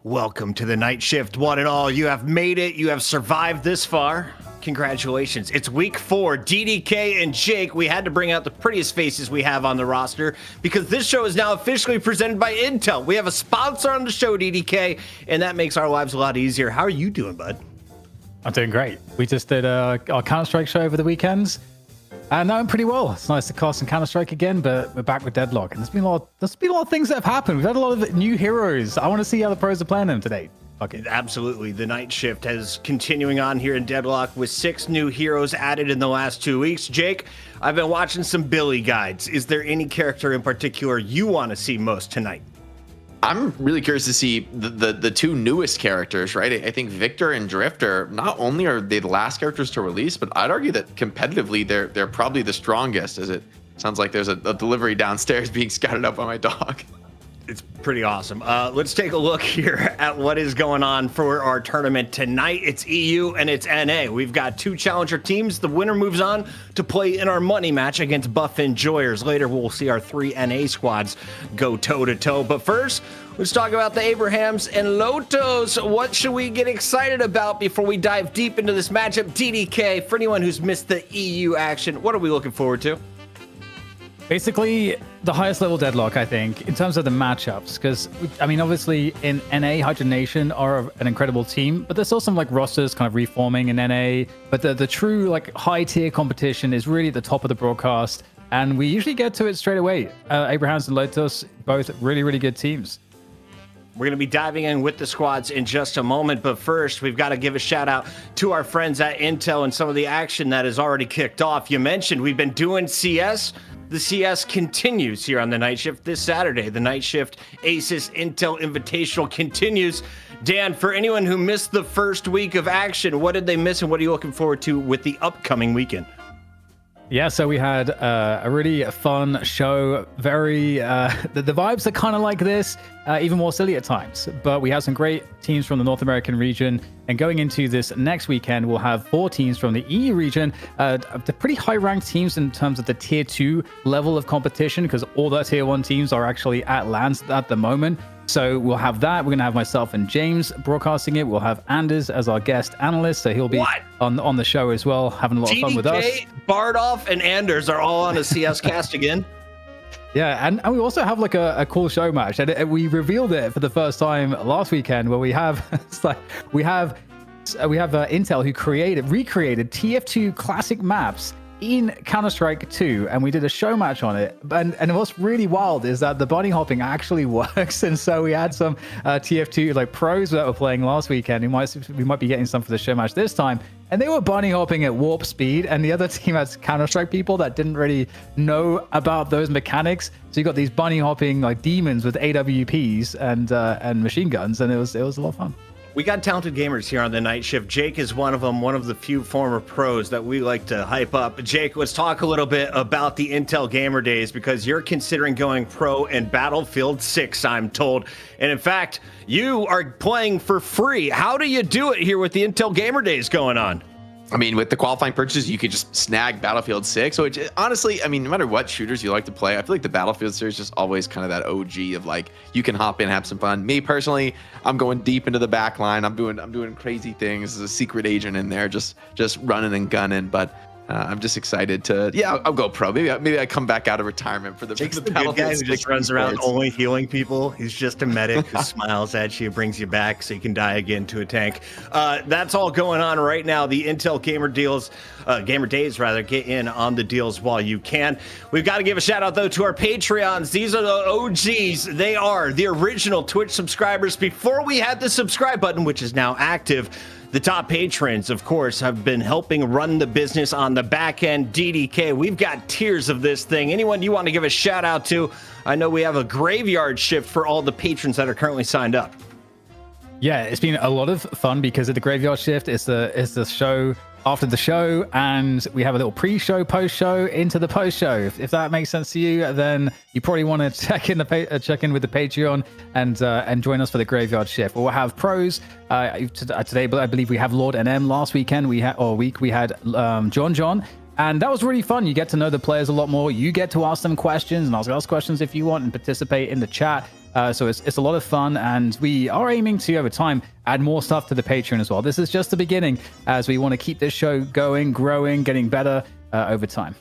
Welcome to the night shift, one and all. You have made it. You have survived this far. Congratulations. It's week 4. DDK and Jake, we had to bring out the prettiest faces we have on the roster because this show is now officially presented by Intel. We have a sponsor on the show, DDK, and that makes our lives a lot easier. How are you doing, bud? I'm doing great. We just did our Counter-Strike show over the weekends. And I'm pretty well. It's nice to cast some Counter-Strike again, but we're back with Deadlock. And there's been a lot of things that have happened. We've had a lot of new heroes. I want to see how the pros are playing them today. Okay. Absolutely. The night shift is continuing on here in Deadlock with 6 new heroes added in the last 2 weeks. Jake, I've been watching some Billy guides. Is there any character in particular you want to see most tonight? I'm really curious to see the 2 newest characters, right? I think Victor and Drifter, not only are they the last characters to release, but I'd argue that competitively they're probably the strongest, as it sounds like there's a delivery downstairs being scouted out by my dog. It's pretty awesome. Let's take a look here at what is going on for our tournament tonight. It's EU and it's NA. We've got 2 challenger teams. The winner moves on to play in our money match against Buff Enjoyers. Later, we'll see our 3 NA squads go toe-to-toe. But first, let's talk about the Abrahams and Lotos. What should we get excited about before we dive deep into this matchup? DDK, for anyone who's missed the EU action, what are we looking forward to? Basically, the highest level Deadlock, I think, in terms of the matchups. Because, I mean, obviously, in NA, Hydra Nation are an incredible team, but there's still some, like, rosters kind of reforming in NA. But the true, like, high-tier competition is really at the top of the broadcast, and we usually get to it straight away. Abrahams and Lotos, both really, really good teams. We're going to be diving in with the squads in just a moment, but first, we've got to give a shout out to our friends at Intel and some of the action that has already kicked off. You mentioned we've been doing CS. The CS continues here on the night shift this Saturday. The night shift Asus Intel Invitational continues. Dan, for anyone who missed the first week of action, what did they miss and what are you looking forward to with the upcoming weekend? Yeah, so we had a really fun show. Very, the vibes are kind of like this, even more silly at times. But we have some great teams from the North American region. And going into this next weekend, we'll have 4 teams from the EU region. The pretty high-ranked teams in terms of the Tier 2 level of competition, because all the Tier 1 teams are actually at LANs at the moment. So we'll have that. We're going to have myself and James broadcasting it. We'll have Anders as our guest analyst, so he'll be on the show as well, having a lot of fun with us. Bardolph and Anders are all on a CS cast again. Yeah, and we also have like a cool show match, and we revealed it for the first time last weekend, where we have Intel who recreated TF2 classic maps in Counter-Strike 2, and we did a show match on it. And what's really wild is that the bunny hopping actually works, and so we had some TF2 like pros that were playing last weekend. We might be getting some for the show match this time, and they were bunny hopping at warp speed, and the other team has Counter-Strike people that didn't really know about those mechanics. So you got these bunny hopping like demons with AWPs and machine guns, and it was a lot of fun. We got talented gamers here on the night shift. Jake is one of them, one of the few former pros that we like to hype up. Jake, let's talk a little bit about the Intel Gamer Days, because you're considering going pro in Battlefield 6, I'm told. And in fact, you are playing for free. How do you do it here with the Intel Gamer Days going on? I mean, with the qualifying purchases, you could just snag Battlefield 6, which honestly, I mean, no matter what shooters you like to play, I feel like the Battlefield series is just always kind of that OG of like, you can hop in, have some fun. Me personally, I'm going deep into the back line. I'm doing crazy things as a secret agent in there, just running and gunning. But I'm just excited to, I'll go pro. Maybe I come back out of retirement for the Jake's the good guy who just runs around only healing people. He's just a medic who smiles at you, brings you back so you can die again to a tank. That's all going on right now. The Intel Gamer Days, get in on the deals while you can. We've got to give a shout out though to our Patreons. These are the OGs. They are the original Twitch subscribers before we had the subscribe button, which is now active. The top patrons, of course, have been helping run the business on the back end. DDK, we've got tiers of this thing. Anyone you want to give a shout out to? I know we have a graveyard shift for all the patrons that are currently signed up. Yeah, it's been a lot of fun because of the graveyard shift. It's the show after the show, and we have a little pre-show, post-show, into the post-show. If that makes sense to you, then you probably want to check in with the Patreon and join us for the graveyard shift. We'll have pros today, but I believe we have Lord NM. Last weekend we had John. And that was really fun. You get to know the players a lot more. You get to ask them questions and ask us questions if you want and participate in the chat. So it's a lot of fun, and we are aiming to, over time, add more stuff to the Patreon as well. This is just the beginning, as we want to keep this show going, growing, getting better over time.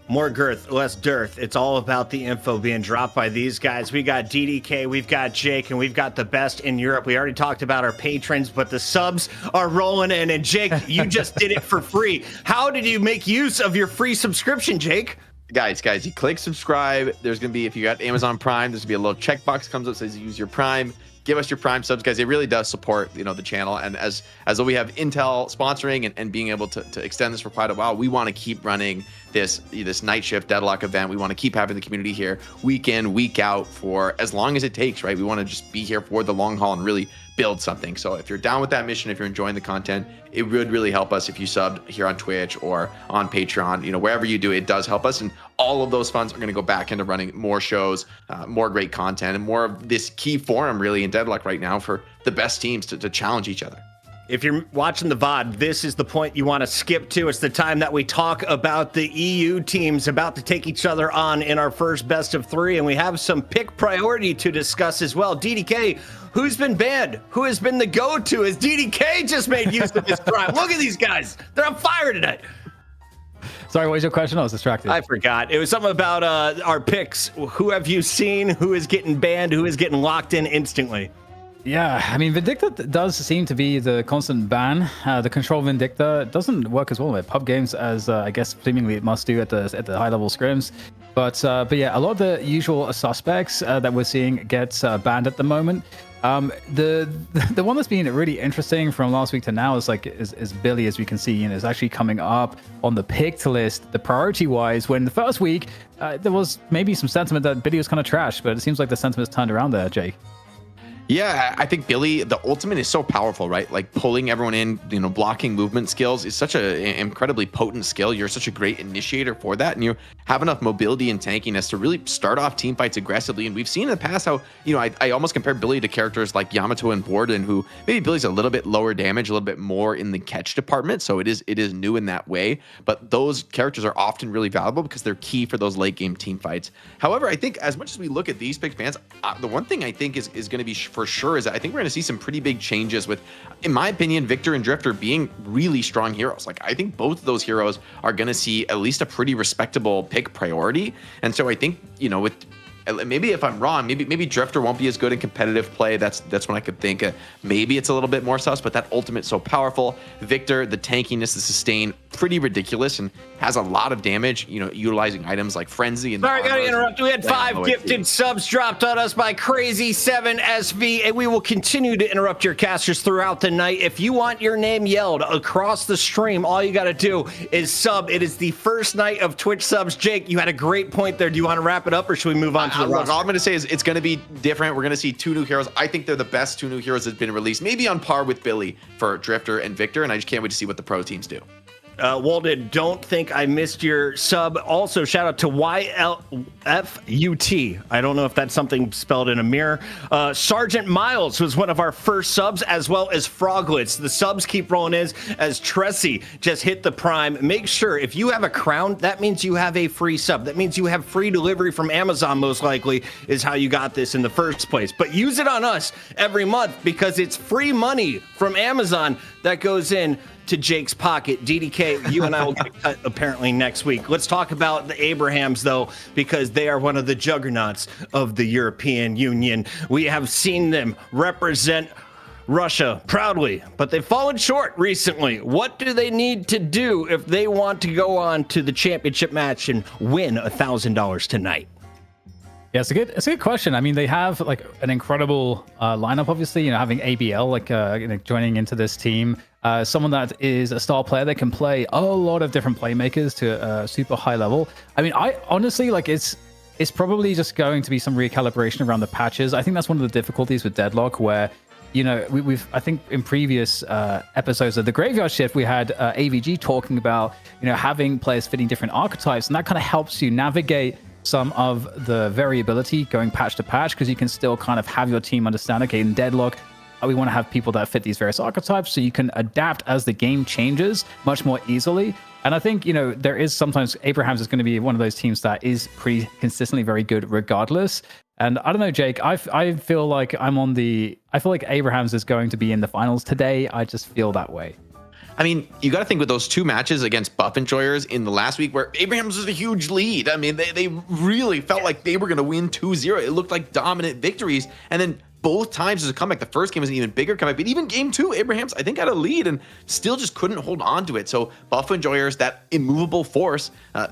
More girth, less dearth. It's all about the info being dropped by these guys. We got DDK, we've got Jake, and we've got the best in Europe. We already talked about our patrons, but the subs are rolling in. And Jake, you just did it for free. How did you make use of your free subscription, Jake? Guys, you click subscribe. There's going to be, if you got Amazon Prime, there's going to be a little checkbox comes up that says use your Prime. Give us your Prime subs, guys. It really does support, the channel. And as we have Intel sponsoring and being able to extend this for quite a while, we want to keep running this night shift Deadlock event. We want to keep having the community here week in, week out for as long as it takes, right? We want to just be here for the long haul and really build something. So if you're down with that mission, if you're enjoying the content, it would really help us if you subbed here on Twitch or on Patreon, wherever you do, it does help us. And all of those funds are going to go back into running more shows, more great content, and more of this key forum really in Deadlock right now for the best teams to challenge each other. If you're watching the VOD, this is the point you want to skip to. It's the time that we talk about the EU teams about to take each other on in our first best of 3, and we have some pick priority to discuss as well. DDK, who's been banned? Who has been the go-to? As DDK just made use of his prime. Look at these guys. They're on fire tonight. Sorry, what was your question? I was distracted. I forgot. It was something about our picks. Who have you seen? Who is getting banned? Who is getting locked in instantly? Yeah, I mean, Vindicta does seem to be the constant ban. The control Vindicta doesn't work as well with pub games as I guess seemingly it must do at the high level scrims. But yeah, a lot of the usual suspects that we're seeing get banned at the moment. The one that's been really interesting from last week to now is Billy, as we can see, and is actually coming up on the picked list, the priority wise. When the first week there was maybe some sentiment that Billy was kind of trash, but it seems like the sentiment's turned around there, Jake. Yeah, I think Billy, the ultimate is so powerful, right? Like pulling everyone in, blocking movement skills is such an incredibly potent skill. You're such a great initiator for that. And you have enough mobility and tankiness to really start off team fights aggressively. And we've seen in the past how, I almost compare Billy to characters like Yamato and Borden, who maybe Billy's a little bit lower damage, a little bit more in the catch department. So it is new in that way. But those characters are often really valuable because they're key for those late game team fights. However, I think as much as we look at these picked bans, the one thing I think is going to be for sure is that I think we're going to see some pretty big changes with, in my opinion, Victor and Drifter being really strong heroes. Like I think both of those heroes are going to see at least a pretty respectable pick priority. And so I think, with maybe if I'm wrong, maybe Drifter won't be as good in competitive play. That's when I could think maybe it's a little bit more sus, but that ultimate's so powerful. Victor, the tankiness, the sustain, pretty ridiculous and has a lot of damage, utilizing items like Frenzy. And sorry, I gotta interrupt. We had 5 gifted subs dropped on us by Crazy7SV, and we will continue to interrupt your casters throughout the night. If you want your name yelled across the stream, all you gotta do is sub. It is the first night of Twitch subs. Jake, you had a great point there. Do you want to wrap it up, or should we move on to the roster? All I'm going to say is it's going to be different. We're going to see 2 new heroes. I think they're the best 2 new heroes that's been released, maybe on par with Billy for Drifter and Victor, and I just can't wait to see what the pro teams do. Walden, don't think I missed your sub. Also, shout out to YLFUT. I don't know if that's something spelled in a mirror. Sergeant Miles was one of our first subs, as well as Froglets. The subs keep rolling in as Tressie just hit the prime. Make sure if you have a crown, that means you have a free sub. That means you have free delivery from Amazon, most likely, is how you got this in the first place. But use it on us every month because it's free money from Amazon that goes in to Jake's pocket. DDK, you and I will get cut apparently next week. Let's talk about the Abrahams, though, because they are one of the juggernauts of the European Union. We have seen them represent Russia proudly, but they've fallen short recently. What do they need to do if they want to go on to the championship match and win $1,000 tonight? Yeah, it's a good question. I mean, they have like an incredible lineup, obviously, having ABL joining into this team. Someone that is a star player that can play a lot of different playmakers to a super high level. I mean, I honestly it's probably just going to be some recalibration around the patches. I think that's one of the difficulties with Deadlock, where we've I think in previous episodes of the Graveyard Shift, we had AVG talking about having players fitting different archetypes, and that kind of helps you navigate some of the variability going patch to patch, because you can still kind of have your team understand, okay, in Deadlock, we want to have people that fit these various archetypes, so you can adapt as the game changes much more easily. And I think, there is sometimes Abrahams is going to be one of those teams that is pretty consistently very good regardless. And I don't know, Jake, I feel like I feel like Abrahams is going to be in the finals today. I just feel that way. I mean, you got to think with those two matches against Buff Enjoyers in the last week where Abrahams was a huge lead. I mean, they really felt like they were going to win 2-0. It looked like dominant victories. And then both times as a comeback, the first game was an even bigger comeback, but even game two, Abrahams, I think, had a lead and still just couldn't hold on to it. So Buff Enjoyers, that immovable force,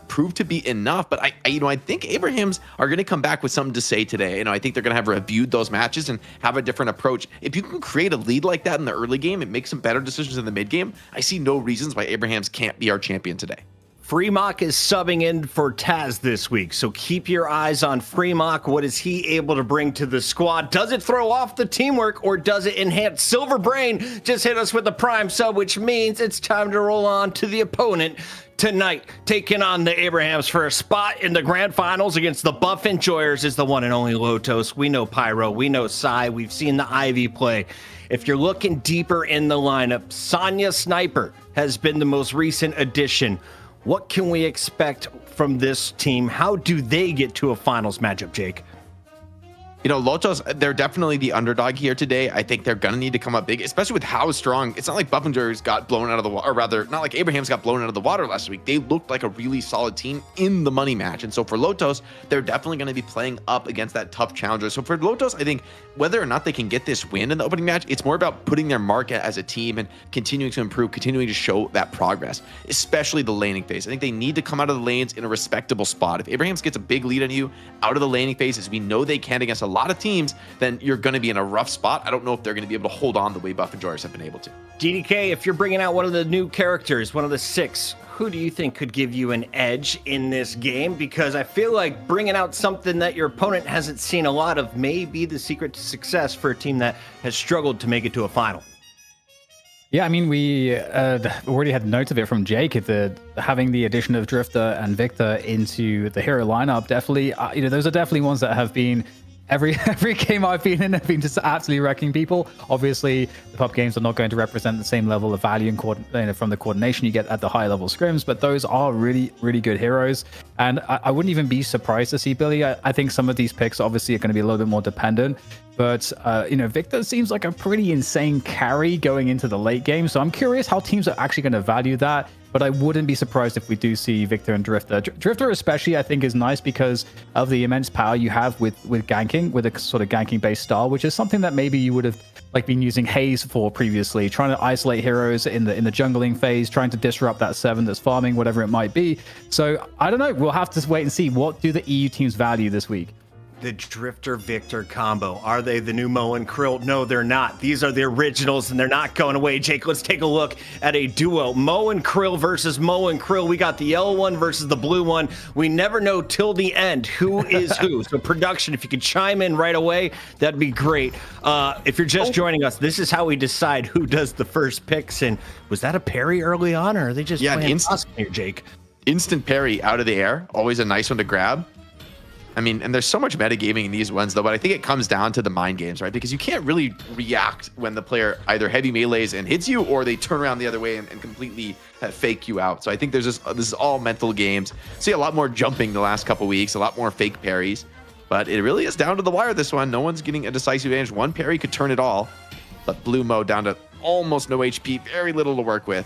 proved to be enough. But I think Abrahams are going to come back with something to say today. I think they're going to have reviewed those matches and have a different approach. If you can create a lead like that in the early game and make some better decisions in the mid game, I see no reasons why Abrahams can't be our champion today. Freemock is subbing in for Taz this week, so keep your eyes on Freemock. What is he able to bring to the squad? Does it throw off the teamwork, or does it enhance? Silver Brain just hit us with a prime sub, which means it's time to roll on to the opponent tonight. Taking on the Abrahams for a spot in the grand finals against the Buff Enjoyers is the one and only Lotos. We know Pyro, we know Psy, we've seen the Ivy play. If you're looking deeper in the lineup, Sonya Sniper has been the most recent addition. What can we expect from this team? How do they get to a finals matchup, Jake? Lotos, they're definitely the underdog here today. I think they're going to need to come up big, especially with how strong. It's not like Buffingers got blown out of the water, or rather, not like Abrahams got blown out of the water last week. They looked like a really solid team in the money match. And so for Lotos, they're definitely going to be playing up against that tough challenger. So for Lotos, I think whether or not they can get this win in the opening match, it's more about putting their mark as a team and continuing to improve, continuing to show that progress, especially the laning phase. I think they need to come out of the lanes in a respectable spot. If Abrahams gets a big lead on you out of the laning phase, as we know they can against a lot of teams, then you're going to be in a rough spot. I don't know if they're going to be able to hold on the way Buff Enjoyers have been able to. DDK, if you're bringing out one of the new characters, one of the 6, who do you think could give you an edge in this game? Because I feel like bringing out something that your opponent hasn't seen a lot of may be the secret to success for a team that has struggled to make it to a final. Yeah, I mean, we already had notes of it from Jake. Having the addition of Drifter and Victor into the hero lineup, definitely, those are definitely ones that have been every game I've been in have been just absolutely wrecking people. Obviously, the pub games are not going to represent the same level of value and from the coordination you get at the high level scrims, but those are really, really good heroes. And I wouldn't even be surprised to see Billy. I think some of these picks obviously are going to be a little bit more dependent. But, Victor seems like a pretty insane carry going into the late game. So I'm curious how teams are actually going to value that. But I wouldn't be surprised if we do see Victor and Drifter. Drifter especially, I think, is nice because of the immense power you have with ganking, with a sort of ganking-based style, which is something that maybe you would have been using Haze for previously, trying to isolate heroes in the jungling phase, trying to disrupt that 7 that's farming, whatever it might be. So I don't know. We'll have to wait and see. What do the EU teams value this week? The Drifter Victor combo. Are they the new Mo and Krill? No, they're not. These are the originals and they're not going away. Jake, let's take a look at a duo. Mo and Krill versus Mo and Krill. We got the yellow one versus the blue one. We never know till the end who is who. So production, if you could chime in right away, that'd be great. If you're just joining us, this is how we decide who does the first picks. And was that a parry early on, or are they just playing awesome here, Jake? Instant parry out of the air. Always a nice one to grab. I mean, and there's so much metagaming in these ones, though, but I think it comes down to the mind games, right? Because you can't really react when the player either heavy melees and hits you, or they turn around the other way and completely fake you out. So I think this is all mental games. See a lot more jumping the last couple weeks, a lot more fake parries, but it really is down to the wire this one. No one's getting a decisive advantage. One parry could turn it all, but Blue Mo down to almost no HP, very little to work with.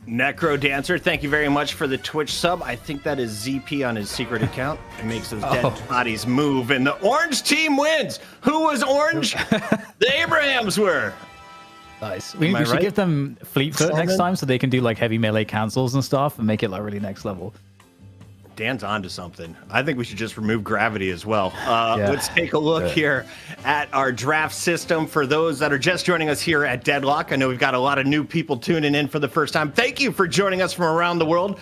Necro Dancer, thank you very much for the Twitch sub. I think that is ZP on his secret account. It makes those dead bodies move, and the orange team wins. Who was orange? The Abrahams were. Nice. We should give them fleet foot next time so they can do heavy melee cancels and stuff and make it really next level. Dan's onto something. I think we should just remove gravity as well. Let's take a look here at our draft system for those that are just joining us here at Deadlock. I know we've got a lot of new people tuning in for the first time. Thank you for joining us from around the world.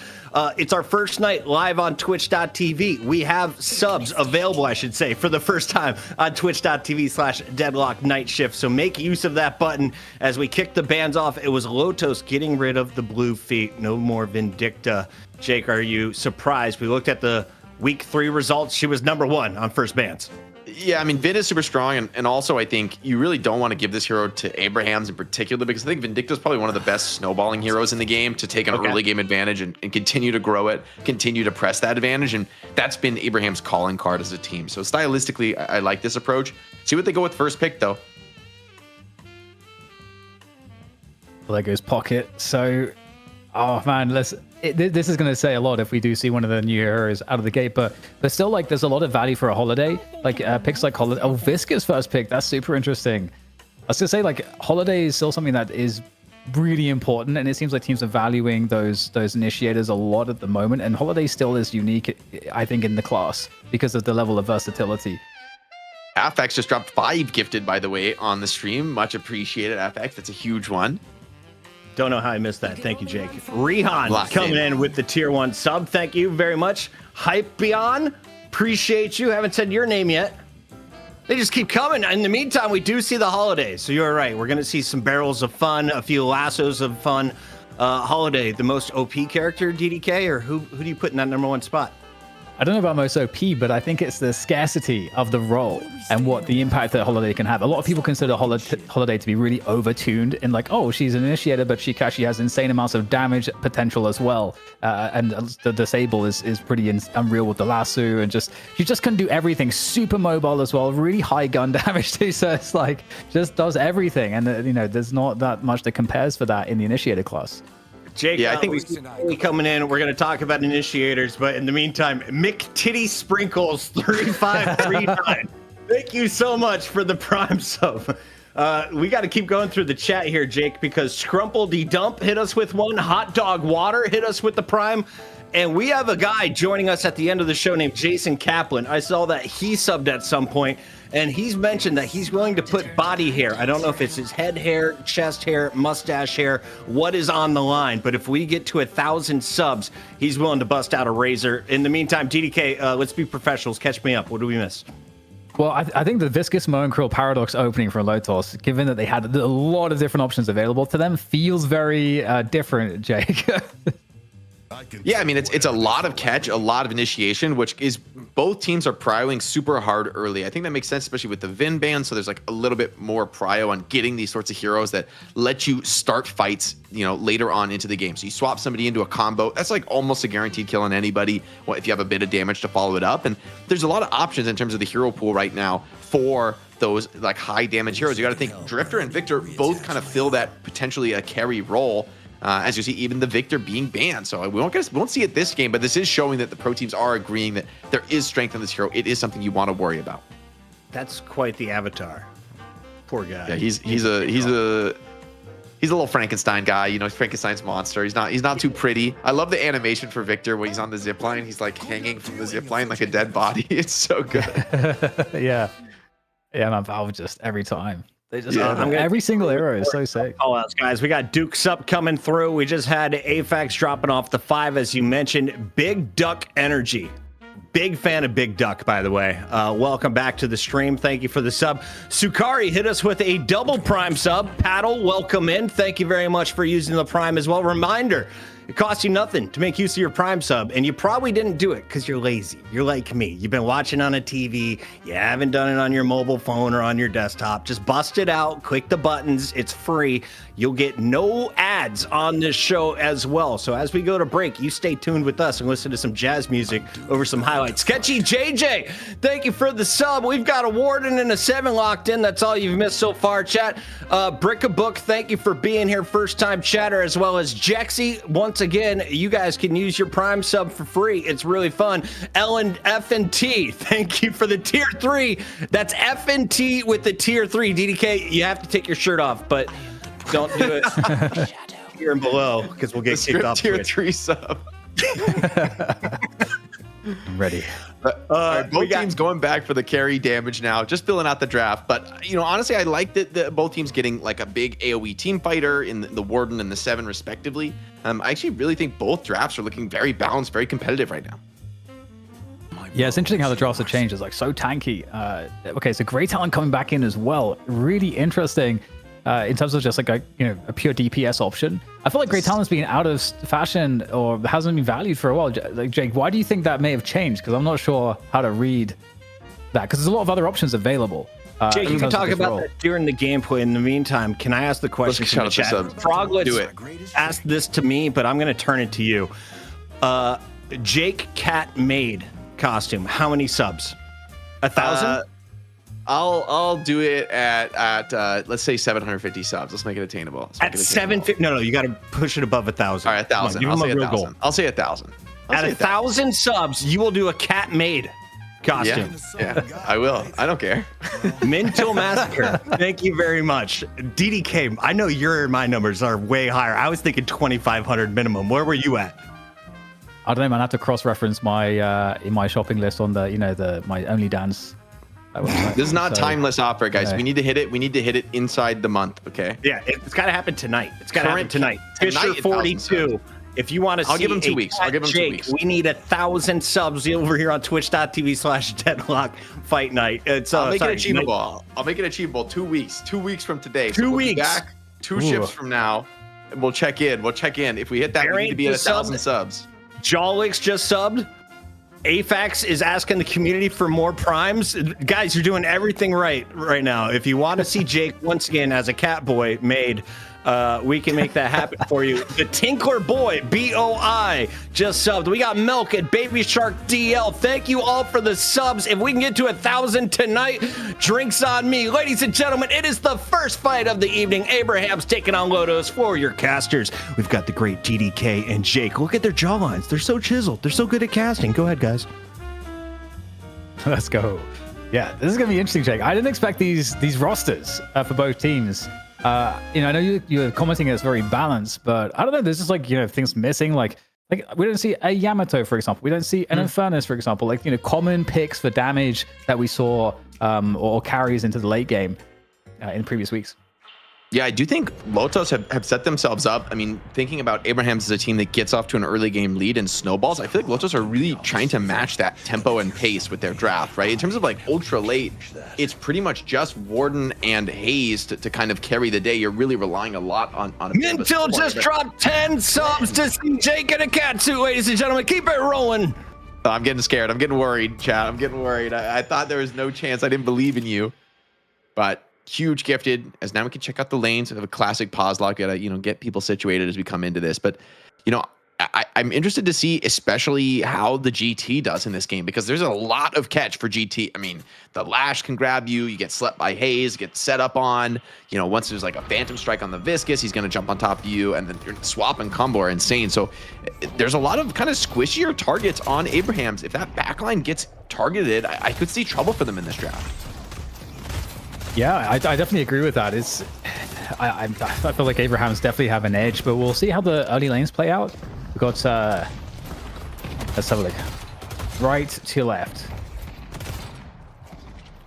It's our first night live on twitch.tv. We have subs available, I should say, for the first time on twitch.tv/Deadlock Night Shift. So make use of that button as we kick the bans off. It was Lotos getting rid of the blue feet. No more Vindicta. Jake, are you surprised? We looked at the week 3 results. She was number 1 on first bans. Yeah, I mean, Vin is super strong, and also I think you really don't want to give this hero to Abrahams in particular, because I think Vindicta's probably one of the best snowballing heroes in the game to take an early game advantage and continue to grow it, continue to press that advantage, and that's been Abraham's calling card as a team. So stylistically, I like this approach. See what they go with first pick, though. Well, there goes Pocket. So, oh man, this is going to say a lot if we do see one of the new heroes out of the gate, but still, like, there's a lot of value for a Holiday. Like, picks like Holiday. Oh, Visca's first pick. That's super interesting. I was going to say, like, Holiday is still something that is really important, and it seems like teams are valuing those initiators a lot at the moment, and Holiday still is unique, I think, in the class because of the level of versatility. Affx just dropped 5 gifted, by the way, on the stream. Much appreciated, Affx. That's a huge one. Don't know how I missed that. Thank you, Jake. Rehan coming in with the tier 1 sub. Thank you very much. Hypeon, appreciate you. Haven't said your name yet. They just keep coming. In the meantime, we do see the holidays. So you're right. We're going to see some barrels of fun, a few lassos of fun. Holiday, the most OP character, DDK, or who do you put in that #1 spot? I don't know about most OP, but I think it's the scarcity of the role and what the impact that Holiday can have. A lot of people consider Holiday to be really overtuned in, like, oh, she's an initiator, but she actually has insane amounts of damage potential as well. And the disable is pretty unreal with the lasso, and she just can do everything. Super mobile as well, really high gun damage too. So it's like, just does everything. And there's not that much that compares for that in the initiator class. Jake, I think we coming in. We're going to talk about initiators, but in the meantime, Mick Titty Sprinkles 3539. Thank you so much for the Prime sub. We got to keep going through the chat here, Jake, because Scrumpledy Dump hit us with one. Hot Dog Water hit us with the Prime. And we have a guy joining us at the end of the show named Jason Kaplan. I saw that he subbed at some point, and he's mentioned that he's willing to put body hair. I don't know if it's his head hair, chest hair, mustache hair, what is on the line. But if we get to 1,000 subs, he's willing to bust out a razor. In the meantime, DDK, let's be professionals. Catch me up. What do we miss? Well, I think the Viscous Moancrill Paradox opening for Lotos, given that they had a lot of different options available to them, feels very different, Jake. Yeah, I mean, it's a lot of catch, a lot of initiation, which is both teams are prioing super hard early. I think that makes sense, especially with the Vin ban. So there's like a little bit more prio on getting these sorts of heroes that let you start fights, later on into the game. So you swap somebody into a combo. That's like almost a guaranteed kill on anybody if you have a bit of damage to follow it up. And there's a lot of options in terms of the hero pool right now for those like high damage heroes. You got to think Drifter and Victor both kind of fill that potentially a carry role. As you see, even the Victor being banned. So we won't see it this game, but this is showing that the pro teams are agreeing that there is strength in this hero. It is something you want to worry about. That's quite the avatar. Poor guy. Yeah, he's a little Frankenstein guy. Frankenstein's monster. He's not too pretty. I love the animation for Victor when he's on the zip line. He's like hanging from the zip line like a dead body. It's so good. Yeah, man, Valve just every time. They just every single hero is so sick. Oh, else, guys. We got Dukes Up coming through. We just had Afax dropping off the 5, as you mentioned. Big Duck Energy. Big fan of Big Duck, by the way. Welcome back to the stream. Thank you for the sub. Sukari hit us with a double Prime sub. Paddle, welcome in. Thank you very much for using the Prime as well. Reminder, it costs you nothing to make use of your Prime sub, and you probably didn't do it because you're lazy. You're like me. You've been watching on a TV. You haven't done it on your mobile phone or on your desktop. Just bust it out. Click the buttons. It's free. You'll get no ads on this show as well. So as we go to break, you stay tuned with us and listen to some jazz music over some highlights. Sketchy JJ, thank you for the sub. We've got a Warden and a 7 locked in. That's all you've missed so far, chat. Brick a Book, thank you for being here. First time chatter, as well as Jexy. Once again, you guys can use your Prime sub for free. It's really fun. Ellen F and T, thank you for the tier 3. That's F and T with the tier 3. DDK, you have to take your shirt off, but don't do it here and below because we'll get kicked off. Tier 3 sub. I'm ready. Both teams going back for the carry damage now, just filling out the draft. But honestly, I like that both teams getting like a big AoE team fighter in the Warden and the 7 respectively. I actually really think both drafts are looking very balanced, very competitive right now. Yeah, it's interesting how the drafts have changed. It's like so tanky. Okay, so Grey Talon coming back in as well. Really interesting. In terms of just like a pure DPS option. I feel like Grey Talon's been out of fashion or hasn't been valued for a while. Like, Jake, why do you think that may have changed? Because I'm not sure how to read that, because there's a lot of other options available. Jake, you can talk about that during the gameplay. In the meantime, can I ask the question from the chat? Froglets asked this to me, but I'm going to turn it to you. Jake Cat Maid costume. How many subs? 1,000? I'll do it at let's say 750 subs. Let's make it attainable. At 750? No, you got to push it above 1,000. All right, 1,000. I'll say 1,000. I'll say 1,000. At 1,000 subs, you will do a Cat Maid costume. Yeah, I will. I don't care. Minto Massacre. Thank you very much. DDK, I know my numbers are way higher. I was thinking 2,500 minimum. Where were you at? I don't know, man. I have to cross-reference my in my shopping list on the my Only Dance. This is not timeless offer, guys. Yeah. We need to hit it. We need to hit it inside the month. Okay. Yeah, it's got to happen tonight. It's got to happen tonight. Fisher 42. If you want to see, I'll give him 2 weeks. I'll give him 2 weeks. We need 1,000 subs over here on Twitch.tv/Deadlock Fight Night. I'll make it achievable. I'll make it achievable. 2 weeks. 2 weeks from today. 2 weeks. Back 2 shifts from now, and we'll check in. If we hit that, we need to be at 1,000 subs. Jawlix just subbed. Afax is asking the community for more primes. Guys, you're doing everything right now. If you want to see Jake once again as a cat boy made, we can make that happen for you. The Tinkler Boy, BOI, just subbed. We got Milk and Baby Shark DL. Thank you all for the subs. If we can get to 1,000 tonight, drinks on me. Ladies and gentlemen, it is the first fight of the evening. Abraham's taking on Lotos for your casters. We've got the great DDK and Jake. Look at their jawlines. They're so chiseled. They're so good at casting. Go ahead, guys. Let's go. Yeah, this is going to be interesting, Jake. I didn't expect these rosters for both teams. I know you're commenting it's very balanced, but I don't know. There's just things missing. Like we don't see a Yamato, for example. We don't see an Infernus, for example. Common picks for damage that we saw or carries into the late game in previous weeks. Yeah, I do think Lotos have set themselves up. I mean, thinking about Abraham's as a team that gets off to an early game lead and snowballs, I feel like Lotos are really trying to match that tempo and pace with their draft, right? In terms of ultra late, it's pretty much just Warden and Hayes to kind of carry the day. You're really relying a lot on Mintil just dropped 10 subs to see Jake and a Katsu, ladies and gentlemen. Keep it rolling. I'm getting scared. I'm getting worried, chat. I'm getting worried. I thought there was no chance. I didn't believe in you, but huge gifted, as now we can check out the lanes. We have a classic pause lock. Gotta get people situated as we come into this. But I'm interested to see especially how the GT does in this game, because there's a lot of catch for GT. I mean, the Lash can grab you. You get slept by Hayes, get set up on. Once there's a Phantom Strike on the Viscous, he's going to jump on top of you, and then your swap and combo are insane. So there's a lot of kind of squishier targets on Abraham's. If that backline gets targeted, I could see trouble for them in this draft. Yeah, I definitely agree with that. I feel like Abraham's definitely have an edge, but we'll see how the early lanes play out. We've got, let's have a look. Right to left. So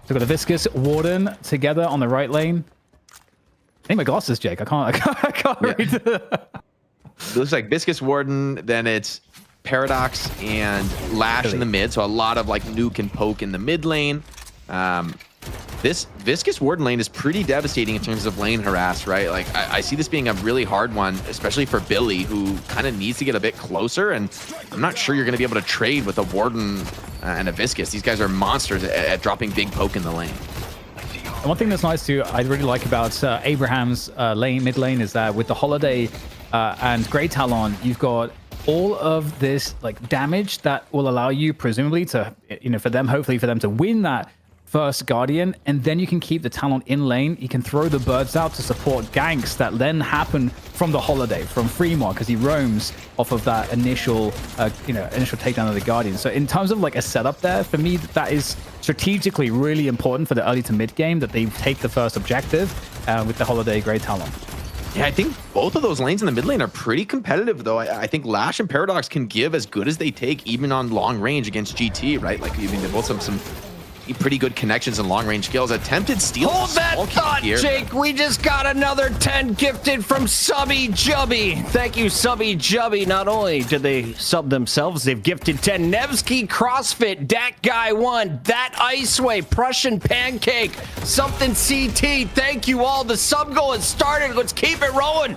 we've got the Viscous, Warden together on the right lane. I need my glasses, Jake. I can't read. It looks like Viscous, Warden, then it's Paradox and Lash in the mid. So a lot of nuke and poke in the mid lane. This Viscous Warden lane is pretty devastating in terms of lane harass, right? I see this being a really hard one, especially for Billy, who kind of needs to get a bit closer, and I'm not sure you're going to be able to trade with a Warden and a Viscous. These guys are monsters at dropping big poke in the lane. And one thing that's nice too, I really like about Abraham's mid lane is that with the Holiday and Grey Talon, you've got all of this damage that will allow you presumably to, hopefully for them to win that first Guardian, and then you can keep the Talon in lane. You can throw the birds out to support ganks that then happen from the Holiday, from Fremont, because he roams off of that initial takedown of the Guardian. So in terms of a setup there, for me, that is strategically really important for the early to mid game, that they take the first objective with the Holiday Grey Talon. Yeah, I think both of those lanes in the mid lane are pretty competitive, though. I think Lash and Paradox can give as good as they take, even on long range against GT, right? They both have some pretty good connections and long range skills. Attempted steal. Hold that thought, Jake. We just got another 10 gifted from Subby Jubby. Thank you, Subby Jubby. Not only did they sub themselves, they've gifted 10. Nevsky CrossFit, Dat Guy 1, That Iceway, Prussian Pancake, Something CT. Thank you all. The sub goal has started. Let's keep it rolling.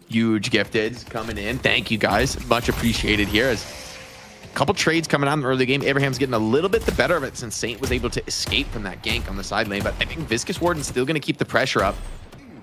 Huge gifted coming in. Thank you guys. Much appreciated here. As couple trades coming out in the early game. Abraham's getting a little bit the better of it since Saint was able to escape from that gank on the side lane. But I think Viscous Warden's still going to keep the pressure up.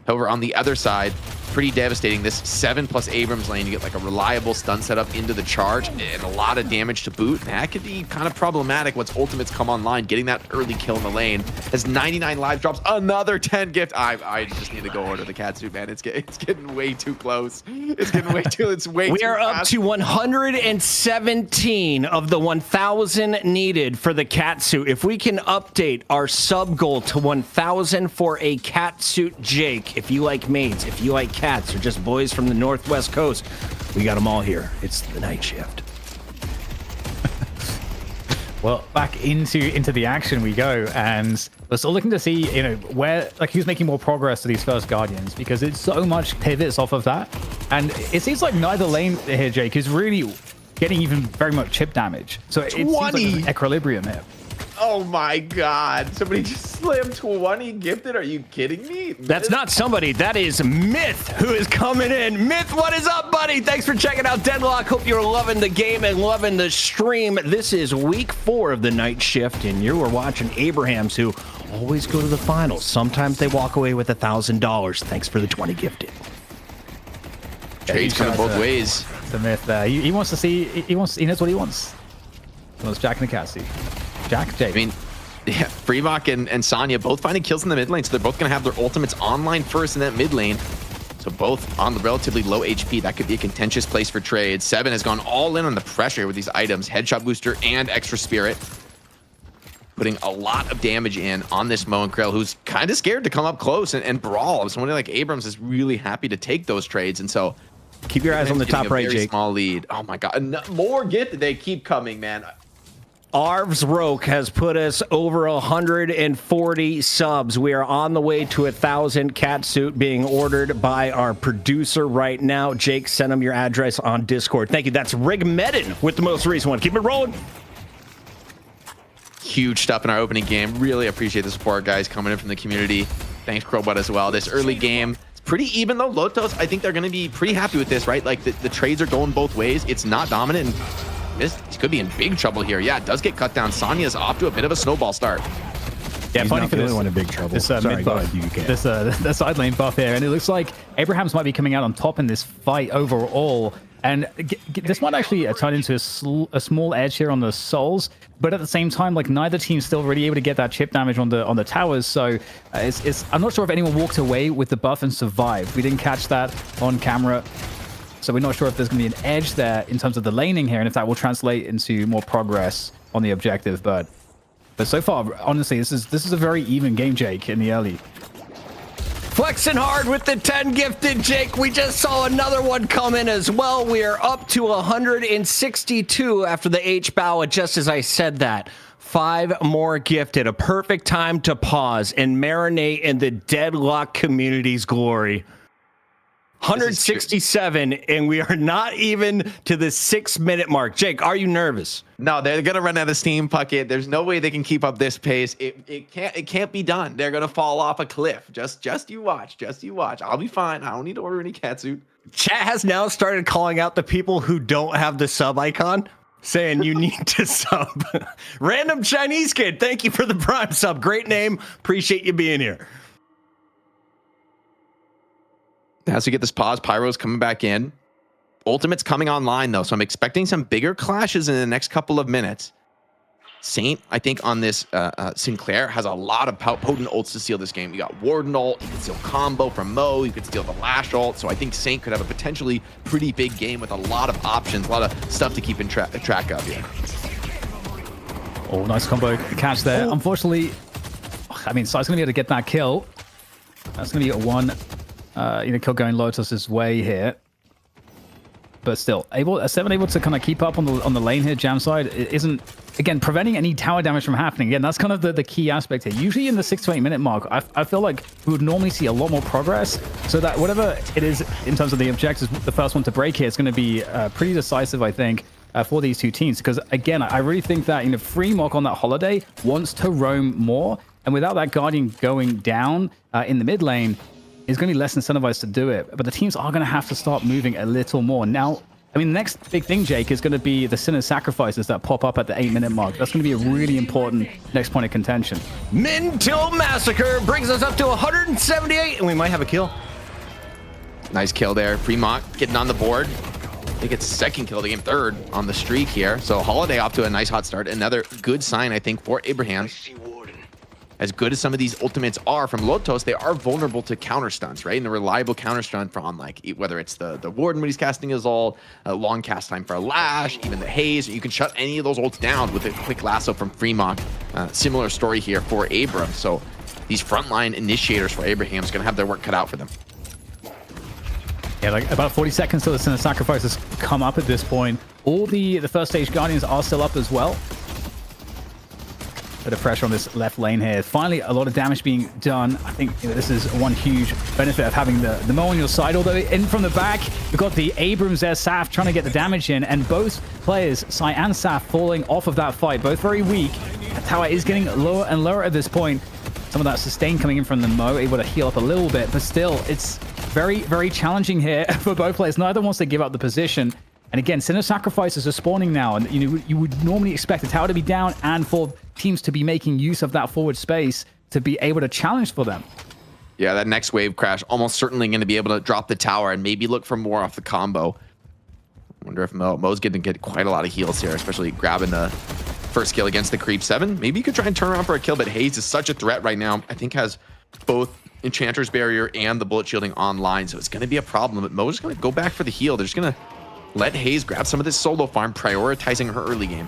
However, on the other side, pretty devastating. This 7+ Abrams lane, you get like a reliable stun setup into the charge and a lot of damage to boot. That could be kind of problematic once ultimates come online. Getting that early kill in the lane as 99 lives drops another 10 gift. I just need to go order the catsuit, man. It's getting way too close. It's getting way too. It's way. We too are fast. up to 117 of the 1,000 needed for the catsuit. If we can update our sub goal to 1,000 for a catsuit, Jake. If you like maids, if you like cats, or just boys from the Northwest Coast, we got them all here. It's the night shift. Well, back into the action we go, and we're still looking to see, where who's making more progress to these first Guardians, because it's so much pivots off of that, and it seems like neither lane here, Jake, is really getting even very much chip damage. So it seems like there's an equilibrium here. Oh my God! Somebody just slammed 20 gifted. Are you kidding me? That's not somebody. That is Myth who is coming in. Myth, what is up, buddy? Thanks for checking out Deadlock. Hope you're loving the game and loving the stream. This is week 4 of the night shift, and you are watching Abrahams, who always go to the finals. Sometimes they walk away with $1,000. Thanks for the 20 gifted. Trades coming both ways. The Myth there. He wants to see. He knows what he wants. He wants Jack and Cassie. Jack, Jake. I mean, yeah, Freemock and Sonya both finding kills in the mid lane, so they're both going to have their ultimates online first in that mid lane. So both on the relatively low HP. That could be a contentious place for trades. 7 has gone all in on the pressure with these items, Headshot Booster and Extra Spirit. Putting a lot of damage in on this Mo and Krell, who's kind of scared to come up close and brawl. Somebody like Abrams is really happy to take those trades, and so keep your eyes on the top right, Jake. Small lead. Oh my God, more gifted. They keep coming, man. Arv's Roke has put us over 140 subs. We are on the way to 1,000 catsuit being ordered by our producer right now. Jake, send him your address on Discord. Thank you. That's Rig Medin with the most recent one. Keep it rolling. Huge stuff in our opening game. Really appreciate the support, guys, coming in from the community. Thanks, Crowbot, as well. This early game, it's pretty even, though. Lotos, I think they're going to be pretty happy with this, right? Like, the trades are going both ways. It's not dominant. This could be in big trouble here. Yeah, it does get cut down. Sonya's off to a bit of a snowball start. Yeah, he's funny not for the this only one in big trouble. This Sorry, mid go buff, ahead, the side lane buff here, and it looks like Abrahams might be coming out on top in this fight overall. And this might actually turn into a small edge here on the souls, but at the same time, like, neither team's still really able to get that chip damage on the towers. So I'm not sure if anyone walked away with the buff and survived. We didn't catch that on camera. So we're not sure if there's going to be an edge there in terms of the laning here, and if that will translate into more progress on the objective. But so far, honestly, this is a very even game, Jake, in the early. Flexing hard with the 10 gifted, Jake. We just saw another one come in as well. We are up to 162 after the H-Bow. Just as I said that, 5 more gifted. A perfect time to pause and marinate in the Deadlock community's glory. 167, and we are not even to the 6-minute mark. Jake, are you nervous? No, they're gonna run out of steam, Puckett. There's no way they can keep up this pace. It can't be done. They're gonna fall off a cliff. Just you watch. Just you watch. I'll be fine. I don't need to order any catsuit. Chat has now started calling out the people who don't have the sub icon, saying you need to sub. Random Chinese kid, thank you for the Prime sub. Great name. Appreciate you being here. As we get this pause, Pyro's coming back in. Ultimate's coming online, though, so I'm expecting some bigger clashes in the next couple of minutes. Saint, I think, on this Sinclair has a lot of potent ults to steal this game. You got Warden ult, you can steal combo from Mo, you could steal the Lash ult, so I think Saint could have a potentially pretty big game with a lot of options, a lot of stuff to keep in track of here. Oh, nice combo catch there. Oh. Unfortunately, I mean, Sai's going to be able to get that kill. That's going to be a one kill going Lotus' way here. But still, Seven able to kind of keep up on the lane here. Jam side isn't, again, preventing any tower damage from happening. Again, that's kind of the key aspect here. Usually in the 6 to 8 minute mark, I feel like we would normally see a lot more progress, so that whatever it is in terms of the objectives, the first one to break here is going to be pretty decisive, I think, for these two teams. Because again, I really think that Freemock on that holiday wants to roam more, and without that Guardian going down in the mid lane, is going to be less incentivized to do it. But the teams are going to have to start moving a little more. Now, I mean, the next big thing, Jake, is going to be the Sinner's Sacrifices that pop up at the 8-minute mark. That's going to be a really important next point of contention. Mintil Massacre brings us up to 178, and we might have a kill. Nice kill there. Fremont getting on the board. I think it's second kill of the game, third on the streak here. So Holiday off to a nice hot start. Another good sign, I think, for Abraham. As good as some of these ultimates are from Lotos, they are vulnerable to counter stunts, right? And a reliable counter stun from, like, whether it's the Warden when he's casting his ult, a long cast time for a Lash, even the Haze. You can shut any of those ults down with a quick lasso from Fremont. Similar story here for Abram. So these frontline initiators for Abraham's going to have their work cut out for them. Yeah, like about 40 seconds till the Sinner's Sacrifices come up at this point. All the first stage Guardians are still up as well. Bit of pressure on this left lane here. Finally, a lot of damage being done. I think this is one huge benefit of having the Mo on your side. Although in from the back, we've got the Abrams there, Saf trying to get the damage in, and both players, Sai and Saf, falling off of that fight. Both very weak. The tower is getting lower and lower at this point. Some of that sustain coming in from the Mo, able to heal up a little bit, but still, it's very, very challenging here for both players. Neither wants to give up the position. And again, Sinner's Sacrifices are spawning now, and you would normally expect the tower to be down and for teams to be making use of that forward space to be able to challenge for them. Yeah, that next wave crash almost certainly going to be able to drop the tower and maybe look for more off the combo. I wonder if Mo's going to get quite a lot of heals here, especially grabbing the first kill against the Creep 7. Maybe you could try and turn around for a kill, but Haze is such a threat right now. I think has both Enchanter's Barrier and the bullet shielding online, so it's going to be a problem. But Mo's going to go back for the heal. They're just going to let Haze grab some of this solo farm, prioritizing her early game.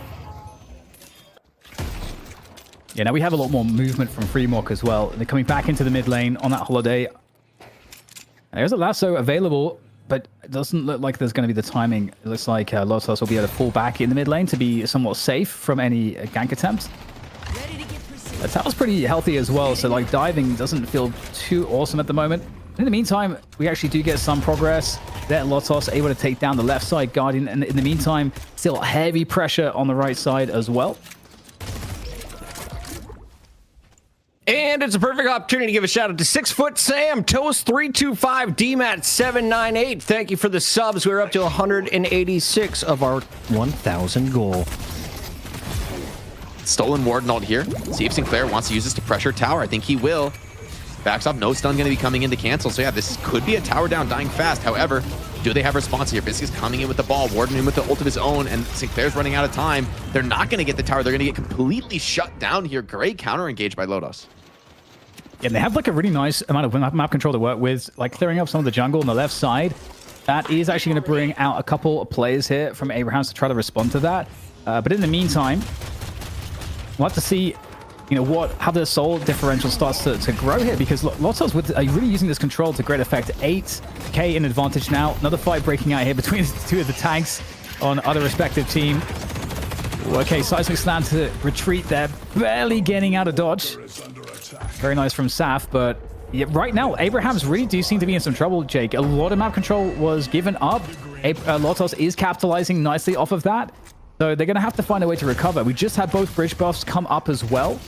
Yeah, now we have a lot more movement from Fremont as well. They're coming back into the mid lane on that Holiday. There's a lasso available, but it doesn't look like there's going to be the timing. It looks like Lotos will be able to fall back in the mid lane to be somewhat safe from any gank attempts. The tower's pretty healthy as well, so like diving doesn't feel too awesome at the moment. In the meantime, we actually do get some progress. There, Lotos able to take down the left side Guardian, and in the meantime, still heavy pressure on the right side as well. And it's a perfect opportunity to give a shout out to 6 Foot Sam, Toast 325, DMAT 798. Thank you for the subs. We're up to 186 of our 1,000 goal. Stolen Warden ult here. See if Sinclair wants to use this to pressure tower. I think he will. Backs up, no stun going to be coming in to cancel. So yeah, this could be a tower down, dying fast. However, do they have response here? Biscuit's coming in with the ball, Warden in with the ult of his own, and Sinclair's running out of time. They're not going to get the tower. They're going to get completely shut down here. Great counter engaged by Lotos. Yeah, they have like a really nice amount of map control to work with, like clearing up some of the jungle on the left side. That is actually going to bring out a couple of players here from Abrahams to try to respond to that. But in the meantime, we'll have to see, how the soul differential starts to grow here, because Lotos are really using this control to great effect. 8k in advantage now. Another fight breaking out here between the two of the tanks on other respective team. Okay, Seismic Slam to retreat there, barely getting out of dodge. Very nice from Saf, but yeah, right now, Abrahams really do seem to be in some trouble, Jake. A lot of map control was given up. Lotos is capitalizing nicely off of that. So they're going to have to find a way to recover. We just had both bridge buffs come up as well.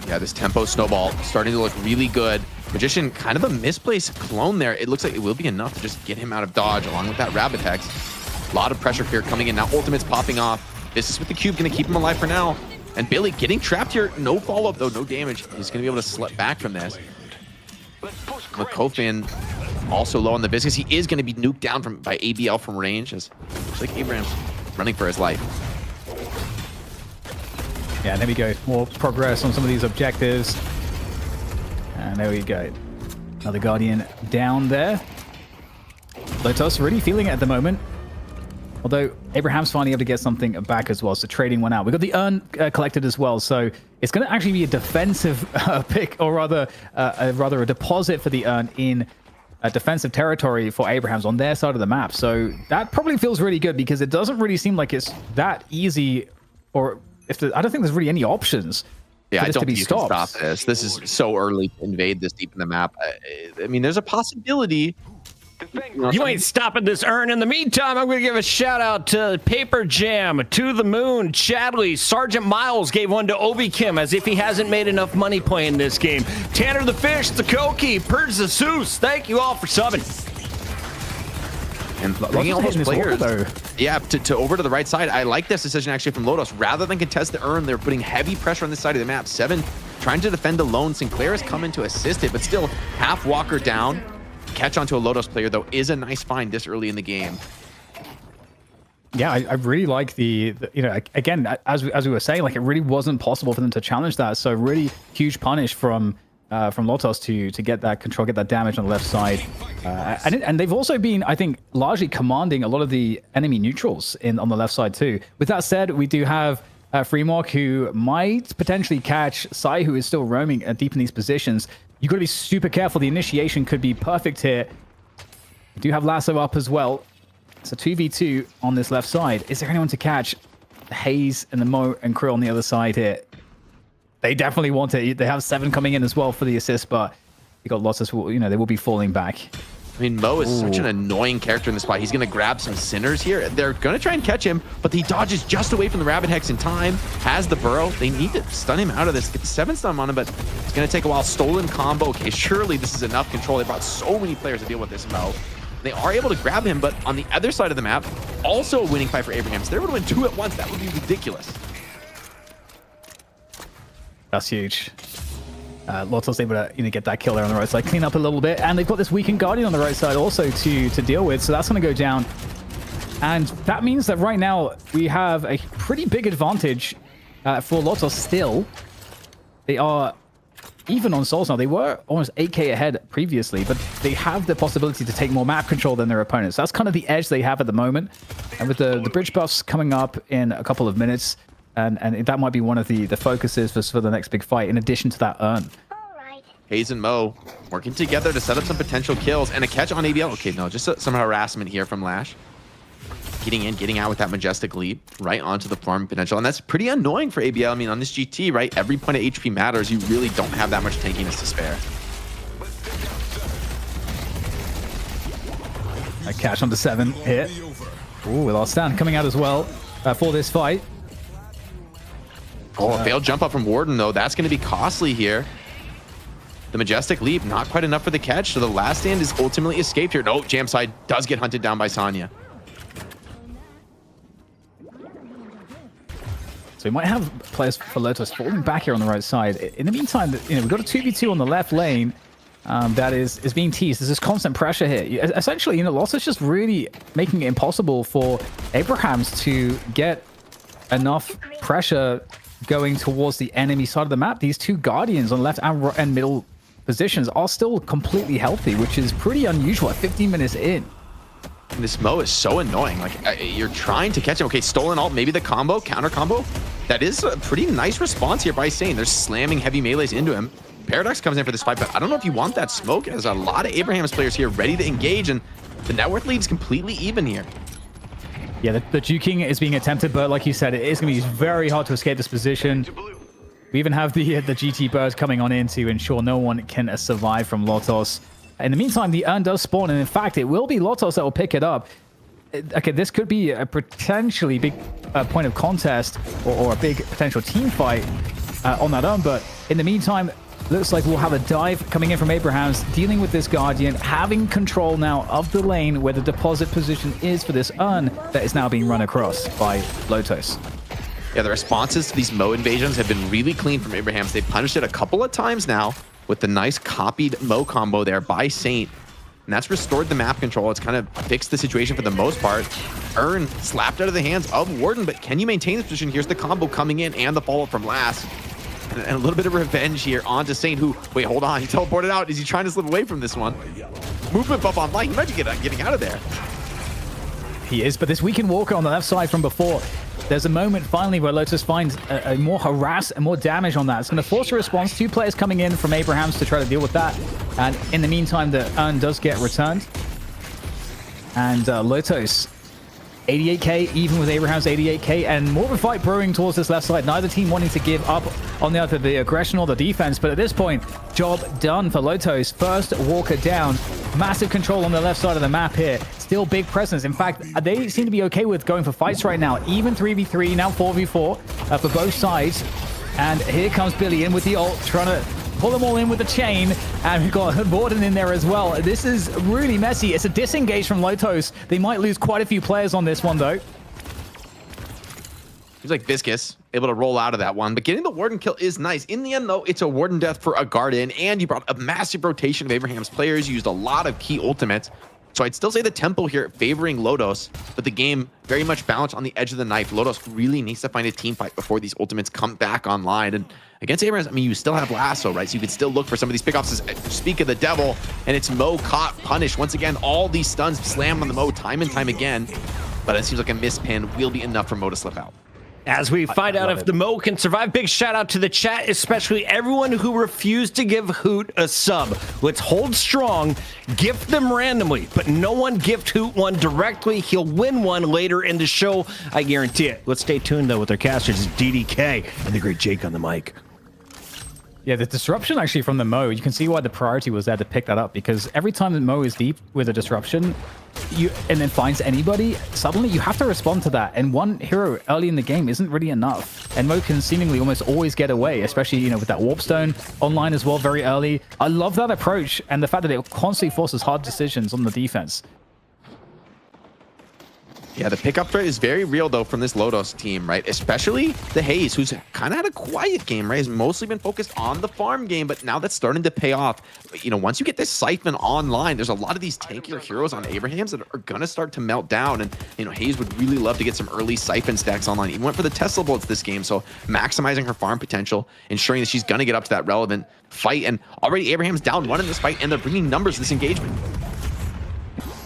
Yeah, this tempo snowball starting to look really good. Magician, kind of a misplaced clone there. It looks like it will be enough to just get him out of dodge along with that Rabbit Hex. A lot of pressure here coming in now. Ultimate's popping off. This is with the cube going to keep him alive for now. And Billy getting trapped here. No follow-up, though. No damage. He's going to be able to slip back from this. Makofin also low on the business. He is going to be nuked down by ABL from range. As looks like Abraham's running for his life. Yeah, there we go. More progress on some of these objectives. And there we go. Another Guardian down there. Lotos really feeling it at the moment. Although Abraham's finally able to get something back as well, so trading one out. We got the urn collected as well, so it's going to actually be a defensive pick, or rather a deposit for the urn in defensive territory for Abraham's on their side of the map. So that probably feels really good, because it doesn't really seem like it's that easy, or I don't think there's really any options. Yeah, I don't think you can stop this. This is so early to invade this deep in the map. I mean, there's a possibility. You ain't stopping this urn. In the meantime, I'm going to give a shout out to Paper Jam, To the Moon, Chadley, Sergeant Miles gave one to Obi Kim as if he hasn't made enough money playing this game. Tanner the Fish, the Koki, Purge the Seuss. Thank you all for subbing. And bringing all those players though. yeah, to over to the right side. I like this decision actually from Lotos. Rather than contest the urn, they're putting heavy pressure on this side of the map. 7 trying to defend alone. Sinclair has come in to assist it, but still half Walker down. Catch onto a Lotos player, though, is a nice find this early in the game. Yeah, I really like the you know, again, as we were saying, like it really wasn't possible for them to challenge that. So really huge punish from Lotos to get that control, get that damage on the left side. And they've also been, I think, largely commanding a lot of the enemy neutrals on the left side too. With that said, we do have Freemork, who might potentially catch Sai, who is still roaming deep in these positions. You've got to be super careful. The initiation could be perfect here. We do have Lasso up as well. So 2v2 on this left side. Is there anyone to catch? Haze and the Mo and Krill on the other side here. They definitely want it. They have 7 coming in as well for the assist, but you got Lotus, you know, they will be falling back. I mean, Mo is such an annoying character in this spot. He's going to grab some Sinners here. They're going to try and catch him, but he dodges just away from the Rabbit Hex in time. Has the Burrow. They need to stun him out of this. Get the 7 stun on him, but it's going to take a while. Stolen combo. Okay, surely this is enough control. They brought so many players to deal with this Mo. They are able to grab him, but on the other side of the map, also a winning fight for Abraham. So they're able to win 2 at once. That would be ridiculous. That's huge. Lotos able to get that kill there on the right side, clean up a little bit, and they've got this weakened Guardian on the right side also to deal with, so that's going to go down. And that means that right now we have a pretty big advantage for Lotos still. They are even on souls now. They were almost 8k ahead previously, but they have the possibility to take more map control than their opponents. That's kind of the edge they have at the moment. And with the bridge buffs coming up in a couple of minutes, and that might be one of the focuses for the next big fight, in addition to that urn. Haze and Mo working together to set up some potential kills and a catch on ABL. Okay, no, just some harassment here from Lash. Getting in, getting out with that majestic leap right onto the farm potential. And that's pretty annoying for ABL. I mean, on this GT, right, every point of HP matters. You really don't have that much tankiness to spare. A catch on the 7 hit. Ooh, with our stand coming out as well for this fight. Oh, a failed jump up from Warden, though. That's going to be costly here. The majestic leap, not quite enough for the catch. So the last stand is ultimately escaped here. No, Jamside does get hunted down by Sonya. So we might have players for Lotus falling back here on the right side. In the meantime, we've got a 2v2 on the left lane that is being teased. There's this constant pressure here. Essentially, Lotus just really making it impossible for Abrahams to get enough pressure going towards the enemy side of the map. These 2 Guardians on left and middle positions are still completely healthy, which is pretty unusual at 15 minutes in. This Mo is so annoying. Like, you're trying to catch him. Okay, stolen ult, maybe the combo, counter combo. That is a pretty nice response here by Sane. They're slamming heavy melees into him. Paradox comes in for this fight, but I don't know if you want that smoke. There's a lot of Abraham's players here ready to engage, and the net worth lead is completely even here. Yeah, the juking is being attempted, but like you said, it is going to be very hard to escape this position. We even have the GT birds coming on in to ensure no one can survive from Lotos. In the meantime, the urn does spawn, and in fact, it will be Lotos that will pick it up. Okay, this could be a potentially big point of contest or a big potential team fight on that urn, but in the meantime, looks like we'll have a dive coming in from Abrahams, dealing with this Guardian, having control now of the lane where the deposit position is for this urn that is now being run across by Lotos. Yeah, the responses to these Mo invasions have been really clean from Abrahams. They punished it a couple of times now with the nice copied Mo combo there by Saint. And that's restored the map control. It's kind of fixed the situation for the most part. Urn slapped out of the hands of Warden, but can you maintain this position? Here's the combo coming in and the follow-up from Last. And a little bit of revenge here onto Saint, who, wait, hold on, he teleported out. Is he trying to slip away from this one? Movement buff on Light. He might be getting out of there. He is, but this weakened Walker on the left side from before, there's a moment finally where Lotus finds a more harass and more damage on that. It's going to force a response. 2 players coming in from Abrahams to try to deal with that. And in the meantime, the urn does get returned. And Lotos, 88k, even with Abraham's 88k, and more of a fight brewing towards this left side. Neither team wanting to give up on either the aggression or the defense, but at this point, job done for Lotos. First Walker down. Massive control on the left side of the map here. Still big presence. In fact, they seem to be okay with going for fights right now. Even 3v3, now 4v4 for both sides. And here comes Billy in with the ult, trying to pull them all in with the chain, and we've got Borden in there as well. This is really messy. It's a disengage from Lotos. They might lose quite a few players on this one, though. Seems like Viscous able to roll out of that one, but getting the Warden kill is nice. In the end, though, it's a Warden death for a Garden, and you brought a massive rotation of Abraham's players. You used a lot of key ultimates. So I'd still say the tempo here favoring Lotos, but the game very much balanced on the edge of the knife. Lotos really needs to find a team fight before these ultimates come back online. And against Abrahams, I mean, you still have Lasso, right? So you can still look for some of these pickoffs. Speak of the devil, and it's Mo caught, punished. Once again, all these stuns slammed on the Mo time and time again, but it seems like a missed pin will be enough for Mo to slip out. As we find out if the Mo can survive, big shout out to the chat, especially everyone who refused to give Hoot a sub. Let's hold strong, gift them randomly, but no one gift Hoot one directly. He'll win one later in the show, I guarantee it. Let's stay tuned though with our casters, DDK and the great Jake on the mic. Yeah, the disruption actually from the Mo, you can see why the priority was there to pick that up, because every time that Mo is deep with a disruption and then finds anybody, suddenly you have to respond to that. And one hero early in the game isn't really enough. And Mo can seemingly almost always get away, especially, you know, with that Warp Stone online as well very early. I love that approach and the fact that it constantly forces hard decisions on the defense. Yeah, the pickup threat is very real, though, from this Lotos team, right? Especially the Haze, who's kind of had a quiet game, right? Has mostly been focused on the farm game, but now that's starting to pay off. But, you know, once you get this Siphon online, there's a lot of these tankier heroes on Abrahams that are going to start to melt down. And, you know, Haze would really love to get some early Siphon stacks online. Even went for the Tesla bullets this game, so maximizing her farm potential, ensuring that she's going to get up to that relevant fight. And already Abraham's down one in this fight, and they're bringing numbers to this engagement.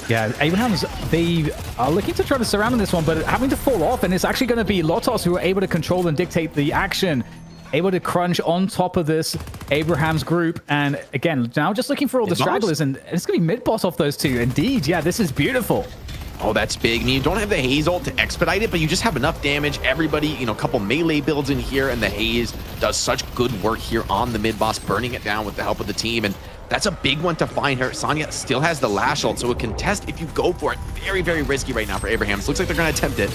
Yeah, Abrahams, they are looking to try to surround in this one, but having to fall off, and it's actually going to be Lotos who are able to control and dictate the action, able to crunch on top of this Abrahams group, and again, now just looking for all the stragglers, and it's going to be mid-boss off those two. Indeed, yeah, this is beautiful. Oh, that's big. I mean, you don't have the Haze ult to expedite it, but you just have enough damage. Everybody, you know, a couple melee builds in here, and the Haze does such good work here on the mid-boss, burning it down with the help of the team, and that's a big one to find her. Sonya still has the lash ult, so a contest if you go for it. Very, very risky right now for Abrahams. Looks like they're going to attempt it.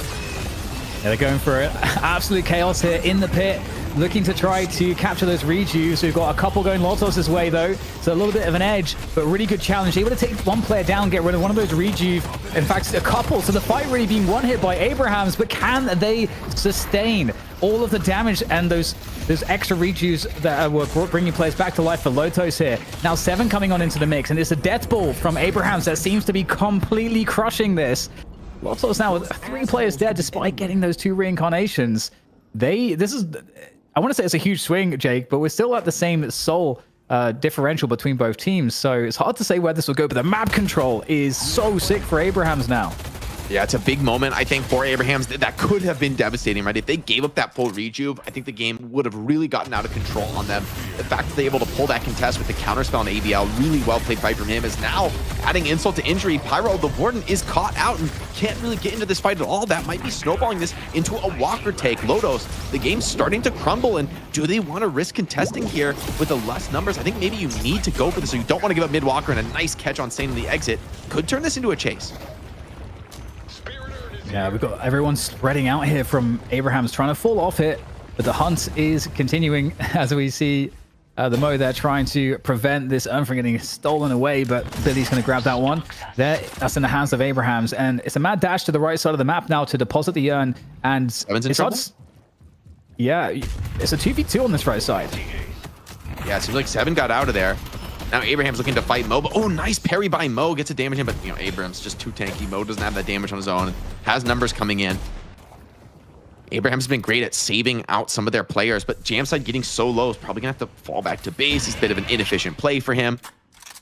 Yeah, they're going for it. Absolute chaos here in the pit, looking to try to capture those rejuves. We've got a couple going Lotos' way, though, so a little bit of an edge, but really good challenge. Able to take one player down, get rid of one of those rejuve. In fact, a couple, so the fight really being one hit by Abrahams, but can they sustain all of the damage and those extra rejuves that were bringing players back to life for Lotos here? Now 7 coming on into the mix, and it's a death ball from Abrahams that seems to be completely crushing this. Lotos now with 3 players dead despite getting those 2 reincarnations. I want to say it's a huge swing, Jake, but we're still at the same soul differential between both teams, so it's hard to say where this will go, but the map control is so sick for Abrahams now. Yeah, it's a big moment, I think, for Abrahams. That could have been devastating, right? If they gave up that full rejuve, I think the game would have really gotten out of control on them. The fact that they're able to pull that contest with the counterspell on ABL, really well played fight from him, is now adding insult to injury. Pyro, the Warden, is caught out and can't really get into this fight at all. That might be snowballing this into a Walker take. Lotos, the game's starting to crumble, and do they want to risk contesting here with the less numbers? I think maybe you need to go for this, so you don't want to give up mid Walker, and a nice catch on Sane in the exit could turn this into a chase. Yeah, we've got everyone spreading out here from Abrahams trying to fall off it, but the hunt is continuing as we see the Mo there trying to prevent this urn from getting stolen away, but Billy's going to grab that one. That's in the hands of Abrahams, and it's a mad dash to the right side of the map now to deposit the urn, and it's hard. Yeah, it's a 2v2 on this right side. Yeah, it seems like 7 got out of there. Now Abraham's looking to fight Mo, but oh, nice parry by Mo. Gets a damage in, but you know, Abraham's just too tanky. Mo doesn't have that damage on his own. Has numbers coming in. Abraham's been great at saving out some of their players, but Jamside getting so low is probably gonna have to fall back to base. It's a bit of an inefficient play for him.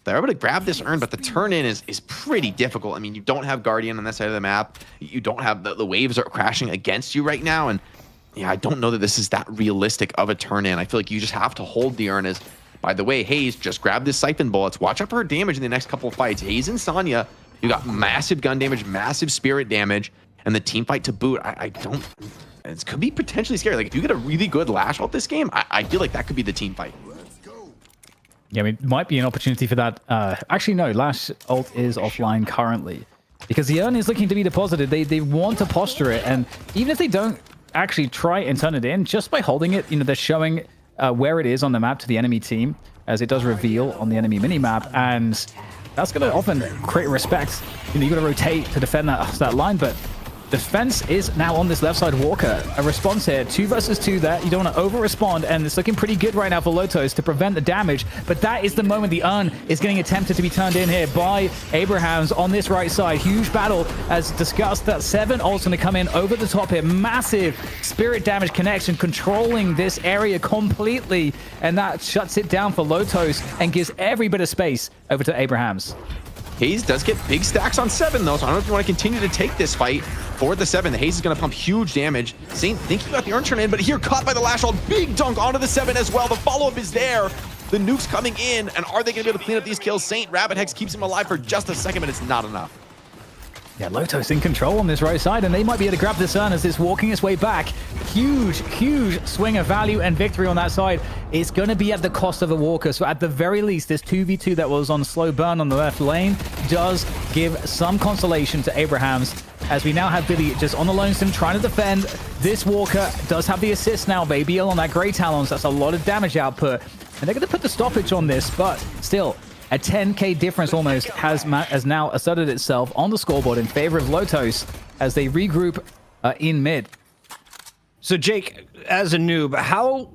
They're able to grab this urn, but the turn in is pretty difficult. I mean, you don't have Guardian on that side of the map. You don't have the waves are crashing against you right now, and yeah, I don't know that this is that realistic of a turn in. I feel like you just have to hold the urn. As by the way, Haze just grabbed this Siphon bullets. Watch out for her damage in the next couple of fights. Haze and Sonya, you got massive gun damage, massive spirit damage, and the team fight to boot. It could be potentially scary. Like if you get a really good lash ult this game, I feel like that could be the team fight. Yeah, I mean, it might be an opportunity for that. Actually, no, lash ult is offline currently because the urn is looking to be deposited. They want to posture it, and even if they don't actually try and turn it in, just by holding it, you know, they're showing where it is on the map to the enemy team, as it does reveal on the enemy minimap, and that's going to often create respect. You know, you got to rotate to defend that line, but defense is now on this left side Walker. A response here, 2 versus 2 there. You don't want to over-respond, and it's looking pretty good right now for Lotos to prevent the damage, but that is the moment the urn is getting attempted to be turned in here by Abrahams on this right side. Huge battle, as discussed. That 7 ult's going to come in over the top here. Massive spirit damage connection, controlling this area completely, and that shuts it down for Lotos and gives every bit of space over to Abrahams. Haze does get big stacks on 7 though, so I don't know if you want to continue to take this fight for the 7. The Haze is going to pump huge damage. Saint thinking about the urn turn in, but here caught by the lash ult. Big dunk onto the 7 as well. The follow-up is there. The nuke's coming in, and are they going to be able to clean up these kills? Saint Rabbit Hex keeps him alive for just a second, but it's not enough. Yeah, Lotos in control on this right side, and they might be able to grab this urn as it's walking its way back. Huge swing of value and victory on that side. It's going to be at the cost of a Walker, so at the very least, this 2v2 that was on slow burn on the left lane does give some consolation to Abrahams, as we now have Billy just on the lonesome trying to defend. This Walker does have the assist now, baby, on that Grey Talons. That's a lot of damage output, and they're going to put the stoppage on this, but still, a 10k difference almost has now asserted itself on the scoreboard in favor of Lotos as they regroup in mid. So Jake, as a noob, how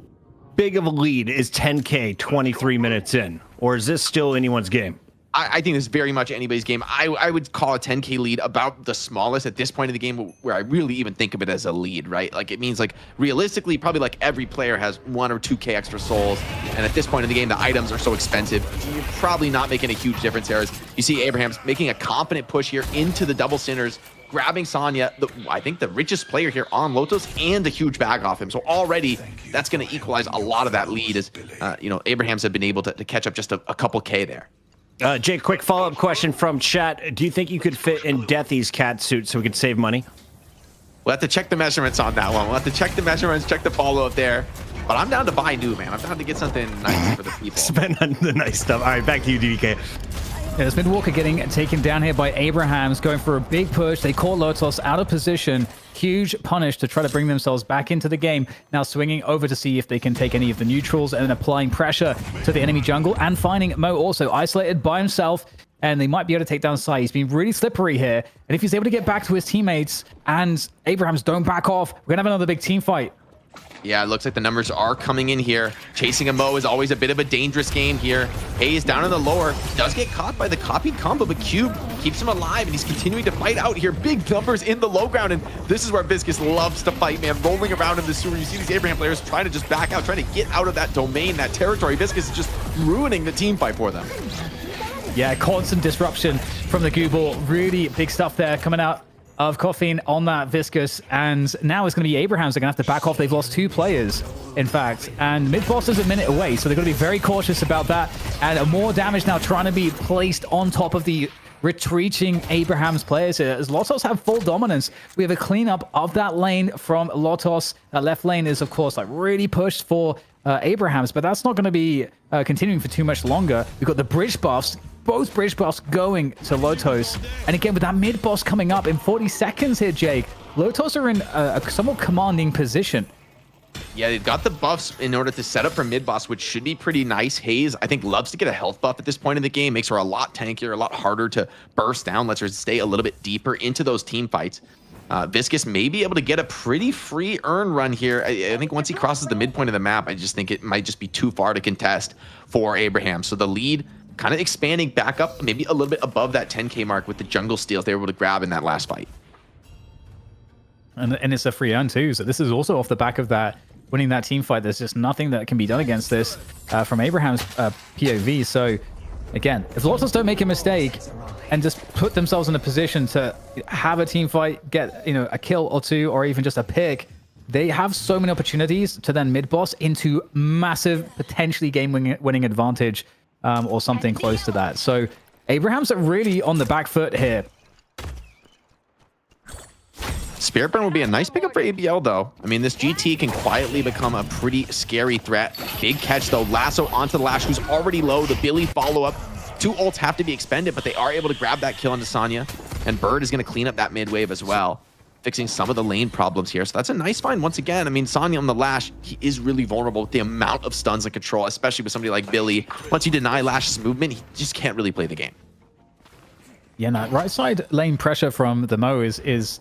big of a lead is 10k 23 minutes in? Or is this still anyone's game? I think this is very much anybody's game. I would call a 10k lead about the smallest at this point in the game, where I really even think of it as a lead, right? Like, it means, like, realistically, probably like every player has 1 or 2k extra souls, and at this point in the game, the items are so expensive, you're probably not making a huge difference here. As you see Abrahams making a confident push here into the double sinners, grabbing Sonya, I think the richest player here on Lotos, and a huge bag off him. So already, that's going to equalize a lot of that lead, as you know, Abrahams have been able to catch up just a couple k there. Jake, quick follow-up question from chat. Do you think you could fit in Deathy's cat suit so we could save money? We'll have to check the measurements on that one. We'll have to check the measurements, check the follow-up there. But I'm down to buy new, man. I'm down to get something nice for the people. Spend on the nice stuff. All right, back to you, DDK. Yeah, there's been Walker getting taken down here by Abrahams, going for a big push. They caught Lotos out of position. Huge punish to try to bring themselves back into the game. Now swinging over to see if they can take any of the neutrals, and then applying pressure to the enemy jungle, and finding Mo also isolated by himself. And they might be able to take down Sai. He's been really slippery here. And if he's able to get back to his teammates, and Abrahams don't back off, we're going to have another big team fight. Yeah, it looks like the numbers are coming in here. Chasing a Mo is always a bit of a dangerous game here. Hayes down in the lower, does get caught by the copied combo, but Cube keeps him alive, and he's continuing to fight out here. Big numbers in the low ground, and this is where Viscus loves to fight, man. Rolling around in the sewer. You see these Abraham players trying to just back out, trying to get out of that domain, that territory. Viscus is just ruining the team fight for them. Yeah, constant disruption from the Google. Really big stuff there coming out of Coffeen on that Viscus, and now it's going to be Abrahams. They're going to have to back off. They've lost 2 players, in fact, and mid-boss is a minute away, so they're going to be very cautious about that, and more damage now trying to be placed on top of the retreating Abrahams players here, as Lotos have full dominance. We have a cleanup of that lane from Lotos. That left lane is, of course, like really pushed for Abrahams, but that's not going to be continuing for too much longer. We've got the bridge buffs, both bridge buffs going to Lotos. And again, with that mid boss coming up in 40 seconds here, Jake, Lotos are in a somewhat commanding position. Yeah, they've got the buffs in order to set up for mid-boss, which should be pretty nice. Hayes, I think, loves to get a health buff at this point in the game. Makes her a lot tankier, a lot harder to burst down, lets her stay a little bit deeper into those team fights. Viscus may be able to get a pretty free earn run here. I think once he crosses the midpoint of the map, I just think it might just be too far to contest for Abraham. So the lead kind of expanding back up, maybe a little bit above that 10k mark with the jungle steals they were able to grab in that last fight. And it's a free earn too, so this is also off the back of that, winning that team fight. There's just nothing that can be done against this from Abraham's POV. So again, if Lotos don't make a mistake and just put themselves in a position to have a team fight, get a kill or 2, or even just a pick, they have so many opportunities to then mid-boss into massive, potentially game-winning advantage, or something close to that. So Abraham's really on the back foot here. Spirit Burn will be a nice pickup for ABL, though. I mean, this GT can quietly become a pretty scary threat. Big catch, though. Lasso onto the Lash, who's already low. The Billy follow-up. 2 ults have to be expended, but they are able to grab that kill onto Sonya. And Bird is going to clean up that mid wave as well. fixing some of the lane problems here. So that's a nice find once again. I mean, Sonya on the Lash, he is really vulnerable with the amount of stuns and control, especially with somebody like Billy. Once you deny Lash's movement, he just can't really play the game. Yeah, no, right side lane pressure from the Mo is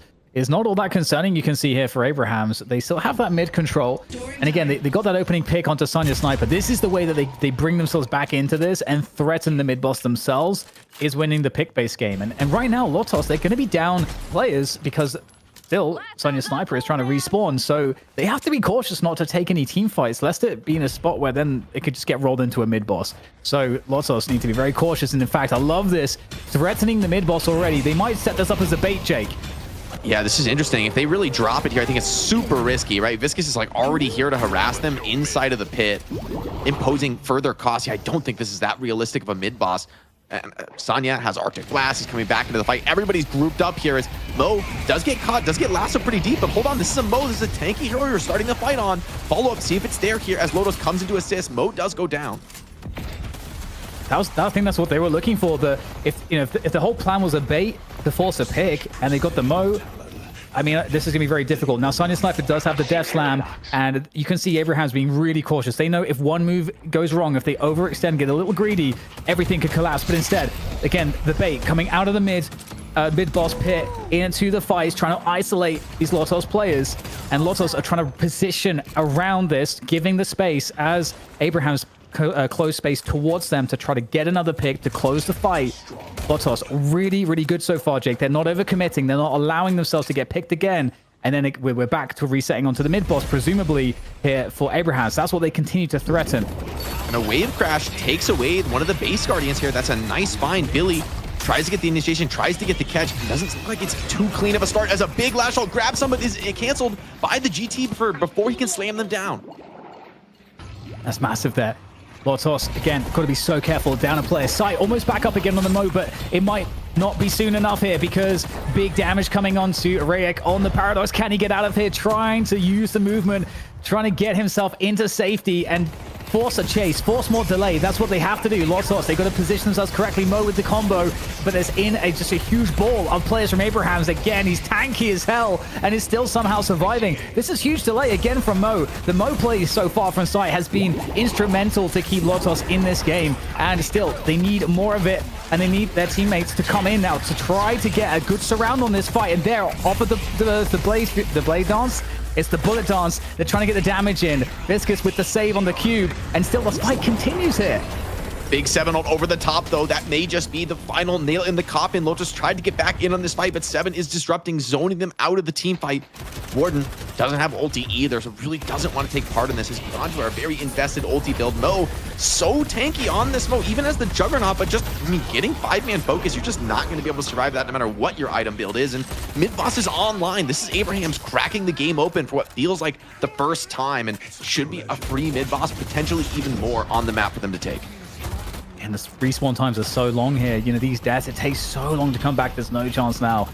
not all that concerning. You can see here for Abrahams, they still have that mid control. And again, they got that opening pick onto Sonya Sniper. This is the way that they bring themselves back into this and threaten the mid boss themselves, is winning the pick-based game. And right now, Lotos, they're going to be down players because still Sonya Sniper is trying to respawn. So they have to be cautious not to take any team fights, lest it be in a spot where then it could just get rolled into a mid boss. So Lotos need to be very cautious. And in fact, I love this, threatening the mid boss already. They might set this up as a bait, Jake. Yeah, this is interesting. If they really drop it here, I think it's super risky, right? Viscous is like already here to harass them inside of the pit, imposing further cost. Yeah, I don't think this is that realistic of a mid boss. And Sonya has Arctic Blast. He's coming back into the fight. Everybody's grouped up here as Mo does get caught, does get lassoed pretty deep, but hold on, this is a Mo. This is a tanky hero you're starting the fight on. Follow up, see if it's there here as Lotos comes into assist. Mo does go down. I think that's what they were looking for. If the whole plan was a bait to force a pick, and they got the Mo, I mean, this is gonna be very difficult. Now, Sonya Sniper does have the Death Slam, and you can see Abraham's being really cautious. They know if one move goes wrong, if they overextend, get a little greedy, everything could collapse. But instead, again, the bait coming out of the mid boss pit into the fight, trying to isolate these Lotos players, and Lotos are trying to position around this, giving the space as Abraham's close space towards them to try to get another pick to close the fight. Lotos really, really good so far, Jake. They're not overcommitting. They're not allowing themselves to get picked again. And then we're back to resetting onto the mid boss, presumably here for Abrahams. That's what they continue to threaten. And a wave crash takes away one of the base guardians here. That's a nice find. Billy tries to get the initiation, tries to get the catch. Doesn't look like it's too clean of a start as a big lash out grabs someone, is canceled by the GT before he can slam them down. That's massive there. Lotos, again, got to be so careful. Down a player sight, almost back up again on the Mo, but it might not be soon enough here because big damage coming onto Rayek on the Paradox. Can he get out of here? Trying to use the movement, trying to get himself into safety and force a chase, force more delay. That's what they have to do. Lotos, they got to position themselves correctly. Mo with the combo, but there's just a huge ball of players from Abrahams. Again, he's tanky as hell and is still somehow surviving. This is huge delay again from Mo. The Mo play so far from site has been instrumental to keep Lotos in this game, and still they need more of it, and they need their teammates to come in now to try to get a good surround on this fight. And there, off of the blade dance, it's the bullet dance. They're trying to get the damage in. Viscous with the save on the cube, and still the fight continues here. Big 7 over the top, though. That may just be the final nail in the coffin. Lotus tried to get back in on this fight, but 7 is disrupting, zoning them out of the team fight. Warden doesn't have ulti either, so really doesn't want to take part in this. He's gone to a very invested ulti build. Mo, so tanky on this Mo, even as the Juggernaut, but just, I mean, getting 5-man focus, you're just not going to be able to survive that no matter what your item build is. And mid-boss is online. This is Abraham's cracking the game open for what feels like the first time, and should be a free mid-boss, potentially even more on the map for them to take. And the respawn times are so long here. You know, these deaths, it takes so long to come back. There's no chance now.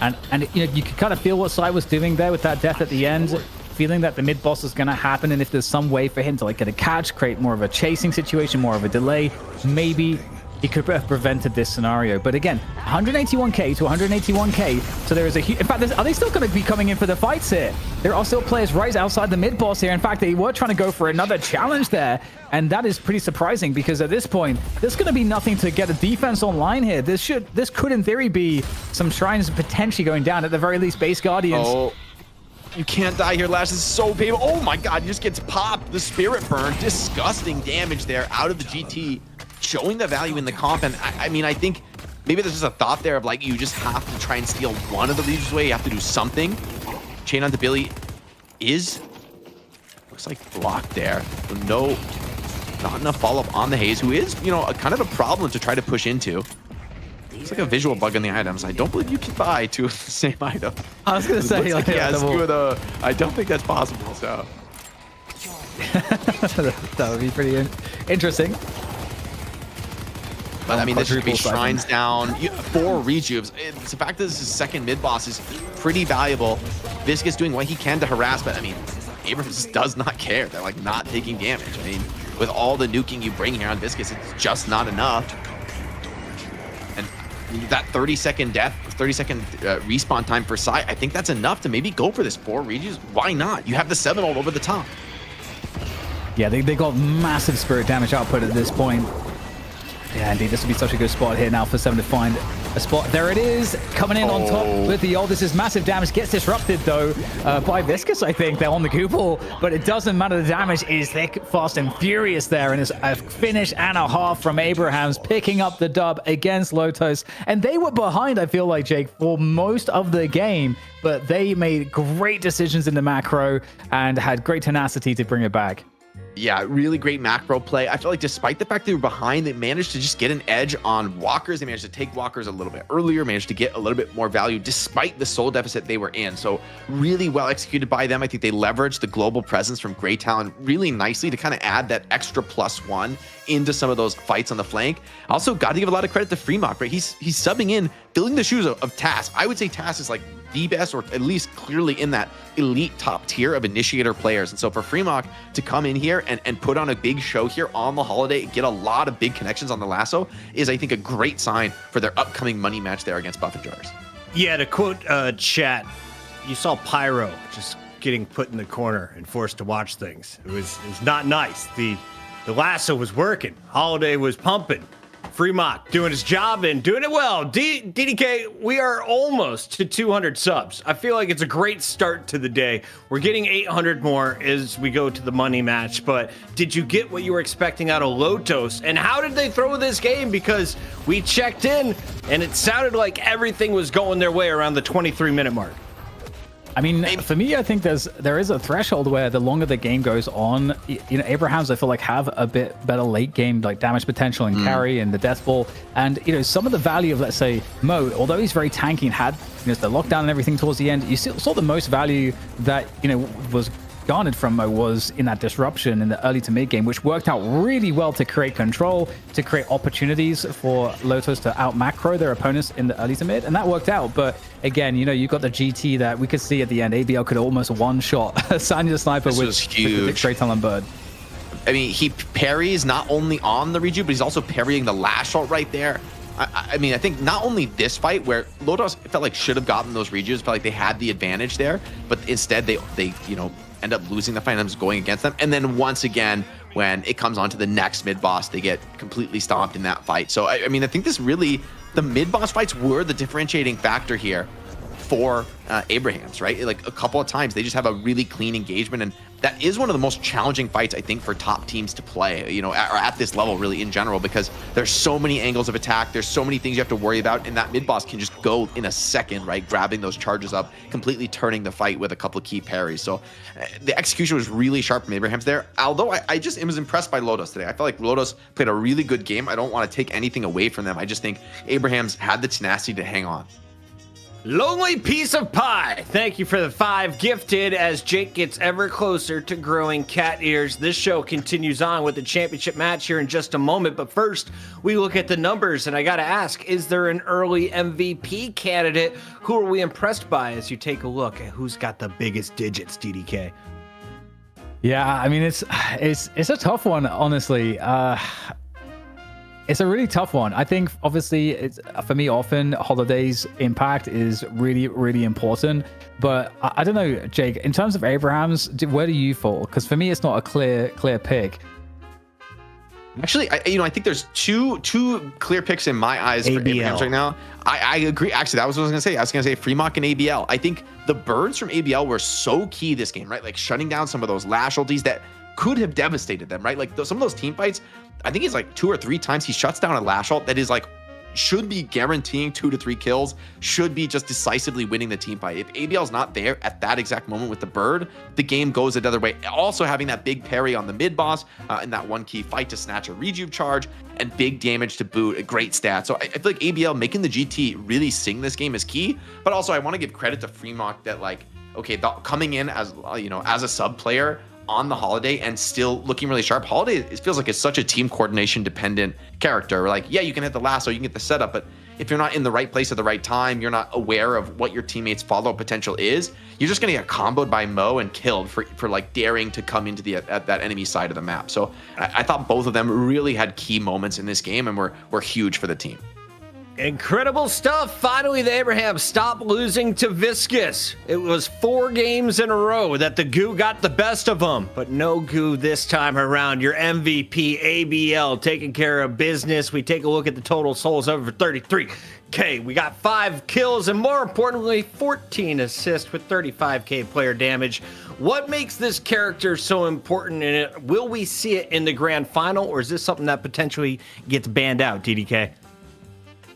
And you know, you can kind of feel what Sai was doing there with that death at the end, feeling that the mid boss is going to happen. And if there's some way for him to like get a catch, create more of a chasing situation, more of a delay, maybe he could have prevented this scenario. But again, 181k to 181k. So there is a huge... In fact, are they still going to be coming in for the fights here? There are still players right outside the mid boss here. In fact, they were trying to go for another challenge there. And that is pretty surprising because at this point, there's going to be nothing to get a defense online here. This could, in theory, be some shrines potentially going down. At the very least, base guardians. Oh, you can't die here, Lash. This is so painful. Oh my God, he just gets popped. The spirit burn. Disgusting damage there out of the GT. Showing the value in the comp, and I mean, I think maybe there's just a thought there of like, you just have to try and steal one of the leads away. You have to do something. Chain onto Billy is, looks like blocked there. So not enough follow-up on the Haze, who is, you know, a kind of a problem to try to push into. It's like a visual bug on the items. I don't believe you can buy two of the same item. I was going to say, like, yes, two of the, I don't think that's possible, so. That would be pretty interesting. But I mean, this should be shrines down, 4 rejuves. It's the fact that this is second mid boss is pretty valuable. Viscous doing what he can to harass, but I mean, Abrams does not care. They're like not taking damage. I mean, with all the nuking you bring here on Viscous, it's just not enough. And that 30-second death, 30-second respawn time for Sai, I think that's enough to maybe go for this 4 Regis. Why not? You have the 7 ult over the top. Yeah, they got massive spirit damage output at this point. Yeah, indeed, this would be such a good spot here now for 7 to find a spot. There it is, coming in on top with the ult. This is massive damage. Gets disrupted, though, by Viscous, I think. They're on the Google, but it doesn't matter. The damage is thick, fast, and furious there, and it's a finish and a half from Abrahams, picking up the dub against Lotos. And they were behind, I feel like, Jake, for most of the game, but they made great decisions in the macro and had great tenacity to bring it back. Yeah, really great macro play. I feel like despite the fact they were behind, they managed to just get an edge on walkers. They managed to take walkers a little bit earlier, managed to get a little bit more value despite the soul deficit they were in. So really well executed by them. I think they leveraged the global presence from Grey Talon really nicely to kind of add that extra +1 into some of those fights on the flank. Also got to give a lot of credit to Fremont, right? He's subbing in, filling the shoes of Tass. I would say Tass is like the best, or at least clearly in that elite top tier of initiator players. And so for Fremont to come in here and put on a big show here on the holiday, get a lot of big connections on the lasso, is I think a great sign for their upcoming money match there against Buff and Jars. Yeah, to quote chat, you saw Pyro just getting put in the corner and forced to watch things. It was not nice. The lasso was working. Holiday was pumping. Fremont doing his job and doing it well. DDK, we are almost to 200 subs. I feel like it's a great start to the day. We're getting 800 more as we go to the money match, but did you get what you were expecting out of Lotos? And how did they throw this game? Because we checked in and it sounded like everything was going their way around the 23-minute mark. I mean, for me, I think there is a threshold where the longer the game goes on, you know, Abrahams, I feel like, have a bit better late game, like damage potential and carry and the death ball. And, you know, some of the value of, let's say, Mo, although he's very tanky and had, you know, the lockdown and everything towards the end, you still saw the most value that, you know, was garnered from Mo was in that disruption in the early to mid game, which worked out really well to create control, to create opportunities for Lotos to out macro their opponents in the early to mid, and that worked out. But again, you know, you got the GT that we could see at the end. ABL could almost one-shot Sanya Sniper with Grey Talon Bird. I mean, he parries not only on the reju, but he's also parrying the last shot right there. I mean, I think not only this fight where Lotos felt like should have gotten those rejus, felt like they had the advantage there, but instead they you know, end up losing the fight and going against them. And then once again, when it comes on to the next mid boss, they get completely stomped in that fight. So I mean, I think this really, the mid boss fights were the differentiating factor here for Abrahams, right? Like a couple of times they just have a really clean engagement, and that is one of the most challenging fights I think for top teams to play, you know, or at this level really in general, because there's so many angles of attack, there's so many things you have to worry about, and that mid boss can just go in a second, right? Grabbing those charges up, completely turning the fight with a couple of key parries. So the execution was really sharp from Abrahams there. Although I just was impressed by Lotos today. I felt like Lotos played a really good game. I don't want to take anything away from them. I just think Abrahams had the tenacity to hang on. Lonely piece of pie. Thank you for the 5 gifted as Jake gets ever closer to growing cat ears. This show continues on with the championship match here in just a moment. But first, we look at the numbers. And I got to ask, is there an early MVP candidate? Who are we impressed by as you take a look at who's got the biggest digits, DDK? Yeah, I mean, it's a tough one, honestly. It's a really tough one. I think, obviously, it's for me, often Holiday's impact is really, really important. But I don't know, Jake, in terms of Abrahams, where do you fall? Because for me, it's not a clear pick. Actually, I think there's two clear picks in my eyes for Abrahams right now. I agree. Actually, that was what I was going to say. I was going to say Fremont and ABL. I think the birds from ABL were so key this game, right? Like shutting down some of those lash ultis that could have devastated them, right? Like some of those team fights, I think it's like 2 or 3 times he shuts down a lash ult that is like, should be guaranteeing 2 to 3 kills, should be just decisively winning the team fight. If ABL's not there at that exact moment with the bird, the game goes another way. Also having that big parry on the mid boss in that one key fight to snatch a rejuve charge and big damage to boot, a great stat. So I feel like ABL making the GT really sing this game is key, but also I want to give credit to Fremont that like, okay, coming in as, you know, as a sub player on the Holiday and still looking really sharp. Holiday, it feels like it's such a team coordination dependent character. Like, yeah, you can hit the lasso, you can get the setup, but if you're not in the right place at the right time, you're not aware of what your teammates' follow-up potential is, you're just gonna get comboed by Mo and killed for like daring to come into at that enemy side of the map. So I thought both of them really had key moments in this game and were huge for the team. Incredible stuff. Finally, the Abraham stopped losing to Viscous. It was 4 games in a row that the goo got the best of them, but no goo this time around. Your MVP, ABL, taking care of business. We take a look at the total souls over 33K. We got 5 kills and, more importantly, 14 assists with 35K player damage. What makes this character so important in it? Will we see it in the grand final, or is this something that potentially gets banned out, TDK?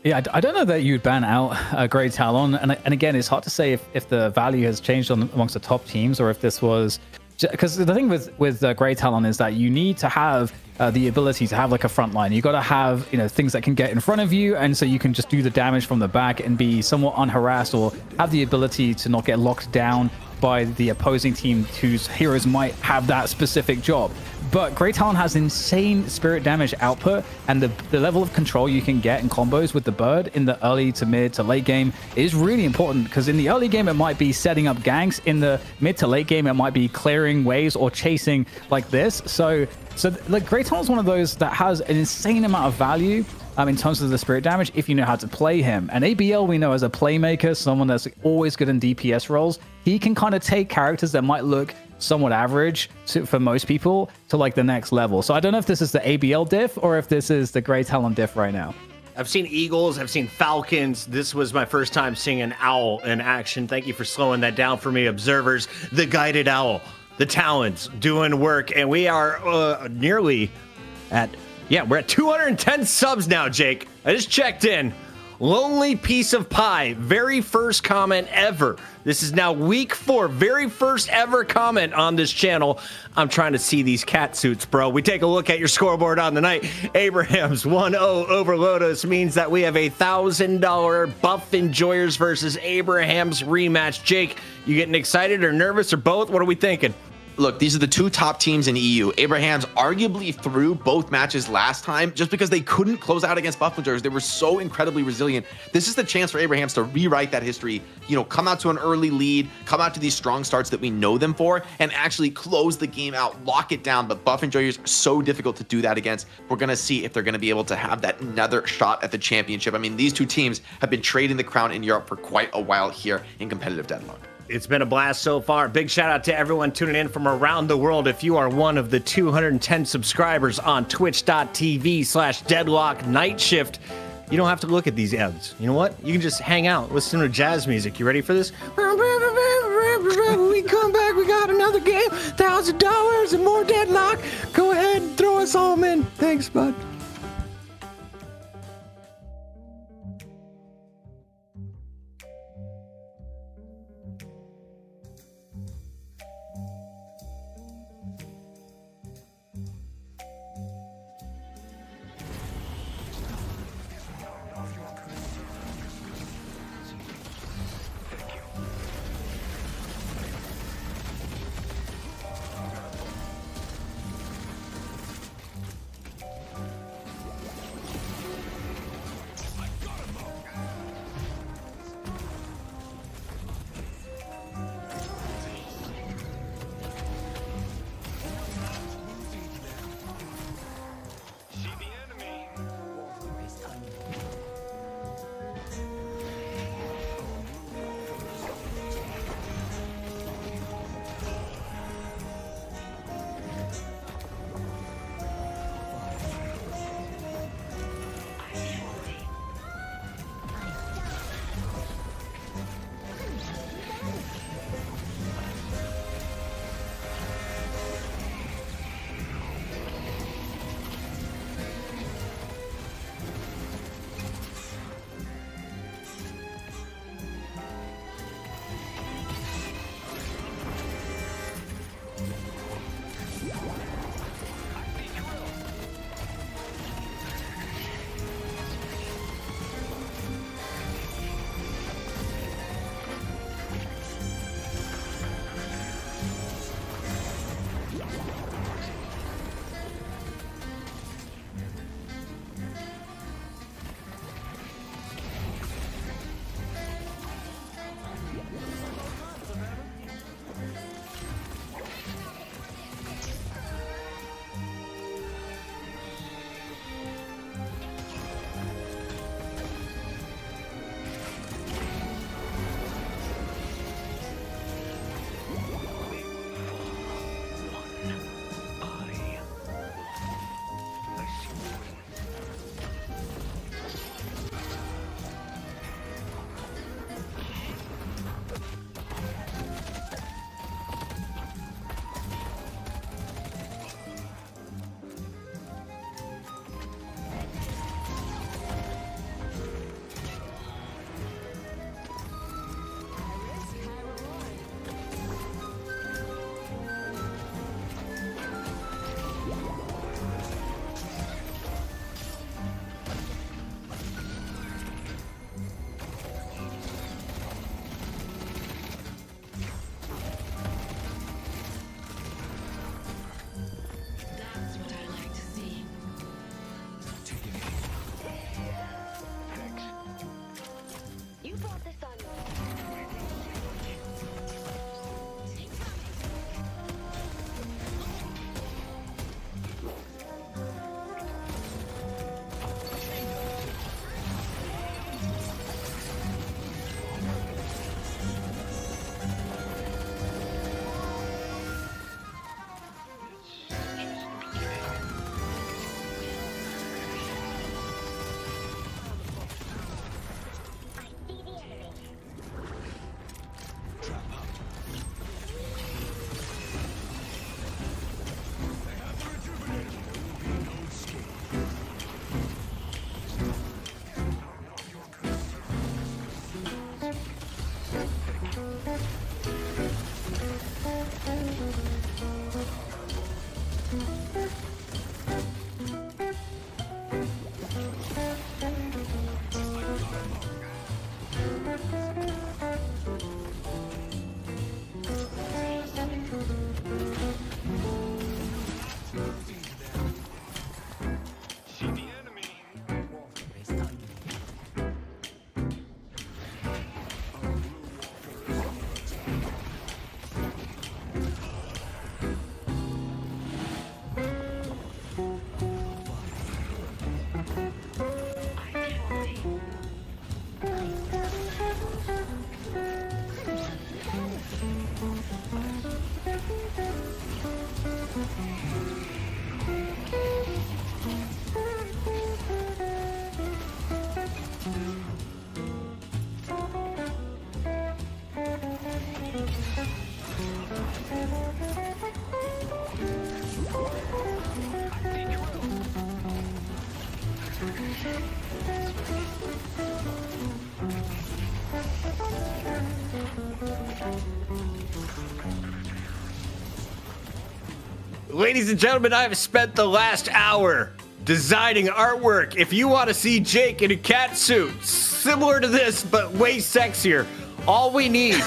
Yeah, I don't know that you'd ban out Grey Talon, and again, it's hard to say if the value has changed amongst the top teams, or if this was because the thing with Grey Talon is that you need to have the ability to have like a front line. You got to have things that can get in front of you, and so you can just do the damage from the back and be somewhat unharassed, or have the ability to not get locked down by the opposing team whose heroes might have that specific job. But Grey Talon has insane spirit damage output, and the level of control you can get in combos with the bird in the early to mid to late game is really important, because in the early game it might be setting up ganks, in the mid to late game it might be clearing waves or chasing like this. So like Grey Talon is one of those that has an insane amount of value in terms of the spirit damage if you know how to play him. And ABL we know as a playmaker, someone that's always good in DPS roles. He can kind of take characters that might look somewhat average for most people to like the next level. So I don't know if this is the ABL diff or if this is the Grey Talon diff right now. I've seen eagles, I've seen falcons. This was my first time seeing an owl in action. Thank you for slowing that down for me, observers. The guided owl, the talons doing work, and we are nearly at, we're at 210 subs now, Jake. I just checked in. Lonely piece of pie, very first comment ever. This is now week 4, very first ever comment on this channel. I'm trying to see these cat suits, bro. We take a look at your scoreboard on the night. Abraham's 1-0 over Lotos means that we have a $1,000 buff enjoyers versus Abraham's rematch. Jake, you getting excited or nervous or both? What are we thinking? Look, these are the 2 top teams in EU. Abraham's arguably threw both matches last time just because they couldn't close out against Buff Majors. They were so incredibly resilient. This is the chance for Abraham's to rewrite that history, come out to an early lead, come out to these strong starts that we know them for, and actually close the game out, lock it down. But Buff Enjoyers are so difficult to do that against. We're going to see if they're going to be able to have that another shot at the championship. I mean, these 2 teams have been trading the crown in Europe for quite a while here in competitive Deadlock. It's been a blast so far. Big shout out to everyone tuning in from around the world. If you are one of the 210 subscribers on twitch.tv/Deadlock Night Shift, you don't have to look at these ads. You know what? You can just hang out, listen to jazz music. You ready for this? We come back, we got another game, $1,000 and more Deadlock. Go ahead and throw us all in. Thanks, bud. Ladies and gentlemen, I have spent the last hour designing artwork. If you want to see Jake in a cat suit, similar to this, but way sexier, all we need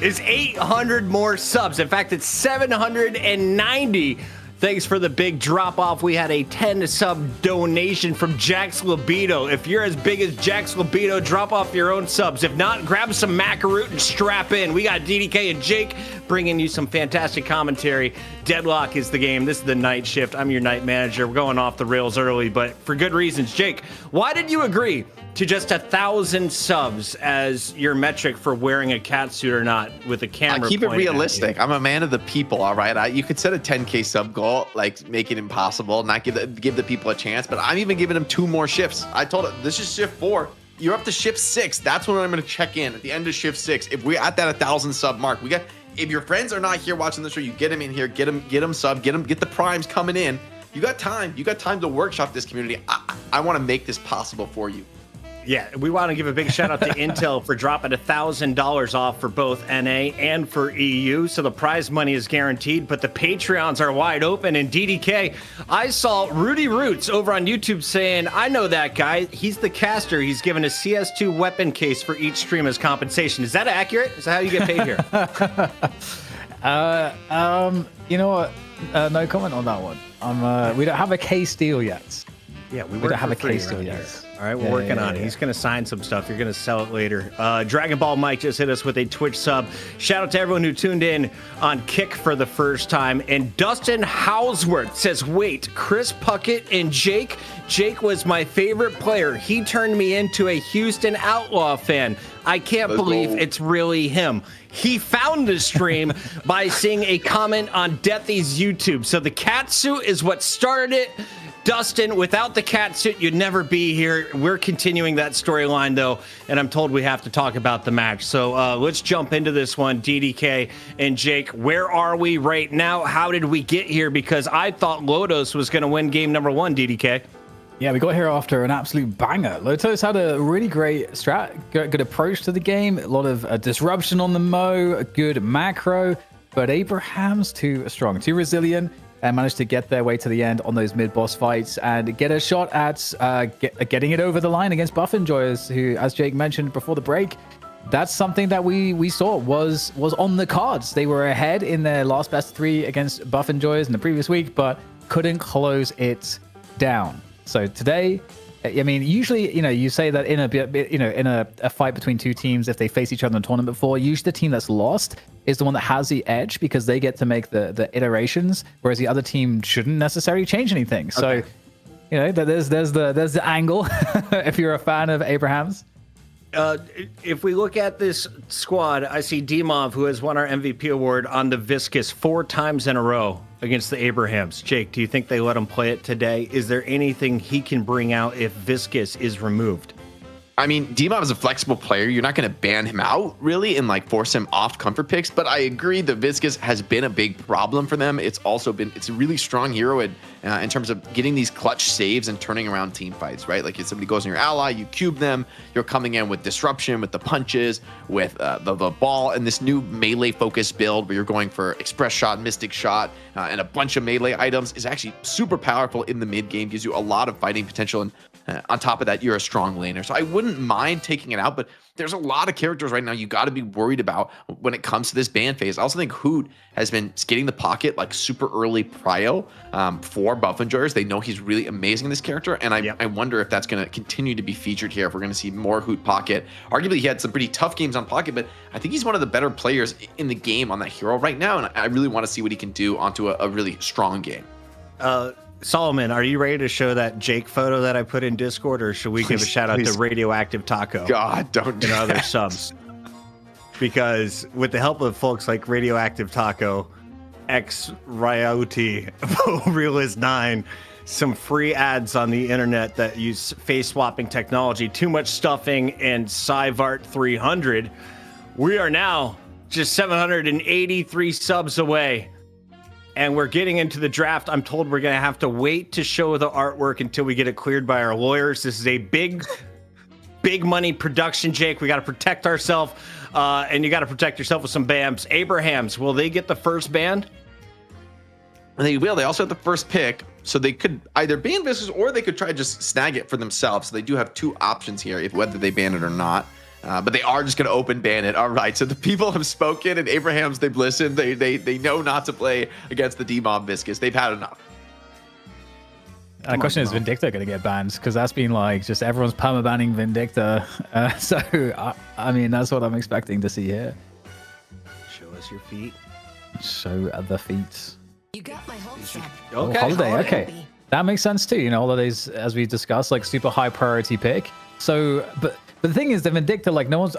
is 800 more subs. In fact, it's 790. Thanks for the big drop off. We had a 10 sub donation from Jax Libido. If you're as big as Jax Libido, drop off your own subs. If not, grab some macaroon and strap in. We got DDK and Jake bringing you some fantastic commentary. Deadlock is the game. This is the night shift. I'm your night manager. We're going off the rails early, but for good reasons. Jake, why did you agree to just 1,000 subs as your metric for wearing a cat suit or not with a camera? I keep it realistic. I'm a man of the people, all right? You could set a 10K sub goal, like make it impossible, not give the people a chance, but I'm even giving them 2 more shifts. I told it, this is shift 4. You're up to shift 6. That's when I'm going to check in at the end of shift 6. If we're at that 1,000 sub mark, if your friends are not here watching the show, you get them in here, get them sub, get the primes coming in. You got time. You got time to workshop this community. I want to make this possible for you. Yeah, we want to give a big shout out to Intel for dropping $1,000 off for both NA and for EU. So the prize money is guaranteed, but the Patreons are wide open. And DDK, I saw Rudy Roots over on YouTube saying, I know that guy. He's the caster. He's given a CS2 weapon case for each stream as compensation. Is that accurate? Is that how you get paid here? You know what? No comment on that one. We don't have a case deal yet. Yeah, we don't have a case deal right yet. here. All right, we're working on it. He's going to sign some stuff. You're going to sell it later. Dragon Ball Mike just hit us with a Twitch sub. Shout out to everyone who tuned in on Kick for the first time. And Dustin Housworth says, wait, Chris Puckett and Jake? Jake was my favorite player. He turned me into a Houston Outlaw fan. I can't believe it's really him. He found the stream by seeing a comment on Deathy's YouTube. So the cat suit is what started it. Dustin, without the cat suit, you'd never be here. We're continuing that storyline, though, and I'm told we have to talk about the match. So let's jump into this one, DDK and Jake. Where are we right now? How did we get here? Because I thought Lotos was going to win game number 1, DDK. Yeah, we got here after an absolute banger. Lotos had a really great good approach to the game. A lot of disruption on the Mo, a good macro, but Abraham's too strong, too resilient, and managed to get their way to the end on those mid-boss fights and get a shot at getting it over the line against Buff Enjoyers, who, as Jake mentioned before the break, that's something that we saw was on the cards. They were ahead in their last best 3 against Buff Enjoyers in the previous week, but couldn't close it down. So today, I mean, usually, you say that in a fight between 2 teams, if they face each other in a tournament before, usually the team that's lost is the one that has the edge because they get to make the iterations, whereas the other team shouldn't necessarily change anything. So, there's the angle if you're a fan of Abraham's. If we look at this squad, I see Dimov, who has won our MVP award on the Viscus 4 times in a row against the Abrahams. Jake, do you think they let him play it today? Is there anything he can bring out if Viscus is removed? I mean, Dimov is a flexible player. You're not going to ban him out, really, and force him off comfort picks. But I agree that Viscus has been a big problem for them. It's a really strong hero in terms of getting these clutch saves and turning around team fights, right? Like if somebody goes on your ally, you cube them, you're coming in with disruption, with the punches, with the ball, and this new melee focused build where you're going for express shot, mystic shot, and a bunch of melee items is actually super powerful in the mid game, gives you a lot of fighting potential. And on top of that, you're a strong laner. So I wouldn't mind taking it out, but there's a lot of characters right now you got to be worried about when it comes to this ban phase. I also think Hoot has been skating the pocket super early prio for Buff Enjoyers. They know he's really amazing in this character, and I wonder if that's going to continue to be featured here, if we're going to see more Hoot pocket. Arguably, he had some pretty tough games on pocket, but I think he's one of the better players in the game on that hero right now, and I really want to see what he can do onto a really strong game. Solomon, are you ready to show that Jake photo that I put in Discord, or should we give a shout out to Radioactive Taco? God, don't do other subs. Because with the help of folks like Radioactive Taco, X Ryauti, Realist 9, some free ads on the internet that use face swapping technology, Too Much Stuffing, and Cyvart 300, we are now just 783 subs away and we're getting into the draft. I'm told we're going to have to wait to show the artwork until we get it cleared by our lawyers. This is a big money production, Jake. We got to protect ourselves, and you got to protect yourself with some bans. Abrahams, will they get the first ban? They will. They also have the first pick, so they could either ban Viscous or they could try to just snag it for themselves. So they do have two options here, if whether they ban it or not. But they are just going to open ban it. All right. So the people have spoken, and Abrahams, they've listened. They know not to play against the D-Mob Viscous. They've had enough. The question is Vindicta going to get banned? Because that's been like just everyone's perma-banning Vindicta. So, I mean, that's what I'm expecting to see here. Show us your feet. Show the feet. You got my hopes up. Okay. Holiday. Okay. That makes sense too. You know, Holidays, as we discussed, like super high priority pick. So, but the thing is, the Vindicta, like no one's,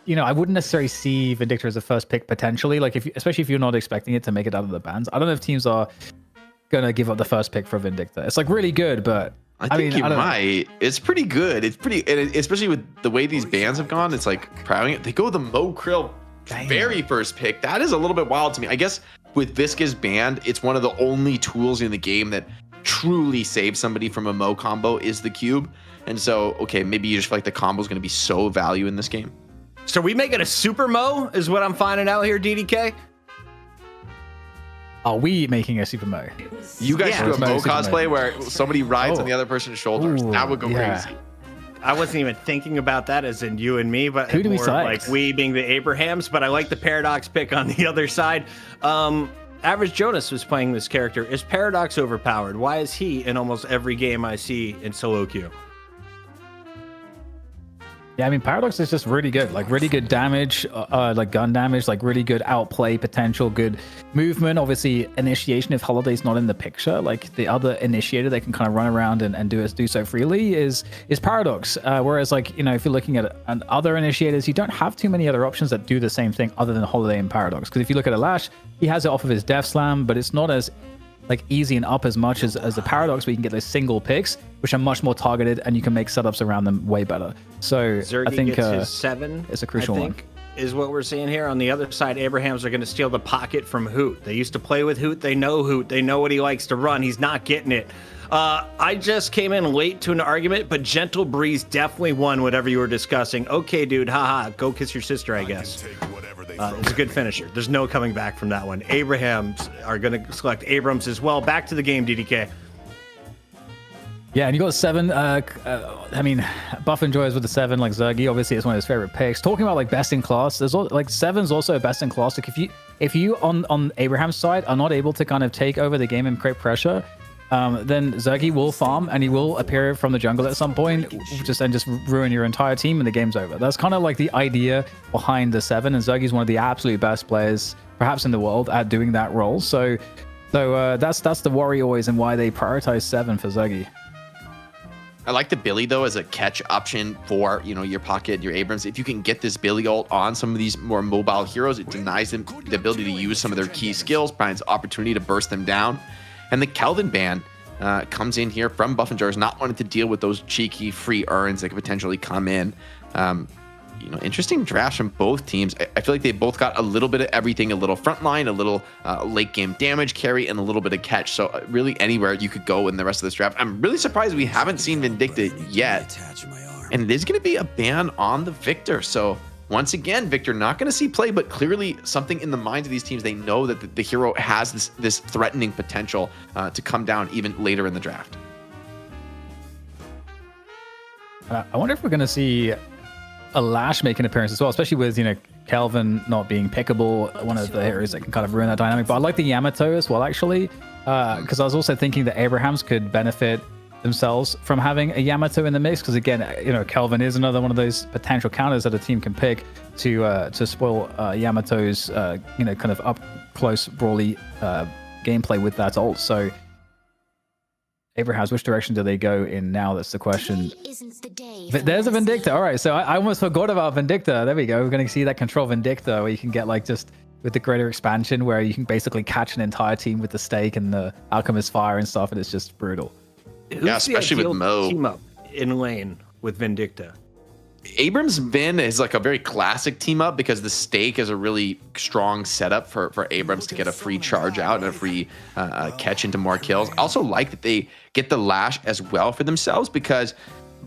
you know, I wouldn't necessarily see Vindicta as a first pick potentially. Like especially if you're not expecting it to make it out of the bans. I don't know if teams are gonna give up the first pick for Vindicta. It's like really good, but I think you might. It's pretty good. It's pretty, and especially with the way these bans have gone. It's like they go the Mo Krill very first pick. That is a little bit wild to me. I guess with Viscous banned, it's one of the only tools in the game that truly saves somebody from a Mo combo is the cube. And so, okay, maybe you just feel like the combo is going to be so value in this game. So we make it a super Mo is what I'm finding out here, DDK. Are we making a super Mo? You guys should do a Mo cosplay where somebody rides on the other person's shoulders. That would go crazy. I wasn't even thinking about that as in you and me, but who do we select? Like we being the Abrahams, but I like the Paradox pick on the other side. Average Jonas was playing this character. Is Paradox overpowered? Why is he in almost every game I see in solo queue? Yeah, I mean, Paradox is just really good. Like, really good damage, like gun damage, like really good outplay potential, good movement. Obviously, initiation, if Holiday's not in the picture, like the other initiator that can kind of run around and do so freely is Paradox. Whereas, like, you know, if you're looking at other initiators, you don't have too many other options that do the same thing other than Holiday and Paradox. Because if you look at Alash, he has it off of his Death Slam, but it's not as like easy and up as much as the Paradox, where you can get those single picks, which are much more targeted, and you can make setups around them way better. So Zergy I think gets his 7. It's a crucial one. Is what we're seeing here. On the other side, Abrahams are going to steal the pocket from Hoot. They used to play with Hoot. They know Hoot. They know what he likes to run. He's not getting it. I just came in late to an argument, but Gentle Breeze definitely won whatever you were discussing. Okay, dude, haha, go kiss your sister, I guess. It's a good finisher. There's no coming back from that one. Abrahams are going to select Abrams as well. Back to the game, DDK. Yeah, and you got 7. I mean, Buff enjoys with the 7, like Zergy. Obviously, it's one of his favorite picks. Talking about like best in class, there's like 7's also a best in class. Like if you on Abraham's side are not able to kind of take over the game and create pressure, then Zergy will farm and he will appear from the jungle at some point, just ruin your entire team and the game's over. That's kind of like the idea behind the 7, and Zergy's one of the absolute best players, perhaps in the world, at doing that role. So that's the worry always, and why they prioritize 7 for Zergy. I like the Billy though as a catch option for, you know, your Pocket, your Abrams. If you can get this Billy ult on some of these more mobile heroes, it denies them the ability to use some of their key skills, provides opportunity to burst them down. And the Kelvin ban comes in here from Buff and Jars, not wanting to deal with those cheeky free earns that could potentially come in. You know, interesting drafts from both teams. I feel like they both got a little bit of everything, a little frontline, a little late game damage carry, and a little bit of catch. So really anywhere you could go in the rest of this draft. I'm really surprised we haven't seen Vindicta yet. And it is going to be a ban on the Victor. So once again, Victor not going to see play, but clearly something in the minds of these teams. They know that the hero has this threatening potential to come down even later in the draft. I wonder if we're going to see Alash make an appearance as well, especially with, you know, Kelvin not being pickable, one of the heroes that can kind of ruin that dynamic. But I like the Yamato as well, actually, because I was also thinking that Abrahams could benefit themselves from having a Yamato in the mix, because again, you know, Kelvin is another one of those potential counters that a team can pick to spoil Yamato's you know, kind of up close brawly gameplay with that ult. So Abrahams, which direction do they go in now? That's the question. There's a Vindicta. All right, so I almost forgot about Vindicta. There we go. We're going to see that control Vindicta, where you can get like just with the greater expansion, where you can basically catch an entire team with the stake and the Alchemist Fire and stuff, and it's just brutal. Yeah, especially with Mo. Team up in lane with Vindicta. Abrams Vin is like a very classic team up because the stake is a really strong setup for Abrams to get a free charge out and a free catch into more kills. I also like that they get the Lash as well for themselves because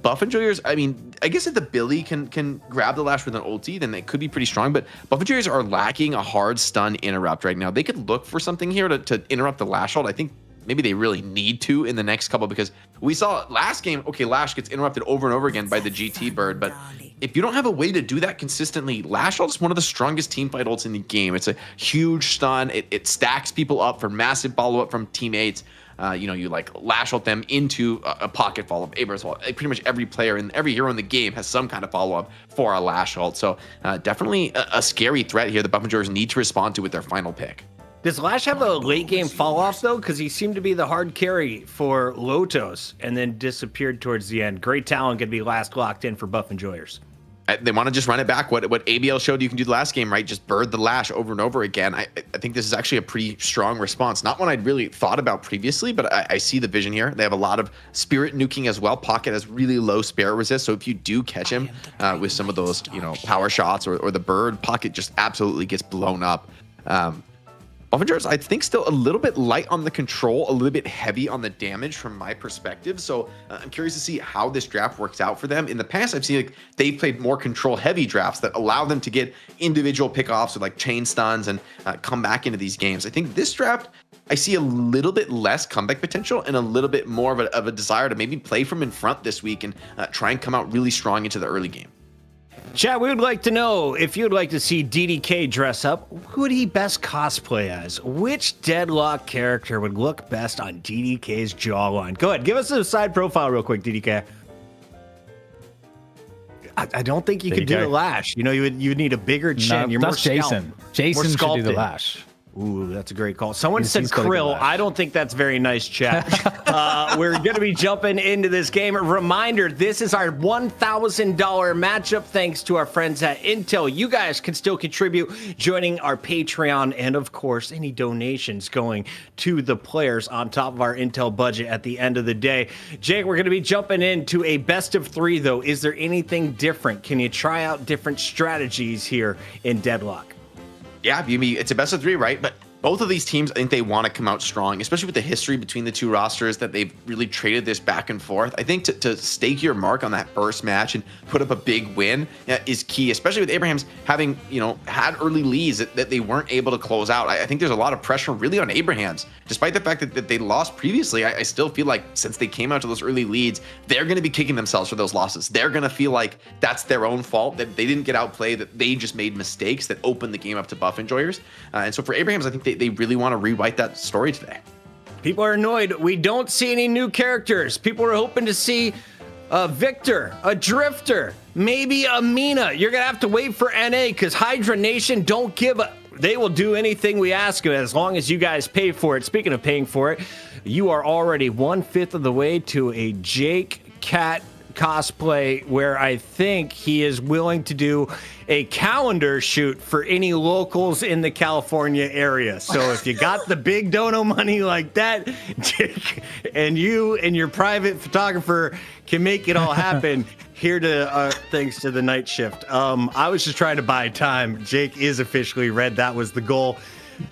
Buff Enjoyers, I mean, I guess if the Billy can grab the Lash with an ulti, then it could be pretty strong, but Buff Enjoyers are lacking a hard stun interrupt right now. They could look for something here to interrupt the Lash ult. I think maybe they really need to in the next couple because we saw last game, okay, Lash gets interrupted over and over again by the GT bird, but if you don't have a way to do that consistently, Lash ult is one of the strongest team fight ults in the game. It's a huge stun. It stacks people up for massive follow-up from teammates. You like Lash ult them into a pocket follow-up, Abrams ult. Pretty much every player and every hero in the game has some kind of follow-up for a Lash ult. So definitely a scary threat here that Buff Enjoyers need to respond to with their final pick. Does Lash have a late game fall off though? Because he seemed to be the hard carry for Lotos and then disappeared towards the end. Great talent could be last locked in for Buff Enjoyers. They want to just run it back. What ABL showed you can do the last game, right? Just bird the Lash over and over again. I think this is actually a pretty strong response. Not one I'd really thought about previously, but I see the vision here. They have a lot of spirit nuking as well. Pocket has really low spare resist, so if you do catch him with some of those, power shots or the bird, Pocket just absolutely gets blown up. Buff Enjoyers, I think, still a little bit light on the control, a little bit heavy on the damage from my perspective. So I'm curious to see how this draft works out for them. In the past, I've seen they've played more control-heavy drafts that allow them to get individual pickoffs with chain stuns and come back into these games. I think this draft, I see a little bit less comeback potential and a little bit more of a desire to maybe play from in front this week and try and come out really strong into the early game. Chat, we would like to know if you'd like to see DDK dress up, who would he best cosplay as? Which Deadlock character would look best on DDK's jawline? Go ahead, give us a side profile real quick, DDK. I don't think you could do the Lash. You would need a bigger chin. No, You're that's more Jason. Jason should do the Lash. Ooh, that's a great call. Someone said He's got a good Krill. Lash. I don't think that's very nice, chat. We're going to be jumping into this game. A reminder, this is our $1,000 matchup thanks to our friends at Intel. You guys can still contribute, joining our Patreon, and of course, any donations going to the players on top of our Intel budget at the end of the day. Jake, we're going to be jumping into a best of 3, though. Is there anything different? Can you try out different strategies here in Deadlock? Yeah, it's a best of 3, right? But both of these teams, I think they want to come out strong, especially with the history between the two rosters that they've really traded this back and forth. I think to stake your mark on that first match and put up a big win is key, especially with Abrahams having, had early leads that they weren't able to close out. I think there's a lot of pressure really on Abrahams. Despite the fact that they lost previously, I still feel like since they came out to those early leads, they're going to be kicking themselves for those losses. They're going to feel like that's their own fault, that they didn't get outplayed, that they just made mistakes that opened the game up to Buff Enjoyers. And so for Abrahams, I think they really want to rewrite that story today. People are annoyed. We don't see any new characters. People are hoping to see a Victor, a Drifter, maybe a Mina. You're going to have to wait for NA because Hydra Nation don't give a... They will do anything we ask them as long as you guys pay for it. Speaking of paying for it, you are already 1/5 of the way to a Jake Cat cosplay where I think he is willing to do a calendar shoot for any locals in the California area. So if you got the big dono money like that, Jake, and you and your private photographer can make it all happen, here to thanks to the night shift. I was just trying to buy time. Jake is officially red. That was the goal.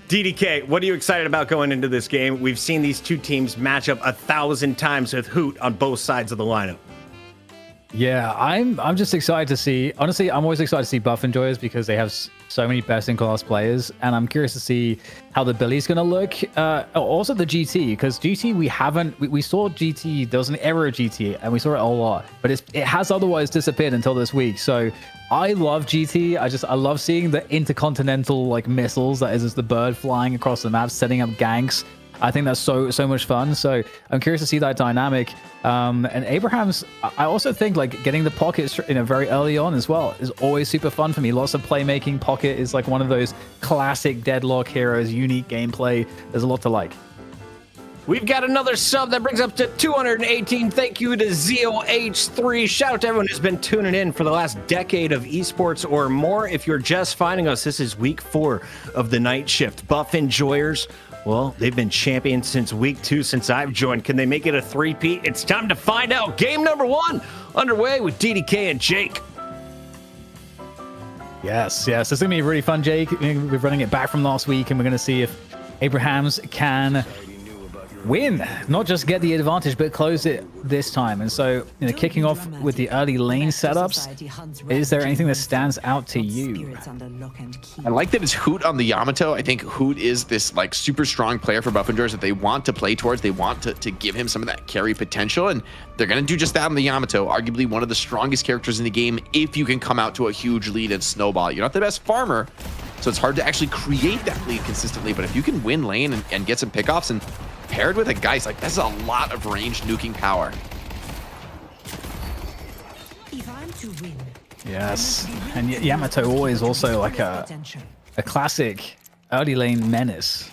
DDK, what are you excited about going into this game? We've seen these two teams match up 1,000 times with Hoot on both sides of the lineup. Yeah, I'm just excited to see. Honestly, I'm always excited to see Buff Enjoyers because they have so many best-in-class players, and I'm curious to see how the Billy's going to look. Also the GT, because GT we saw GT. There was an era of GT, and we saw it a lot, but it has otherwise disappeared until this week. So I love GT. I love seeing the intercontinental missiles that is just the bird flying across the map, setting up ganks. I think that's so much fun. So I'm curious to see that dynamic. And Abrahams, I also think getting the pockets very early on as well is always super fun for me. Lots of playmaking. Pocket is one of those classic Deadlock heroes, unique gameplay. There's a lot to like. We've got another sub that brings up to 218. Thank you to ZOH3. Shout out to everyone who's been tuning in for the last decade of esports or more. If you're just finding us, this is week 4 of the night shift. Buff Enjoyers, well, they've been champions since week 2 since I've joined. Can they make it a 3-peat? It's time to find out. Game number 1 underway with DDK and Jake. Yes, yes. It's going to be really fun, Jake. We're running it back from last week, and we're going to see if Abrahams can win, not just get the advantage, but close it this time. And so, kicking off with the early lane setups, is there anything that stands out to you? I like that it's Hoot on the Yamato. I think Hoot is this like super strong player for Buffingers that they want to play towards. They want to give him some of that carry potential, and they're going to do just that on the Yamato. Arguably one of the strongest characters in the game if you can come out to a huge lead and snowball. You're not the best farmer, so it's hard to actually create that lead consistently, but if you can win lane and get some pickoffs, and paired with a Geist, like that's a lot of ranged nuking power. Yes, and Yamato always also like a classic early lane menace.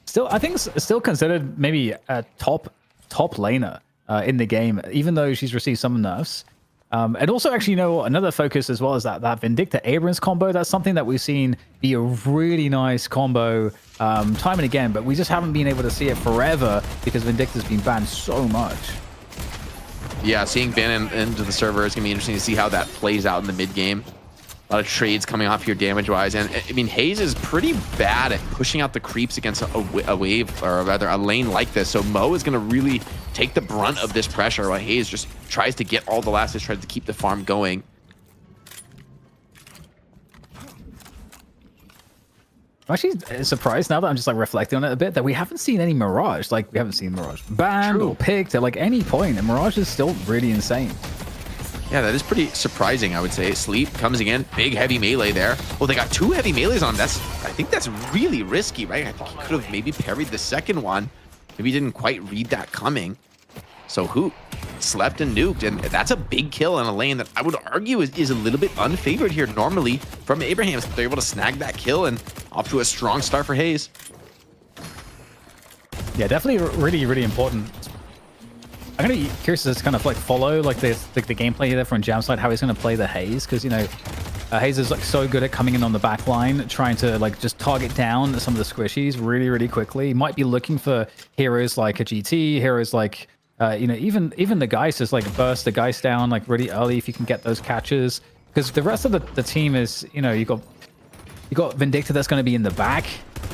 Still, I think still considered maybe a top laner in the game, even though she's received some nerfs. And also, actually, another focus as well is that Vindicta Abrams combo. That's something that we've seen be a really nice combo time and again, but we just haven't been able to see it forever because Vindicta's been banned so much. Yeah, seeing ban into the server is going to be interesting to see how that plays out in the mid game. A lot of trades coming off here damage-wise, and I mean, Hayes is pretty bad at pushing out the creeps against a wave, or rather a lane like this, so Mo is going to really take the brunt of this pressure while Hayes just tries to get all the last hits, tries to keep the farm going. I'm actually surprised now that I'm just like reflecting on it a bit that we haven't seen any Mirage. Like, we haven't seen Mirage banned or picked at like any point, and Mirage is still really insane. Yeah, that is pretty surprising, I would say. Sleep comes again, big heavy melee there. Oh, they got 2 heavy melees on. I think that's really risky, right? I think he could have maybe parried the second one. Maybe didn't quite read that coming. So Hoot slept and nuked, and that's a big kill in a lane that I would argue is a little bit unfavored here normally from Abrahams. They're able to snag that kill, and off to a strong start for Hayes. Yeah, definitely really, really important. I'm gonna be curious to kind of like follow like the gameplay there from Jam's side, how he's gonna play the Hayes, because Hayes is like so good at coming in on the back line, trying to like just target down some of the squishies really quickly. He might be looking for heroes like a GT, heroes like even the Geist is like burst the Geist down like really early if you can get those catches, because the rest of the team is you got Vindicta that's going to be in the back,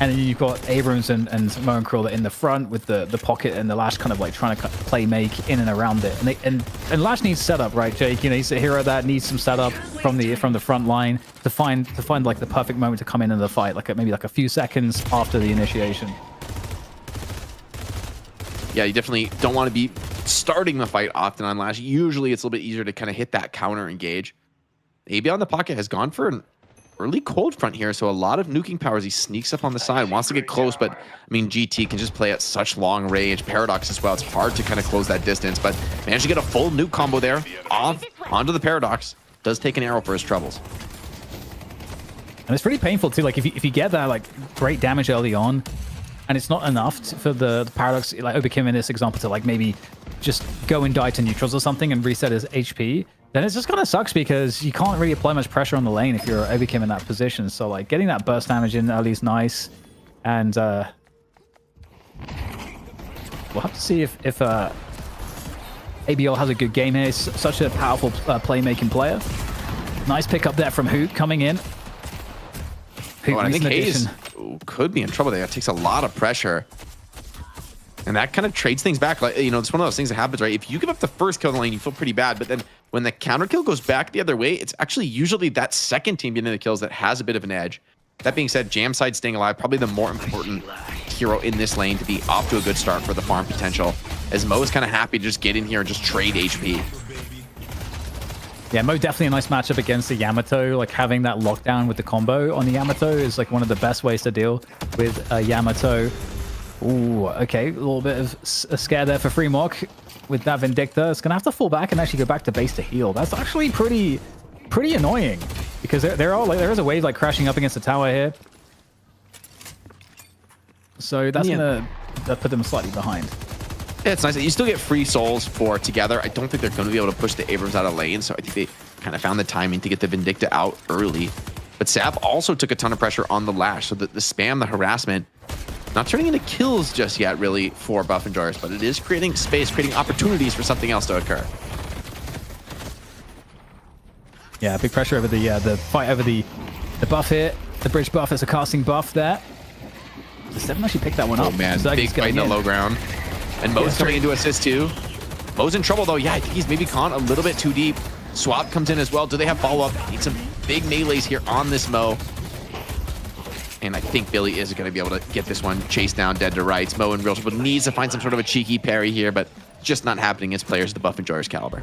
and then you've got Abrams and Mo and Krill in the front with the pocket and the Lash kind of like trying to play make in and around it. And Lash needs setup, right, Jake? He's a hero that needs some setup from the front line to find like the perfect moment to come in the fight, like maybe like a few seconds after the initiation. Yeah, you definitely don't want to be starting the fight often on Lash. Usually it's a little bit easier to kind of hit that counter engage. AB on the pocket has gone for an early cold front here, so a lot of nuking powers. He sneaks up on the side, wants to get close, but I mean, GT can just play at such long range. Paradox as well, it's hard to kind of close that distance, but managed to get a full nuke combo there off onto the Paradox. Does take an arrow for his troubles. And it's pretty painful too, like if you get that like great damage early on and it's not enough for the Paradox, like Obikim in this example, to like maybe just go and die to neutrals or something and reset his HP, then it just kind of sucks because you can't really apply much pressure on the lane if you're Obikim in that position. So like getting that burst damage in early is nice, and we'll have to see if ABL has a good game here. He's such a powerful playmaking player. Nice pick up there from Hoot coming in. Hoot, I think Hayes could be in trouble there. It takes a lot of pressure. And that kind of trades things back. Like, it's one of those things that happens, right? If you give up the first kill in the lane, you feel pretty bad. But then when the counter kill goes back the other way, it's actually usually that second team getting the kills that has a bit of an edge. That being said, Jam side staying alive, probably the more important hero in this lane to be off to a good start for the farm potential, as Mo is kind of happy to just get in here and just trade HP. Yeah, Mo definitely a nice matchup against the Yamato. Like having that lockdown with the combo on the Yamato is like one of the best ways to deal with Yamato. Ooh, okay, a little bit of a scare there for Freemok with that Vindicta. It's gonna have to fall back and actually go back to base to heal. That's actually pretty annoying, because there is a wave like crashing up against the tower here. So that's gonna put them slightly behind. Yeah, it's nice that you still get free souls for Together. I don't think they're going to be able to push the Abrams out of lane, so I think they kind of found the timing to get the Vindicta out early. But Sav also took a ton of pressure on the Lash, so the spam, the harassment, not turning into kills just yet, really, for Buff and Joris, but it is creating space, creating opportunities for something else to occur. Yeah, big pressure over the fight over the buff here. The bridge buff is a casting buff there. So Seven actually picked that one up. Oh man, so big fight in the low ground. And Mo's coming in to assist too. Mo's in trouble though. Yeah, I think he's maybe caught a little bit too deep. Swap comes in as well. Do they have follow-up? Need some big melees here on this Mo. And I think Billy is going to be able to get this one chased down dead to rights. Mo in real trouble needs to find some sort of a cheeky parry here, but just not happening against players of the Buff Enjoyers caliber.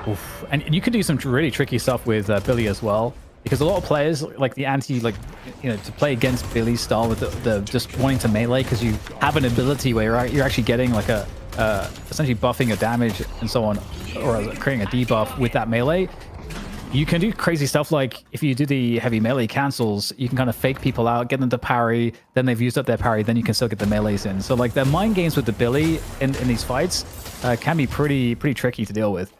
Oof. And you can do some really tricky stuff with Billy as well, because a lot of players like the to play against Billy's style with the just wanting to melee, because you have an ability where you're actually getting like a essentially buffing your damage and so on, or creating a debuff with that melee. You can do crazy stuff like if you do the heavy melee cancels, you can kind of fake people out, get them to parry, then they've used up their parry, then you can still get the melees in. So like the mind games with the Billy in these fights can be pretty tricky to deal with.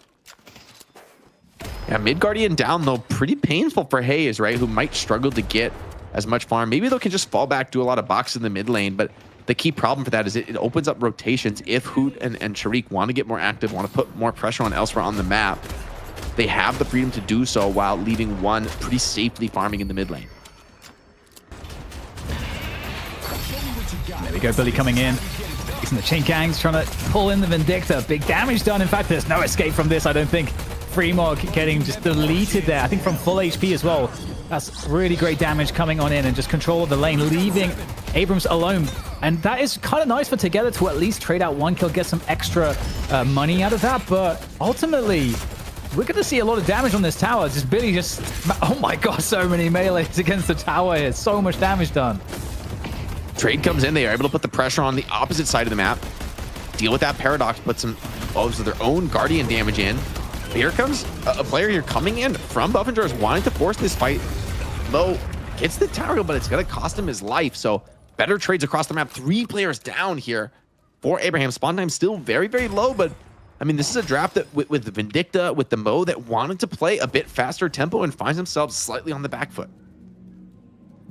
Yeah, mid Guardian down though, pretty painful for Hayes, right? Who might struggle to get as much farm. Maybe they can just fall back, do a lot of box in the mid lane, but the key problem for that is it opens up rotations. If Hoot and Sharik want to get more active, want to put more pressure on elsewhere on the map, they have the freedom to do so while leaving one pretty safely farming in the mid lane. There we go, Billy coming in. Using the chain gangs, trying to pull in the Vindicta. Big damage done. In fact, there's no escape from this, I don't think. Freemog getting just deleted there. I think from full HP as well. That's really great damage coming on in and just control of the lane, leaving Abrams alone. And that is kind of nice for Together to at least trade out one kill, get some extra money out of that. But ultimately, we're going to see a lot of damage on this tower. Just Billy just... Oh my god, so many melees against the tower here. So much damage done. Trade comes in. They are able to put the pressure on the opposite side of the map. Deal with that paradox. Put some of their own Guardian damage in. Here comes a player here coming in from Buff Enjoyers wanting to force this fight. Mo gets the tower, but it's going to cost him his life. So better trades across the map. 3 players down here for Abraham. Spawn time still very, very low, but I mean, this is a draft that with the Vindicta, with the Mo that wanted to play a bit faster tempo and finds themselves slightly on the back foot.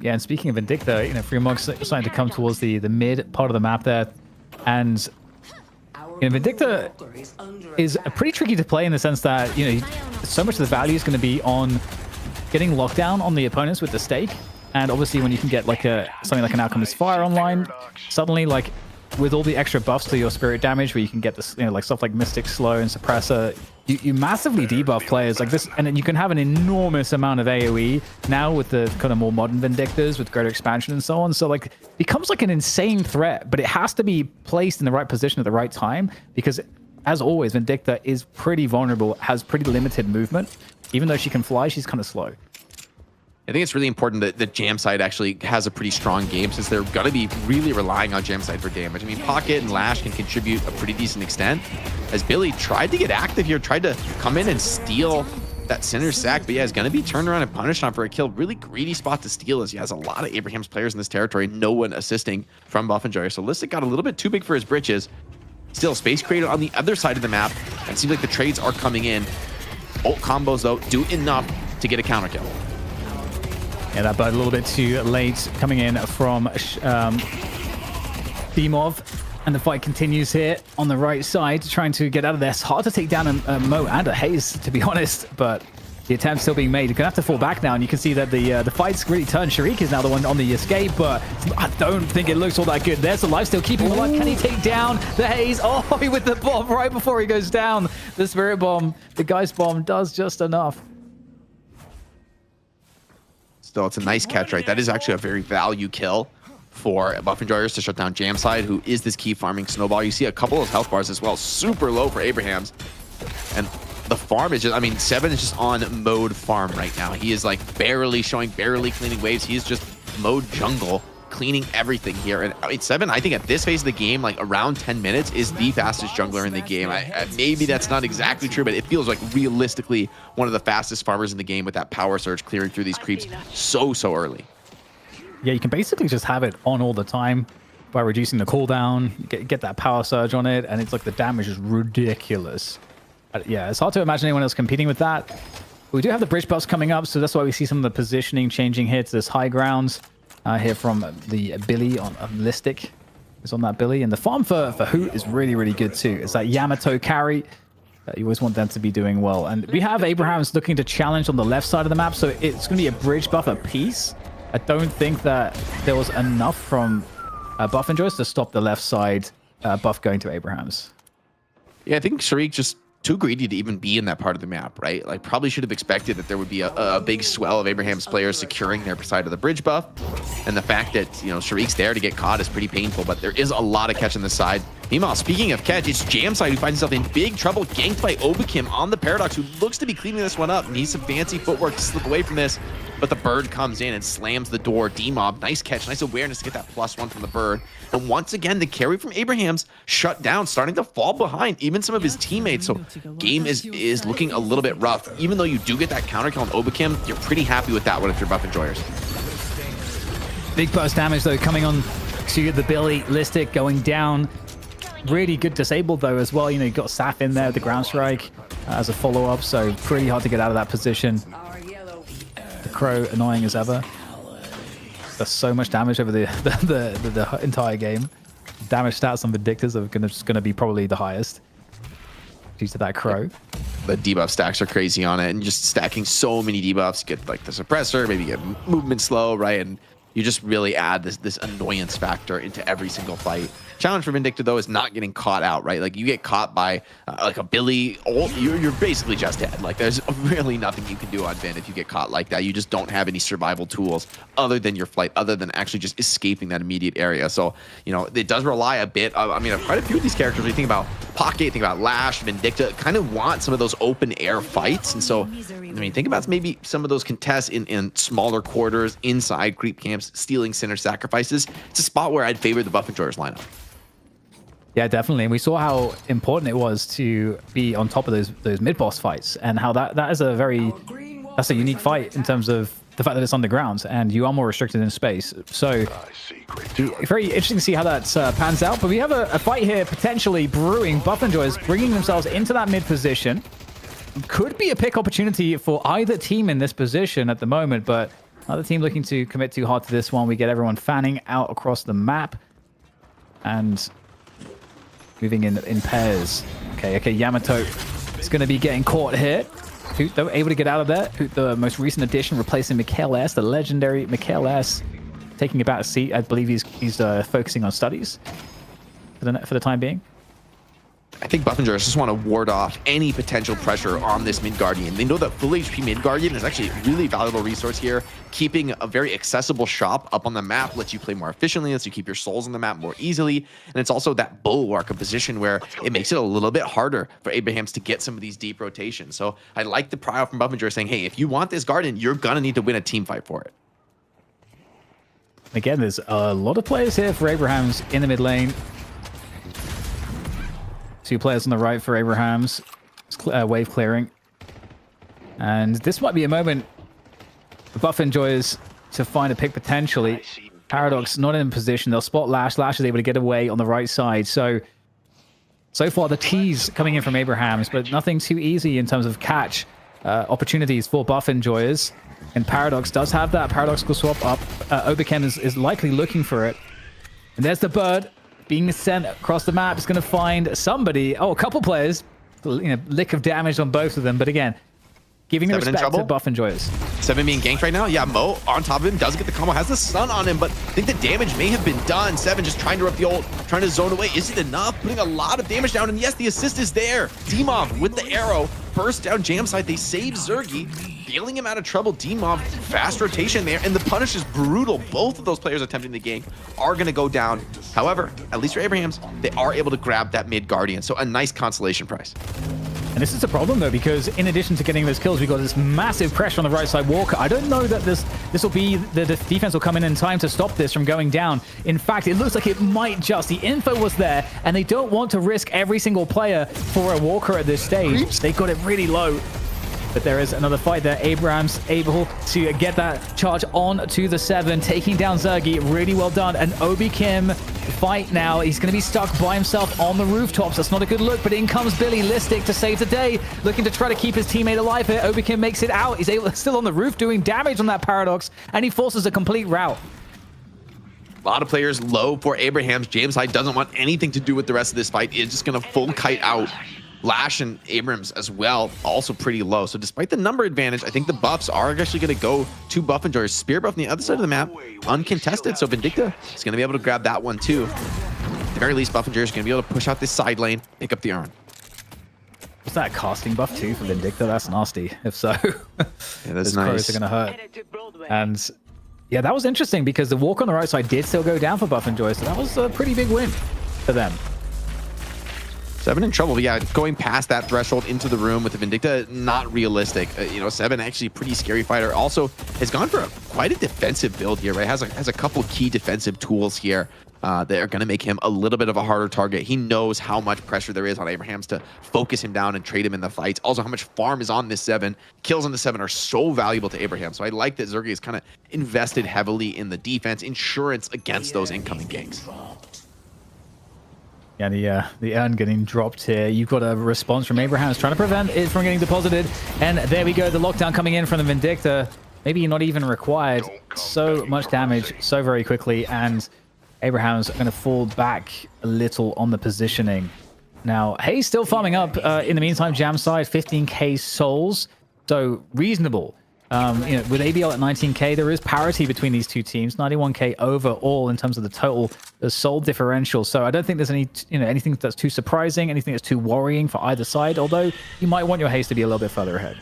Yeah, and speaking of Vindicta, Freemog's starting to come towards the mid part of the map there. And Vindicta is pretty tricky to play in the sense that, so much of the value is going to be on getting lockdown on the opponents with the stake. And obviously when you can get like something like an Alchemist Fire online, suddenly like with all the extra buffs to your spirit damage, where you can get this, like stuff like Mystic Slow and Suppressor, you massively debuff players like this, and then you can have an enormous amount of AoE now with the kind of more modern Vindictas with greater expansion and so on. So like becomes like an insane threat, but it has to be placed in the right position at the right time, because as always, Vindicta is pretty vulnerable, has pretty limited movement. Even though she can fly, she's kind of slow. I think it's really important that the Jam side actually has a pretty strong game, since they're going to be really relying on Jam side for damage. I mean, Pocket and Lash can contribute a pretty decent extent. As Billy tried to get active here, tried to come in and steal that center sack, but yeah, is going to be turned around and punished on for a kill. Really greedy spot to steal, as he has a lot of Abraham's players in this territory, no one assisting from Buff Enjoyer. So Listic got a little bit too big for his britches. Still, space created on the other side of the map, and it seems like the trades are coming in. Ult combos, though, do enough to get a counter kill. Yeah, that but a little bit too late coming in from Bimov. And the fight continues here on the right side, trying to get out of there. It's hard to take down a Mo and a Hayes, to be honest, but the attempt's still being made. You're going to have to fall back now, and you can see that the fight's really turned. Sharik is now the one on the escape, but I don't think it looks all that good. There's the life still keeping him alive. Can he take down the Hayes? Oh, with the bomb right before he goes down. The Spirit Bomb, the Geist Bomb does just enough. Still, it's a nice catch, right? That is actually a very value kill for Buff Enjoyers to shut down Jamside, who is this key farming snowball. You see a couple of health bars as well, super low for Abrahams. And the farm is just, I mean, Seven is just on mode farm right now. He is like barely cleaning waves. He is just mode jungle, cleaning everything here. And I mean, Seven, I think at this phase of the game, like around 10 minutes, is the fastest jungler in the game. Maybe that's not exactly true, but it feels like realistically one of the fastest farmers in the game with that power surge clearing through these creeps so early. Yeah, you can basically just have it on all the time by reducing the cooldown, get that power surge on it, and it's like the damage is ridiculous. Yeah, it's hard to imagine anyone else competing with that. We do have the bridge buffs coming up, so that's why we see some of the positioning changing here to this high ground. Here from the Billy on Listic is on that Billy, and the farm for Hoot is really good too. It's that Yamato carry. You always want them to be doing well. And we have Abrahams looking to challenge on the left side of the map, so it's going to be a bridge buff apiece. I don't think that there was enough from Buff and Joyce to stop the left side buff going to Abrahams. Yeah, I think Sharik just too greedy to even be in that part of the map, right? Like, probably should have expected that there would be a big swell of Abraham's players securing their side of the bridge buff. And the fact that, you know, Sharik's there to get caught is pretty painful, but there is a lot of catch on this side. Meanwhile, speaking of catch, it's Jamside who finds himself in big trouble, ganked by Obakim on the Paradox, who looks to be cleaning this one up. Needs some fancy footwork to slip away from this, but the bird comes in and slams the door. D-Mob, nice catch, nice awareness to get that +1 from the bird. And once again, the carry from Abraham's shut down, starting to fall behind even some of his teammates. So game is looking a little bit rough. Even though you do get that counter kill on Obakim, you're pretty happy with that one if you're Buff Enjoyers. Big burst damage though coming on to the Billy. Listic going down. Really good disabled though as well. You know, you got Saf in there, the ground strike as a follow-up, so pretty hard to get out of that position. The Crow annoying as ever. Does so much damage over the entire game. Damage stats on Vindictors are gonna be probably the highest due to that Crow. The debuff stacks are crazy on it, and just stacking so many debuffs. You get like the suppressor, maybe you get movement slow, right? And you just really add this annoyance factor into every single fight. Challenge for Vindicta though is not getting caught out, right? Like, you get caught by like a Billy, you're basically just dead. Like, there's really nothing you can do on Vin if you get caught like that. You just don't have any survival tools other than your flight, other than actually just escaping that immediate area. So, you know, it does rely a bit. I mean, quite a few of these characters, when you think about Pocket, think about Lash, Vindicta, kind of want some of those open air fights. And so, I mean, think about maybe some of those contests in smaller quarters, inside creep camps, stealing center sacrifices. It's a spot where I'd favor the Buff Enjoyers lineup. Yeah, definitely. And we saw how important it was to be on top of those mid-boss fights, and how that is that's a unique fight in terms of the fact that it's underground and you are more restricted in space. So very interesting to see how that pans out. But we have a fight here potentially brewing. Buff Enjoyers bringing themselves into that mid position. Could be a pick opportunity for either team in this position at the moment, but another team looking to commit too hard to this one. We get everyone fanning out across the map and moving in pairs. Okay, Yamato is going to be getting caught here. Hoot, though, able to get out of there. Hoot, the most recent addition, replacing Mikhail S, the legendary Mikhail S, taking about a seat. I believe he's focusing on studies for the time being. I think Buff Enjoyers just want to ward off any potential pressure on this mid Guardian. They know that full HP mid Guardian is actually a really valuable resource here. Keeping a very accessible shop up on the map lets you play more efficiently, lets you keep your souls on the map more easily. And it's also that bulwark, a position where it makes it a little bit harder for Abrahams to get some of these deep rotations. So I like the prio from Buff Enjoyers saying, hey, if you want this Guardian, you're going to need to win a team fight for it. Again, there's a lot of players here for Abrahams in the mid lane. Two players on the right for Abrahams. Wave clearing. And this might be a moment for Buff Enjoyers to find a pick potentially. Paradox not in position. They'll spot Lash. Lash is able to get away on the right side. So far the tease coming in from Abrahams, but nothing too easy in terms of catch opportunities for Buff Enjoyers. And Paradox does have that. Paradox will swap up. Obakem is likely looking for it. And there's the bird being sent across the map. Is going to find somebody. Oh, a couple players. You know, lick of damage on both of them. But again, giving the respect to Buff Enjoyers. 7 being ganked right now. Yeah, Mo on top of him does get the combo. Has the stun on him, but I think the damage may have been done. 7 just trying to rip the ult, trying to zone away. Is it enough? Putting a lot of damage down. And yes, the assist is there. D-Mob with the arrow. Burst down jam side. They save Zergy, bailing him out of trouble. D-Mob, fast rotation there, and the punish is brutal. Both of those players attempting the gank are going to go down. However, at least for Abrahams, they are able to grab that mid Guardian, so a nice consolation prize. And this is a problem though, because in addition to getting those kills, we got this massive pressure on the right side. Walker, I don't know that this will be the defense will come in time to stop this from going down. In fact, it looks like it might just. The info was there, and they don't want to risk every single player for a Walker at this stage. They got it really low. But there is another fight there. Abrahams able to get that charge on to the 7, taking down Zergy. Really well done. And Obi Kim fight now. He's going to be stuck by himself on the rooftops. That's not a good look, but in comes Billy Listic to save the day, looking to try to keep his teammate alive here. Obi Kim makes it out. He's still on the roof doing damage on that Paradox, and he forces a complete rout. A lot of players low for Abrahams. Jameside doesn't want anything to do with the rest of this fight. It's just going to full kite out. Lash and Abrams as well, also pretty low. So despite the number advantage, I think the buffs are actually going to go to Buff Enjoyers. Spear buff on the other side of the map, uncontested. So Vindicta is going to be able to grab that one too. At the very least, Buff Enjoyers is going to be able to push out this side lane, pick up the urn. Was that a casting buff too for Vindicta? That's nasty. If so, Yeah, that's nice. Are going to hurt. And yeah, that was interesting because the walk on the right side did still go down for Buff Enjoyers. So that was a pretty big win for them. 7 in trouble, but yeah, going past that threshold into the room with the Vindicta, not realistic. You know, 7 actually pretty scary fighter. Also has gone for quite a defensive build here, right? Has a couple key defensive tools here that are going to make him a little bit of a harder target. He knows how much pressure there is on Abrahams to focus him down and trade him in the fights. Also, how much farm is on this 7. Kills on the 7 are so valuable to Abraham. So I like that Zergy is kind of invested heavily in the defense, insurance against those incoming ganks. Yeah, the urn getting dropped here. You've got a response from Abrahams trying to prevent it from getting deposited. And there we go, the lockdown coming in from the Vindicta. Maybe not even required. So much damage so very quickly. And Abrahams going to fall back a little on the positioning. Now, Hayes still farming up. In the meantime, Jam side, 15k souls. So reasonable. You know, with ABL at 19k, there is parity between these two teams. 91k overall in terms of the total soul differential. So I don't think there's any, anything that's too surprising, anything that's too worrying for either side. Although you might want your Haste to be a little bit further ahead.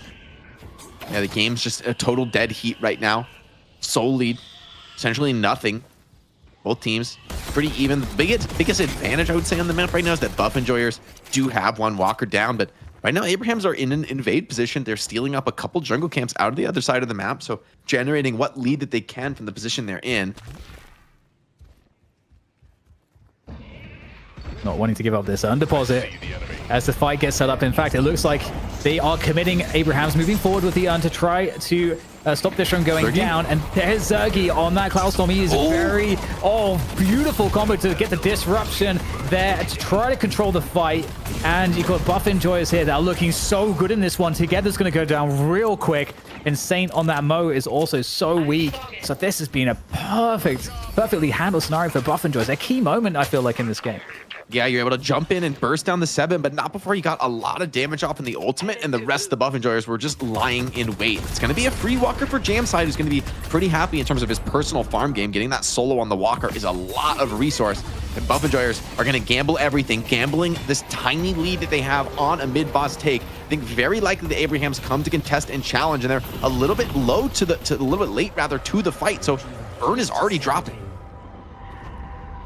Yeah, the game's just a total dead heat right now. Soul lead, essentially nothing. Both teams pretty even. The biggest advantage I would say on the map right now is that Buff Enjoyers do have one walker down, but right now, Abrahams are in an invade position. They're stealing up a couple jungle camps out of the other side of the map, so generating what lead that they can from the position they're in. Not wanting to give up this undeposit as the fight gets set up. In fact, it looks like they are committing Abrahams moving forward with the urn to try to stop this from going down. And there's Zergy on that Cloudstorm. He is very, beautiful combo to get the disruption there to try to control the fight. And you've got Buff Enjoyers here that are looking so good in this one. Together's going to go down real quick. Insane on that Mo is also so weak. So this has been a perfectly handled scenario for Buff Enjoyers. A key moment, I feel like, in this game. Yeah, you're able to jump in and burst down the 7, but not before you got a lot of damage off in the ultimate, and the rest of the Buff Enjoyers were just lying in wait. It's going to be a free walker for Jamside, who's going to be pretty happy in terms of his personal farm game. Getting that solo on the walker is a lot of resource, and Buff Enjoyers are going to gamble everything, gambling this tiny lead that they have on a mid-boss take. I think very likely the Abrahams come to contest and challenge, and they're a little bit low to a little bit late rather to the fight, so Urn is already dropping.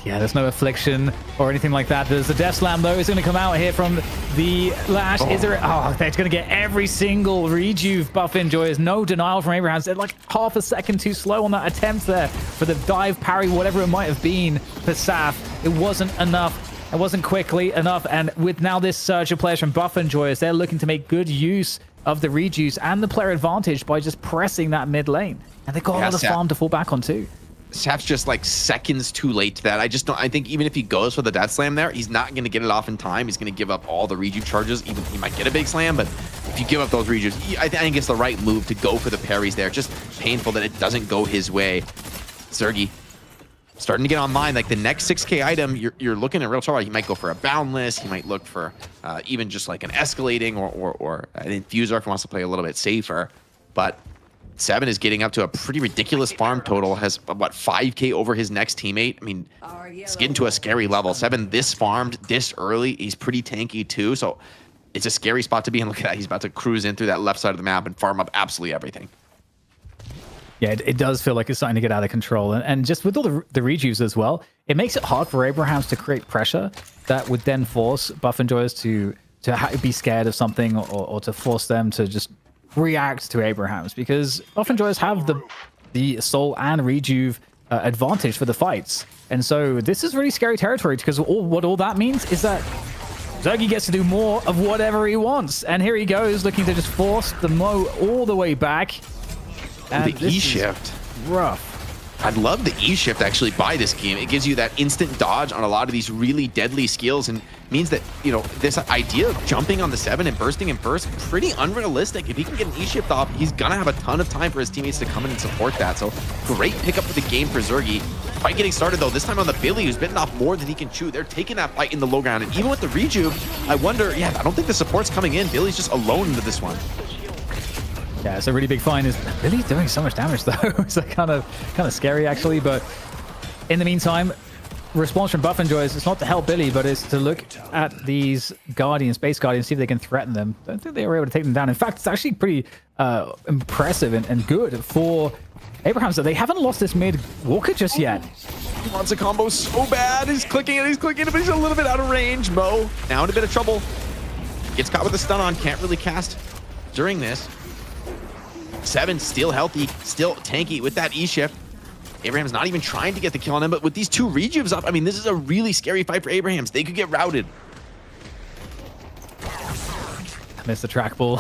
Yeah, there's no affliction or anything like that. There's the Death Slam, though. It's going to come out here from the Lash. Is there... Oh, they're going to get every single rejuve Buff Enjoyers. No denial from Abrahams. They're like half a second too slow on that attempt there for the dive parry, whatever it might have been for Saf. It wasn't enough. It wasn't quickly enough. And with now this surge of players from Buff Enjoyers, they're looking to make good use of the rejuice and the player advantage by just pressing that mid lane. And they've got a lot of farm to fall back on, too. Saf's just like seconds too late to that. I think even if he goes for the Death Slam there, he's not going to get it off in time. He's going to give up all the rejuve charges. Even he might get a big slam, but if you give up those rejuves, I think it's the right move to go for the parries there. Just painful that it doesn't go his way. Zergy starting to get online. Like the next 6k item, you're looking at real trouble. He might go for a Boundless. He might look for even just like an Escalating or an Infuser if he wants to play a little bit safer. But 7 is getting up to a pretty ridiculous farm total, has what, 5k over his next teammate. I mean, it's getting to a scary level. 7 this farmed this early. He's pretty tanky too, so it's a scary spot to be in. Look at that. He's about to cruise in through that left side of the map and farm up absolutely everything. Yeah, it does feel like it's starting to get out of control. And just with all the rejuves as well, it makes it hard for Abrahams to create pressure that would then force Buff Enjoyers to be scared of something or to force them to just react to Abrahams, because Buff Enjoyers have the soul and rejuve advantage for the fights. And so this is really scary territory, because what all that means is that Zergy gets to do more of whatever he wants. And here he goes, looking to just force the Mo all the way back. And the E-shift. Rough. I love the E shift actually by this game. It gives you that instant dodge on a lot of these really deadly skills and means that, you know, this idea of jumping on the 7 and bursting in burst, pretty unrealistic. If he can get an E shift off, he's gonna have a ton of time for his teammates to come in and support that. So great pickup for the game for Zergy. Fight getting started though, this time on the Billy, who's bitten off more than he can chew. They're taking that fight in the low ground. And even with the rejuve, I wonder, yeah, I don't think the support's coming in. Billy's just alone into this one. Yeah, it's a really big find. Is Billy's doing so much damage though? It's like kind of scary actually. But in the meantime, response from Buffinjoy is it's not to help Billy, but it's to look at these Guardians, Space Guardians, see if they can threaten them. Don't think they were able to take them down. In fact, it's actually pretty impressive and good for Abrahams that they haven't lost this mid Walker just yet. He wants a combo so bad. He's clicking it, but he's a little bit out of range. Mo now in a bit of trouble. Gets caught with a stun on, can't really cast during this. 7 still healthy, still tanky with that E shift. Abraham's not even trying to get the kill on him, but with these 2 rejuves up, I mean, this is a really scary fight for Abrahams. They could get routed. Missed the trackball.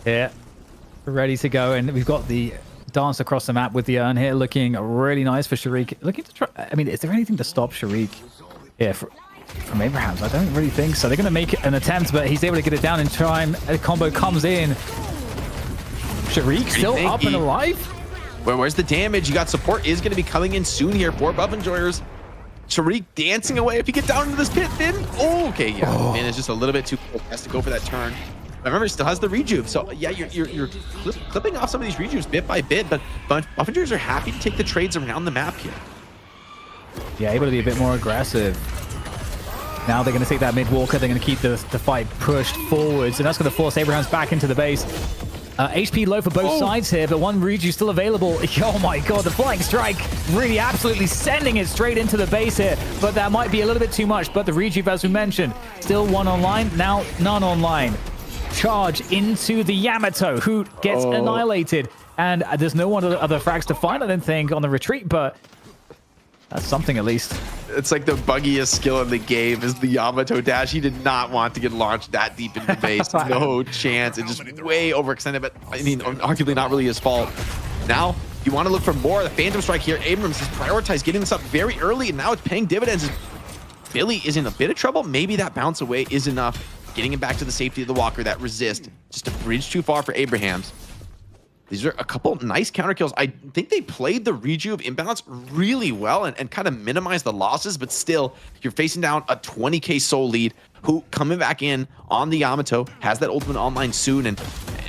Yeah, ready to go, and we've got the dance across the map with the urn here, looking really nice for Sharik. Looking to try. I mean, is there anything to stop Sharik? Yeah, from Abrahams, I don't really think so. They're going to make an attempt, but he's able to get it down in time. A combo comes in. Sharik still up and alive? Where's the damage? You got support is going to be coming in soon here for Buffinjoyers. Sharik dancing away. If he gets down into this pit, then okay, yeah, man, it's just a little bit too close. Has to go for that turn. Remember, he still has the rejuve, so yeah, you're clipping off some of these rejuves bit by bit, but Buffinjoyers are happy to take the trades around the map here. Yeah, able to be a bit more aggressive. Now they're going to take that mid walker. They're going to keep the fight pushed forwards, and that's going to force Abrahams back into the base. HP low for both sides here, but one rejuve still available. Oh my god, the flying strike really absolutely sending it straight into the base here, but that might be a little bit too much. But the rejuve, as we mentioned, still 1 online, now none online. Charge into the Yamato, who gets annihilated, and there's no one other frags to find, I don't think, on the retreat, but that's something at least. It's like the buggiest skill in the game is the Yamato dash. He did not want to get launched that deep into the base. No chance. It's just way overextended, but I mean, arguably not really his fault. Now, you want to look for more. The Phantom Strike here. Abrams has prioritized getting this up very early, and now it's paying dividends. Billy is in a bit of trouble. Maybe that bounce away is enough. Getting him back to the safety of the walker. That resist. Just a bridge too far for Abrahams. These are a couple nice counter kills. I think they played the rejuve imbalance really well and kind of minimized the losses, but still, you're facing down a 20k soul lead who coming back in on the Yamato, has that ultimate online soon, and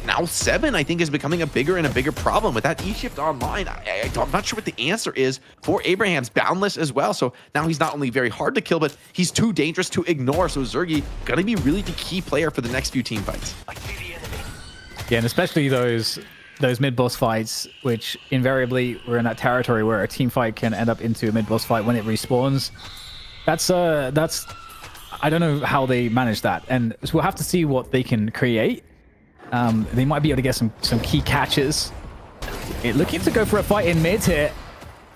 now 7, I think, is becoming a bigger and a bigger problem with that E-shift online. I'm not sure what the answer is for Abraham's boundless as well. So now he's not only very hard to kill, but he's too dangerous to ignore. So Zergy gonna be really the key player for the next few team fights. Yeah, and especially those mid-boss fights, which invariably we're in that territory where a team fight can end up into a mid-boss fight when it respawns. That's I don't know how they manage that, and so we'll have to see what they can create. They might be able to get some key catches. Looking to go for a fight in mid here.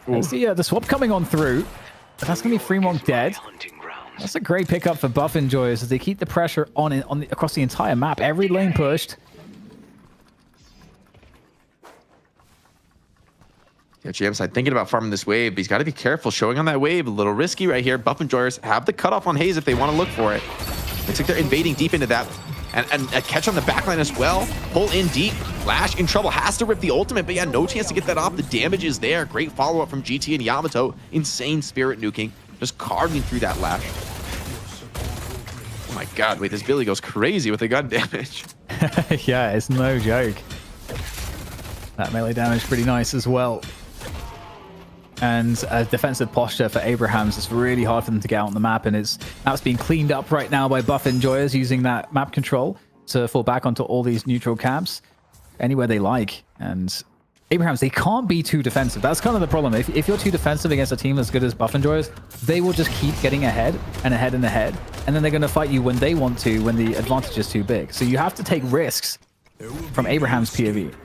Let's see the swap coming on through. But that's gonna be Fremont dead. That's a great pickup for Buffinjoyers as they keep the pressure on across the entire map. Every lane pushed. Yeah, Jamside thinking about farming this wave, but he's got to be careful. Showing on that wave, a little risky right here. Buffinjoyers have the cutoff on Haze if they want to look for it. Looks like they're invading deep into that. And a catch on the backline as well. Pull in deep. Flash in trouble. Has to rip the ultimate, but yeah, no chance to get that off. The damage is there. Great follow-up from GT and Yamato. Insane spirit nuking. Just carving through that lash. Oh my god, wait, this Billy goes crazy with the gun damage. Yeah, it's no joke. That melee damage pretty nice as well. And defensive posture for Abrahams is really hard for them to get out on the map, and that's being cleaned up right now by Buffinjoyers using that map control to fall back onto all these neutral camps anywhere they like. And Abrahams, they can't be too defensive. That's kind of the problem. If you're too defensive against a team as good as Buffinjoyers, they will just keep getting ahead and ahead and ahead, and then they're going to fight you when they want to, when the advantage is too big. So you have to take risks from Abraham's POV.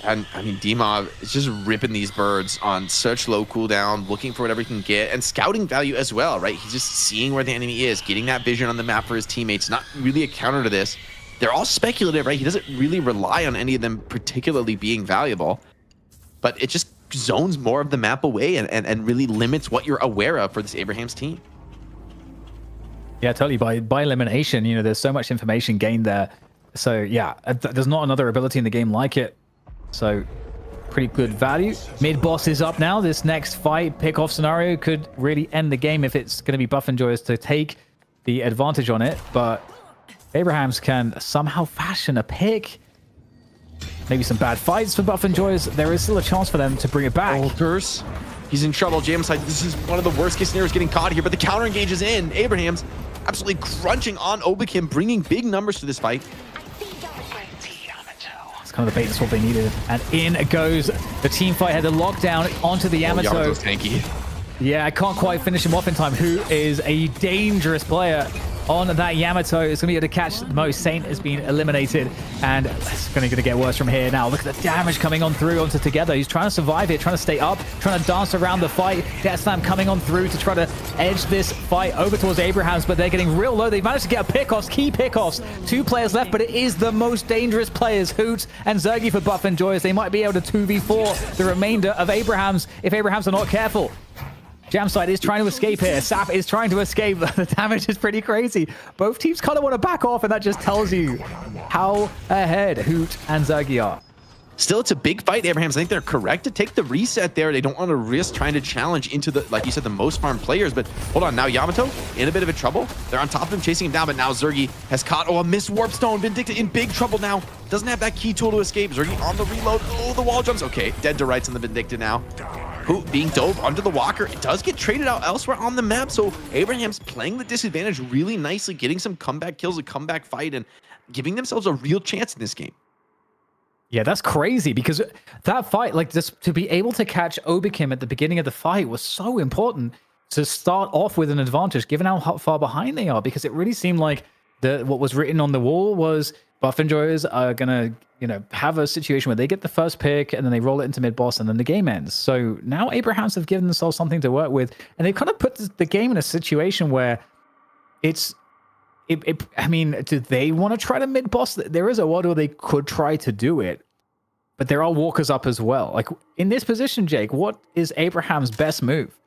And I mean, Dima is just ripping these birds on such low cooldown, looking for whatever he can get, and scouting value as well, right? He's just seeing where the enemy is, getting that vision on the map for his teammates. Not really a counter to this. They're all speculative, right? He doesn't really rely on any of them particularly being valuable. but it just zones more of the map away and really limits what you're aware of for this Abraham's team. Yeah, totally. By elimination, you know, there's so much information gained there. So yeah, there's not another ability in the game like it. So pretty good value. Mid boss is up now. This next fight pick-off scenario could really end the game if it's going to be Buff and Joyous to take the advantage on it. But Abrahams can somehow fashion a pick. Maybe some bad fights for Buff and Joyous. There is still a chance for them to bring it back. Oh, Curse. He's in trouble. Jamside, this is one of the worst case scenarios getting caught here, but the counter engage is in. Abraham's absolutely crunching on Obikim, bringing big numbers to this fight. It's kind of the bait and sword they needed. And in goes the team fight. Had the lockdown onto the Yamato. Yamato's tanky. Yeah, I can't quite finish him off in time. Who is a dangerous player on that Yamato? Is going to be able to catch the most. Saint has been eliminated, and it's going to get worse from here now. Look at the damage coming on through onto Together. He's trying to survive here, trying to stay up, trying to dance around the fight. Death Slam coming on through to try to edge this fight over towards Abrahams, but they're getting real low. They've managed to get a pickoffs, key pickoffs. 2 players left, but it is the most dangerous players, Hoot and Zergy for Buff and Joyous. They might be able to 2v4 the remainder of Abrahams if Abrahams are not careful. Jamside is trying to escape here. Sap is trying to escape. The damage is pretty crazy. Both teams kind of want to back off, and that just tells you how ahead Hoot and Zergy are. Still, it's a big fight, Abrahams. I think they're correct to take the reset there. They don't want to risk trying to challenge into the, like you said, the most farmed players. But hold on, now Yamato in a bit of a trouble. They're on top of him, chasing him down, but now Zergy has caught, a missed Warp Stone. Vindicta in big trouble now. Doesn't have that key tool to escape. Zergy on the reload. Oh, the wall jumps. Okay, dead to rights on the Vindicta now. Who being dove under the walker. It does get traded out elsewhere on the map, so Abraham's playing the disadvantage really nicely, getting some comeback kills, a comeback fight, and giving themselves a real chance in this game. Yeah, that's crazy, because that fight, like, just to be able to catch Obikim at the beginning of the fight was so important to start off with an advantage, given how far behind they are, because it really seemed like what was written on the wall was Buff and Joyous are gonna, you know, have a situation where they get the first pick and then they roll it into mid boss and then the game ends. So now Abrahams have given themselves something to work with, and they've kind of put the game in a situation where I mean, do they want to try to mid boss? There is a world where they could try to do it, but there are walkers up as well. Like in this position, Jake, what is Abraham's best move?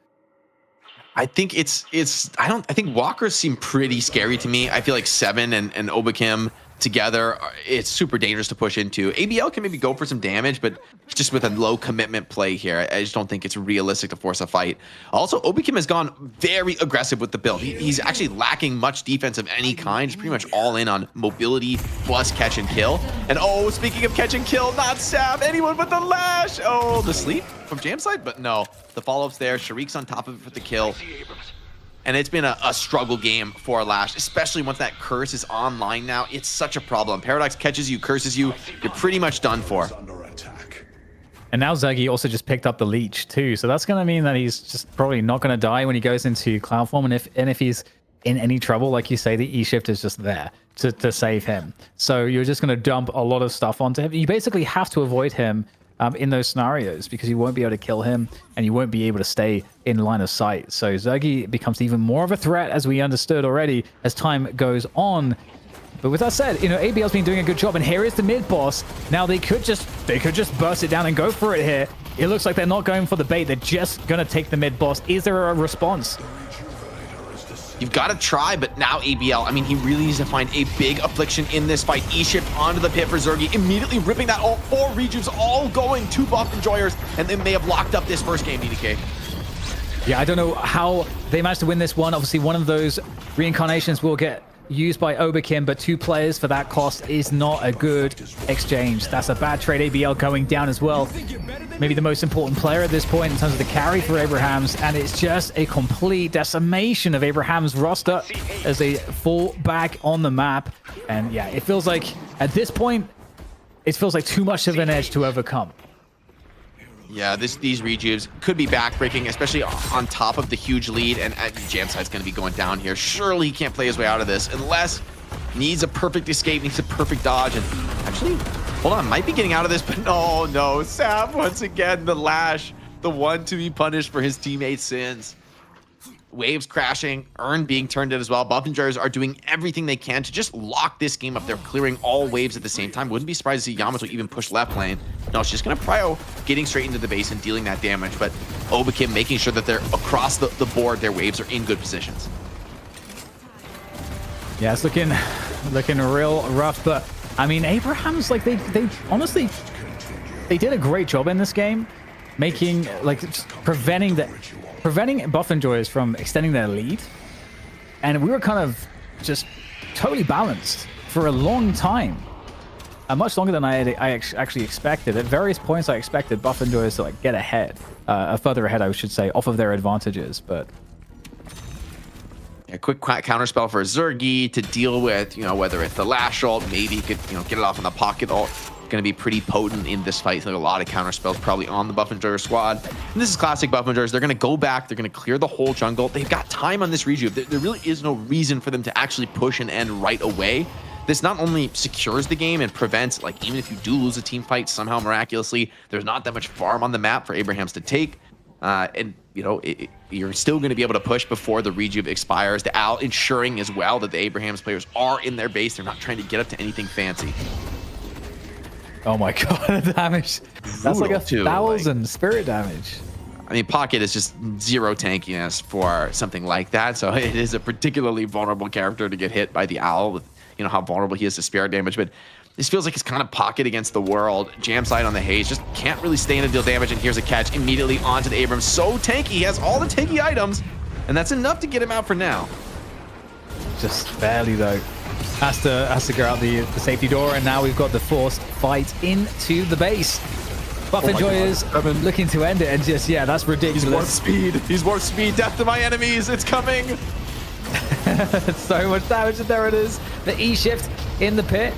I think I think walkers seem pretty scary to me. I feel like Seven and Obikim together, it's super dangerous to push into. ABL can maybe go for some damage, but just with a low commitment play here, I just don't think it's realistic to force a fight. Also, Obikim has gone very aggressive with the build. He's actually lacking much defense of any kind. He's pretty much all in on mobility plus catch and kill. And oh, speaking of catch and kill, not Sab, anyone but the Lash. Oh, the sleep from Jamside, but no. The follow-ups there. Sharik's on top of it for the kill. And it's been a struggle game for Lash, especially once that curse is online now. It's such a problem. Paradox catches you, curses you, you're pretty much done for. And now Zergy also just picked up the leech too, so that's going to mean that he's just probably not going to die when he goes into cloud form. And if he's in any trouble, like you say, the E-shift is just there to save him. So you're just going to dump a lot of stuff onto him. You basically have to avoid him in those scenarios, because you won't be able to kill him and you won't be able to stay in line of sight. So Zergy becomes even more of a threat, as we understood already, as time goes on. But with that said, you know, ABL's been doing a good job, and here is the mid boss. Now they could just burst it down and go for it here. It looks like they're not going for the bait. They're just going to take the mid boss. Is there a response? You've got to try, but now ABL, I mean, he really needs to find a big affliction in this fight. E-shift onto the pit for Zergy, immediately ripping that all 4 rejuves, all going to Buff Enjoyers, and they may have locked up this first game, DDK. Yeah, I don't know how they managed to win this one. Obviously, one of those reincarnations will get used by Obikim, but 2 players for that cost is not a good exchange. That's a bad trade. ABL going down as well. Maybe the most important player at this point in terms of the carry for Abrahams, and it's just a complete decimation of Abraham's roster as they fall back on the map. And yeah, it feels like at this point, it feels like too much of an edge to overcome. Yeah, these rejuves could be backbreaking, especially on top of the huge lead, and Jamside's going to be going down here. Surely he can't play his way out of this unless needs a perfect escape, needs a perfect dodge. And actually, hold on, might be getting out of this, but no. Sab once again, the Lash, the one to be punished for his teammates' sins. waves crashing, Urn being turned in as well. Buffingers are doing everything they can to just lock this game up. They're clearing all waves at the same time. Wouldn't be surprised to see Yamato even push left lane. No, it's just going to prio getting straight into the base and dealing that damage, but Obakim making sure that they're across the board, their waves are in good positions. Yeah, it's looking real rough, but I mean, Abraham's like they honestly they did a great job in this game, making like just preventing Buff and Joyous from extending their lead, and we were kind of just totally balanced for a long time, much longer than I actually expected. At various points, I expected Buff and Joyous to like get ahead, further ahead, I should say, off of their advantages, but. A quick counterspell for Zergy to deal with, whether it's the Lash ult, maybe he could, get it off in the pocket ult. Going to be pretty potent in this fight. Like a lot of counterspells probably on the Buffingers squad. And this is classic Buffingers. They're going to go back. They're going to clear the whole jungle. They've got time on this rejuve. There really is no reason for them to actually push and end right away. This not only secures the game and prevents, like, even if you do lose a team fight somehow miraculously, there's not that much farm on the map for Abrahams to take. And you're still going to be able to push before the rejuve expires. The Owl ensuring as well that the Abrahams players are in their base. They're not trying to get up to anything fancy. Oh my god, the damage. That's like 1,000 spirit damage. I mean, Pocket is just zero tankiness for something like that. So it is a particularly vulnerable character to get hit by the Owl with, how vulnerable he is to spirit damage. But this feels like it's kind of Pocket against the world. Jam side on the Haze, just can't really stay in and deal damage. And here's a catch immediately onto the Abrams. So tanky, he has all the tanky items, and that's enough to get him out for now. Just barely though. Has to go out the safety door, and now we've got the forced fight into the base. Buff and Joyous looking to end it, and just, yeah, that's ridiculous. He's warp speed. He's warp speed. Death to my enemies. It's coming. So much damage, and there it is. The E shift in the pit.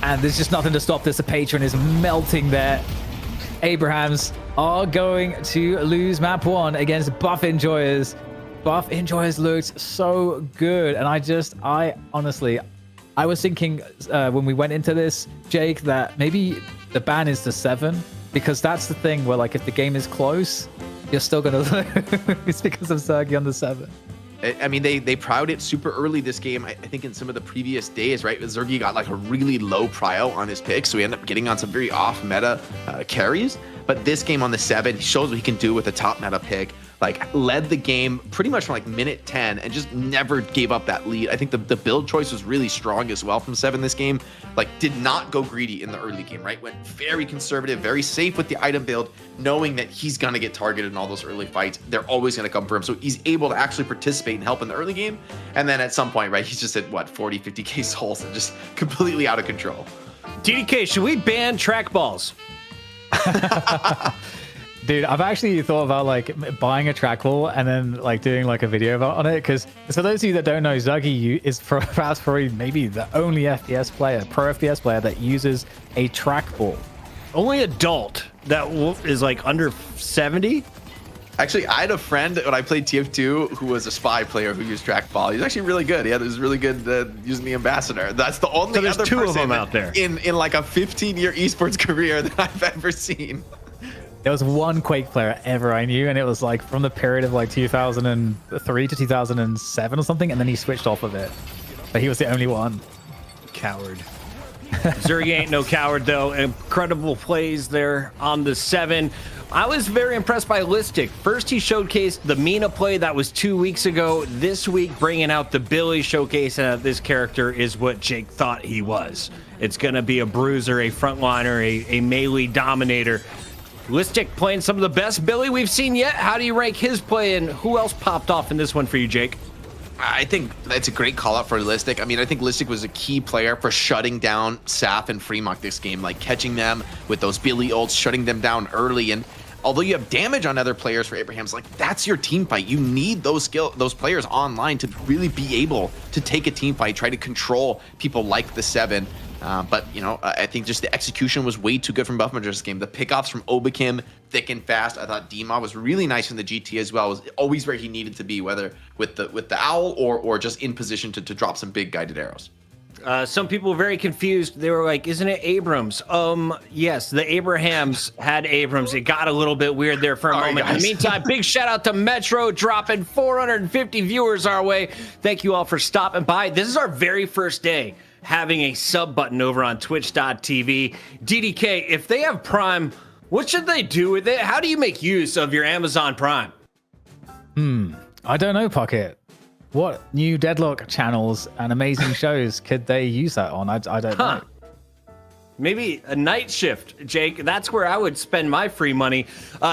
And there's just nothing to stop this. The patron is melting there. Abrahams are going to lose map 1 against Buff Enjoyers. Buff Enjoyers looked so good. And I honestly, I was thinking when we went into this, Jake, that maybe the ban is to 7. Because that's the thing where, like, if the game is close, you're still going to lose because of Sergi on the 7. I mean, they prowed it super early this game. I think in some of the previous days, right? Zergy got like a really low prio on his pick, so he ended up getting on some very off-meta carries. But this game on the 7, he shows what he can do with a top meta pick. Like, led the game pretty much from like minute 10 and just never gave up that lead. I think the build choice was really strong as well from 7 this game. Like, did not go greedy in the early game, right? Went very conservative, very safe with the item build, knowing that he's going to get targeted in all those early fights. They're always going to come for him. So he's able to actually participate and help in the early game. And then at some point, right, he's just at, what, 40, 50K souls and just completely out of control. TDK, should we ban trackballs? Dude, I've actually thought about like buying a trackball and then like doing like a video on it, because for those of you that don't know, Zuggy is perhaps probably maybe the only FPS player, pro FPS player that uses a trackball. Only adult that is like under 70. Actually, I had a friend when I played TF2 who was a spy player who used trackball. He's actually really good. He was really good using the ambassador. That's the only other two person of them out there in like a 15-year esports career that I've ever seen. There was one Quake player ever I knew, and it was like from the period of like 2003 to 2007 or something, and then he switched off of it. But he was the only one. Coward. Zergy ain't no coward, though. Incredible plays there on the 7. I was very impressed by Listic. First, he showcased the Mina play that was 2 weeks ago. This week, bringing out the Billy showcase. This character is what Jake thought he was. It's going to be a bruiser, a frontliner, a melee dominator. Listic playing some of the best Billy we've seen yet. How do you rank his play, and who else popped off in this one for you, Jake? I think that's a great call out for Listic. I mean, I think Listic was a key player for shutting down Saf and Fremont this game, like catching them with those Billy ults, shutting them down early. And although you have damage on other players for Abraham's, like, that's your team fight. You need those players online to really be able to take a team fight, try to control people like the 7. But, I think just the execution was way too good from Buffmajer's this game. The pickoffs from Obakim, thick and fast. I thought Dima was really nice in the GT as well. Was always where he needed to be, whether with the Owl or just in position to drop some big guided arrows. Some people were very confused. They were like, isn't it Abrams? Yes, the Abrahams had Abrams. It got a little bit weird there for a moment. Guys. In the meantime, big shout out to Metro dropping 450 viewers our way. Thank you all for stopping by. This is our very first day having a sub button over on twitch.tv. DDK, if they have Prime, what should they do with it? How do you make use of your Amazon Prime? I don't know, Pocket. What new Deadlock channels and amazing shows could they use that on? I don't know. Maybe a night shift, Jake. That's where I would spend my free money.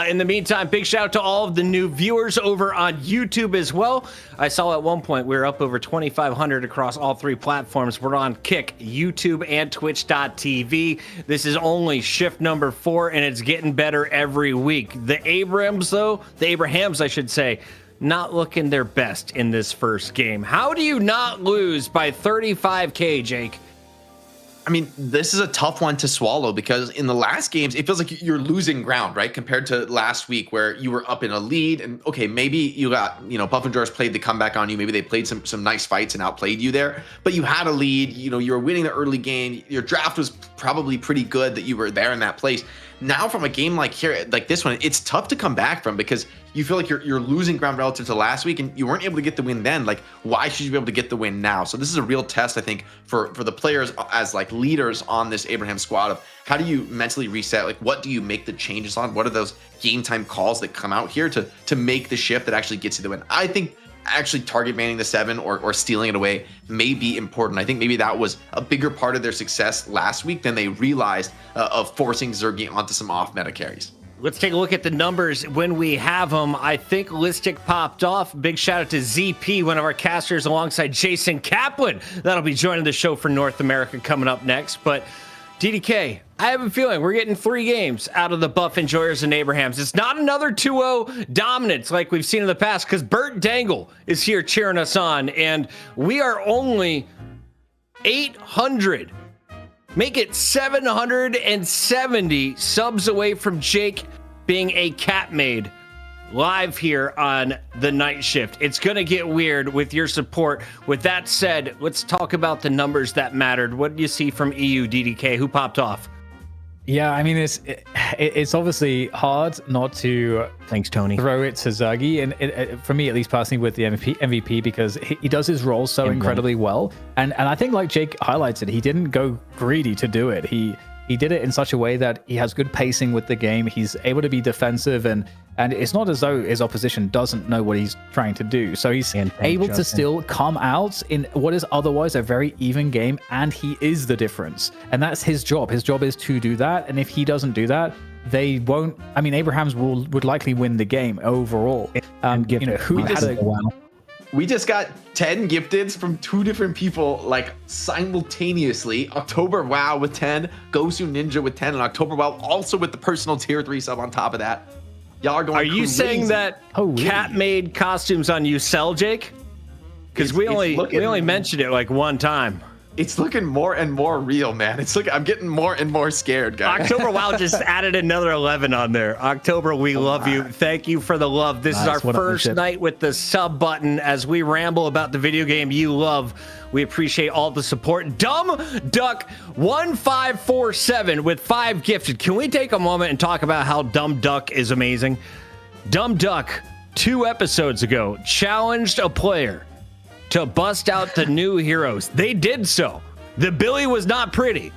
In the meantime, big shout out to all of the new viewers over on YouTube as well. I saw at one point we were up over 2,500 across all 3 platforms. We're on Kick, YouTube, and Twitch.tv. This is only shift number 4, and it's getting better every week. The Abrahams, I should say, not looking their best in this first game. How do you not lose by 35K, Jake? I mean, this is a tough one to swallow because in the last games, it feels like you're losing ground, right? Compared to last week where you were up in a lead and okay, maybe you got, Buff and George played the comeback on you. Maybe they played some nice fights and outplayed you there, but you had a lead, you were winning the early game. Your draft was probably pretty good that you were there in that place. Now from a game like this one, it's tough to come back from because you feel like you're losing ground relative to last week and you weren't able to get the win then. Like, why should you be able to get the win now? So this is a real test, I think, for the players as like leaders on this Abraham squad of how do you mentally reset? Like, what do you make the changes on? What are those game time calls that come out here to make the shift that actually gets you the win? I think actually target manning the 7 or stealing it away may be important. I think maybe that was a bigger part of their success last week than they realized of forcing Zergi onto some off meta carries. Let's take a look at the numbers when we have them. I think Listic popped off. Big shout out to ZP, one of our casters, alongside Jason Kaplan. That'll be joining the show for North America coming up next. But DDK, I have a feeling we're getting 3 games out of the Buff Enjoyers and Abrahams. It's not another 2-0 dominance like we've seen in the past because Bert Dangle is here cheering us on, and we are only 800. Make it 770 subs away from Jake being a cat maid live here on the night shift. It's going to get weird with your support. With that said, let's talk about the numbers that mattered. What do you see from EU, DDK? Who popped off? Yeah, I mean, it's obviously hard not to Thanks, Tony. throw it to Zergi, and for me, at least personally, with the MVP because he does his role so incredibly well. And I think, like Jake highlighted, he didn't go greedy to do it. He did it in such a way that he has good pacing with the game. He's able to be defensive, and it's not as though his opposition doesn't know what he's trying to do. So he's able to still come out in what is otherwise a very even game, and he is the difference. And that's his job. His job is to do that. And if he doesn't do that, they won't. I mean, Abrahams would likely win the game overall. We just got 10 gifteds from 2 different people, like simultaneously. October WoW with 10, Gosu Ninja with 10, and October WoW also with the personal tier 3 sub on top of that. Y'all are going crazy. Are you saying that cat made costumes on you sell, Jake? Because we only mentioned it like one time. It's looking more and more real, man. I'm getting more and more scared, guys. October WoW just added another 11 on there. October, we love you. Thank you for the love. This is our first night with the sub button as we ramble about the video game you love. We appreciate all the support. Dumb Duck 1547 with 5 gifted. Can we take a moment and talk about how Dumb Duck is amazing? Dumb Duck, 2 episodes ago, challenged a player to bust out the new heroes. They did so. The Billy was not pretty,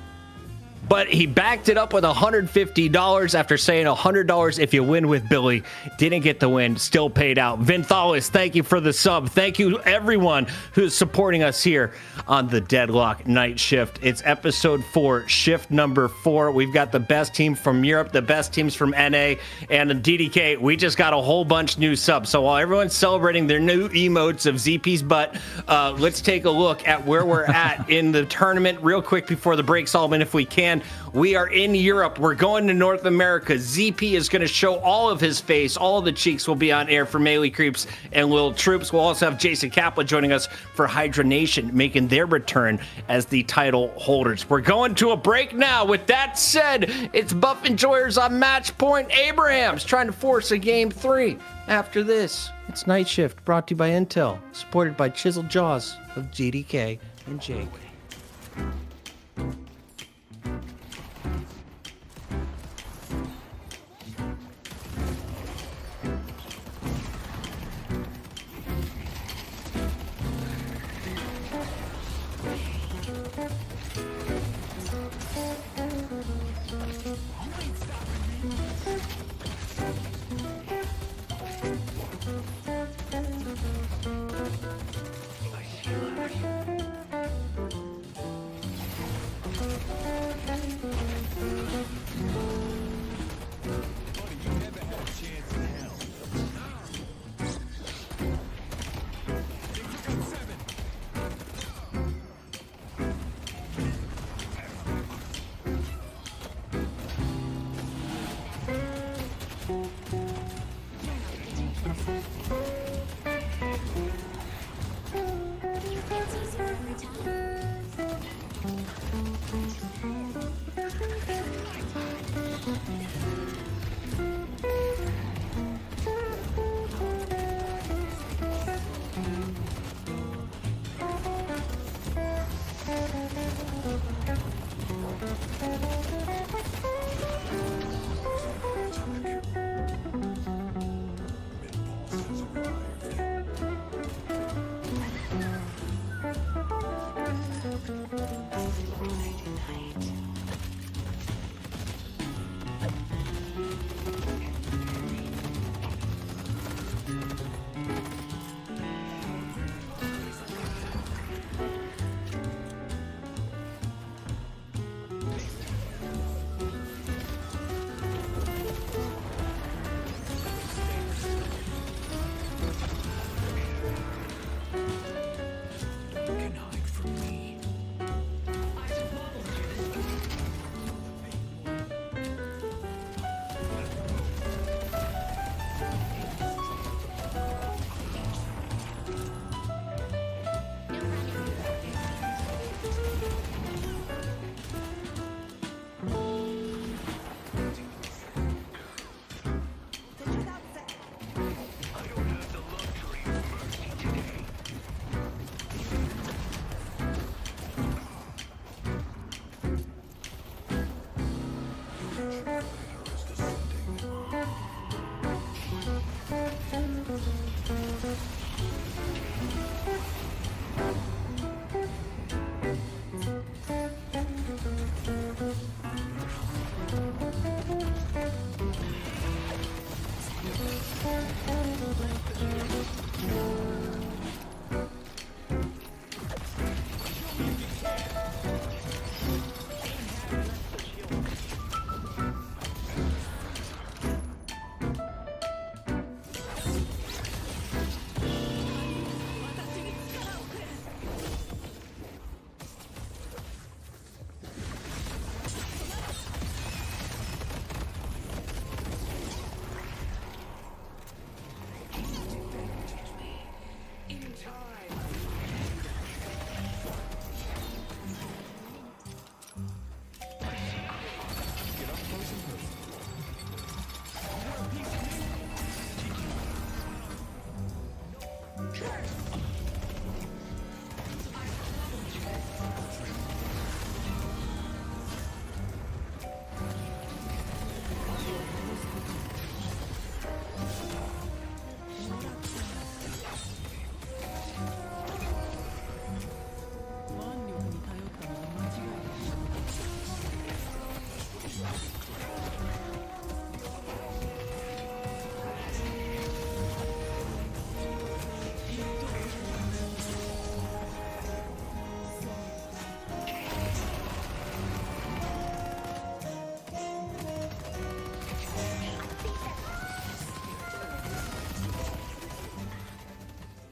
but he backed it up with $150 after saying $100 if you win with Billy. Didn't get the win, still paid out. Vinthalis, thank you for the sub. Thank you everyone who's supporting us here on the Deadlock Night Shift. It's episode 4, shift number 4. We've got the best team from Europe, the best teams from NA, and DDK, we just got a whole bunch new subs. So while everyone's celebrating their new emotes of ZP's butt, let's take a look at where we're at in the tournament real quick before the break, Solomon, if we can. We are in Europe. We're going to North America. ZP is going to show all of his face. All of the cheeks will be on air for Melee Creeps and Lil Troops. We'll also have Jason Kaplan joining us for Hydra Nation, making their return as the title holders. We're going to a break now. With that said, it's Buff Enjoyers on match point. Abrahams trying to force a game 3. After this, it's Night Shift, brought to you by Intel, supported by Chiseled Jaws of GDK and Jake.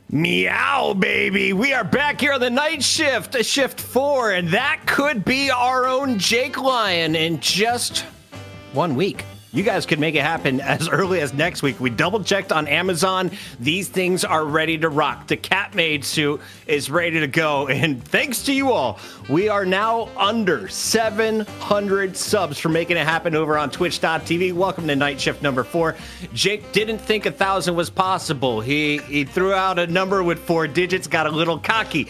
Meow, baby. We are back here on the night shift, shift 4, and that could be our own Jake Lion in just 1 week. You guys could make it happen as early as next week. We double checked on Amazon. These things are ready to rock. The Catmaid suit is ready to go. And thanks to you all, we are now under 700 subs for making it happen over on twitch.tv. Welcome to night shift number 4. Jake didn't think 1,000 was possible. He threw out a number with 4 digits, got a little cocky.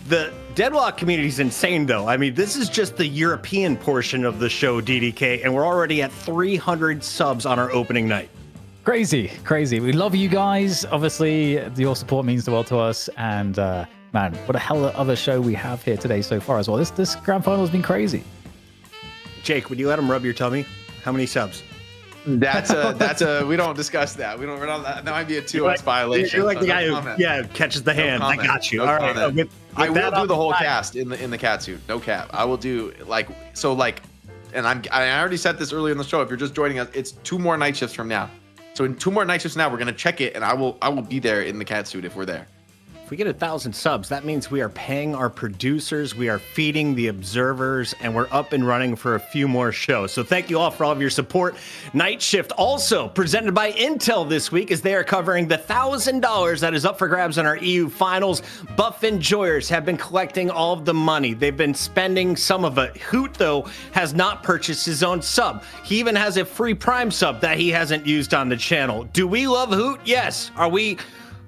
The Deadlock community is insane, though. I mean, this is just the European portion of the show, DDK, and we're already at 300 subs on our opening night. Crazy, crazy. We love you guys. Obviously, your support means the world to us, and man, what a hell of a show we have here today so far as well. This grand final has been crazy. Jake, would you let him rub your tummy? How many subs? That's a we don't discuss that. We're not that might be a 2x violation. You're like the guy who catches the hand. I got you. All right. I will do the whole cast in the cat suit. No cap. I will do and I already said this earlier in the show. If you're just joining us, it's 2 more night shifts from now. So in 2 more night shifts now, we're gonna check it, and I will be there in the cat suit if we're there. If we get 1,000 subs, that means we are paying our producers, we are feeding the observers, and we're up and running for a few more shows. So thank you all for all of your support. Night Shift also presented by Intel this week, as they are covering the $1,000 that is up for grabs in our EU finals. Buff enjoyers have been collecting all of the money. They've been spending some of it. Hoot, though, has not purchased his own sub. He even has a free Prime sub that he hasn't used on the channel. Do we love Hoot? Yes. Are we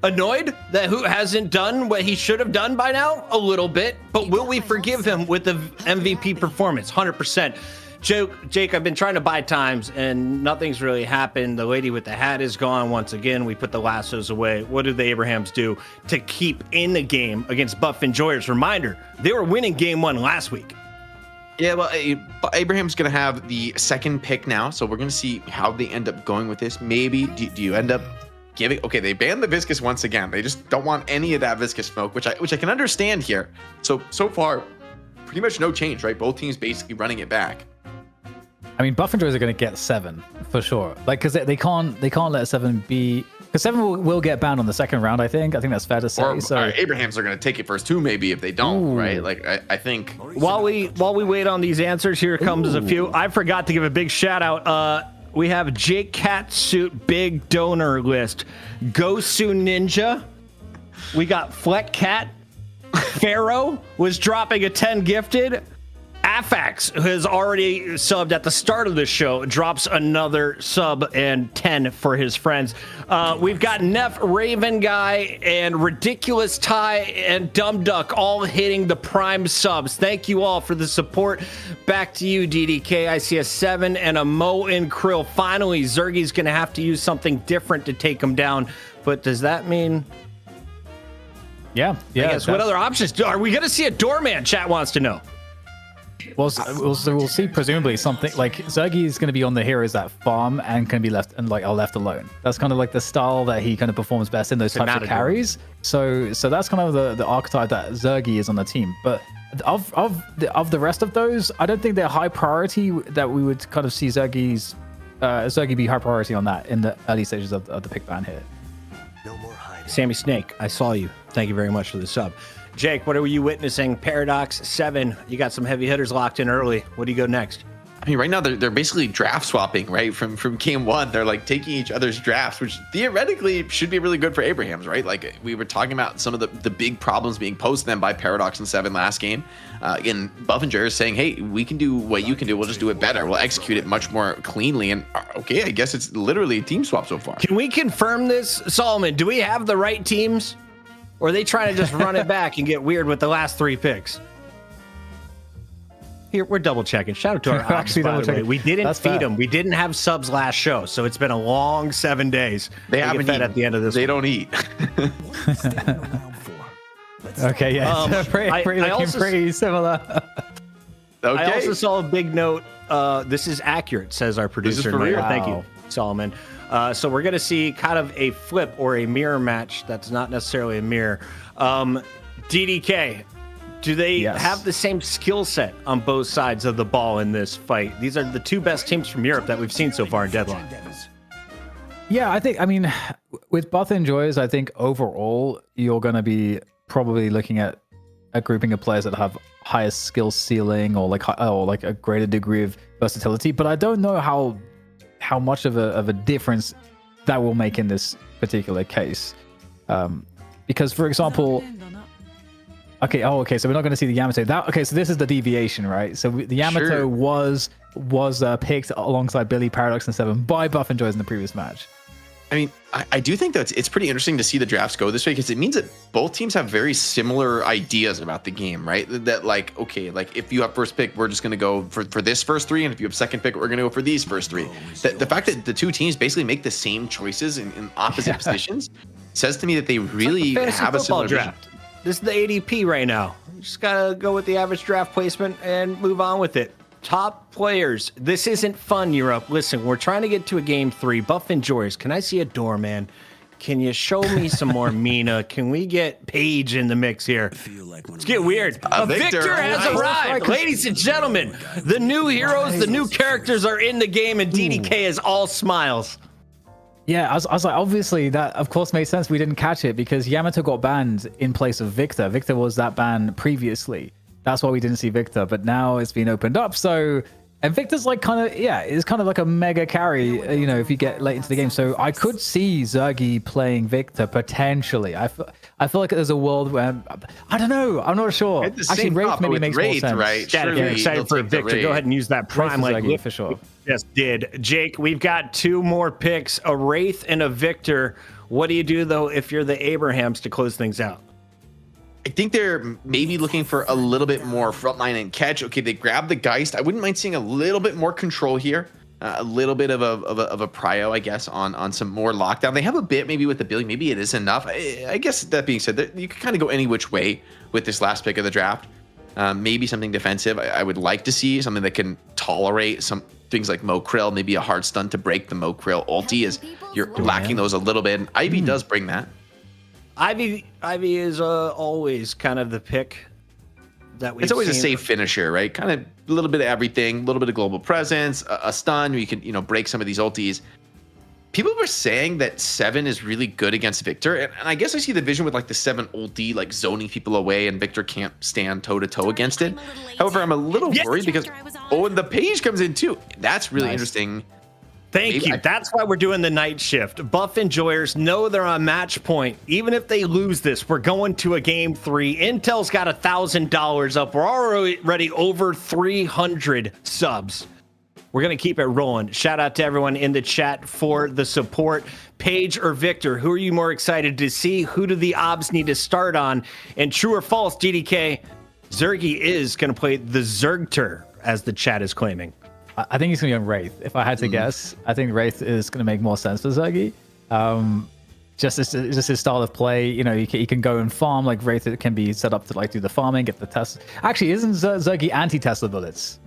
annoyed that Hoot hasn't done what he should have done by now? A little bit, but will we forgive him with the MVP performance? 100%. Jake, I've been trying to buy times and nothing's really happened. The lady with the hat is gone once again. We put the lassos away. What do the Abrahams do to keep in the game against Buff Enjoyers? Reminder, they were winning game 1 last week. Yeah, well, Abraham's going to have the second pick now, so we're going to see how they end up going with this. Maybe, do you end up okay, they banned the viscous once again. They just don't want any of that viscous smoke, which I can understand here. So far, pretty much no change, right? Both teams basically running it back. I mean, Buff Enjoyers are going to get 7 for sure. Like, because they can't let 7 be, because 7 will get banned on the second round. I think that's fair to say. Or Abrahams are going to take it first too, maybe if they don't, right? Like I think. While we wait on these answers, here comes a few. I forgot to give a big shout out. We have Jake Catsuit big donor list. Gosu Ninja. We got Fleck Cat. Pharaoh was dropping a 10 gifted. Afax, who has already subbed at the start of the show, drops another sub and 10 for his friends. We've got Neff, Raven Guy, and Ridiculous Ty and Dumb Duck all hitting the prime subs. Thank you all for the support. Back to you, DDK. I see a 7 and a Mo and Krill. Finally, Zergy's going to have to use something different to take him down. But does that mean... Yeah. I guess what other options? Are we going to see a doorman? Chat wants to know. Well, we'll see presumably something like Zergy is going to be on the heroes that farm and can be left alone. That's kind of like the style that he kind of performs best in those types of carries. So that's kind of the archetype that Zergy is on the team. But of the rest of those, I don't think they're high priority that we would kind of see Zergy be high priority on that in the early stages of the pick ban here. No more hiding. Sammy Snake, I saw you. Thank you very much for the sub. Jake, what are you witnessing? Paradox 7. You got some heavy hitters locked in early. What do you go next? I mean, right now they're basically draft swapping, right? From game 1, they're like taking each other's drafts, which theoretically should be really good for Abrahams, right? Like we were talking about some of the big problems being posed to them by Paradox and 7 last game. Again, Buffinger is saying, hey, we can do what you can do. We'll just do it better. We'll execute it much more cleanly. And okay, I guess it's literally a team swap so far. Can we confirm this, Solomon? Do we have the right teams? Or are they trying to just run it back and get weird with the last 3 picks? Here, we're double checking. Shout out to our ops, by the way. We didn't feed them. We didn't have subs last show, so it's been a long 7 days. They haven't fed at the end of this. They don't eat. Okay, yeah. Pretty similar. Okay. I also saw a big note. This is accurate, says our producer. This is for real. Thank you, Solomon. So we're going to see kind of a flip or a mirror match that's not necessarily a mirror. DDK, do they have the same skill set on both sides of the ball in this fight? These are the 2 best teams from Europe that we've seen so far in Deadlock. Yeah, I mean, with Buff Enjoyers, I think overall you're going to be probably looking at a grouping of players that have highest skill ceiling or like a greater degree of versatility. But I don't know how much of a difference that will make in this particular case. Because, for example, so we're not going to see the Yamato. So this is the deviation, right? So the Yamato was picked alongside Billy, Paradox, and 7 by Buff Enjoyers in the previous match. I mean, I do think that it's pretty interesting to see the drafts go this way because it means that both teams have very similar ideas about the game, right? That like, okay, like if you have first pick, we're just going to go for this first 3. And if you have second pick, we're going to go for these first 3. The fact that the 2 teams basically make the same choices in opposite positions says to me that they really have a similar draft. This is the ADP right now. You just gotta go with the average draft placement and move on with it. Top players. This isn't fun, Europe. Listen, we're trying to get to a game 3. Buff and Joyous, can I see a doorman? Can you show me some more Mina? Can we get Paige in the mix here? Let's get weird. Victor has arrived. Ladies and gentlemen, the new heroes, the new characters are in the game, and DDK is all smiles. Yeah, I was like, obviously that of course made sense. We didn't catch it because Yamato got banned in place of Victor. Victor was that ban previously. That's why we didn't see Victor, but now it's been opened up. So, and Victor's like is kind of like a mega carry, you know, if you get late into the game. So I could see Zergy playing Victor potentially. I feel like there's a world where, I don't know, I'm not sure. Actually, Wraith maybe makes more sense. Right? Yeah, excited for Victor. Go ahead and use that prime like Zergy, for sure. Just did. Jake, we've got 2 more picks, a Wraith and a Victor. What do you do, though, if you're the Abrahams to close things out? I think they're maybe looking for a little bit more frontline and catch. Okay, they grab the Geist. I wouldn't mind seeing a little bit more control here. A little bit of a prio, I guess, on some more lockdown. They have a bit maybe with the Billy. Maybe it is enough. I guess that being said, you could kind of go any which way with this last pick of the draft. Maybe something defensive. I would like to see something that can tolerate some things like Mo Krill, maybe a hard stun to break the Mo Krill ulti, as you're lacking those a little bit. And Ivy does bring that. Ivy is always kind of the pick that we. It's always a safe finisher, right? Kind of a little bit of everything, a little bit of global presence, a stun where you can, break some of these ultis. People were saying that 7 is really good against Victor, and I guess I see the vision with like the 7 ulti, like zoning people away, and Victor can't stand toe to toe against it. However, I'm a little worried because and the Page comes in too. That's really interesting. Thank you. That's why we're doing the night shift. Buff enjoyers know they're on match point. Even if they lose this, we're going to a game 3. Intel's got $1,000 up. We're already over 300 subs. We're going to keep it rolling. Shout out to everyone in the chat for the support. Paige or Victor, who are you more excited to see? Who do the obs need to start on? And true or false, DDK, Zergy is going to play the Zergter, as the chat is claiming. I think he's going to be on Wraith. If I had to guess, I think Wraith is going to make more sense for Zergy. Just his style of play. You know, he can go and farm. Like Wraith, it can be set up to like do the farming, get the test. Actually, isn't Zergy anti-Tesla bullets?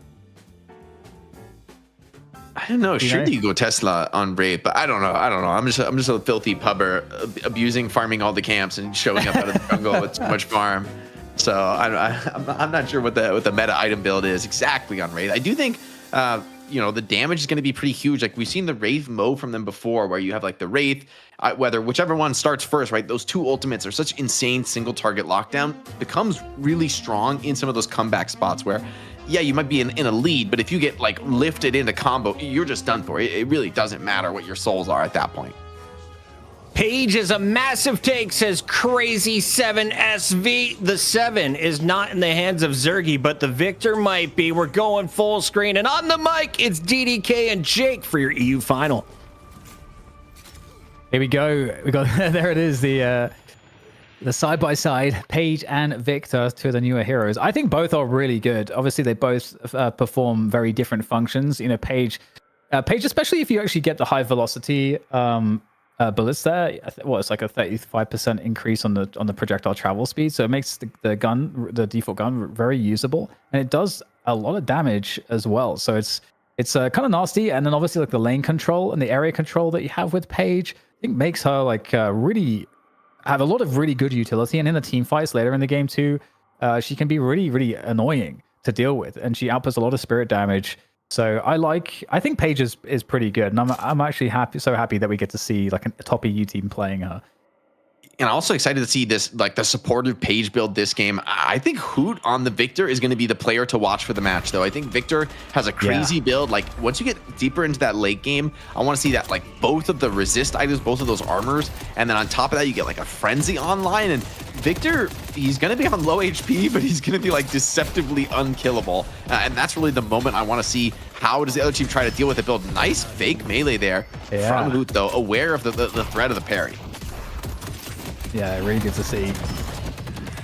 I don't know. Surely you go Tesla on Wraith, but I don't know. I'm just a filthy pubber, abusing farming all the camps and showing up out of the jungle with too much farm. So I'm not sure what the meta item build is exactly on Wraith. I do think. The damage is going to be pretty huge. Like we've seen the Wraith Mo from them before, where you have like the Wraith, whichever one starts first, right? Those 2 ultimates are such insane single target lockdown, becomes really strong in some of those comeback spots where, yeah, you might be in a lead, but if you get like lifted into combo, you're just done for. It really doesn't matter what your souls are at that point. Paige is a massive take, says Crazy 7SV. The 7 is not in the hands of Zergy, but the Victor might be. We're going full screen. And on the mic, it's DDK and Jake for your EU final. Here we go. We got there it is, the side-by-side, Paige and Victor, 2 of the newer heroes. I think both are really good. Obviously, they both perform very different functions. Paige, especially if you actually get the high velocity bullets there, it's like a 35% increase on the projectile travel speed, so it makes the default gun very usable, and it does a lot of damage as well. So it's kind of nasty. And then obviously like the lane control and the area control that you have with Paige, I think makes her like really have a lot of really good utility. And in the team fights later in the game too, she can be really, really annoying to deal with, and she outputs a lot of spirit damage. So I think Paige is pretty good, and I'm actually so happy that we get to see like a top EU team playing her. And I'm also excited to see this, like the supportive Paige build this game. I think Hoot on the Victor is going to be the player to watch for the match, though. I think Victor has a crazy build. Like once you get deeper into that late game, I want to see that like both of the resist items, both of those armors, and then on top of that, you get like a frenzy online. And Victor, he's going to be on low HP, but he's going to be like deceptively unkillable. And that's really the moment I want to see. How does the other team try to deal with it? Build nice fake melee there from Hoot, though, aware of the threat of the parry. Yeah, really good to see.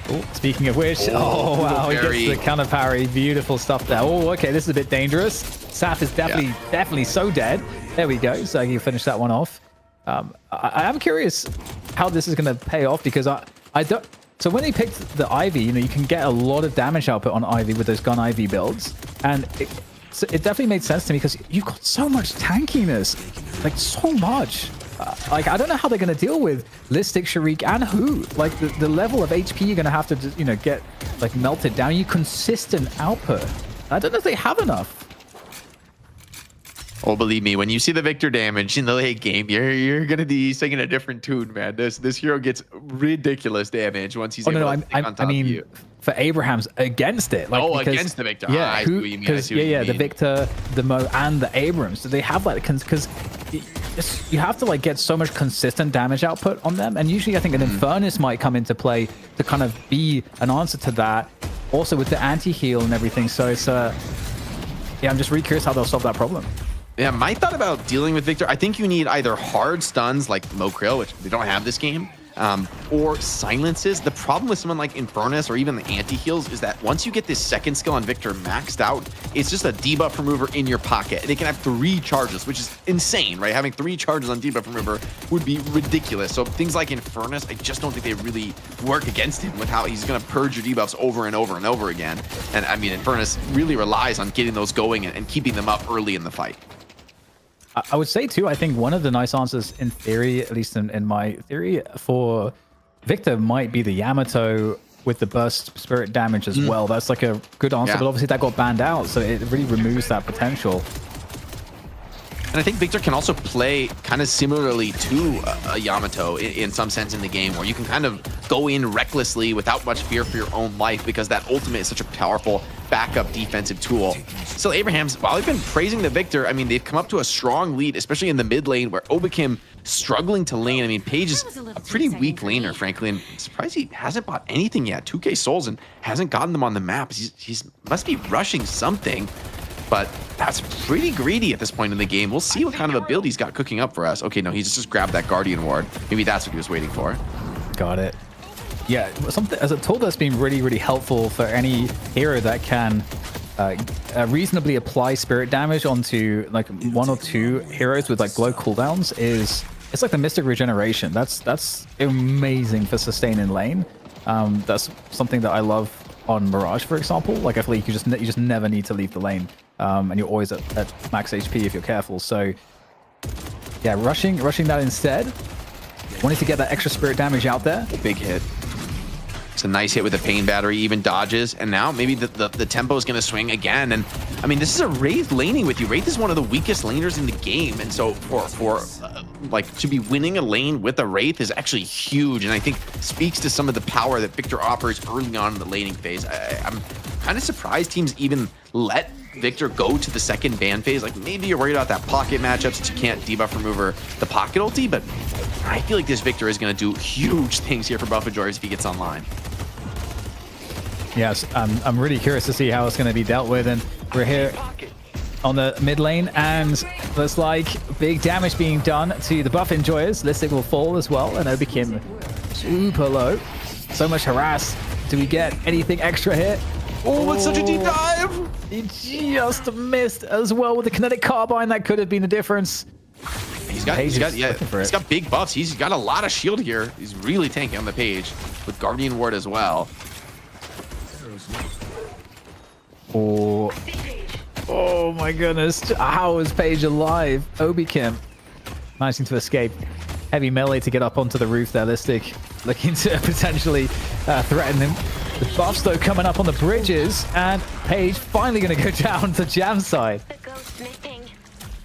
Oh, speaking of which, wow, he gets the counter parry. Beautiful stuff there. Oh, okay, this is a bit dangerous. Saf is definitely so dead. There we go. So you finish that one off. I am curious how this is going to pay off, because I So when they picked the Ivy, you know, you can get a lot of damage output on Ivy with those gun Ivy builds, and it definitely made sense to me because you've got so much tankiness, like so much. Like I don't know how they're going to deal with Listic, Sharik, and Who. Like the level of HP you're going to have to, you know, get like melted down. You consistent output. I don't know if they have enough. Oh, believe me, when you see the Victor damage in the late game, you're gonna be singing a different tune, man. This hero gets ridiculous damage once he's able to stick on top of you. For Abraham's against it. Like, against the Victor. Yeah, I see what you mean. The Victor, the Mo, and the Abrams. So they have like because you have to like get so much consistent damage output on them, and usually I think an Infernus might come into play to kind of be an answer to that. Also with the anti-heal and everything. So it's yeah, I'm just really curious how they'll solve that problem. Yeah, my thought about dealing with Victor, I think you need either hard stuns like Mokrill, which they don't have this game, or silences. The problem with someone like Infernus or even the anti-heals is that once you get this second skill on Victor maxed out, it's just a debuff remover in your pocket. And it can have 3 charges, which is insane, right? Having 3 charges on debuff remover would be ridiculous. So things like Infernus, I just don't think they really work against him with how he's going to purge your debuffs over and over and over again. And I mean, Infernus really relies on getting those going and keeping them up early in the fight. I would say too, I think one of the nice answers in theory, at least in my theory, for Victor might be the Yamato with the burst spirit damage as well. That's like a good answer, but obviously that got banned out, so it really removes that potential. And I think Victor can also play kind of similarly to a Yamato in some sense in the game, where you can kind of go in recklessly without much fear for your own life because that ultimate is such a powerful backup defensive tool. Still, Abraham's, while they've been praising the Victor, I mean, they've come up to a strong lead, especially in the mid lane where Obikim struggling to lane. I mean, Paige is a pretty weak laner, frankly, and I'm surprised he hasn't bought anything yet. 2K souls and hasn't gotten them on the map. He's must be rushing something. But that's pretty greedy at this point in the game. We'll see what kind of a build he's got cooking up for us. Okay, no, he's just grabbed that Guardian Ward. Maybe that's what he was waiting for. Got it. Yeah, something as a tool that's been really, really helpful for any hero that can reasonably apply spirit damage onto like 1 or 2 heroes with like low cooldowns is it's like the Mystic Regeneration. That's amazing for sustaining lane. That's something that I love on Mirage, for example. Like I feel like you just never need to leave the lane. And you're always at max HP if you're careful. So yeah, rushing that instead. Wanted to get that extra spirit damage out there. Big hit. It's a nice hit with the pain battery, even dodges, and now maybe the tempo is going to swing again. And I mean, this is a Wraith laning with you. Wraith is one of the weakest laners in the game, and so for like to be winning a lane with a Wraith is actually huge, and I think speaks to some of the power that Victor offers early on in the laning phase. I'm kind of surprised teams even let Victor go to the second ban phase. Like maybe you're worried about that pocket matchup since you can't debuff remover the pocket ulti, but I feel like this Victor is going to do huge things here for Buffajors if he gets online. Yes, I'm really curious to see how it's going to be dealt with, and we're here on the mid lane, and there's like big damage being done to the buff enjoyers. Listic will fall as well, and Obikim super low. So much harass. Do we get anything extra here? Oh, it's such a deep dive! He just missed as well with the kinetic carbine. That could have been a difference. He's got big buffs. He's got a lot of shield here. He's really tanking on the Page with Guardian Ward as well. Oh my goodness. How is Paige alive? Obikim managing to escape. Heavy melee to get up onto the roof there. Listic looking to potentially threaten him. The buffs though coming up on the bridges, and Paige finally going to go down to Jam side.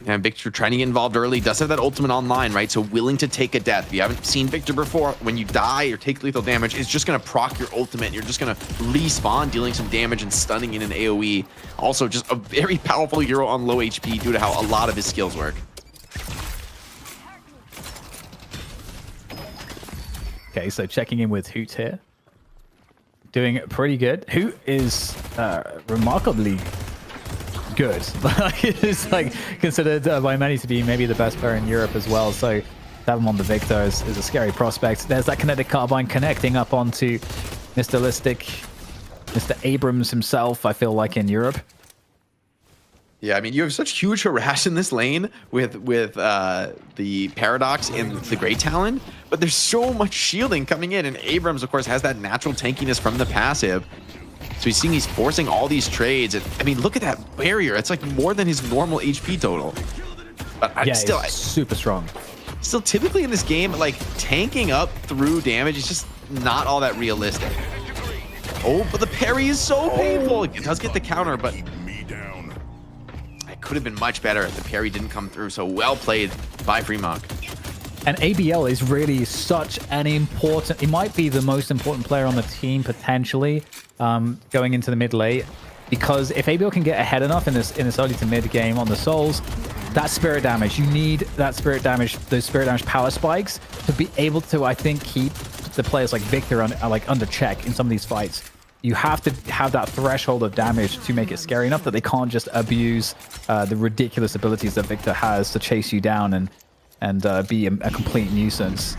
And Victor trying to get involved early, does have that ultimate online, right? So willing to take a death. If you haven't seen Victor before, when you die or take lethal damage, it's just going to proc your ultimate. And you're just going to respawn, dealing some damage and stunning in an AoE. Also, just a very powerful hero on low HP due to how a lot of his skills work. Okay, so checking in with Hoot here. Doing pretty good. Hoot is remarkably good. It is like considered by many to be maybe the best player in Europe as well. So to have him on the Victor is a scary prospect. There's that kinetic carbine connecting up onto Mr. Listic, Mr. Abrams himself, I feel like, in Europe. Yeah, I mean, you have such huge harass in this lane with the Paradox and the Great Talon, but there's so much shielding coming in, and Abrams, of course, has that natural tankiness from the passive. So he's forcing all these trades. And, I mean, look at that barrier. It's like more than his normal HP total. But it's super strong. Still, typically in this game, like, tanking up through damage is just not all that realistic. Oh, but the parry is so painful. It does get the counter, but could have been much better if the parry didn't come through. So well played by Fremont. And ABL is really such an important, it might be the most important player on the team potentially going into the mid late, because if ABL can get ahead enough in this early to mid game on the souls, that spirit damage, you need that spirit damage, those spirit damage power spikes to be able to, I think, keep the players like Victor under check in some of these fights. You have to have that threshold of damage to make it scary enough that they can't just abuse the ridiculous abilities that Victor has to chase you down and be a complete nuisance.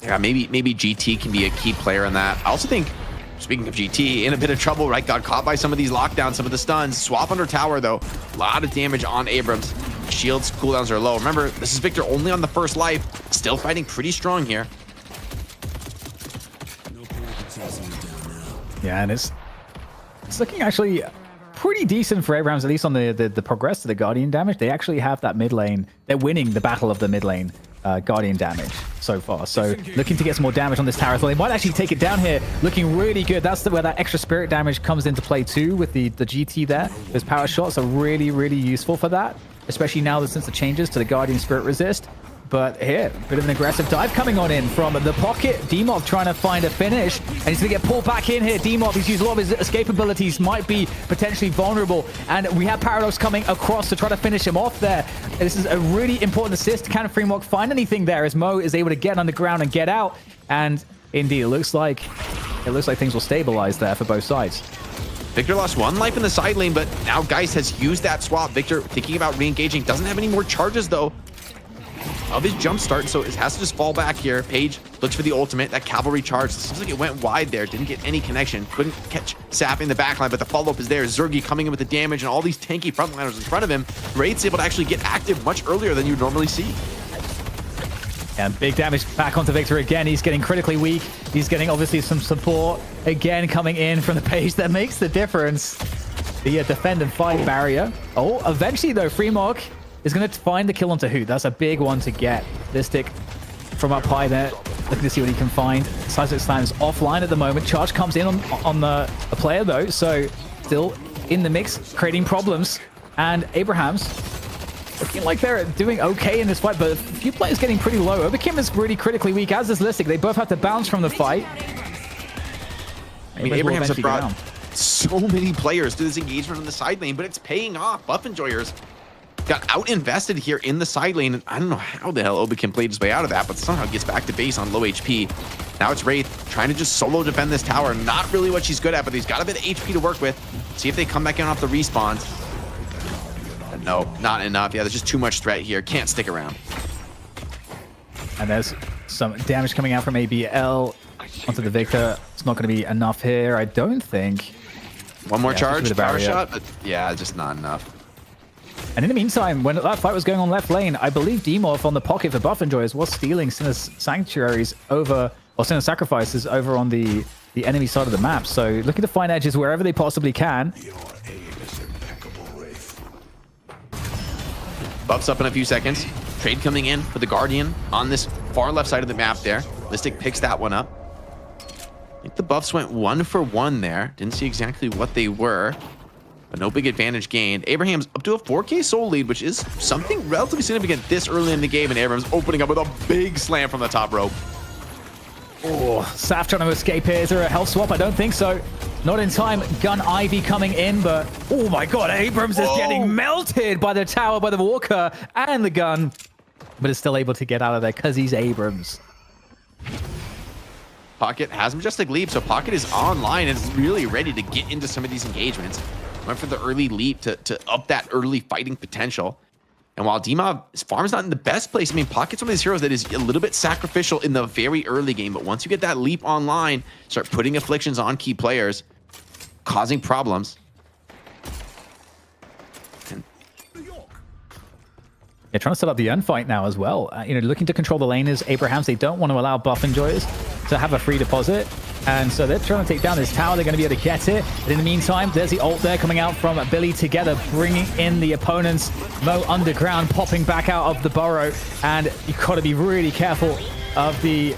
Yeah, maybe GT can be a key player in that. I also think, speaking of GT, in a bit of trouble, right? Got caught by some of these lockdowns, some of the stuns. Swap under tower, though. A lot of damage on Abrams. Shields, cooldowns are low. Remember, this is Victor only on the first life. Still fighting pretty strong here. Yeah, and it's looking actually pretty decent for Abrams, at least on the progress to the Guardian damage. They actually have that mid lane. They're winning the battle of the mid lane Guardian damage so far. So looking to get some more damage on this tower. So they might actually take it down here. Looking really good. That's where that extra spirit damage comes into play too with the GT there. Those power shots are really, really useful for that, especially now that since the changes to the Guardian Spirit Resist. But here, a bit of an aggressive dive coming on in from the pocket. Demov trying to find a finish, and he's going to get pulled back in here. Demov, he's used a lot of his escape abilities, might be potentially vulnerable. And we have Paradox coming across to try to finish him off there. This is a really important assist. Can Fremont find anything there as Mo is able to get on the ground and get out? And indeed, it looks like things will stabilize there for both sides. Victor lost one life in the side lane, but now Geist has used that swap. Victor thinking about re-engaging. Doesn't have any more charges, though, of his jump start, so it has to just fall back here. Page looks for the ultimate. That cavalry charge, seems like it went wide there. Didn't get any connection. Couldn't catch Sap in the backline, but the follow-up is there. Zergy coming in with the damage and all these tanky frontliners in front of him. Raid's able to actually get active much earlier than you'd normally see. And big damage back onto Victor again. He's getting critically weak. He's getting obviously some support again coming in from the Page. That makes the difference. The defend and fight barrier. Oh, eventually though, Fremog is going to find the kill onto Hoot. That's a big one to get. Listic from up high there, looking to see what he can find. Seismic Slam's offline at the moment. Charge comes in on the player though, so still in the mix, creating problems. And Abraham's looking like they're doing okay in this fight, but a few players getting pretty low. Overkim is really critically weak, as is Listic. They both have to bounce from the fight. I mean, Abraham's have brought so many players to this engagement on the side lane, but it's paying off. Buff Enjoyers got out-invested here in the side lane, and I don't know how the hell Obi can play his way out of that, but somehow gets back to base on low HP. Now it's Wraith trying to just solo defend this tower. Not really what she's good at, but he's got a bit of HP to work with. See if they come back in off the respawns. But no, not enough. Yeah, there's just too much threat here. Can't stick around. And there's some damage coming out from ABL onto the Victor. It's not going to be enough here, I don't think. One more charge, power shot, but yeah, just not enough. And in the meantime, when that fight was going on left lane, I believe Demorph on the pocket for Buff Enjoyers was stealing Sinner's Sanctuaries over, or Sinner's Sacrifices over on the enemy side of the map. So looking to find edges wherever they possibly can. Buffs up in a few seconds. Trade coming in for the Guardian on this far left side of the map there. Listic picks that one up. I think the buffs went 1 for 1 there. Didn't see exactly what they were, but no big advantage gained. Abraham's up to a 4K soul lead, which is something relatively significant this early in the game, and Abraham's opening up with a big slam from the top rope. Oh, Saf trying to escape here. Is there a health swap? I don't think so. Not in time. Gun Ivy coming in, but oh my god, Abrams is getting melted by the tower, by the Walker and the gun, but is still able to get out of there because he's Abrams. Pocket has Majestic Leap, so Pocket is online and is really ready to get into some of these engagements. Went for the early leap to up that early fighting potential. And while Demov, his farm's not in the best place, I mean, Pocket's one of these heroes that is a little bit sacrificial in the very early game, but once you get that leap online, start putting afflictions on key players, causing problems. And Yeah, trying to set up the fight now as well. Looking to control the laners. Abrahams, they don't want to allow buff enjoyers to have a free deposit. And so they're trying to take down this tower. They're going to be able to get it. But in the meantime, there's the ult there coming out from Billy together, bringing in the opponents. Mo underground, popping back out of the burrow. And you've got to be really careful of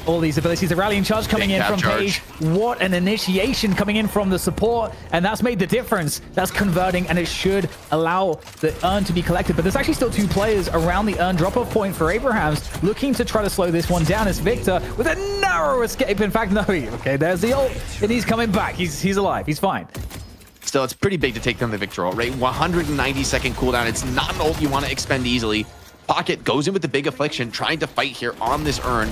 all these abilities. The rallying charge coming in from Paige. What an initiation coming in from the support, and that's made the difference. That's converting, and it should allow the urn to be collected. But there's actually still 2 players around the urn drop-off point for Abrahams, looking to try to slow this one down. It's Victor with a narrow escape. In fact, no, okay, there's the ult, and he's coming back. He's alive. He's fine. Still, it's pretty big to take down the Victor ult, right? 190-second cooldown. It's not an ult you want to expend easily. Pocket goes in with the big affliction, trying to fight here on this urn.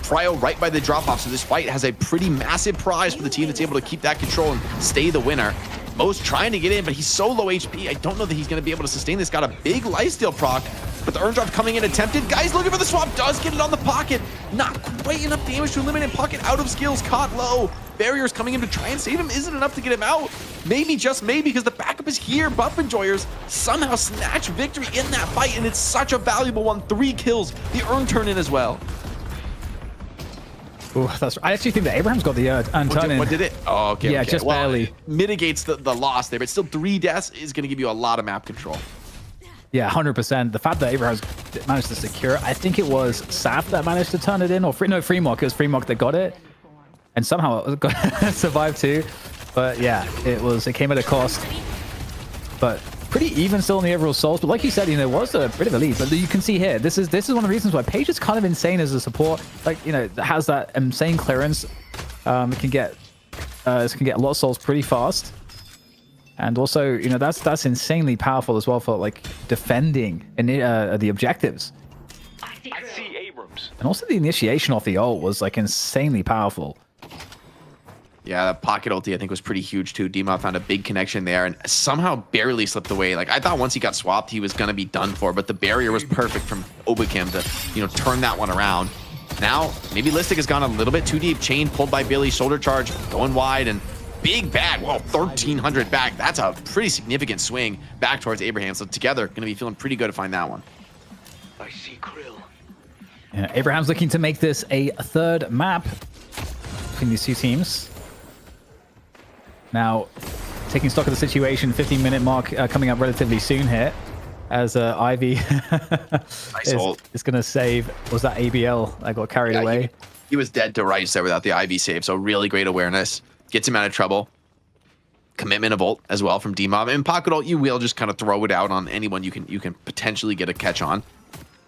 Prio right by the drop-off, so this fight has a pretty massive prize for the team that's able to keep that control and stay the winner. Mo's trying to get in, but he's so low HP, I don't know that he's going to be able to sustain this. Got a big lifesteal proc, but the urn drop coming in attempted. Guys looking for the swap, does get it on the Pocket. Not quite enough damage to eliminate Pocket. Out of skills, caught low. Barriers coming in to try and save him isn't enough to get him out. Maybe, just maybe, because the backup is here. Buff enjoyers somehow snatch victory in that fight, and it's such a valuable one. 3 kills. The urn turn in as well. Ooh, I actually think that Abraham's got the turn in. What did it? Oh, okay. Yeah, okay. just barely. It mitigates the loss there, but still 3 deaths is going to give you a lot of map control. Yeah, 100%. The fact that Abraham's managed to secure it, I think it was Saf that managed to turn it in, or Freemok. It was Freemok that got it. And somehow it survived too. But yeah, it came at a cost. But pretty even still in the overall souls. But like you said, it was a bit of a lead. But you can see here, this is one of the reasons why Paige is kind of insane as a support. Like, has that insane clearance. It can get a lot of souls pretty fast. And also, that's insanely powerful as well for like defending the objectives. I see Abrams. And also the initiation off the ult was like insanely powerful. Yeah, that Pocket ulti I think was pretty huge too. Dima found a big connection there and somehow barely slipped away. Like, I thought once he got swapped, he was going to be done for, but the barrier was perfect from Obakim to, turn that one around. Now, maybe Listic has gone a little bit too deep. Chain pulled by Billy, shoulder charge, going wide, and big bag. Whoa, 1,300 back. That's a pretty significant swing back towards Abraham. So together, going to be feeling pretty good to find that one. I see Krill. Yeah, Abraham's looking to make this a 3rd map between these 2 teams. Now, taking stock of the situation, 15-minute mark coming up relatively soon here, as Ivy is going to save. Was that ABL that got carried away? He was dead to rights there without the Ivy save, so really great awareness. Gets him out of trouble. Commitment of ult as well from D-Mob. And Pocket ult, you will just kind of throw it out on anyone you can potentially get a catch on.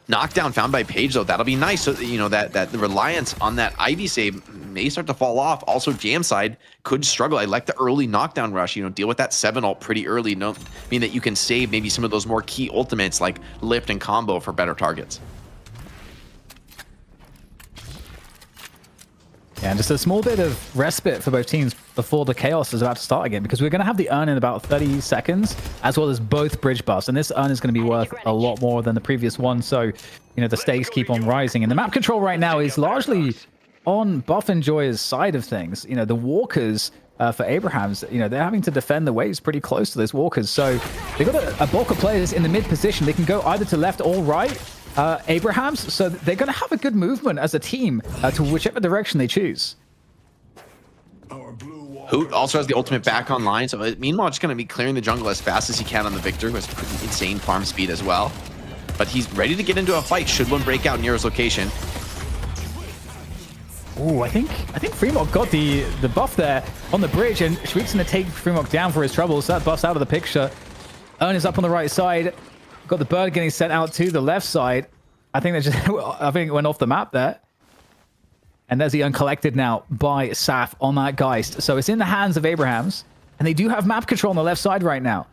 Knockdown found by Paige, though. That'll be nice. So, that the reliance on that Ivy save may start to fall off. Also, Jam side could struggle. I like the early knockdown rush. Deal with that 7 ult pretty early. Mean that you can save maybe some of those more key ultimates like lift and combo for better targets. Yeah, and just a small bit of respite for both teams before the chaos is about to start again, because we're going to have the urn in about 30 seconds, as well as both bridge buffs. And this urn is going to be worth a lot more than the previous one. So, the stakes keep on rising. And the map control right now is largely on Buff Enjoyer's side of things. The walkers for Abrahams, they're having to defend the waves pretty close to those walkers. So they've got a bulk of players in the mid position. They can go either to left or right. Abrahams, so they're going to have a good movement as a team to whichever direction they choose. Hoot also has the ultimate back online, so meanwhile just going to be clearing the jungle as fast as he can on the Victor, who has pretty insane farm speed as well. But he's ready to get into a fight should one break out near his location. Ooh, I think Freemok got the buff there on the bridge, and Shriek's going to take Freemok down for his troubles. So that buff's out of the picture. Urn is up on the right side. Got the bird getting sent out to the left side. I think it went off the map there. And there's the uncollected now by Saf on that Geist. So it's in the hands of Abrahams. And they do have map control on the left side right now.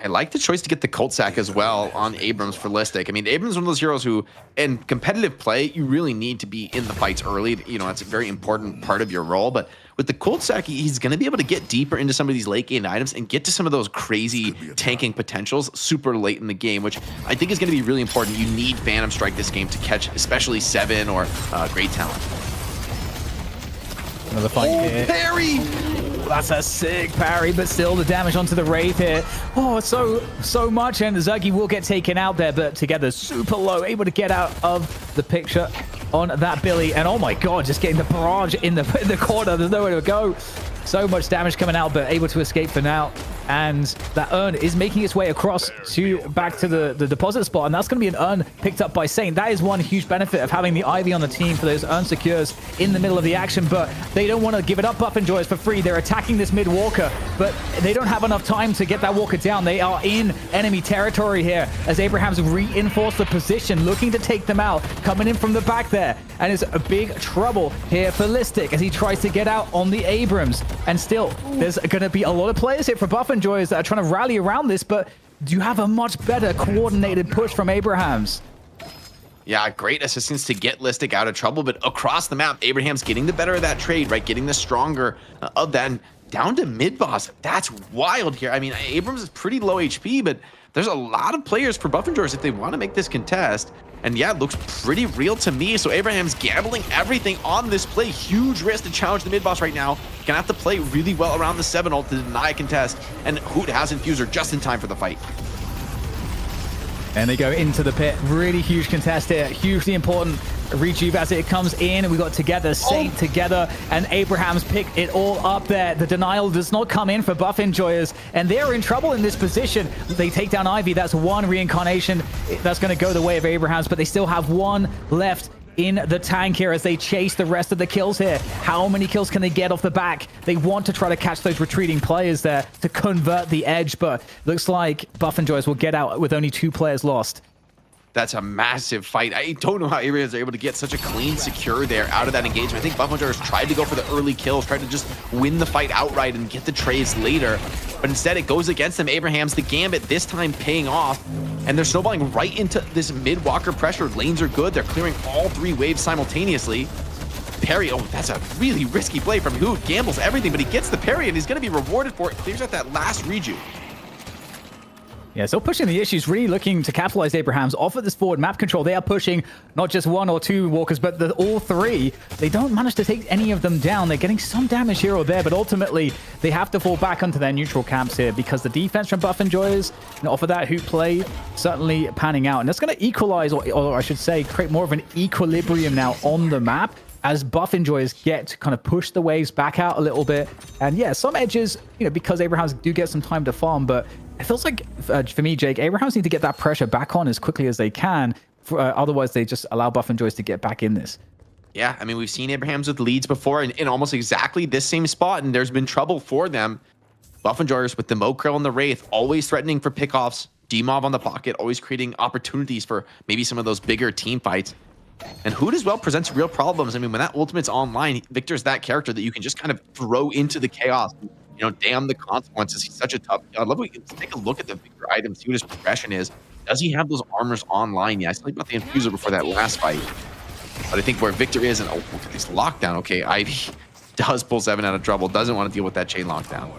I like the choice to get the Cult Sack as well on Abrams for Listic. I mean, Abrams is one of those heroes who, in competitive play, you really need to be in the fights early. That's a very important part of your role. But with the Cult Sack, he's going to be able to get deeper into some of these late game items and get to some of those crazy tanking potentials super late in the game, which I think is going to be really important. You need Phantom Strike this game to catch, especially 7 or Great Talent. Another fight here. Parry! that's a sick parry, but still the damage onto the Wraith here. Oh, so much, and Zergy will get taken out there, but together super low, able to get out of the picture on that Billy. And oh my god, just getting the barrage in the corner. There's nowhere to go. So much damage coming out, but able to escape for now. And that urn is making its way across back to the deposit spot, and that's going to be an urn picked up by Saint. That is one huge benefit of having the Ivy on the team for those urn secures in the middle of the action, but they don't want to give it up. Buff and Joyous for free. They're attacking this mid walker, but they don't have enough time to get that walker down. They are in enemy territory here as Abraham's reinforced the position, looking to take them out, coming in from the back there, and it's a big trouble here for Listic as he tries to get out on the Abrams. And still, there's going to be a lot of players here for Buff and Joyous that are trying to rally around this, but do you have a much better coordinated push from Abrahams? Yeah, great assistance to get Listic out of trouble, but across the map, Abraham's getting the better of that trade, right? Getting the stronger of that. And down to mid-boss. That's wild here. I mean, Abrams is pretty low HP, but there's a lot of players for Buff and Joyous if they want to make this contest. And yeah, it looks pretty real to me. So Abraham's gambling everything on this play. Huge risk to challenge the mid-boss right now. Gonna have to play really well around the 7 ult to deny a contest. And Hoot has Infuser just in time for the fight. And they go into the pit. Really huge contest here. Hugely important rejuve as it comes in. We got together, Saint together, and Abraham's picked it all up there. The denial does not come in for Buff Enjoyers, and they're in trouble in this position. They take down Ivy. That's one reincarnation. That's going to go the way of Abraham's, but they still have one left in the tank here as they chase the rest of the kills here. How many kills can they get off the back? They want to try to catch those retreating players there to convert the edge, but looks like Buff and Joyous will get out with only 2 players lost. That's a massive fight. I don't know how Abraham's are able to get such a clean secure there out of that engagement. I think Buff and Joyous tried to go for the early kills, tried to just win the fight outright and get the trades later, but instead it goes against them. Abraham's the gambit this time paying off, and they're snowballing right into this mid-walker pressure. Lanes are good. They're clearing all 3 waves simultaneously. Parry, oh, that's a really risky play from Hoot. Gambles everything, but he gets the parry, and he's going to be rewarded for it. Clears out that last rejuve. Yeah, still pushing the issues, really looking to capitalize Abraham's off of this forward map control. They are pushing not just 1 or 2 walkers, but all 3. They don't manage to take any of them down. They're getting some damage here or there, but ultimately they have to fall back onto their neutral camps here because the defense from Buff and Joyous, and off of that Hoot play, certainly panning out. And that's going to equalize, or I should say, create more of an equilibrium now on the map as Buff and Joyous get to kind of push the waves back out a little bit. And yeah, some edges, because Abrahams do get some time to farm, but it feels like, for me, Jake, Abrahams need to get that pressure back on as quickly as they can. Otherwise, they just allow Buff and Joyous to get back in this. Yeah, I mean, we've seen Abrahams with leads before in almost exactly this same spot, and there's been trouble for them. Buff and Joyous with the Mokrail and the Wraith, always threatening for pickoffs. D-Mob on the pocket, always creating opportunities for maybe some of those bigger team fights. And Hoot as well presents real problems. I mean, when that ultimate's online, Victor's that character that you can just kind of throw into the chaos. Damn the consequences. He's such a tough. I love what we can take a look at the Victor items, see what his progression is. Does he have those armors online? Yeah, I still about the Infuser before that last fight. But I think where Victor is, and oh, look at this lockdown. Okay, Ivy does pull 7 out of trouble. Doesn't want to deal with that chain lockdown.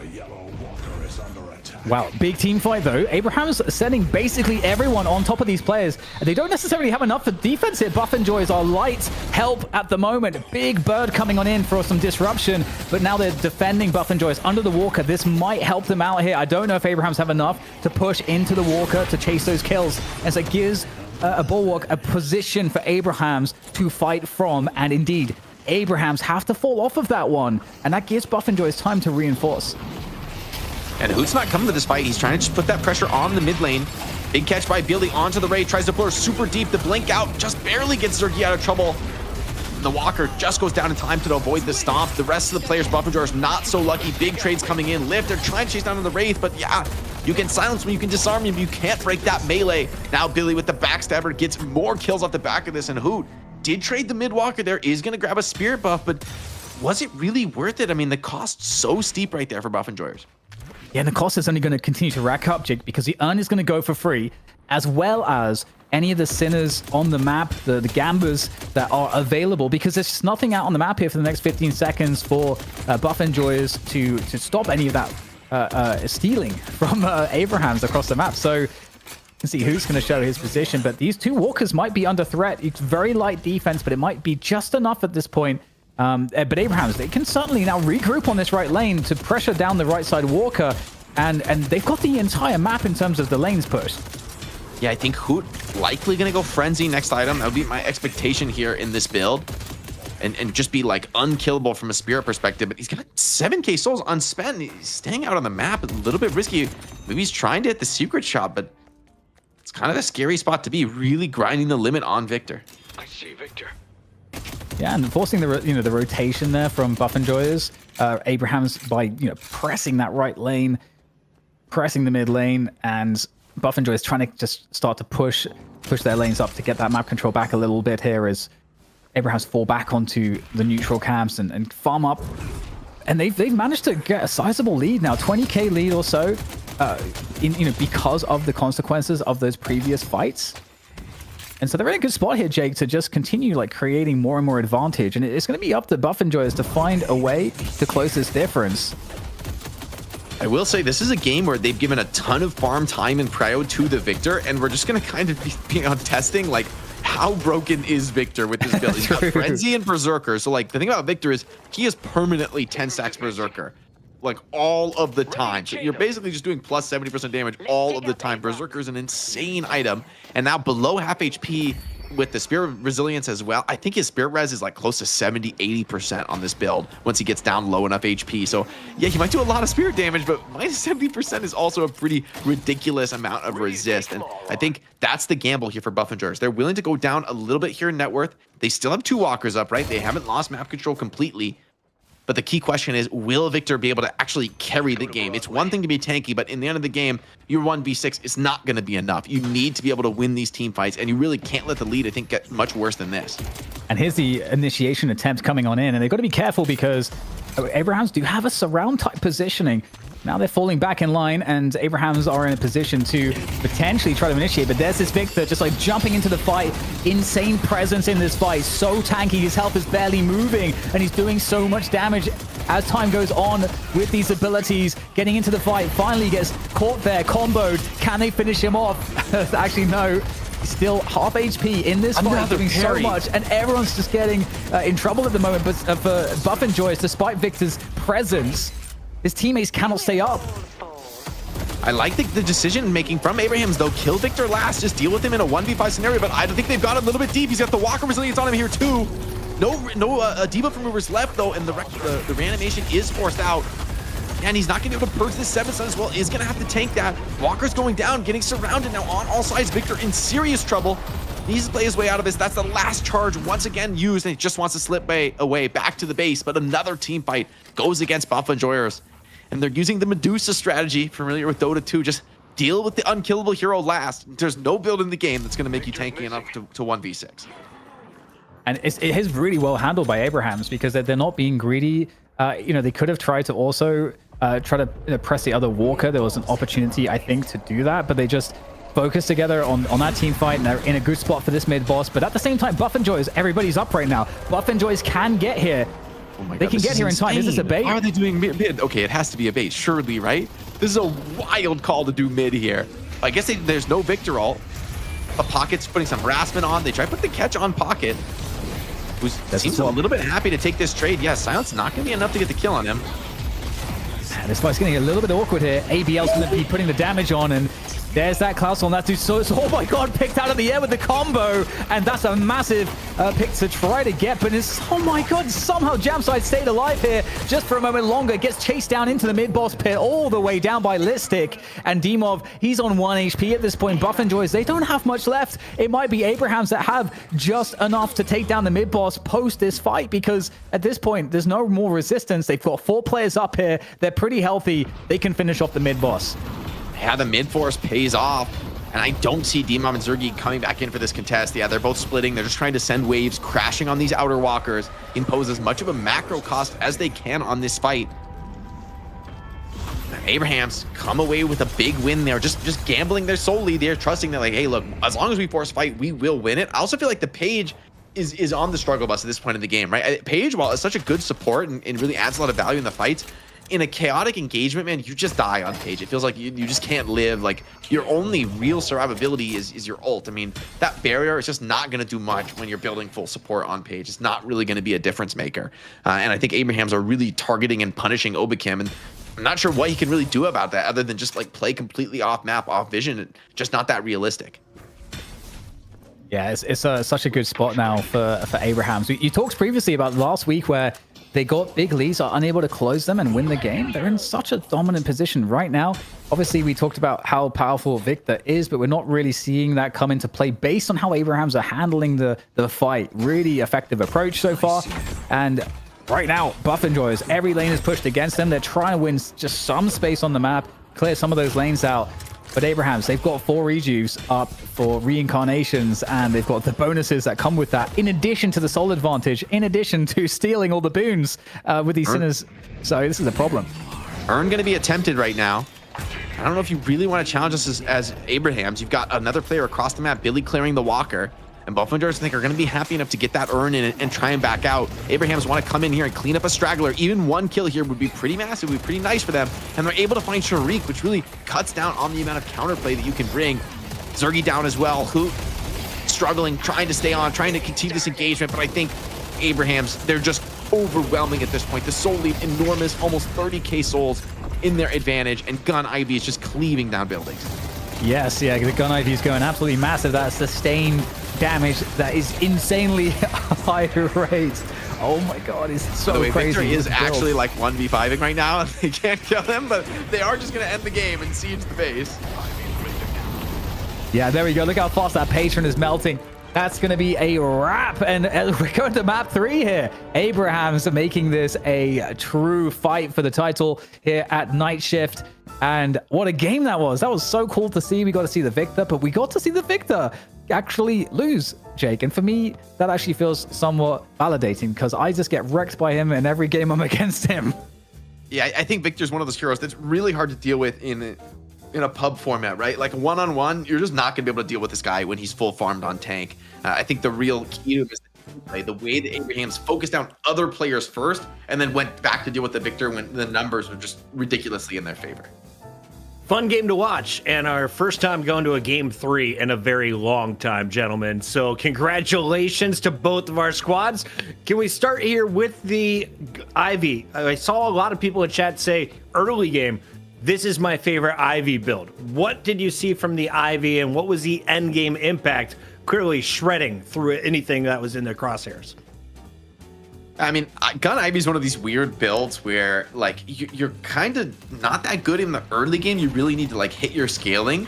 Wow, big team fight though. Abraham's sending basically everyone on top of these players. They don't necessarily have enough for defense here. Buff and Joyous are light help at the moment. Big Bird coming on in for some disruption, but now they're defending Buff and Joyous under the Walker. This might help them out here. I don't know if Abraham's have enough to push into the Walker to chase those kills, as it gives a Bulwark a position for Abraham's to fight from, and indeed, Abraham's have to fall off of that one, and that gives Buff and Joyous time to reinforce. And Hoot's not coming to this fight. He's trying to just put that pressure on the mid lane. Big catch by Billy onto the Ray. Tries to pull her super deep. The blink out just barely gets Zergy out of trouble. The Walker just goes down in time to avoid the stomp. The rest of the players, Buff and Joyous, not so lucky. Big trades coming in. Lift, they're trying to chase down to the Wraith, but yeah, you can silence him, you can disarm him, you can't break that melee. Now Billy with the backstabber gets more kills off the back of this, and Hoot did trade the mid walker there, is going to grab a spirit buff, but was it really worth it? I mean, the cost's so steep right there for Buff and Joyous. Yeah, and the cost is only going to continue to rack up, Jake, because the urn is going to go for free, as well as any of the sinners on the map, the gambers that are available, because there's just nothing out on the map here for the next 15 seconds for Buff and Joyous to stop any of that stealing from Abraham's across the map. So you can see who's going to show his position, but these 2 walkers might be under threat. It's very light defense, but it might be just enough at this point But Abrahams, they can certainly now regroup on this right lane to pressure down the right side Walker, and they've got the entire map in terms of the lanes pushed. Yeah, I think Hoot likely going to go Frenzy next item. That would be my expectation here in this build. And just be like unkillable from a Spirit perspective. But he's got 7k souls unspent. He's staying out on the map, a little bit risky. Maybe he's trying to hit the secret shot, but it's kind of a scary spot to be, really grinding the limit on Victor. I see Victor. Yeah, and forcing the rotation there from Buff Enjoyers. Abrahams by pressing that right lane, pressing the mid lane, and Buff Enjoyers trying to just start to push their lanes up to get that map control back a little bit here as Abrahams fall back onto the neutral camps and farm up. And they've managed to get a sizable lead now, 20k lead or so, because of the consequences of those previous fights. And so they're in a good spot here, Jake, to just continue like creating more and more advantage. And it's going to be up to Buff Enjoyers to find a way to close this difference. I will say this is a game where they've given a ton of farm time and prio to the Victor, and we're just going to kind of be on testing like how broken is Victor with this build. He's got Frenzy and Berserker. So like the thing about Victor is he is permanently 10 stacks Berserker, like all of the time. So you're basically just doing plus 70% damage all of the time. Berserker is an insane item, and now below half HP with the Spirit Resilience as well. I think his Spirit Res is like close to 70-80% on this build once he gets down low enough HP. So yeah, he might do a lot of Spirit damage, but minus 70% is also a pretty ridiculous amount of resist. And I think that's the gamble here for Buff Enjoyers. They're willing to go down a little bit here in net worth. They still have 2 walkers up, right? They haven't lost map control completely. But the key question is, will Victor be able to actually carry the game? It's one thing to be tanky, but in the end of the game, your 1v6 is not going to be enough. You need to be able to win these team fights, and you really can't let the lead, I think, get much worse than this. And here's the initiation attempt coming on in, and they've got to be careful because Abrahams do have a surround type positioning. Now they're falling back in line, and Abrahams are in a position to potentially try to initiate. But there's this Victor just like jumping into the fight. Insane presence in this fight. So tanky. His health is barely moving, and he's doing so much damage as time goes on with these abilities. Getting into the fight. Finally gets caught there, comboed. Can they finish him off? Actually, no. Still half HP in this fight, doing so much, and everyone's just getting in trouble at the moment. But for Buff Enjoyers, despite Victor's presence, his teammates cannot stay up. I like the decision making from Abrahams, though. Kill Victor last, just deal with him in a 1v5 scenario, but I think they've got a little bit deep. He's got the Walker Resilience on him here too. No debuff removers left though, and the reanimation is forced out. And he's not going to be able to purge this 7 stun as well. Is going to have to tank that. Walker's going down, getting surrounded now on all sides. Victor in serious trouble. Needs to play his way out of this. That's the last charge once again used, and he just wants to slip away back to the base. But another team fight goes against Buff Enjoyers. And they're using the Medusa strategy, familiar with Dota 2. Just deal with the unkillable hero last. There's no build in the game that's going to make you tanky enough to 1v6. And it is really well handled by Abrahams because they're not being greedy. They could have tried to also try to press the other Walker. There was an opportunity, I think, to do that, but they just focus together on that team fight, and they're in a good spot for this mid boss. But at the same time, Buff Enjoyers, everybody's up right now. Buff Enjoyers can get here. Oh my God, they can get here in time. Is this a bait? How are they doing mid? Okay, it has to be a bait, surely, right? This is a wild call to do mid here. I guess there's no Victor ult. A Pocket's putting some harassment on. They try to put the catch on Pocket, who seems a little bit happy to take this trade. Yeah, Silence not going to be enough to get the kill on him. This fight's getting a little bit awkward here. ABL's going to be putting the damage on, and there's that Klaus on that dude. So, oh my God, picked out of the air with the combo, and that's a massive pick to try to get. But it's, oh my God, somehow Jamside stayed alive here just for a moment longer. Gets chased down into the mid-boss pit, all the way down by Listic. And Dimov, he's on 1 HP at this point. Buff Enjoyers, they don't have much left. It might be Abrahams that have just enough to take down the mid-boss post this fight, because at this point, there's no more resistance. They've got 4 players up here. They're pretty healthy. They can finish off the mid-boss. Yeah, the mid force pays off, and I don't see Dimov and Zergi coming back in for this contest. Yeah, they're both splitting. They're just trying to send waves, crashing on these outer walkers, impose as much of a macro cost as they can on this fight. And Abrahams come away with a big win there, just gambling their soul lead there, trusting that, like, hey, look, as long as we force fight, we will win it. I also feel like the Page is on the struggle bus at this point in the game, right? Page, while it's such a good support and really adds a lot of value in the fights, in a chaotic engagement, man, you just die on Page. It feels like you just can't live. Like, your only real survivability is your ult. I mean, that barrier is just not going to do much when you're building full support on Page. It's not really going to be a difference maker. And I think Abrahams are really targeting and punishing Obafemi, and I'm not sure what he can really do about that other than just like play completely off map, off vision, just not that realistic. Yeah, it's such a good spot now for Abrahams. You talked previously about last week where they got big leads, are unable to close them and win the game. They're in such a dominant position right now. Obviously, we talked about how powerful Victor is, but we're not really seeing that come into play based on how Abrahams are handling the fight. Really effective approach so far. And right now, Buff enjoys. Every lane is pushed against them. They're trying to win just some space on the map, clear some of those lanes out. But Abrahams, they've got 4 rejuves up for reincarnations, and they've got the bonuses that come with that, in addition to the soul advantage, in addition to stealing all the boons with these sinners. So this is a problem. Earn going to be attempted right now. I don't know if you really want to challenge us as Abrahams. You've got another player across the map, Billy clearing the walker. And Buffingers, I think, are going to be happy enough to get that earn in and try and back out. Abrahams want to come in here and clean up a straggler. Even 1 kill here would be pretty massive, would be pretty nice for them. And they're able to find Sharik, which really cuts down on the amount of counterplay that you can bring. Zergy down as well, who struggling, trying to stay on, trying to continue this engagement. But I think Abrahams, they're just overwhelming at this point. The soul lead, enormous, almost 30k souls in their advantage. And Gun Ivy is just cleaving down buildings. Yes, yeah, the Gun Ivy is going absolutely massive. That sustained damage that is insanely high rate. Oh my god, it's so crazy. Victor is actually like 1v5ing right now, and they can't kill him, but they are just going to end the game and siege the base. Yeah, there we go. Look how fast that patron is melting. That's going to be a wrap, and we're going to map 3 here. Abrahams making this a true fight for the title here at Night Shift. And what a game that was. That was so cool to see. We got to see the Victor, but we got to see the Victor actually lose, Jake. And for me, that actually feels somewhat validating because I just get wrecked by him in every game I'm against him. Yeah, I think Victor's one of those heroes that's really hard to deal with in a pub format, right? Like one-on-one, you're just not going to be able to deal with this guy when he's full farmed on tank. I think the real key to him is the way that Abrahams focused down other players first and then went back to deal with the Victor when the numbers were just ridiculously in their favor. Fun game to watch, and our first time going to a game 3 in a very long time, gentlemen. So congratulations to both of our squads. Can we start here with the Ivy? I saw a lot of people in chat say early game, this is my favorite Ivy build. What did you see from the Ivy, and what was the end game impact? Clearly shredding through anything that was in their crosshairs. I mean, Gun Ivy is one of these weird builds where, like, you're kind of not that good in the early game. You really need to, like, hit your scaling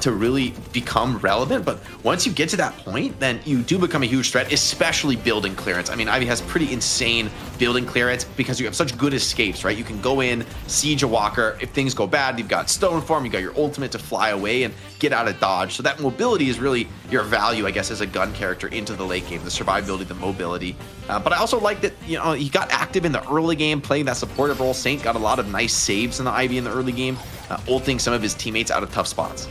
to really become relevant. But once you get to that point, then you do become a huge threat, especially building clearance. I mean, Ivy has pretty insane building clearance because you have such good escapes, right? You can go in, siege a walker. If things go bad, you've got stone form, you've got your ultimate to fly away and get out of dodge. So that mobility is really your value, I guess, as a gun character into the late game, the survivability, the mobility. But I also like that, you know, he got active in the early game, playing that supportive role. Saint got a lot of nice saves in the Ivy in the early game, ulting some of his teammates out of tough spots.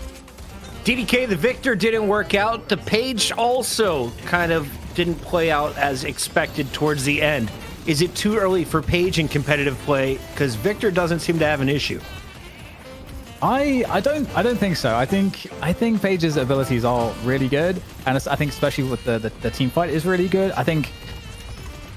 DDK, the Victor didn't work out. The Page also kind of didn't play out as expected towards the end. Is it too early for Page in competitive play? Because Victor doesn't seem to have an issue. I don't think so. I think Page's abilities are really good, and I think especially with the team fight is really good. I think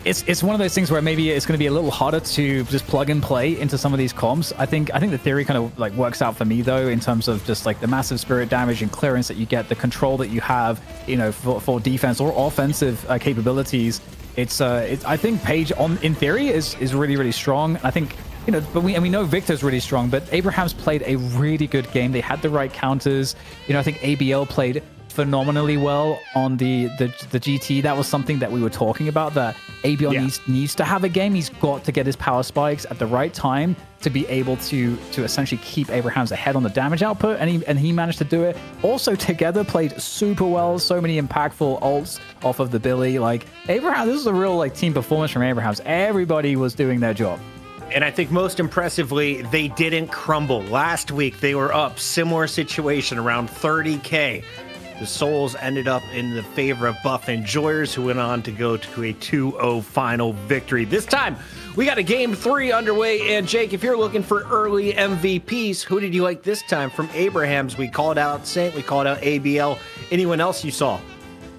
it's one of those things where maybe it's going to be a little harder to just plug and play into some of these comps. I think the theory kind of like works out for me though, in terms of just like the massive spirit damage and clearance that you get, the control that you have, you know, for defense or offensive capabilities. I think Page in theory is really, really strong. I think, you know, but we know Victor's really strong, but Abrahams played a really good game. They had the right counters. You know, I think ABL played phenomenally well on the GT. That was something that we were talking about, that ABL needs to have a game. He's got to get his power spikes at the right time to be able to essentially keep Abrahams ahead on the damage output, and he managed to do it. Also together played super well, so many impactful ults off of the Billy. Like Abraham, this is a real like team performance from Abrahams. Everybody was doing their job. And I think most impressively, they didn't crumble. Last week, they were up, similar situation, around 30K. The souls ended up in the favor of Buff Enjoyers, who went on to go to a 2-0 final victory. This time, we got a game 3 underway. And Jake, if you're looking for early MVPs, who did you like this time? From Abrahams, we called out Saint, we called out ABL. Anyone else you saw?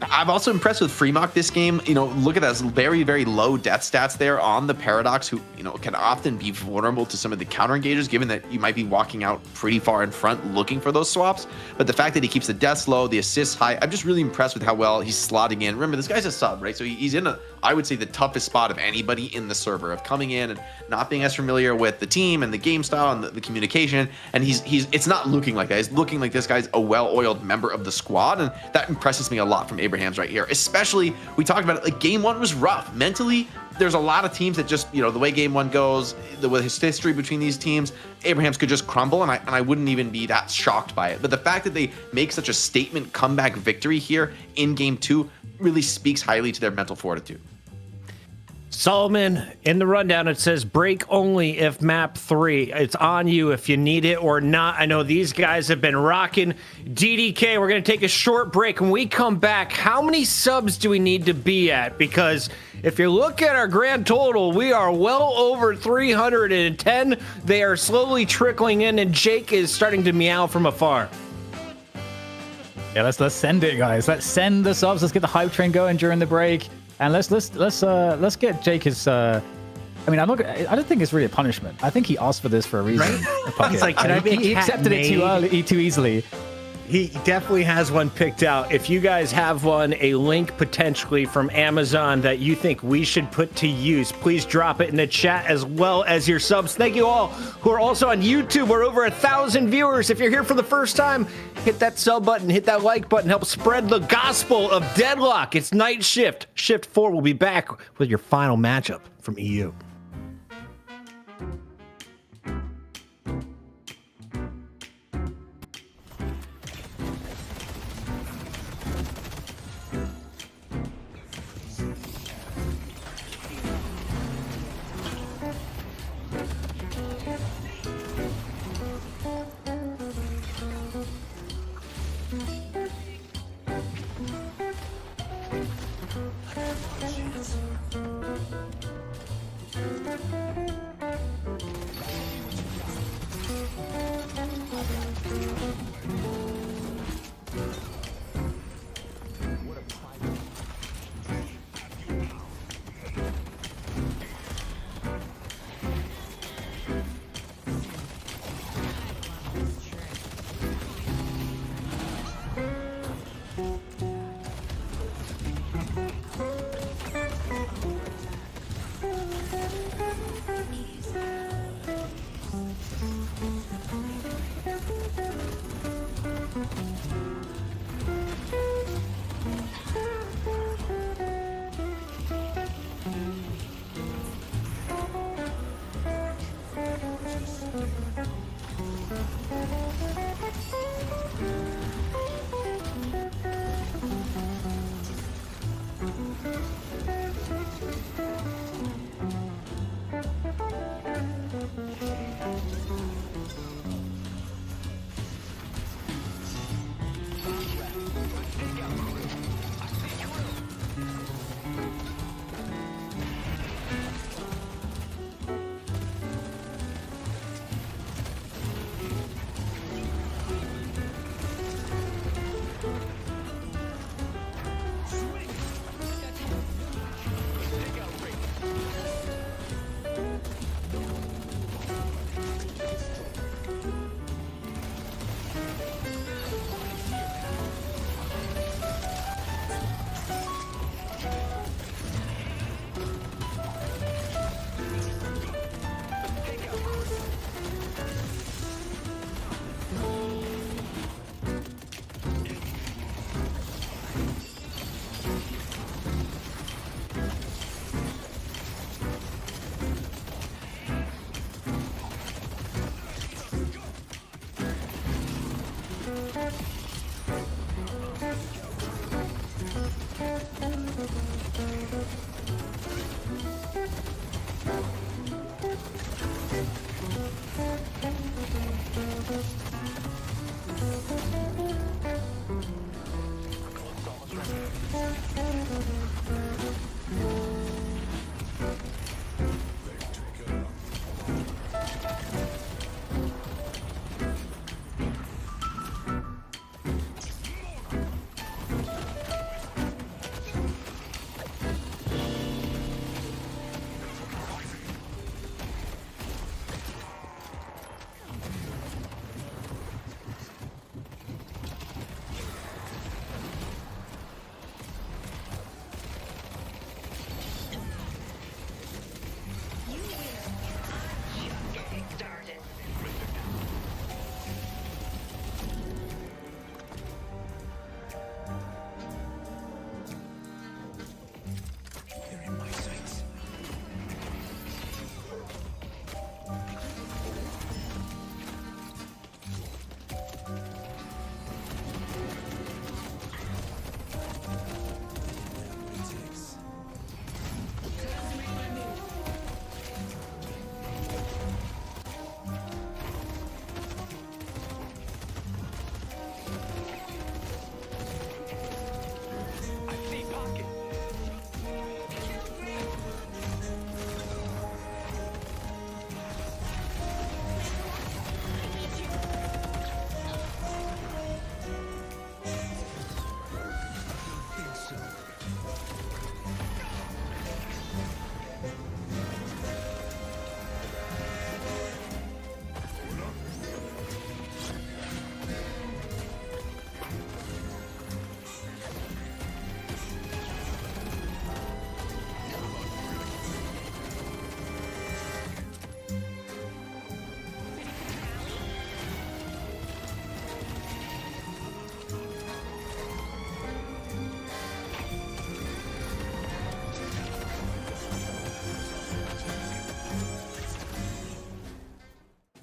I'm also impressed with Freemock this game. Look at those very, very low death stats there on the Paradox, who, can often be vulnerable to some of the counter engagers, given that you might be walking out pretty far in front looking for those swaps. But the fact that he keeps the deaths low, the assists high, I'm just really impressed with how well he's slotting in. Remember, this guy's a sub, right? So he's in I would say, the toughest spot of anybody in the server, of coming in and not being as familiar with the team and the game style and the communication. And it's not looking like that. It's looking like this guy's a well-oiled member of the squad. And that impresses me a lot from Abrahams right here. Especially, we talked about it, like game 1 was rough. Mentally, there's a lot of teams that just, the way game 1 goes, with his history between these teams, Abrahams could just crumble, and I wouldn't even be that shocked by it. But the fact that they make such a statement comeback victory here in game 2 really speaks highly to their mental fortitude. Solomon, in the rundown, it says break only if map 3. It's on you if you need it or not. I know these guys have been rocking. DDK, we're going to take a short break. When we come back, how many subs do we need to be at? Because if you look at our grand total, we are well over 310. They are slowly trickling in, and Jake is starting to meow from afar. Yeah, let's send it, guys. Let's send the subs. Let's get the hype train going during the break. And let's get Jake his. I don't think it's really a punishment. I think he asked for this for a reason. Right? He's like, can I make he accepted it too easily. He definitely has one picked out. If you guys have one, a link potentially from Amazon that you think we should put to use, please drop it in the chat, as well as your subs. Thank you all who are also on YouTube. We're over 1,000 viewers. If you're here for the first time, hit that sub button, hit that like button, help spread the gospel of Deadlock. It's night shift. Shift 4 will be back with your final matchup from EU.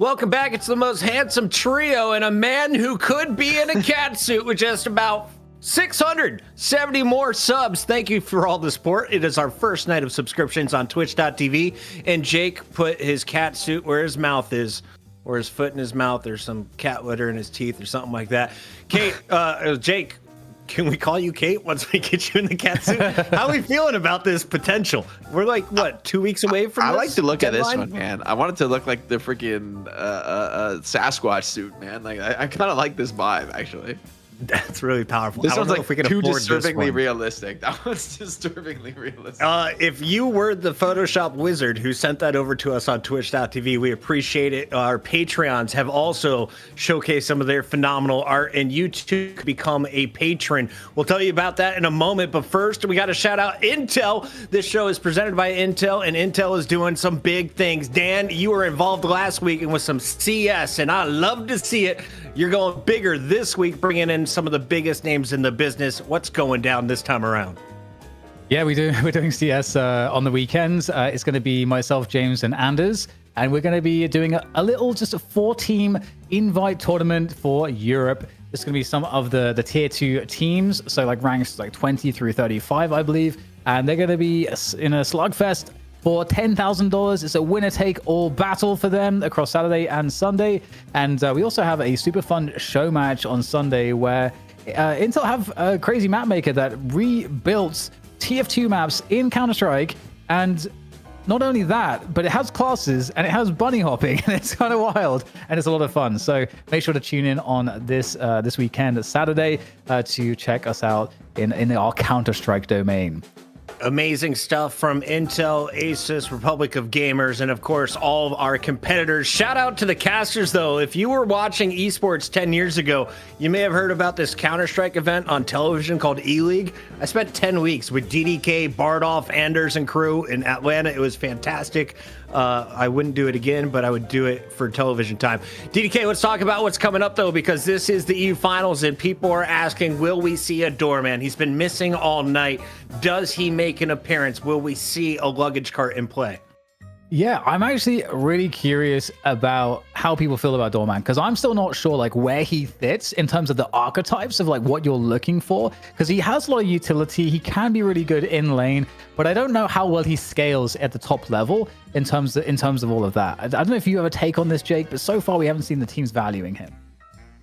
Welcome back. It's the most handsome trio and a man who could be in a cat suit with just about 670 more subs. Thank you for all the support. It is our first night of subscriptions on twitch.tv, and Jake put his cat suit where his mouth is, or his foot in his mouth, or some cat litter in his teeth, or something like that. Kate, Jake, can we call you Kate once we get you in the cat suit? How are we feeling about this potential? We're like, what, 2 weeks away from this? I like to look deadline? at this one, man. I want it to look like the freaking Sasquatch suit, man. Like I kind of like this vibe, actually. That's really powerful. This I don't one's know like if we can too afford this disturbingly one. realistic. That one's disturbingly realistic. If you were the Photoshop wizard who sent that over to us on twitch.tv, we appreciate it. Our Patreons have also showcased some of their phenomenal art, and you too could become a patron. We'll tell you about that in a moment, but first we got to shout out Intel. This show is presented by Intel, and Intel is doing some big things. Dan, you were involved last week with some CS, and I love to see it. You're going bigger this week, bringing in some of the biggest names in the business. What's going down this time around? Yeah, we do. We're doing CS on the weekends. It's going to be myself, James, and Anders, and we're going to be doing a little, just a 4-team invite tournament for Europe. It's going to be some of the tier 2 teams, so like ranks like 20 through 35, I believe, and they're going to be in a slugfest for $10,000. It's a winner-take-all battle for them across Saturday and Sunday. And we also have a super fun show match on Sunday where Intel have a crazy map maker that rebuilt TF2 maps in Counter-Strike. And not only that, but it has classes and it has bunny hopping, and it's kind of wild and it's a lot of fun. So make sure to tune in on this weekend, Saturday, to check us out in our Counter-Strike domain. Amazing stuff from Intel, Asus, Republic of Gamers, and of course all of our competitors. Shout out to the casters though. If you were watching esports 10 years ago, you may have heard about this Counter-Strike event on television called E-League. I spent 10 weeks with DDK, Bardoff, Anders, and crew in Atlanta. It was fantastic. I wouldn't do it again, but I would do it for television time. DDK, let's talk about what's coming up though, because this is the EU finals and people are asking, will we see a doorman? He's been missing all night. Does he make an appearance? Will we see a luggage cart in play? Yeah, I'm actually really curious about how people feel about Doorman, because I'm still not sure like where he fits in terms of the archetypes of like what you're looking for, because he has a lot of utility. He can be really good in lane, but I don't know how well he scales at the top level in terms of all of that. I don't know if you have a take on this, Jake, but so far we haven't seen the teams valuing him.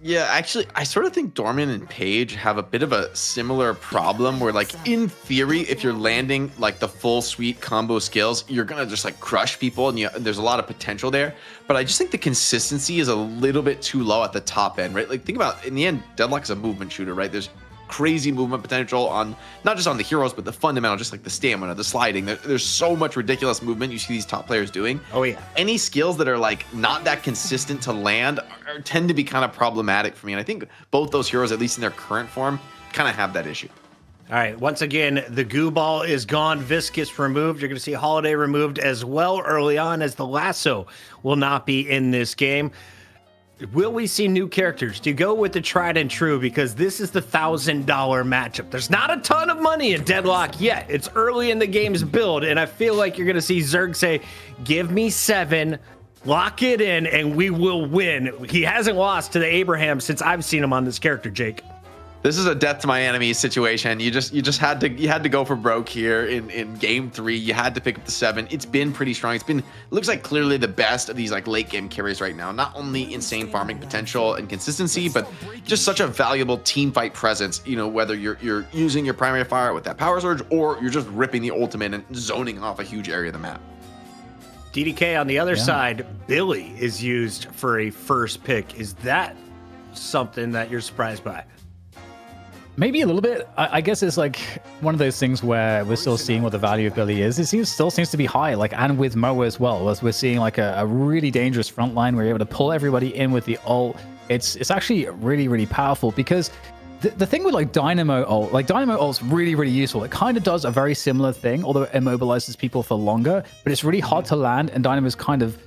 Yeah, actually, I sort of think Dorman and Page have a bit of a similar problem where, like, in theory, if you're landing, like, the full suite combo skills, you're going to just, like, crush people, and there's a lot of potential there. But I just think the consistency is a little bit too low at the top end, right? Like, think about, in the end, Deadlock is a movement shooter, right? There's crazy movement potential on not just on the heroes, but the fundamental, just like the stamina, the sliding. There's so much ridiculous movement you see these top players doing. Oh yeah. Any skills that are like not that consistent to land tend to be kind of problematic for me. And I think both those heroes, at least in their current form, kind of have that issue. All right, once again, the goo ball is gone. Viscous removed. You're going to see Holiday removed as well early on, as the lasso will not be in this game. Will we see new characters? Do you go with the tried and true? Because this is the $1,000 matchup. There's not a ton of money in Deadlock yet. It's early in the game's build, and I feel like you're going to see Zerg say, give me 7, lock it in, and we will win. He hasn't lost to the Abraham since I've seen him on this character, Jake. This is a death to my enemies situation. You just had to go for broke here in game 3. You had to pick up the 7. It's been pretty strong. It looks like clearly the best of these like late game carries right now. Not only insane farming potential and consistency, but just such a valuable team fight presence. You know, whether you're using your primary fire with that power surge or you're just ripping the ultimate and zoning off a huge area of the map. DDK on the other side, Billy is used for a first pick. Is that something that you're surprised by? Maybe a little bit. I guess it's like one of those things where we're still seeing what the value of Billy is. It still seems to be high, like, and with Moa as well. As we're seeing like a really dangerous front line where you're able to pull everybody in with the ult. It's actually really, really powerful, because the thing with like Dynamo ult, like Dynamo ult's really, really useful. It kind of does a very similar thing, although it immobilizes people for longer, but it's really hard to land, and Dynamo's kind of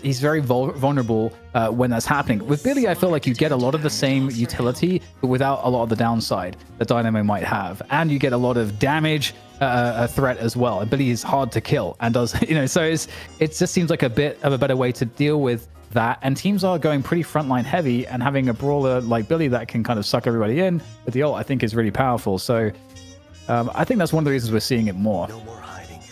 he's very vulnerable when that's happening. With Billy, I feel like you get a lot of the same utility, but without a lot of the downside that Dynamo might have, and you get a lot of damage threat as well. And Billy is hard to kill and does, so it just seems like a bit of a better way to deal with that, and teams are going pretty frontline heavy, and having a brawler like Billy that can kind of suck everybody in with the ult, I think is really powerful. So I think that's one of the reasons we're seeing it more.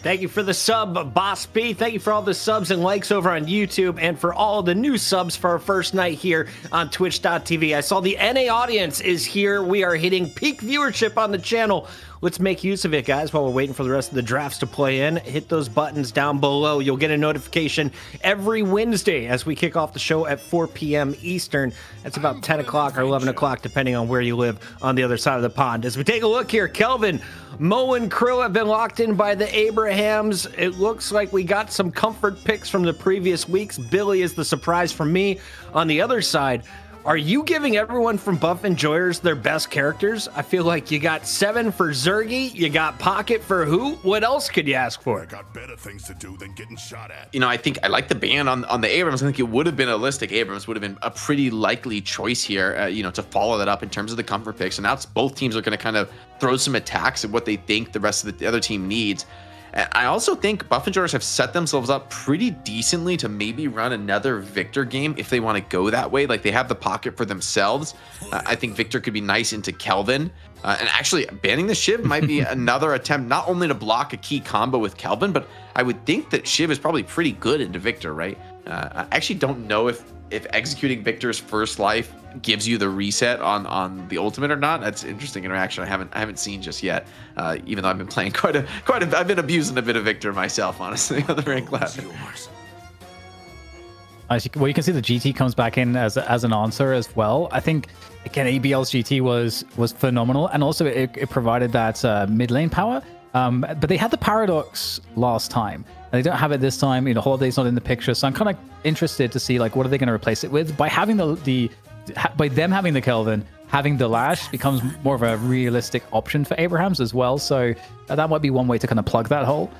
Thank you for the sub, Boss B. Thank you for all the subs and likes over on YouTube, and for all the new subs for our first night here on twitch.tv. I saw the NA audience is here. We are hitting peak viewership on the channel. Let's make use of it, guys, while we're waiting for the rest of the drafts to play in. Hit those buttons down below. You'll get a notification every Wednesday as we kick off the show at 4 p.m. Eastern. That's about 10 o'clock or 11 o'clock, depending on where you live on the other side of the pond. As we take a look here, Kelvin, Mo, and Krill have been locked in by the Abrahams. It looks like we got some comfort picks from the previous weeks. Billy is the surprise for me. On the other side, are you giving everyone from Buff Enjoyers their best characters? I feel like you got 7 for Zergy, you got Pocket for who? What else could you ask for? I got better things to do than getting shot at. You know, I think I like the ban on the Abrams. I think it would have been a Listic. Abrams would have been a pretty likely choice here, you know, to follow that up in terms of the comfort picks. And now it's both teams are going to kind of throw some attacks at what they think the rest of the other team needs. And I also think Buff Enjoyers have set themselves up pretty decently to maybe run another Victor game if they want to go that way. Like, they have the Pocket for themselves. I think Victor could be nice into Kelvin. And actually, banning the Shiv might be another attempt not only to block a key combo with Kelvin, but I would think that Shiv is probably pretty good into Victor, right? I actually don't know if executing Victor's first life gives you the reset on the ultimate or not. That's interesting interaction I haven't seen just yet. Even though I've been playing I've been abusing a bit of Victor myself, honestly, on the rank ladder. Well, you can see the GT comes back in as an answer as well. I think again ABL's GT was phenomenal, and also it provided that mid lane power. But they had the Paradox last time, and they don't have it this time. You know, Holiday's not in the picture, so I'm kind of interested to see like what are they going to replace it with. By having by them having the Kelvin, having the Lash becomes more of a realistic option for Abrahams as well. So that might be one way to kind of plug that hole.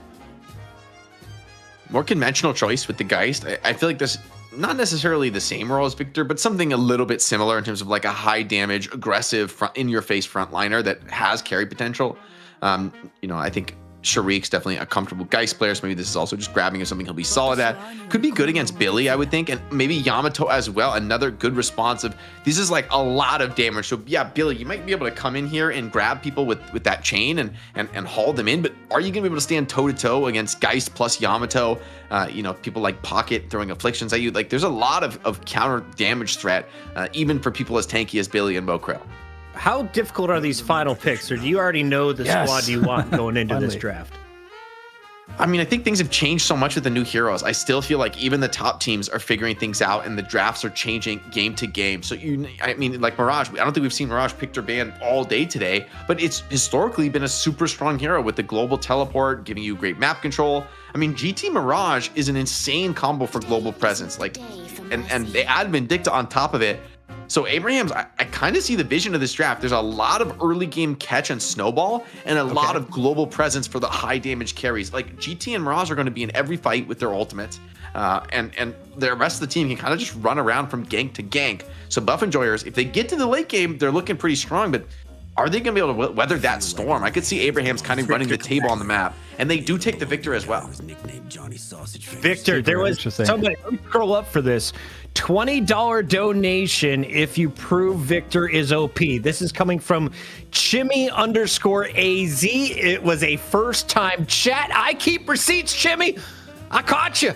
More conventional choice with the Geist. I feel like this not necessarily the same role as Victor, but something a little bit similar in terms of like a high damage, aggressive, in your face frontliner that has carry potential. You know, I think Shariq's definitely a comfortable Geist player, so maybe this is also just grabbing something he'll be solid at. Could be good against Billy, I would think, and maybe Yamato as well. Another good response of this is like a lot of damage. So yeah, Billy, you might be able to come in here and grab people with that chain and haul them in, but are you gonna be able to stand toe-to-toe against Geist plus Yamato? You know, people like Pocket throwing afflictions at you. Like, there's a lot of counter damage threat, even for people as tanky as Billy and Mokrail. How difficult are these final picks, or do you already know the squad you want going into this draft? I mean, I think things have changed so much with the new heroes. I still feel like even the top teams are figuring things out, and the drafts are changing game to game. So I mean, like Mirage, I don't think we've seen Mirage picked or banned all day today, but it's historically been a super strong hero with the global teleport, giving you great map control. I mean, GT Mirage is an insane combo for global presence. Like, and they add Vindicta on top of it. So Abrahams, I kind of see the vision of this draft. There's a lot of early game catch and snowball, and a lot of global presence for the high damage carries. Like, GT and Mirage are going to be in every fight with their ultimates, and the rest of the team can kind of just run around from gank to gank. So Buff Enjoyers, if they get to the late game, they're looking pretty strong, but are they going to be able to weather that storm? I could see Abrahams kind of running the table on the map, and they do take the Victor as well. Victor, there was somebody, let me scroll up for this. $20 donation if you prove Victor is OP. This is coming from Chimmy_AZ. It was a first time chat. I keep receipts, Chimmy. I caught you.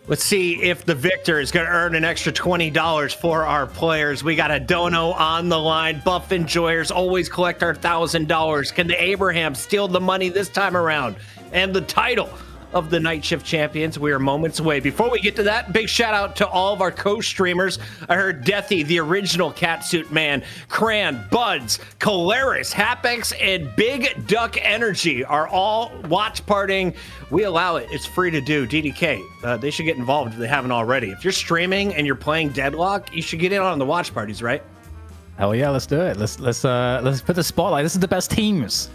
Let's see if the Victor is going to earn an extra $20 for our players. We got a dono on the line. Buff Enjoyers always collect our $1,000. Can the Abraham steal the money this time around and the title of the Night Shift Champions? We are moments away. Before we get to that, big shout out to all of our co-streamers. I heard Deathy, the original Catsuit Man, Cran, Buds, Colaris, Hapex, and Big Duck Energy are all watch partying. We allow it. It's free to do. DDK, they should get involved if they haven't already. If you're streaming and you're playing Deadlock, you should get in on the watch parties, right? Hell yeah, let's do it. Let's put the spotlight. This is the best teams.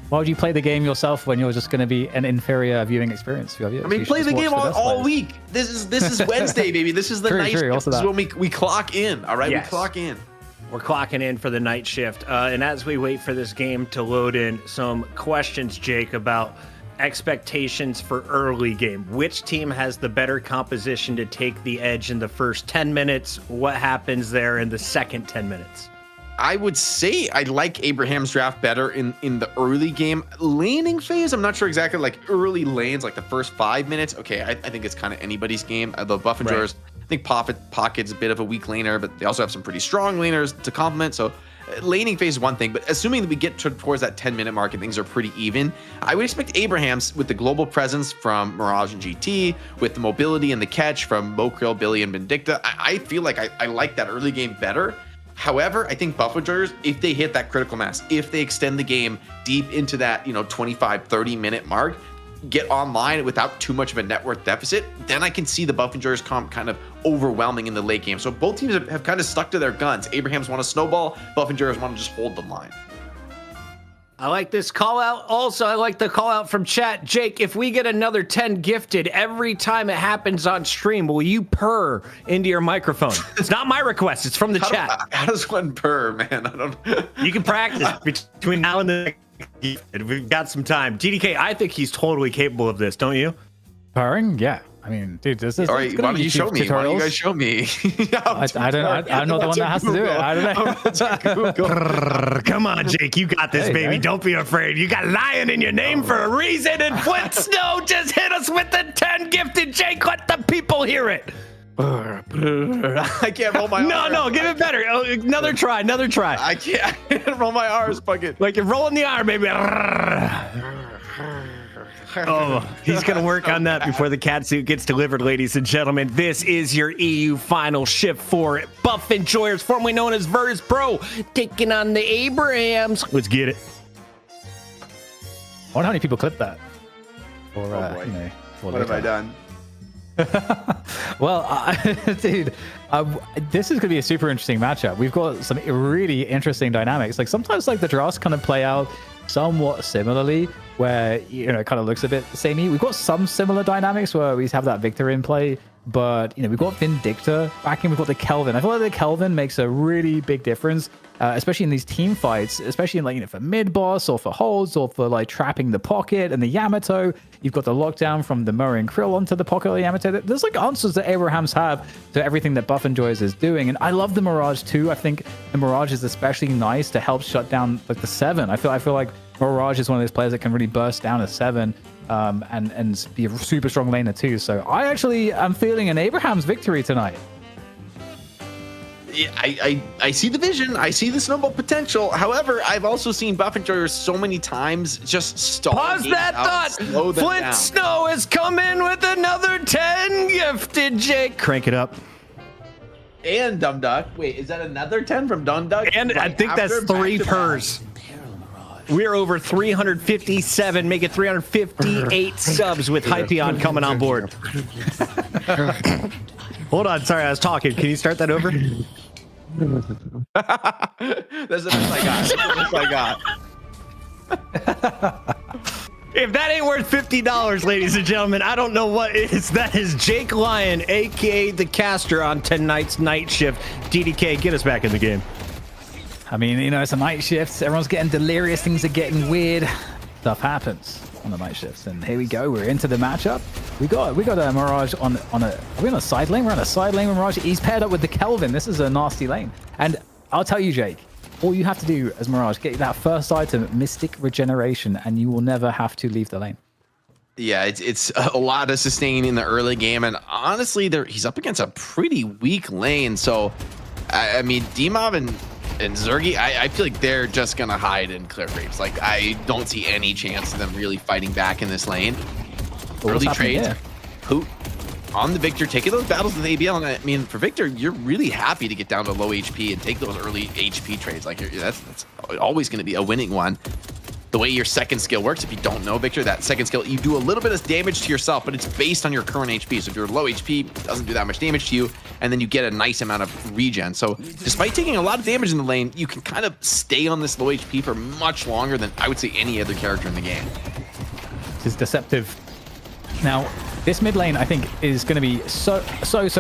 Why would you play the game yourself when you're just going to be an inferior viewing experience? I mean, play the game all week. This is Wednesday, baby. This is the night shift. This is when we clock in. All right, yes. We clock in. We're clocking in for the night shift. And as we wait for this game to load in, some questions, Jake, about expectations for early game. Which team has the better composition to take the edge in the first 10 minutes? What happens there in the second 10 minutes? I would say I like Abraham's draft better in the early game. Laning phase, I'm not sure exactly, like early lanes, like the first 5 minutes. Okay, I think it's kind of anybody's game. The Buff and Jors, I think Pocket's a bit of a weak laner, but they also have some pretty strong laners to complement. So laning phase is one thing, but assuming that we get towards that 10-minute mark and things are pretty even, I would expect Abraham's with the global presence from Mirage and GT, with the mobility and the catch from Mokril, Billy, and Vindicta. I feel like I like that early game better. However, I think Buffalo Jars, if they hit that critical mass, if they extend the game deep into that 25-30-minute mark, get online without too much of a net worth deficit, then I can see the Buff and Jars comp kind of overwhelming in the late game. So both teams have kind of stuck to their guns. Abraham's want to snowball, Buff and Jars want to just hold the line. I like this call out. Also, I like the call out from chat. Jake, if we get another 10 gifted every time it happens on stream, will you purr into your microphone? It's not my request. It's from the chat. How does one purr, man? I don't know. You can practice between now and then. We've got some time. TDK, I think he's totally capable of this, don't you? Purring? Yeah. I mean, dude, this is. All right, why don't you show me? Tutorials. Why don't you guys show me? I'm not the one that has to do it. I don't know. Come on, Jake, you got this, baby. Don't be afraid. You got Lion in your name for a reason. And Flint Snow just hit us with the 10 gifted. Jake, let the people hear it. I can't roll my R's. No, give it better. Another try. I can't roll my R's, fucking. Like you're rolling the R, baby. Oh, he's going to work on that before the catsuit gets delivered, ladies and gentlemen. This is your EU final shift for Buff Enjoyers, formerly known as Virtus Pro, taking on the Abrahams. Let's get it. I wonder how many people clipped that. Or, what have I done? Well, dude, this is going to be a super interesting matchup. We've got some really interesting dynamics. Like sometimes like the drafts kind of play out somewhat similarly, where it kind of looks a bit samey. We've got some similar dynamics where we have that Victor in play, but we've got Vindicta back in. We've got the Kelvin. I feel like the Kelvin makes a really big difference, especially in these team fights, especially in like for mid boss or for holds or for like trapping the pocket and the Yamato. You've got the lockdown from the Murray and Krill onto the pocket of the Yamato. There's like answers that Abrahams have to everything that Buff Enjoys is doing, and I love the Mirage too. I think the Mirage is especially nice to help shut down like the 7. I feel like Mirage is one of those players that can really burst down a 7 and be a super strong laner too. So I actually am feeling an Abraham's victory tonight. Yeah, I see the vision. I see the snowball potential. However, I've also seen Buff Enjoyers so many times just stall. Pause that thought. Flint Snow has come in with another 10 gifted, Jake. Crank it up. And Dumb Duck. Wait, is that another 10 from Dumb Duck? And I think that's 3 purrs. We're over 357, make it 358 subs with Hypeon coming on board. Hold on, sorry, I was talking. Can you start that over? That's the best I got. If that ain't worth $50, ladies and gentlemen, I don't know what is. That is Jake Lyon, aka the caster on tonight's night shift. DDK, get us back in the game. I mean, it's a night shift. Everyone's getting delirious. Things are getting weird. Stuff happens on the night shifts. And here we go. We're into the matchup. We got a Mirage on a. Are we on a side lane? We're on a side lane with Mirage. He's paired up with the Kelvin. This is a nasty lane. And I'll tell you, Jake, all you have to do as Mirage, get that first item, Mystic Regeneration, and you will never have to leave the lane. Yeah, it's a lot of sustain in the early game. And honestly, he's up against a pretty weak lane. So, I mean, D-Mob and Zergy, I feel like they're just going to hide and clear creeps. Like, I don't see any chance of them really fighting back in this lane. Early trades. Who on the Victor, taking those battles with ABL. And I mean, for Victor, you're really happy to get down to low HP and take those early HP trades. Like, that's always going to be a winning one. The way your second skill works, if you don't know, Victor, that second skill, you do a little bit of damage to yourself, but it's based on your current HP. So if you're low HP, it doesn't do that much damage to you, and then you get a nice amount of regen. So despite taking a lot of damage in the lane, you can kind of stay on this low HP for much longer than I would say any other character in the game. This is deceptive. Now, this mid lane, I think, is going to be so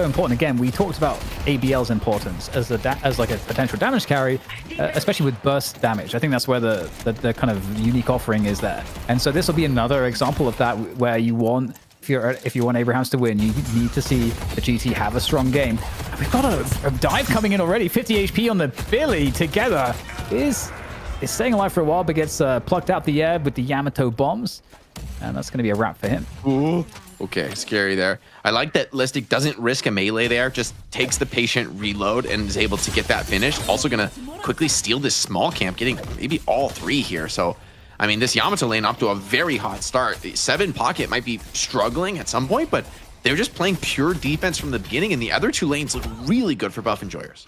important. Again, we talked about ABL's importance as like a potential damage carry, especially with burst damage. I think that's where the kind of unique offering is there. And so this will be another example of that, where you want, if you want Abrahams to win, you need to see the GT have a strong game. We've got a dive coming in already. 50 HP on the Billy together is staying alive for a while, but gets plucked out the air with the Yamato bombs. And that's going to be a wrap for him. Ooh. Okay, scary there. I like that Listic doesn't risk a melee there, just takes the patient reload and is able to get that finish. Also going to quickly steal this small camp, getting maybe all 3 here. So, I mean, this Yamato lane off to a very hot start. The 7 pocket might be struggling at some point, but they're just playing pure defense from the beginning, and the other 2 lanes look really good for buff enjoyers.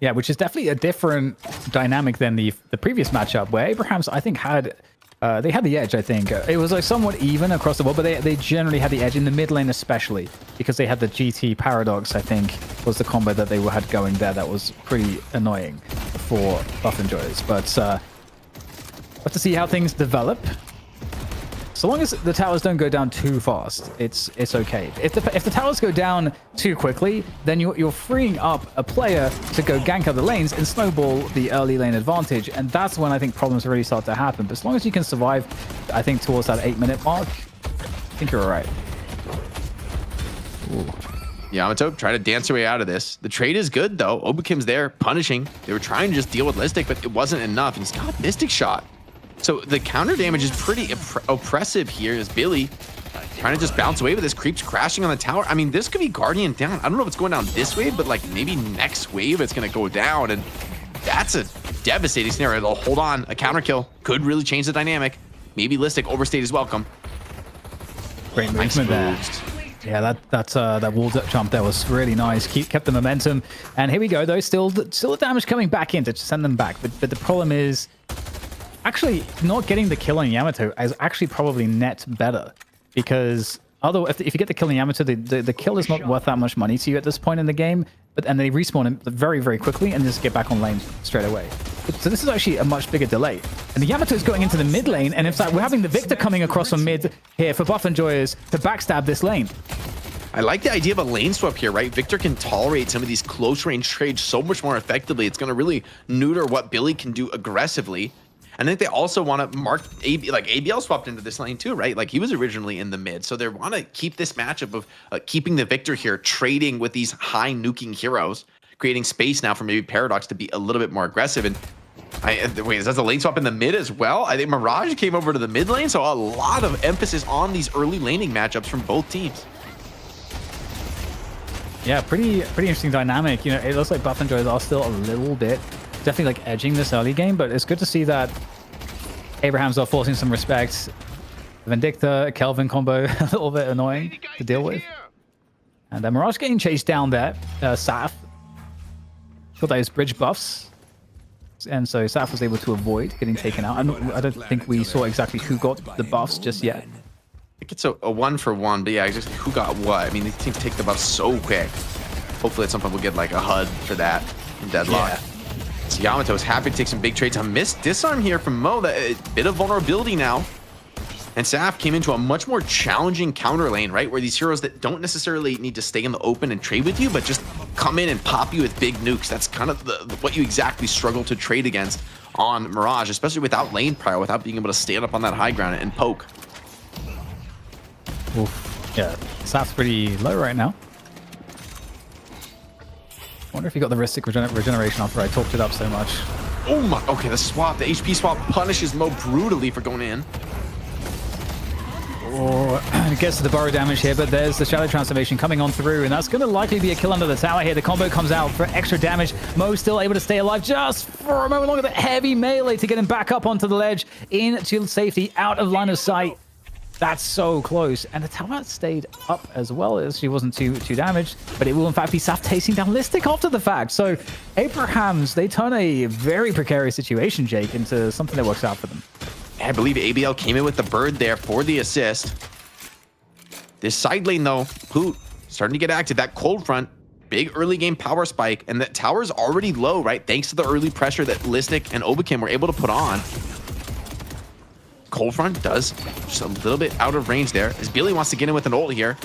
Yeah, which is definitely a different dynamic than the previous matchup, where Abrahams, I think, had they had the edge. I think it was like somewhat even across the board, but they generally had the edge in the mid lane, especially because they had the GT paradox. I think was the combo that they had going there. That was pretty annoying for buff enjoyers. But we'll have to see how things develop. So long as the towers don't go down too fast, it's okay. If the towers go down too quickly, then you're freeing up a player to go gank other lanes and snowball the early lane advantage, and that's when I think problems really start to happen. But as long as you can survive, I think towards that 8-minute mark, I think you're all right. Ooh. Yamato trying to dance her way out of this. The trade is good though. Obakim's there punishing. They were trying to just deal with Listic, but it wasn't enough. He's got Mystic Shot. So the counter damage is pretty oppressive here as Billy trying to just bounce away with this. Creeps crashing on the tower. I mean, this could be Guardian down. I don't know if it's going down this wave, but like maybe next wave it's going to go down. And that's a devastating scenario. They'll hold on. A counter kill could really change the dynamic. Maybe Listic overstayed his welcome. Great movement there. Yeah, that wall jump there was really nice. Kept the momentum. And here we go, though. Still the damage coming back in to send them back. But the problem is, actually, not getting the kill on Yamato is actually probably net better, because although if you get the kill on Yamato, the kill is not worth that much money to you at this point in the game, and they respawn him very, very quickly and just get back on lane straight away. So this is actually a much bigger delay. And the Yamato is going into the mid lane, and in fact, we're having the Victor coming across from mid here for buff enjoyers to backstab this lane. I like the idea of a lane swap here, right? Victor can tolerate some of these close range trades so much more effectively. It's going to really neuter what Billy can do aggressively. And I think they also want to mark ABL swapped into this lane too, right? Like he was originally in the mid. So they want to keep this matchup of keeping the Victor here, trading with these high nuking heroes, creating space now for maybe Paradox to be a little bit more aggressive. And wait, is that a lane swap in the mid as well? I think Mirage came over to the mid lane. So a lot of emphasis on these early laning matchups from both teams. Yeah, pretty interesting dynamic. You know, it looks like buff enjoyers are still a little bit definitely like edging this early game, but it's good to see that Abrahams are forcing some respect. Vindicta, Kelvin combo, a little bit annoying to deal with. And then Mirage getting chased down there. Saf got those bridge buffs, and so Saf was able to avoid getting taken out. I don't think we saw exactly who got the buffs just yet. I think it's a 1-for-1, but yeah, just who got what. I mean, these teams take the buffs so quick. Hopefully at some point we'll get like a HUD for that in Deadlock. Yeah. So Yamato is happy to take some big trades. A missed disarm here from Mo. A bit of vulnerability now. And Saf came into a much more challenging counter lane, right? Where these heroes that don't necessarily need to stay in the open and trade with you, but just come in and pop you with big nukes. That's kind of what you exactly struggle to trade against on Mirage, especially without lane prior, without being able to stand up on that high ground and poke. Oof. Yeah, Saf's pretty low right now. I wonder if he got the Ristic regeneration after I talked it up so much. Oh my, okay, the swap, the HP swap punishes Mo brutally for going in. Oh, it gets to the burrow damage here, but there's the Shadow Transformation coming on through, and that's going to likely be a kill under the tower here. The combo comes out for extra damage. Mo still able to stay alive just for a moment longer. The heavy melee to get him back up onto the ledge, into safety, out of line of sight. That's so close. And the tower stayed up as well, as she wasn't too damaged, but it will in fact be Saf tasting down Listic after the fact. So Abrahams, they turn a very precarious situation, Jake, into something that works out for them. I believe ABL came in with the bird there for the assist. This side lane though, Poot starting to get active. That cold front, big early game power spike, and that tower's already low, right? Thanks to the early pressure that Listic and Obakim were able to put on. Cold Front does just a little bit out of range there, as Billy wants to get in with an ult here.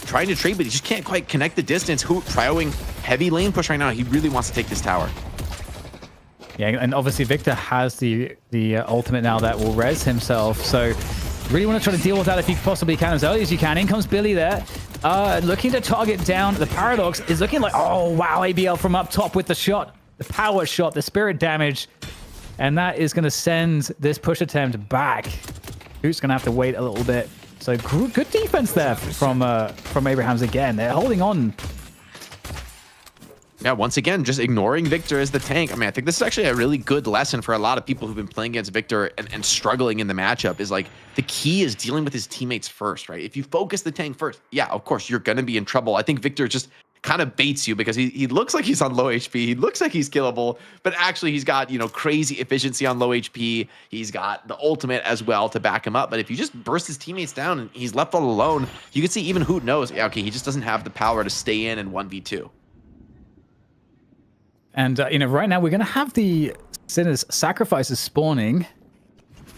Trying to trade, but he just can't quite connect the distance. Hoot trioing heavy lane push right now. He really wants to take this tower. Yeah, and obviously Victor has the ultimate now that will res himself. So really want to try to deal with that if you possibly can as early as you can. In comes Billy there. Looking to target down the Paradox. Is looking like, oh wow, ABL from up top with the shot. The power shot, the spirit damage. And that is going to send this push attempt back. Hoot's going to have to wait a little bit. So good defense there from Abrahams again. They're holding on. Yeah, once again, just ignoring Victor as the tank. I mean, I think this is actually a really good lesson for a lot of people who've been playing against Victor and struggling in the matchup, is like the key is dealing with his teammates first, right? If you focus the tank first, yeah, of course, you're going to be in trouble. I think Victor just kind of baits you because he looks like he's on low HP. He looks like he's killable, but actually he's got, crazy efficiency on low HP. He's got the ultimate as well to back him up. But if you just burst his teammates down and he's left all alone, you can see even Hoot knows, yeah, okay, he just doesn't have the power to stay in and 1v2. And, right now we're going to have the Sinner's Sacrifices spawning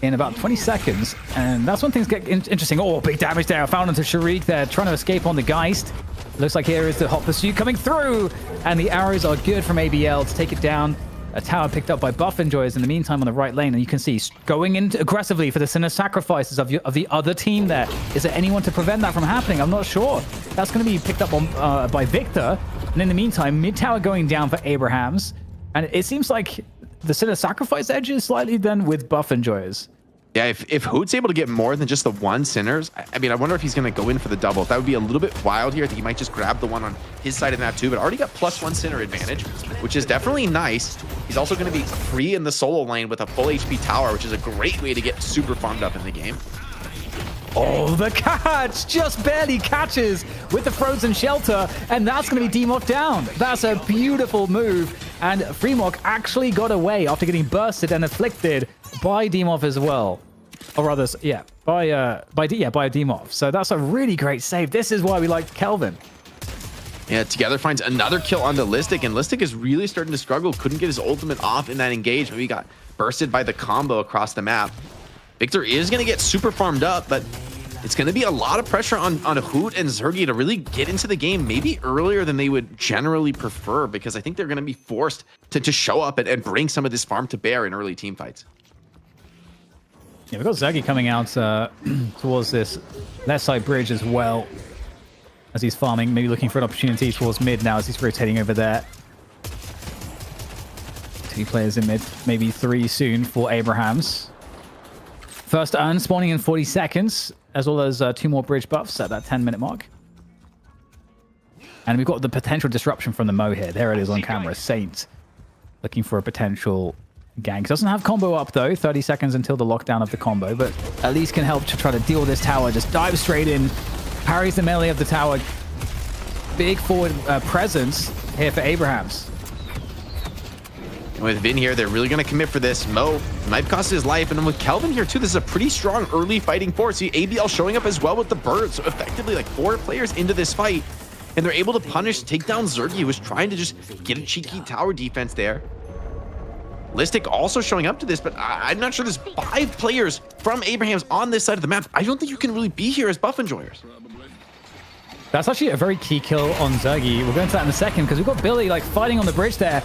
in about 20 seconds. And that's when things get interesting. Oh, big damage there. Found onto Sharik there, trying to escape on the Geist. Looks like here is the hot pursuit coming through. And the arrows are good from ABL to take it down. A tower picked up by Buff Enjoyers in the meantime on the right lane. And you can see going in aggressively for the Sinner's Sacrifices of the other team there. Is there anyone to prevent that from happening? I'm not sure. That's going to be picked up on, by Victor. And in the meantime, mid tower going down for Abrahams. And it seems like the Sinner's Sacrifice edge is slightly then with Buff Enjoyers. Yeah, if Hoot's able to get more than just the one Sinners, I mean, I wonder if he's going to go in for the double. That would be a little bit wild here. I think he might just grab the one on his side of the map too, but already got +1 Sinner advantage, which is definitely nice. He's also going to be free in the solo lane with a full HP tower, which is a great way to get super farmed up in the game. Oh, the catch just barely catches with the frozen shelter, and that's going to be Demock down. That's a beautiful move, and Freemok actually got away after getting bursted and afflicted by Demoff as well. Or rather, yeah, by Demoff. So that's a really great save. This is why we like Kelvin. Yeah, Together finds another kill onto Listic, and Listic is really starting to struggle. Couldn't get his ultimate off in that engagement. He got bursted by the combo across the map. Victor is going to get super farmed up, but it's going to be a lot of pressure on Hoot and Zergy to really get into the game maybe earlier than they would generally prefer, because I think they're going to be forced to show up and bring some of this farm to bear in early team fights. Yeah, we've got Zergy coming out towards this left side bridge as well as he's farming, maybe looking for an opportunity towards mid now as he's rotating over there. 2 players in mid, maybe 3 soon for Abrahams. First urn spawning in 40 seconds, as well as 2 more bridge buffs at that 10-minute mark. And we've got the potential disruption from the Mo here. There it is on camera. Saint looking for a potential gank. Doesn't have combo up though. 30 seconds until the lockdown of the combo, but at least can help to try to deal with this tower. Just dive straight in, parries the melee of the tower. Big forward presence here for Abrahams. With Vin here, they're really going to commit for this. Mo might cost his life. And then with Kelvin here, too, this is a pretty strong early fighting force. See, ABL showing up as well with the bird. So effectively, like 4 players into this fight. And they're able to punish, take down Zergy, who was trying to just get a cheeky tower defense there. Listic also showing up to this, but I'm not sure there's 5 players from Abrahams on this side of the map. I don't think you can really be here as buff enjoyers. That's actually a very key kill on Zergy. We'll go into that in a second, because we've got Billy like fighting on the bridge there.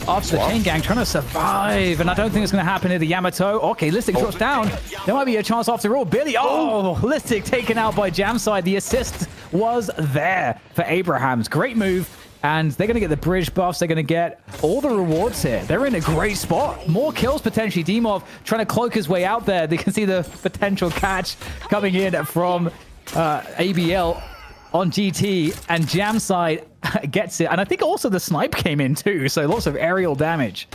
After the chain gang, trying to survive, and I don't think it's going to happen near the Yamato. Okay, Listic drops down. There might be a chance after all. Billy, Listic taken out by Jamside. The assist was there for Abrahams. Great move, and they're going to get the bridge buffs. They're going to get all the rewards here. They're in a great spot. More kills potentially. Demov trying to cloak his way out there. They can see the potential catch coming in from ABL on GT, and Jamside gets it. And I think also the snipe came in too, so lots of aerial damage.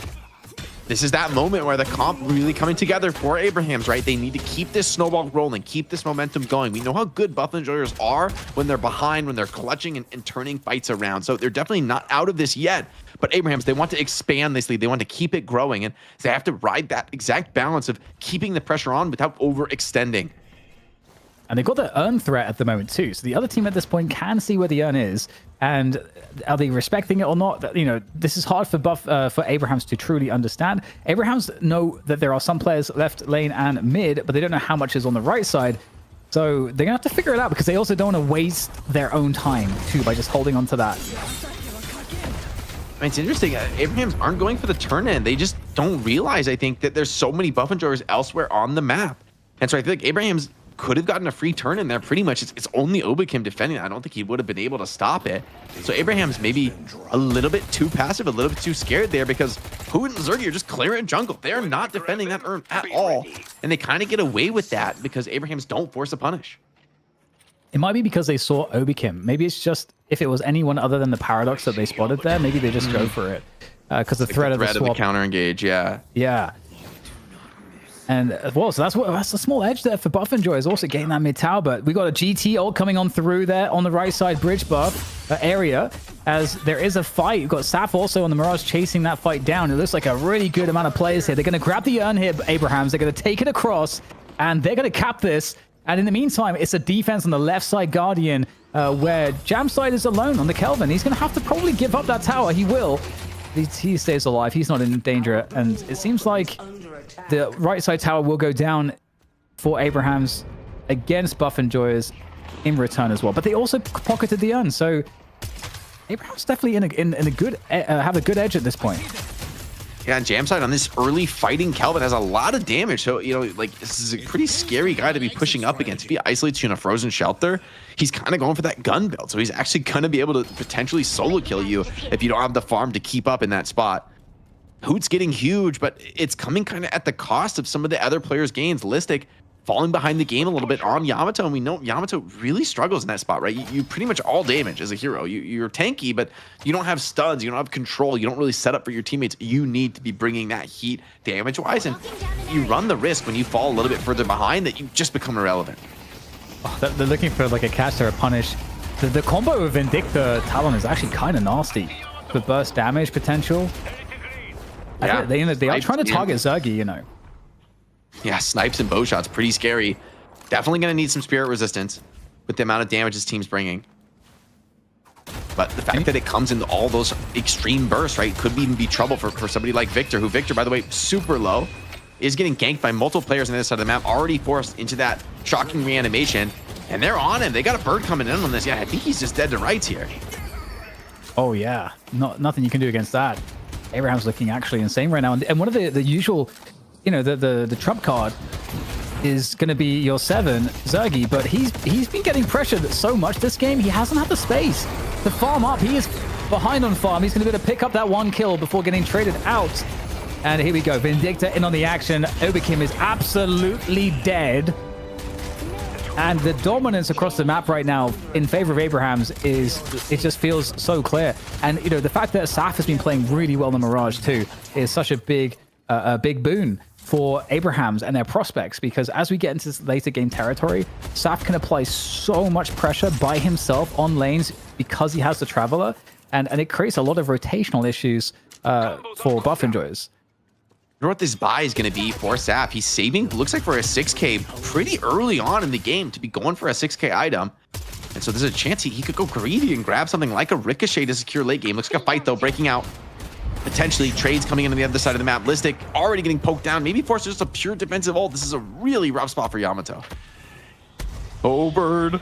This is that moment where the comp really coming together for Abrahams, right? They need to keep this snowball rolling, keep this momentum going. We know how good buff enjoyers are when they're behind, when they're clutching and turning fights around. So they're definitely not out of this yet. But Abrahams, they want to expand this lead. They want to keep it growing, and they have to ride that exact balance of keeping the pressure on without overextending. And they've got the urn threat at the moment too. So the other team at this point can see where the urn is. And are they respecting it or not? You know, this is hard for Abrahams to truly understand. Abrahams know that there are some players left lane and mid, but they don't know how much is on the right side. So they're going to have to figure it out because they also don't want to waste their own time too by just holding on to that. I mean, it's interesting. Abrahams aren't going for the turn in. They just don't realize, I think, that there's so many buff enjoyers elsewhere on the map. And so I feel like Abrahams could have gotten a free turn in there pretty much. It's only Obikim defending. I don't think he would have been able to stop it. So Abraham's maybe a little bit too passive, a little bit too scared there because Hoot and Zergy are just clearing jungle. They're not defending that urn at all. And they kind of get away with that because Abrahams don't force a punish. It might be because they saw Obikim. Maybe it's just if it was anyone other than the Paradox that they spotted there, maybe they just go for it. Because the threat of the swap. The counter engage, yeah. Yeah. And well, so that's a small edge there for buff enjoyers, also getting that mid tower. But we got a GT ult coming on through there on the right side bridge buff area as there is a fight. You've got Saf also on the Mirage chasing that fight down. It looks like a really good amount of players here. They're going to grab the urn here, Abrahams. They're going to take it across and they're going to cap this. And in the meantime, it's a defense on the left side Guardian where Jamside is alone on the Kelvin. He's going to have to probably give up that tower. He will. He stays alive. He's not in danger. And it seems like the right side tower will go down for Abrahams against buff enjoyers in return as well. But they also pocketed the urn. So Abraham's definitely in a good have a good edge at this point. Yeah, and Jamside on this early fighting Kelvin has a lot of damage. So, you know, like, this is a pretty scary guy to be pushing up against. If he isolates you in a frozen shelter, he's kind of going for that gun build. So he's actually going to be able to potentially solo kill you if you don't have the farm to keep up in that spot. Hoot's getting huge, but it's coming kind of at the cost of some of the other players' gains. Listic falling behind the game a little bit on Yamato, and we know Yamato really struggles in that spot, right? You pretty much all damage as a hero. You're tanky, but you don't have stuns, you don't have control, you don't really set up for your teammates. You need to be bringing that heat damage-wise, and you run the risk when you fall a little bit further behind that you just become irrelevant. Oh, they're looking for like a catch or a punish. The combo of Vindicta Talon is actually kind of nasty for burst damage potential. Yeah, they are trying to target Zergy, you know. Yeah, snipes and bow shots, pretty scary. Definitely going to need some spirit resistance with the amount of damage his team's bringing. But the fact that it comes into all those extreme bursts, right, could even be trouble for somebody like Victor, who Victor, by the way, super low, is getting ganked by multiple players on the other side of the map, already forced into that shocking reanimation. And they're on him. They got a bird coming in on this. Yeah, I think he's just dead to rights here. Oh, yeah. Nothing you can do against that. Abraham's looking actually insane right now. And one of the usual... You know, the trump card is going to be your 7, Zergy, but he's been getting pressured so much this game, he hasn't had the space to farm up. He is behind on farm. He's going to be able to pick up that 1 kill before getting traded out. And here we go. Vindicta in on the action. Obikim is absolutely dead. And the dominance across the map right now in favor of Abrahams it just feels so clear. And, you know, the fact that Saf has been playing really well in the Mirage too is such a big boon for Abrahams and their prospects, because as we get into this later game territory, Saf can apply so much pressure by himself on lanes because he has the Traveler, and it creates a lot of rotational issues for buff enjoyers. You know what this buy is going to be for Saf? He's saving, looks like, for a 6K pretty early on in the game to be going for a 6K item. And so there's a chance he could go greedy and grab something like a Ricochet to secure late game. Looks like a fight, though, breaking out. Potentially trades coming in on the other side of the map. Listic already getting poked down. Maybe forced just a pure defensive ult. This is a really rough spot for Yamato. Oh, bird.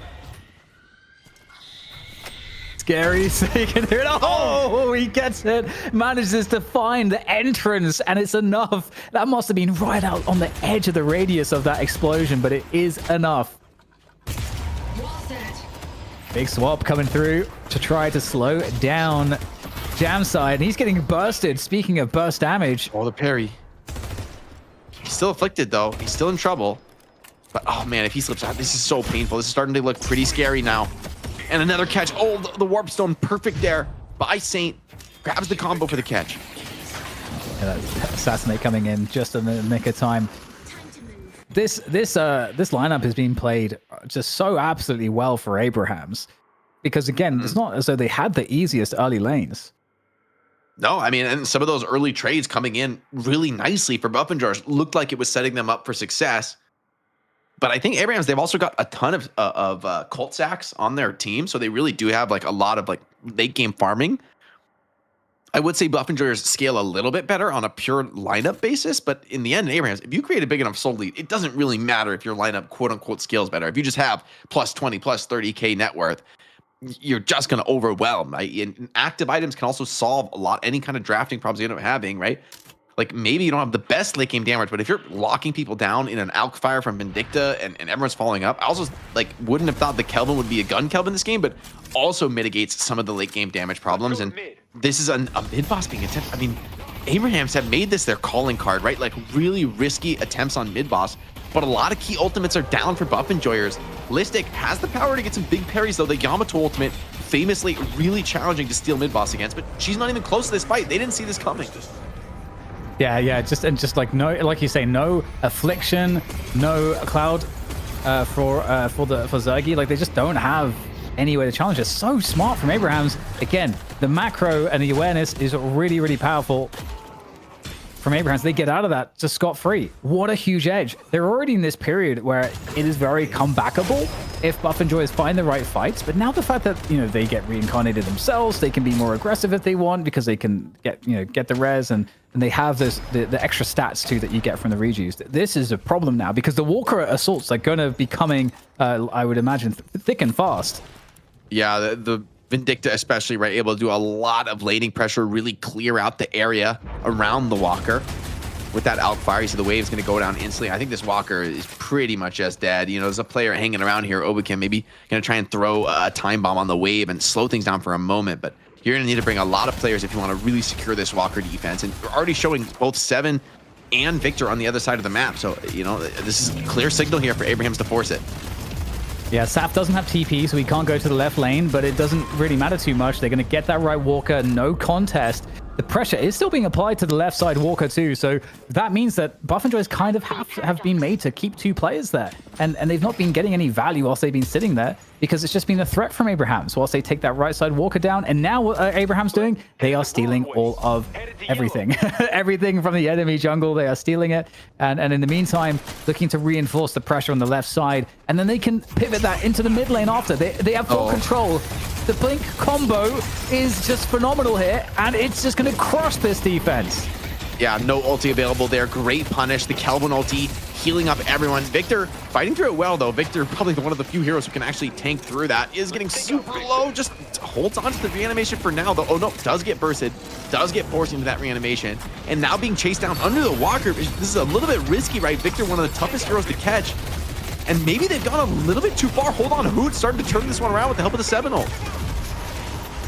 Scary, so you can hear it. Oh, he gets it. Manages to find the entrance, and it's enough. That must have been right out on the edge of the radius of that explosion, but it is enough. Big swap coming through to try to slow down Jamside, and he's getting bursted. Speaking of burst damage. Oh, the parry. He's still afflicted, though. He's still in trouble. But, oh, man, if he slips out, this is so painful. This is starting to look pretty scary now. And another catch. Oh, the warp stone. Perfect there by Saint. Grabs the combo for the catch. Yeah, Assassinate coming in just in the nick of time. This lineup has been played just so absolutely well for Abrahams. Because, again, it's not as though they had the easiest early lanes. No, I mean, and some of those early trades coming in really nicely for buff enjoyers looked like it was setting them up for success. But I think Abrahams, they've also got a ton of cult sacks on their team, so they really do have like a lot of like late game farming. I would say Buff Enjoyers scale a little bit better on a pure lineup basis, but in the end, Abrahams, if you create a big enough soul lead, it doesn't really matter if your lineup quote unquote scales better. If you just have plus 20, plus 30K net worth, you're just going to overwhelm, right? And active items can also solve any kind of drafting problems you end up having, right? Like maybe you don't have the best late game damage, but if you're locking people down in an Alk Fire from Vindicta and everyone's following up, I also like wouldn't have thought the Kelvin would be a gun Kelvin this game, but also mitigates some of the late game damage problems. And this is a mid boss being attempt. I mean, Abrahams have made this their calling card, right? Like really risky attempts on mid boss, but a lot of key ultimates are down for Buff Enjoyers. Listic has the power to get some big parries though. The Yamato ultimate, famously really challenging to steal mid boss against, but she's not even close to this fight. They didn't see this coming. Yeah, just like no, like you say, no affliction, no cloud for Zergy. Like they just don't have any way to challenge it. So smart from Abrahams. Again, the macro and the awareness is really, really powerful from Abrahams. They get out of that just scot-free. What a huge edge. They're already in this period where it is very comebackable if Buff Enjoyers find the right fights. But now the fact that, you know, they get reincarnated themselves, they can be more aggressive if they want because they can get the res and they have the extra stats too that you get from the rejuice. This is a problem now because the Walker assaults are going to be coming, I would imagine, thick and fast. Yeah, the Vindicta especially, right, able to do a lot of laning pressure, really clear out the area around the Walker. With that Alk Fire, you see the wave's going to go down instantly. I think this Walker is pretty much just dead. You know, there's a player hanging around here, Obikin, maybe going to try and throw a time bomb on the wave and slow things down for a moment, but you're going to need to bring a lot of players if you want to really secure this Walker defense. And you're already showing both Seven and Victor on the other side of the map. So, you know, this is a clear signal here for Abrahams to force it. Yeah, Saf doesn't have TP, so he can't go to the left lane, but it doesn't really matter too much. They're going to get that right Walker, no contest. The pressure is still being applied to the left side Walker too, so that means that Buff Enjoyers kind of have been made to keep two players there, and they've not been getting any value whilst they've been sitting there because it's just been a threat from Abrahams whilst they take that right side Walker down. And now what are Abrahams doing? They are stealing all of everything. Everything from the enemy jungle, they are stealing it, and in the meantime looking to reinforce the pressure on the left side, and then they can pivot that into the mid lane after. They have full control. The Blink combo is just phenomenal here, and it's just going to crush this defense. Yeah, no ulti available there. Great punish. The Kelvin ulti healing up everyone. Victor fighting through it well, though. Victor, probably one of the few heroes who can actually tank through that, is getting super low. Just holds on to the reanimation for now, though. Oh, no, does get bursted. Does get forced into that reanimation. And now being chased down under the Walker. This is a little bit risky, right? Victor, one of the toughest heroes to catch. And maybe they've gone a little bit too far. Hold on, Hoot starting to turn this one around with the help of the 7-ult.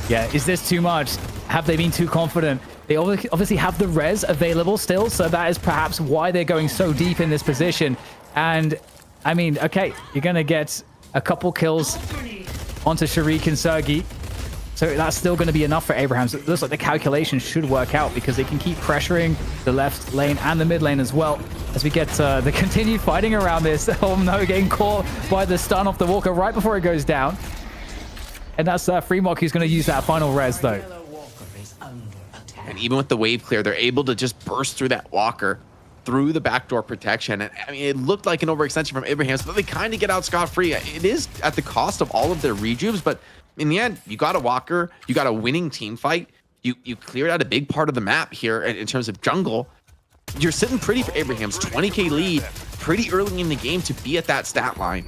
Yeah, is this too much? Have they been too confident? They obviously have the res available still, so that is perhaps why they're going so deep in this position. And, I mean, okay, you're going to get a couple kills onto Sharik and Sergi. So that's still going to be enough for Abrahams. It looks like the calculation should work out because they can keep pressuring the left lane and the mid lane as well as we get the continued fighting around this. Oh no, getting caught by the stun off the Walker right before it goes down. And that's Freemok who's going to use that final res though. And even with the wave clear, they're able to just burst through that Walker through the backdoor protection. And I mean, it looked like an overextension from Abrahams, but they kind of get out scot-free. It is at the cost of all of their rejuves, but in the end, you got a Walker, you got a winning team fight. You cleared out a big part of the map here in terms of jungle. You're sitting pretty for Abrahams, 20K lead, pretty early in the game to be at that stat line.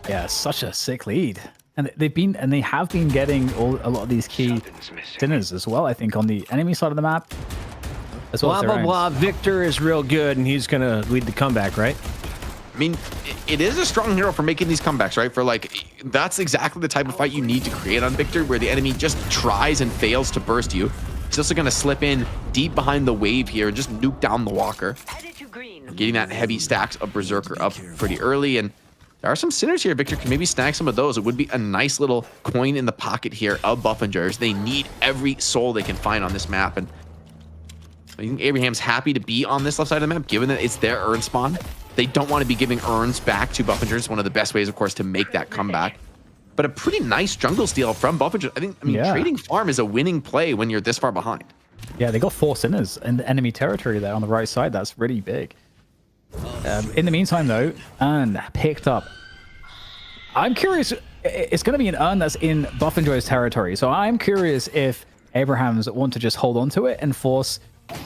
Yeah, such a sick lead. And they have been getting a lot of these key dinners as well, I think, on the enemy side of the map. As well blah, as blah, own. blah. Victor is real good, and he's going to lead the comeback, right? I mean, it is a strong hero for making these comebacks, right? For like, that's exactly the type of fight you need to create on Victor, where the enemy just tries and fails to burst you. He's also going to slip in deep behind the wave here and just nuke down the Walker. Getting that heavy stacks of Berserker up pretty early, and there are some sinners here. Victor can maybe snag some of those. It would be a nice little coin in the pocket here of Buff Enjoyers. They need every soul they can find on this map, and I think Abraham's happy to be on this left side of the map, given that it's their urn spawn. They don't want to be giving urns back to Buff Enjoyers. One of the best ways, of course, to make that comeback. But a pretty nice jungle steal from Buff Enjoyers. I mean, trading farm is a winning play when you're this far behind. Yeah, they got 4 sinners in the enemy territory there on the right side. That's really big. In the meantime, though, Urn picked up. I'm curious. It's going to be an Urn that's in Buff and Joy's territory. So I'm curious if Abrahams want to just hold on to it and force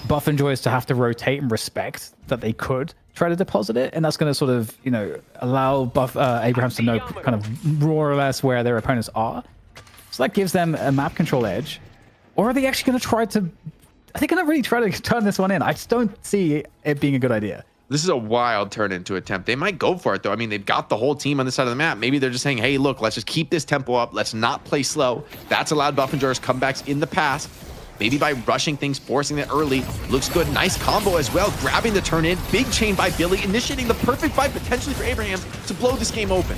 Buff and Joy's to have to rotate and respect that they could try to deposit it. And that's going to sort of, you know, allow Abrahams to know kind of more or less where their opponents are. So that gives them a map control edge. Or are they actually going to try to... Are they going to really try to turn this one in? I just don't see it being a good idea. This is a wild turn into attempt. They might go for it, though. I mean, they've got the whole team on this side of the map. Maybe they're just saying, hey, look, let's just keep this tempo up. Let's not play slow. That's allowed Buff and Joy's comebacks in the past. Maybe by rushing things, forcing it early. Looks good. Nice combo as well. Grabbing the turn in. Big chain by Billy. Initiating the perfect fight potentially for Abrahams to blow this game open.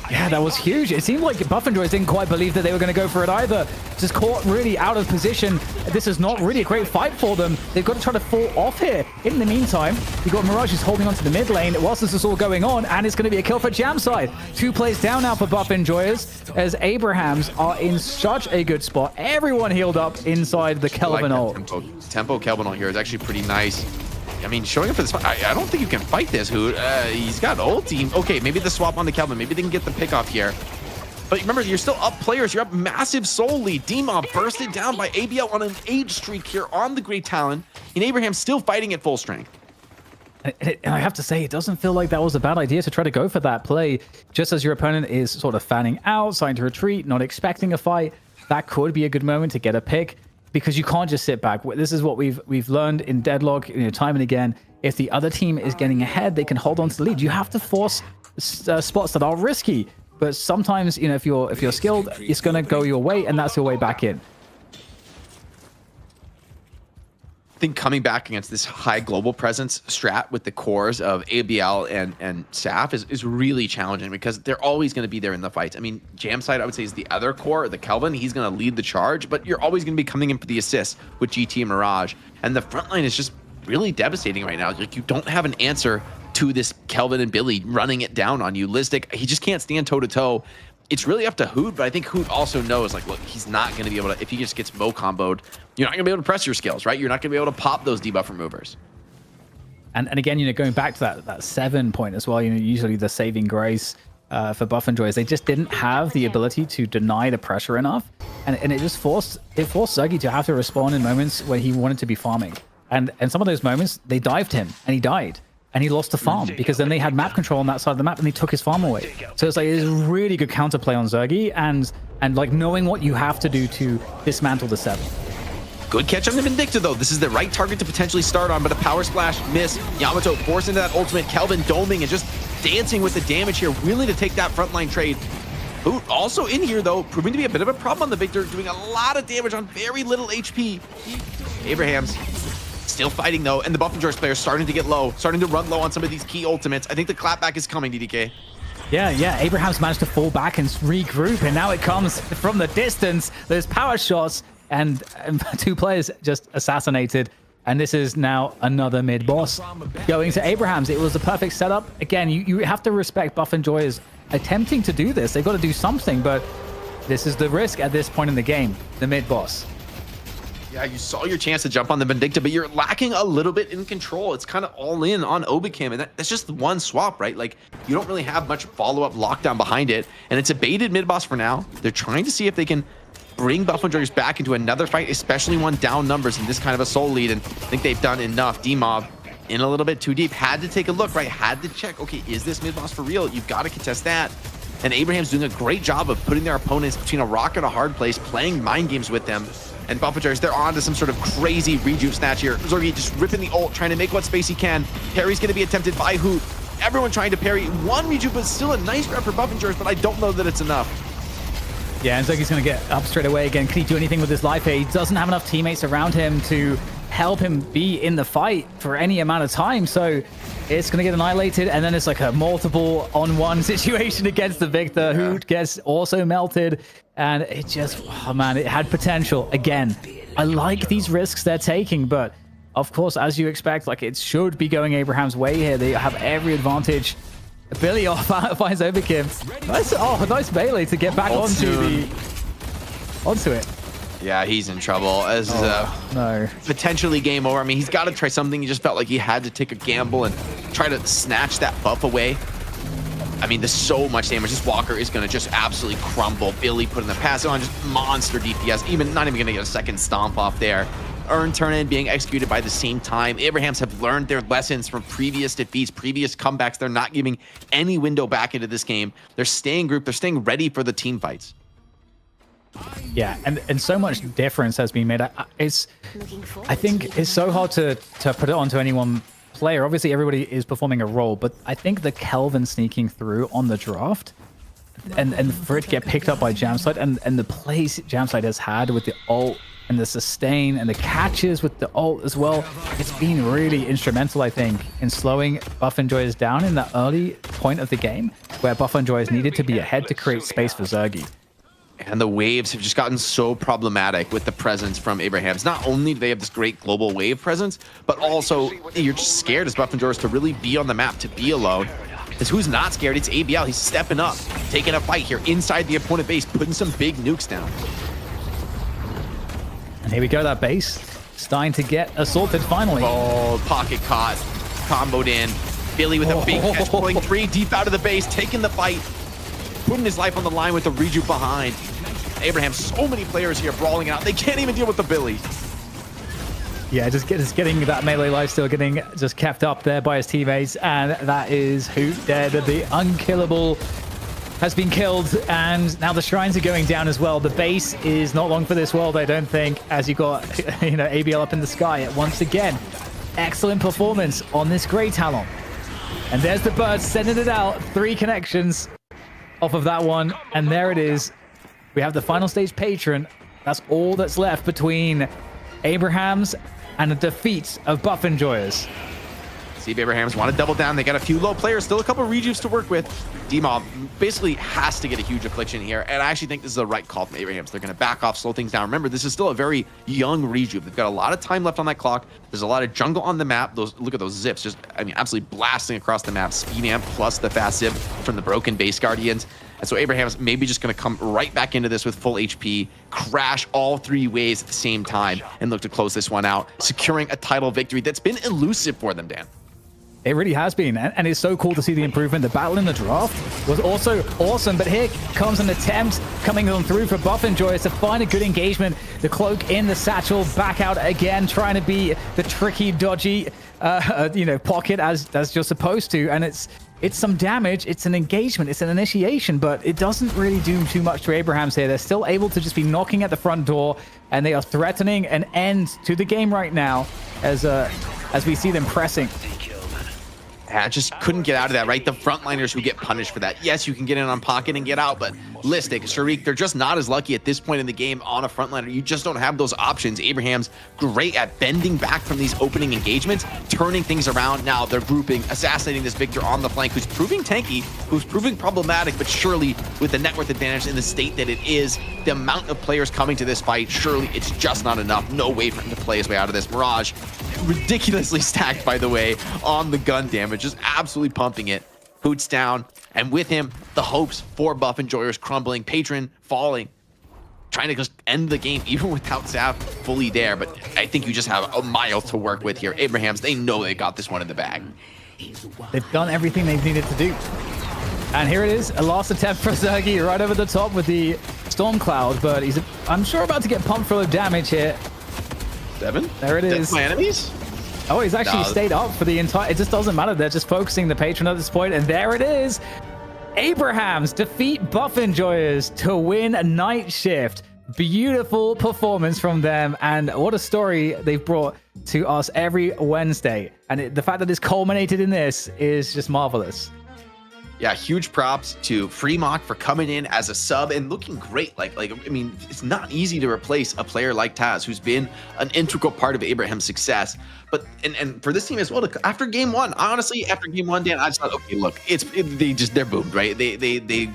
Yeah, that was huge. It seemed like Buff and Joy's didn't quite believe that they were going to go for it either. Just caught really out of position. This is not really a great fight for them. They've got to try to fall off here. In the meantime, you've got Mirage who's holding onto the mid lane whilst this is all going on, and it's going to be a kill for Jam side. 2 plays down now for Buff and Joy's as Abrahams are in such a good spot. Everyone healed up inside the Kelvin ult. Tempo Kelvin ult here is actually pretty nice. I mean, showing up for this fight, I don't think you can fight this, Hoot. He's got ulti. Okay, maybe the swap on the Kelvin. Maybe they can get the pick off here. But remember, you're still up players. You're up massive soul lead. D-Mob bursted down by ABL on an age streak here on the Great Talon. And Abraham still fighting at full strength. And I have to say, it doesn't feel like that was a bad idea to try to go for that play. Just as your opponent is sort of fanning out, starting to retreat, not expecting a fight, that could be a good moment to get a pick. Because you can't just sit back. This is what we've learned in Deadlock, you know, time and again. If the other team is getting ahead, they can hold on to the lead. You have to force spots that are risky. But sometimes, you know, if you're skilled, it's going to go your way, and that's your way back in. I think coming back against this high global presence strat with the cores of ABL and SAF is really challenging because they're always going to be there in the fights. I mean, Jam side, I would say, is the other core, the Kelvin. He's going to lead the charge, but you're always going to be coming in for the assists with GT and Mirage. And the front line is just really devastating right now. Like, you don't have an answer to this Kelvin and Billy running it down on you. Listic, he just can't stand toe-to-toe. It's really up to Hoot, but I think Hoot also knows, like, look, he's not going to be able to, if he just gets Mo comboed, you're not going to be able to press your skills, right? You're not going to be able to pop those debuff removers. And again, you know, going back to that 7 point as well, you know, usually the saving grace for Buff and Joy is they just didn't have the ability to deny the pressure enough. And it just forced Zuggy to have to respond in moments where he wanted to be farming. And some of those moments, they dived him and he died. And he lost the farm because then they had map control on that side of the map and they took his farm away. So it's like, it's really good counterplay on Zergy and like knowing what you have to do to dismantle the 7. Good catch on the Vindicta, though. This is the right target to potentially start on, but a power splash miss. Yamato forced into that ultimate. Kelvin doming and just dancing with the damage here, willing to take that frontline trade. Hoot also in here, though, proving to be a bit of a problem on the Victor, doing a lot of damage on very little HP. Abrahams still fighting, though, and the Buff and Joy's players starting to get low, starting to run low on some of these key ultimates. I think the clapback is coming, DDK. Yeah, Abraham's managed to fall back and regroup, and now it comes from the distance. There's power shots, and 2 players just assassinated. And this is now another mid boss going to Abrahams. It was the perfect setup. Again, you have to respect Buff and Joy is attempting to do this. They've got to do something, but this is the risk at this point in the game, the mid boss. Yeah, you saw your chance to jump on the Vindicta, but you're lacking a little bit in control. It's kind of all in on Obicam, and that's just one swap, right? Like, you don't really have much follow-up lockdown behind it, and it's a baited mid-boss for now. They're trying to see if they can bring Buff and Joyers back into another fight, especially one down numbers in this kind of a soul lead, and I think they've done enough. D-Mob in a little bit too deep. Had to take a look, right? Had to check, okay, is this mid-boss for real? You've got to contest that. And Abraham's doing a great job of putting their opponents between a rock and a hard place, playing mind games with them. And Buff and Joyers, they're on to some sort of crazy rejuve snatch here. Zorgi just ripping the ult, trying to make what space he can. Parry's going to be attempted by Hoot. Everyone trying to parry. One rejuve, but still a nice grab for Buff and Joyers, but I don't know that it's enough. Yeah, and Zuggy's going to get up straight away again. Can he do anything with his life here? He doesn't have enough teammates around him to help him be in the fight for any amount of time. So it's going to get annihilated. And then it's like a multiple on one situation against the Victor, who gets also melted. And it just, oh man, it had potential. Again, I like these risks they're taking, but of course, as you expect, like it should be going Abraham's way here. They have every advantage. Billy off finds Overkim. Nice, nice melee to get back onto it. Yeah, he's in trouble. This is No. potentially game over. I mean, he's got to try something. He just felt like he had to take a gamble and try to snatch that buff away. I mean, there's so much damage. This Walker is going to just absolutely crumble. Billy putting the pass on, just monster DPS. Not even going to get a second stomp off there. Earn turn-in being executed by the same time. Abrahams have learned their lessons from previous defeats, previous comebacks. They're not giving any window back into this game. They're staying grouped. They're staying ready for the team fights. Yeah, and so much difference has been made. I think it's so hard to put it onto any one player. Obviously, everybody is performing a role, but I think the Kelvin sneaking through on the draft and for it to get picked up by Jamside and the place Jamside has had with the ult and the sustain and the catches with the ult as well, it's been really instrumental, I think, in slowing Buff Enjoyers down in that early point of the game where Buff Enjoyers needed to be ahead to create space for Zergy. And the waves have just gotten so problematic with the presence from Abrahams. Not only do they have this great global wave presence, but also you're just scared as Buff Enjoyers to really be on the map, to be alone. Because who's not scared? It's ABL. He's stepping up, taking a fight here inside the opponent base, putting some big nukes down. And here we go, that base starting to get assaulted finally. Oh, pocket caught, comboed in. Billy with a big catch, pulling 3 deep out of the base, taking the fight, putting his life on the line with the rejuve behind. Abraham, so many players here brawling out. They can't even deal with the Billy. Yeah, just getting that melee lifesteal getting just kept up there by his teammates. And that is Hoot dead. The unkillable has been killed. And now the shrines are going down as well. The base is not long for this world, I don't think, as you got, ABL up in the sky once again. Excellent performance on this Grey Talon. And there's the bird sending it out. 3 connections off of that one, and there it is. We have the final stage patron. That's all that's left between Abrahams and a defeat of Buff Enjoyers. Steve Abrahams want to double down. They got a few low players, still a couple of rejuves to work with. D-Mob basically has to get a huge affliction here, and I actually think this is the right call from Abrahams. They're going to back off, slow things down. Remember, this is still a very young rejuve. They've got a lot of time left on that clock. There's a lot of jungle on the map. Look at those zips, just, I mean, absolutely blasting across the map. Speed amp plus the fast zip from the broken base guardians. And so Abraham's maybe just going to come right back into this with full HP, crash all 3 waves at the same time, and look to close this one out, securing a title victory that's been elusive for them, Dan. It really has been, and it's so cool to see the improvement. The battle in the draft was also awesome, but here comes an attempt coming on through for Buff Enjoyers to find a good engagement. The cloak in the satchel, back out again, trying to be the tricky, dodgy, pocket as you're supposed to, and it's some damage, it's an engagement, it's an initiation, but it doesn't really do too much to Abrahams here. They're still able to just be knocking at the front door, and they are threatening an end to the game right now as we see them pressing. Yeah, just couldn't get out of that, right? The frontliners who get punished for that. Yes, you can get in on pocket and get out, but Listic, Sharik, they're just not as lucky at this point in the game on a frontliner. You just don't have those options. Abraham's great at bending back from these opening engagements, turning things around. Now they're grouping, assassinating this Victor on the flank, who's proving tanky, who's proving problematic, but surely with the net worth advantage in the state that it is, the amount of players coming to this fight, surely it's just not enough. No way for him to play his way out of this. Mirage, ridiculously stacked, by the way, on the gun damage, just absolutely pumping it. Hoots down, and with him, the hopes for Buff Enjoyers crumbling, Patron falling, trying to just end the game even without Sav fully there. But I think you just have a mile to work with here. Abrahams, they know they got this one in the bag. They've done everything they've needed to do. And here it is, a last attempt for Zergy right over the top with the Storm Cloud, but he's, I'm sure, about to get pumped full of damage here. 7? There it is. My enemies? Oh, he's actually stayed up for the entire... It just doesn't matter. They're just focusing the Patron at this point, and there it is. Abrahams defeat Buff Enjoyers to win a Night Shift. Beautiful performance from them, and what a story they've brought to us every Wednesday. And the fact that it's culminated in this is just marvelous. Yeah, huge props to Fremont for coming in as a sub and looking great. Like I mean, it's not easy to replace a player like Taz, who's been an integral part of Abraham's success. But and for this team as well, after game 1, honestly, after game 1, Dan, I just thought, okay, look, they're boomed, right? They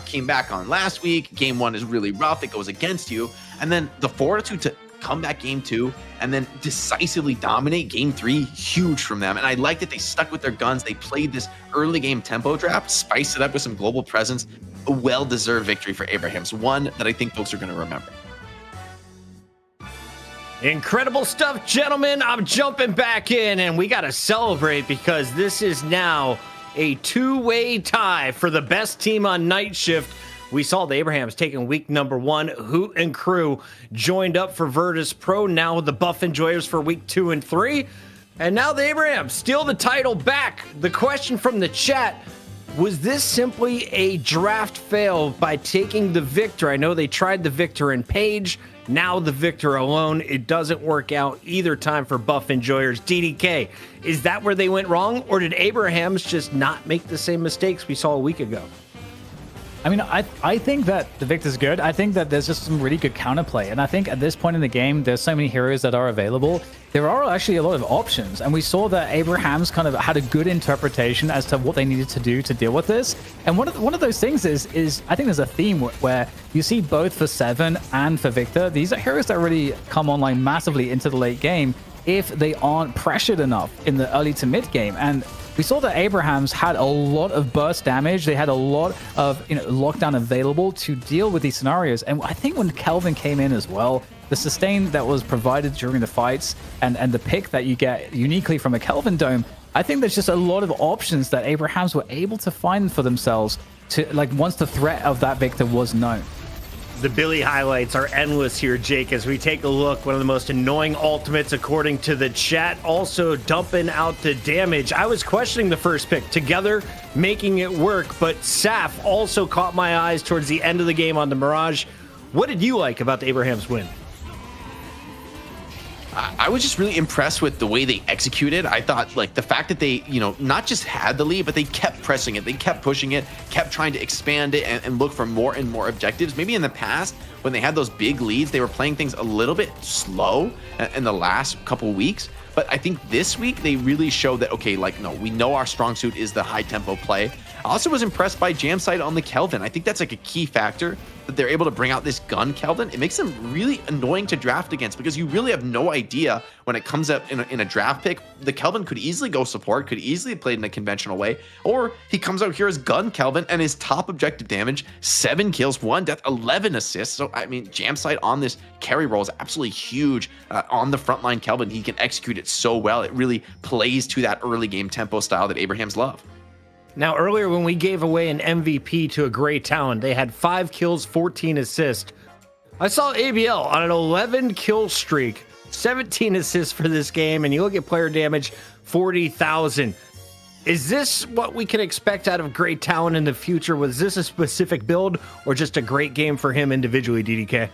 came back on last week. Game 1 is really rough. It goes against you, and then the fortitude to come back game 2 and then decisively dominate game 3, huge from them. And I like that they stuck with their guns. They played this early game tempo draft, spiced it up with some global presence. A well-deserved victory for Abrahams, one that I think folks are going to remember. Incredible stuff, gentlemen. I'm jumping back in, and we got to celebrate because this is now a two-way tie for the best team on night shift. We saw the Abrahams taking week number 1. Hoot and crew joined up for Virtus Pro. Now the Buff Enjoyers for week 2 and 3. And now the Abrahams steal the title back. The question from the chat, was this simply a draft fail by taking the Victor? I know they tried the Victor and Page. Now the Victor alone. It doesn't work out either time for Buff Enjoyers. DDK, is that where they went wrong? Or did Abrahams just not make the same mistakes we saw a week ago? I mean, I think that the Victor's good. I think that there's just some really good counterplay. And I think at this point in the game, there's so many heroes that are available. There are actually a lot of options. And we saw that Abrahams kind of had a good interpretation as to what they needed to do to deal with this. And one of those things is I think there's a theme where you see both for Seven and for Victor. These are heroes that really come online massively into the late game if they aren't pressured enough in the early to mid game. And we saw that Abrahams had a lot of burst damage. They had a lot of lockdown available to deal with these scenarios. And I think when Kelvin came in as well, the sustain that was provided during the fights and the pick that you get uniquely from a Kelvin dome, I think there's just a lot of options that Abrahams were able to find for themselves to once the threat of that Victor was known. The Billy highlights are endless here, Jake, as we take a look. One of the most annoying ultimates, according to the chat, also dumping out the damage. I was questioning the first pick, Together making it work, but Saf also caught my eyes towards the end of the game on the Mirage. What did you like about the Abrahams win? I was just really impressed with the way they executed. I thought the fact that they, not just had the lead, but they kept pressing it. They kept pushing it, kept trying to expand it and look for more and more objectives. Maybe in the past, when they had those big leads, they were playing things a little bit slow in the last couple weeks. But I think this week they really showed that, okay, no, we know our strong suit is the high tempo play. I also was impressed by Jamsite on the Kelvin. I think that's a key factor that they're able to bring out this gun Kelvin. It makes them really annoying to draft against because you really have no idea when it comes up in a draft pick. The Kelvin could easily go support, could easily play in a conventional way, or he comes out here as gun Kelvin and his top objective damage, 7 kills, 1 death, 11 assists. So, I mean, Jamsite on this carry role is absolutely huge on the frontline Kelvin. He can execute it so well. It really plays to that early game tempo style that Abrahams love. Now, earlier when we gave away an MVP to a Grey Talon, they had 5 kills, 14 assists. I saw ABL on an 11 kill streak, 17 assists for this game, and you look at player damage, 40,000. Is this what we can expect out of Grey Talon in the future? Was this a specific build or just a great game for him individually, DDK?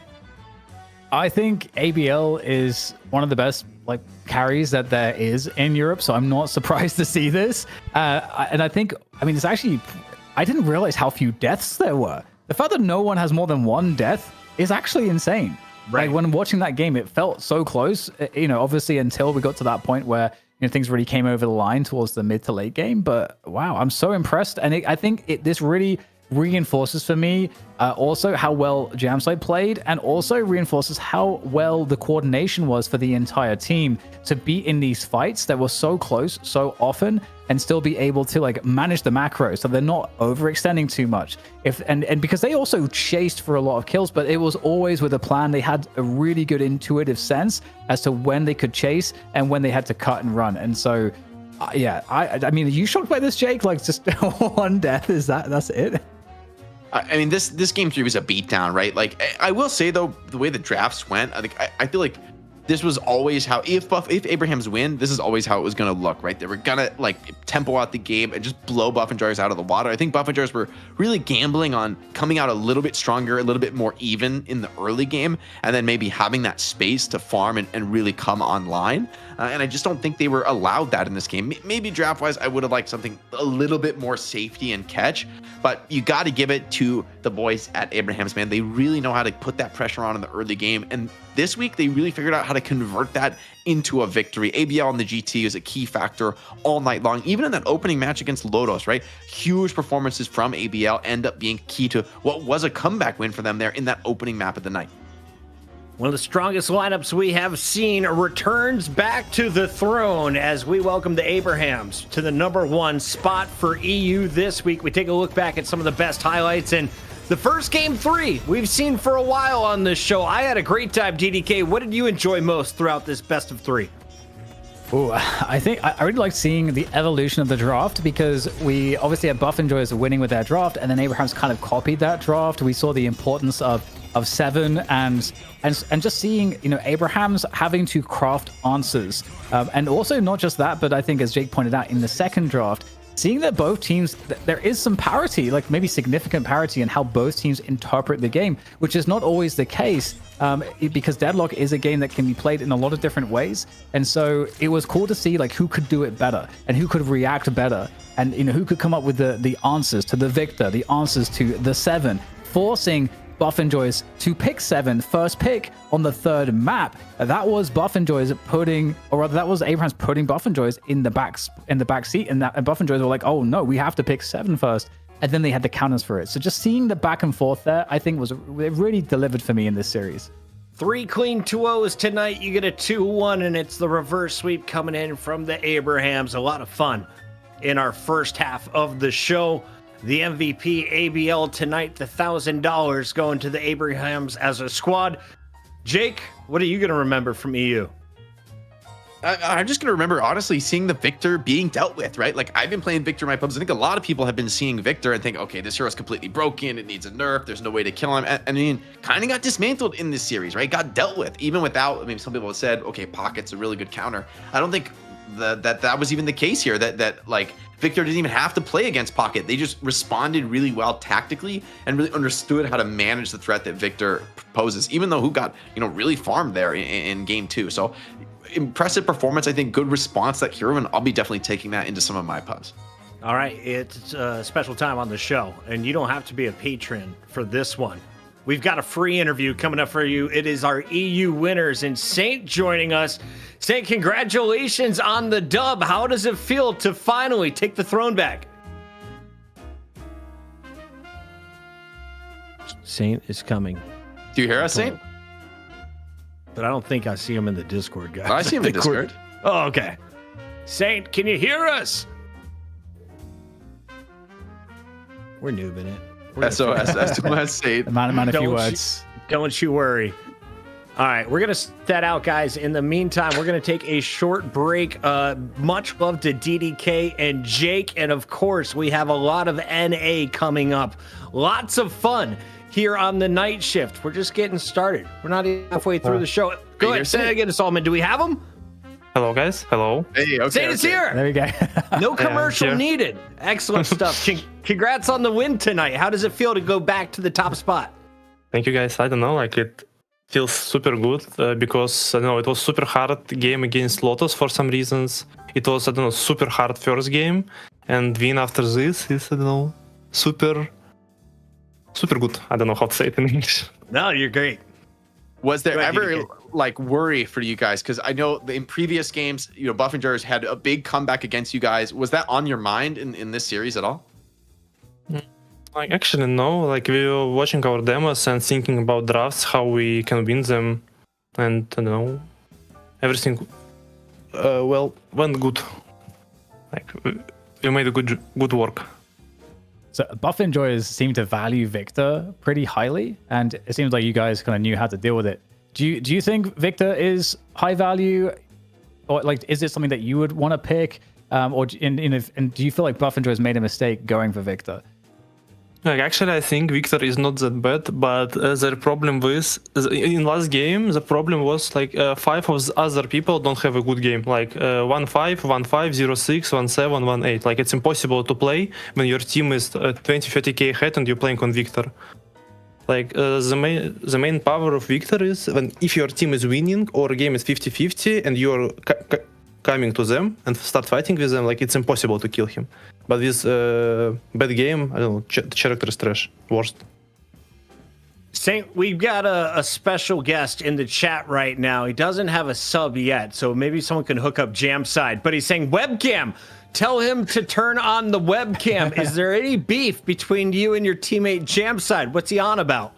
I think ABL is one of the best carries that there is in Europe, so I'm not surprised to see this. And I think, it's actually, I didn't realize how few deaths there were. The fact that no one has more than 1 death is actually insane. Right. When watching that game, it felt so close, obviously until we got to that point where things really came over the line towards the mid to late game. But wow, I'm so impressed. And I think this really reinforces for me also how well Jamside played, and also reinforces how well the coordination was for the entire team to be in these fights that were so close so often and still be able to manage the macros so they're not overextending too much. And because they also chased for a lot of kills, but it was always with a plan. They had a really good intuitive sense as to when they could chase and when they had to cut and run. And so yeah, I mean, are you shocked by this, Jake? Just 1 death, that's it? I mean, this game 3 was a beatdown, right? I will say though, the way the drafts went, I feel like this was always how, if Abrahams win, this is always how it was going to look, right? They were going to tempo out the game and just blow Buff Enjoyers out of the water. I think Buff Enjoyers were really gambling on coming out a little bit stronger, a little bit more even in the early game, and then maybe having that space to farm and really come online. And I just don't think they were allowed that in this game. Maybe draft-wise, I would have liked something a little bit more safety and catch, but you got to give it to the boys at Abrahams, man. They really know how to put that pressure on in the early game, and this week they really figured out how to convert that into a victory. ABL on the GT is a key factor all night long, even in that opening match against Lotos, right? Huge performances from ABL end up being key to what was a comeback win for them there in that opening map of the night. One of the strongest lineups we have seen returns back to the throne as we welcome the Abrahams to the #1 spot for EU this week. We take a look back at some of the best highlights, and The first game 3 we've seen for a while on this show. I had a great time, DDK. What did you enjoy most throughout this best of 3? Ooh, I think I really like seeing the evolution of the draft, because we obviously had Buff Enjoyers winning with their draft, and then Abraham's kind of copied that draft. We saw the importance of 7 and just seeing, you know, Abraham's having to craft answers, and also not just that, but I think, as Jake pointed out, in the second draft, seeing that both teams, there is some parity, like maybe significant parity in how both teams interpret the game, which is not always the case, because Deadlock is a game that can be played in a lot of different ways. And so it was cool to see like who could do it better and who could react better, and you know, who could come up with the answers to the Victor, the answers to the 7, forcing Buff Enjoys to pick 7 first pick on the third map. That was Buff Enjoys putting, or rather that was Abraham's putting Buff Enjoys in the back seat, and Buff Enjoys were like, oh no, we have to pick 7 first, and then they had the counters for it. So just seeing the back and forth there, I think it really delivered for me in this series. 3 clean 2-0s tonight. You get a 2-1, and it's the reverse sweep coming in from the Abrahams. A lot of fun in our first half of the show. The MVP ABL tonight, the $1,000 going to the Abrahams as a squad. Jake, what are you going to remember from EU? I'm just going to remember, honestly, seeing the Victor being dealt with, right? Like, I've been playing Victor in my pubs. I think a lot of people have been seeing Victor and think, okay, this hero's completely broken. It needs a nerf. There's no way to kill him. I mean, kind of got dismantled in this series, right? Got dealt with, even without, I mean, some people have said, okay, Pocket's a really good counter. I don't think that was even the case here, that like Victor didn't even have to play against Pocket. They just responded really well tactically and really understood how to manage the threat that Victor poses, even though who got, you know, really farmed there in game 2. So impressive performance. I think good response that hero, and I'll be definitely taking that into some of my pubs. All right, it's a special time on the show, and you don't have to be a patron for this one. We've got a free interview coming up for you. It is our EU winners, and Saint joining us. Saint, congratulations on the dub. How does it feel to finally take the throne back? Saint is coming. Do you hear us, Saint? But I don't think I see him in the Discord, guys. I see him in the Discord. Oh, okay. Saint, can you hear us? We're noobing it. SOS, Saint. Man, a few words. Don't you worry. All right, we're going to set that out, guys. In the meantime, we're going to take a short break. Much love to DDK and Jake. And of course, we have a lot of NA coming up. Lots of fun here on the night shift. We're just getting started. We're not even halfway through the show. Go ahead, say it again, Solomon. Do we have them? Hello, guys. Hello. Hey, okay. Saint is here. There we go. No commercial needed. Excellent stuff. Congrats on the win tonight. How does it feel to go back to the top spot? Thank you, guys. I don't know, like it feels super good because I don't know, it was super hard game against Lotos for some reasons. It was, I don't know, super hard first game, and win after this is, I don't know, super good. I don't know how to say it in English. No, you're great. Was there ahead, ever DDK. like worry for you guys? Because I know in previous games, you know, Buff and Jars had a big comeback against you guys. Was that on your mind in this series at all? Like actually no, like we were watching our demos and thinking about drafts, how we can win them, and I don't know, everything went good. Like we made a good work. So Buff Enjoyers seem to value Victor pretty highly, and it seems like you guys kind of knew how to deal with it. Do you think Victor is high value, or like is it something that you would want to pick, or and do you feel like Buff Enjoyers made a mistake going for Victor? Like actually, I think Victor is not that bad, but the problem with in last game, the problem was like 5 of the other people don't have a good game. Like 1-5, 1-5, 0-6, 1-7, 1-8. Like it's impossible to play when your team is 20-30k ahead and you're playing on Victor. Like the main power of Victor is when if your team is winning or a game is 50-50 and you're coming to them and start fighting with them, like it's impossible to kill him. But with bad game, I don't know, character is trash, worst. Saint, we've got a special guest in the chat right now. He doesn't have a sub yet, so maybe someone can hook up Jamside, but he's saying webcam. Tell him to turn on the webcam. Is there any beef between you and your teammate Jamside? What's he on about?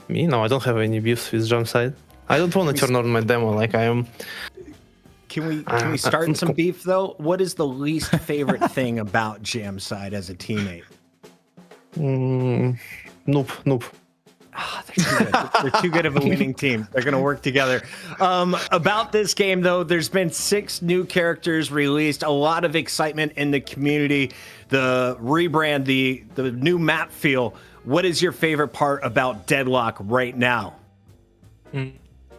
Me? No, I don't have any beefs with Jamside. I don't want to turn on my demo like I am. Can we start some beef though? What is the least favorite thing about Jamside as a teammate? Noob. They're too good. They're too good of a winning team. They're going to work together. About this game, though, there's been 6 new characters released. A lot of excitement in the community. The rebrand, the new map feel. What is your favorite part about Deadlock right now? I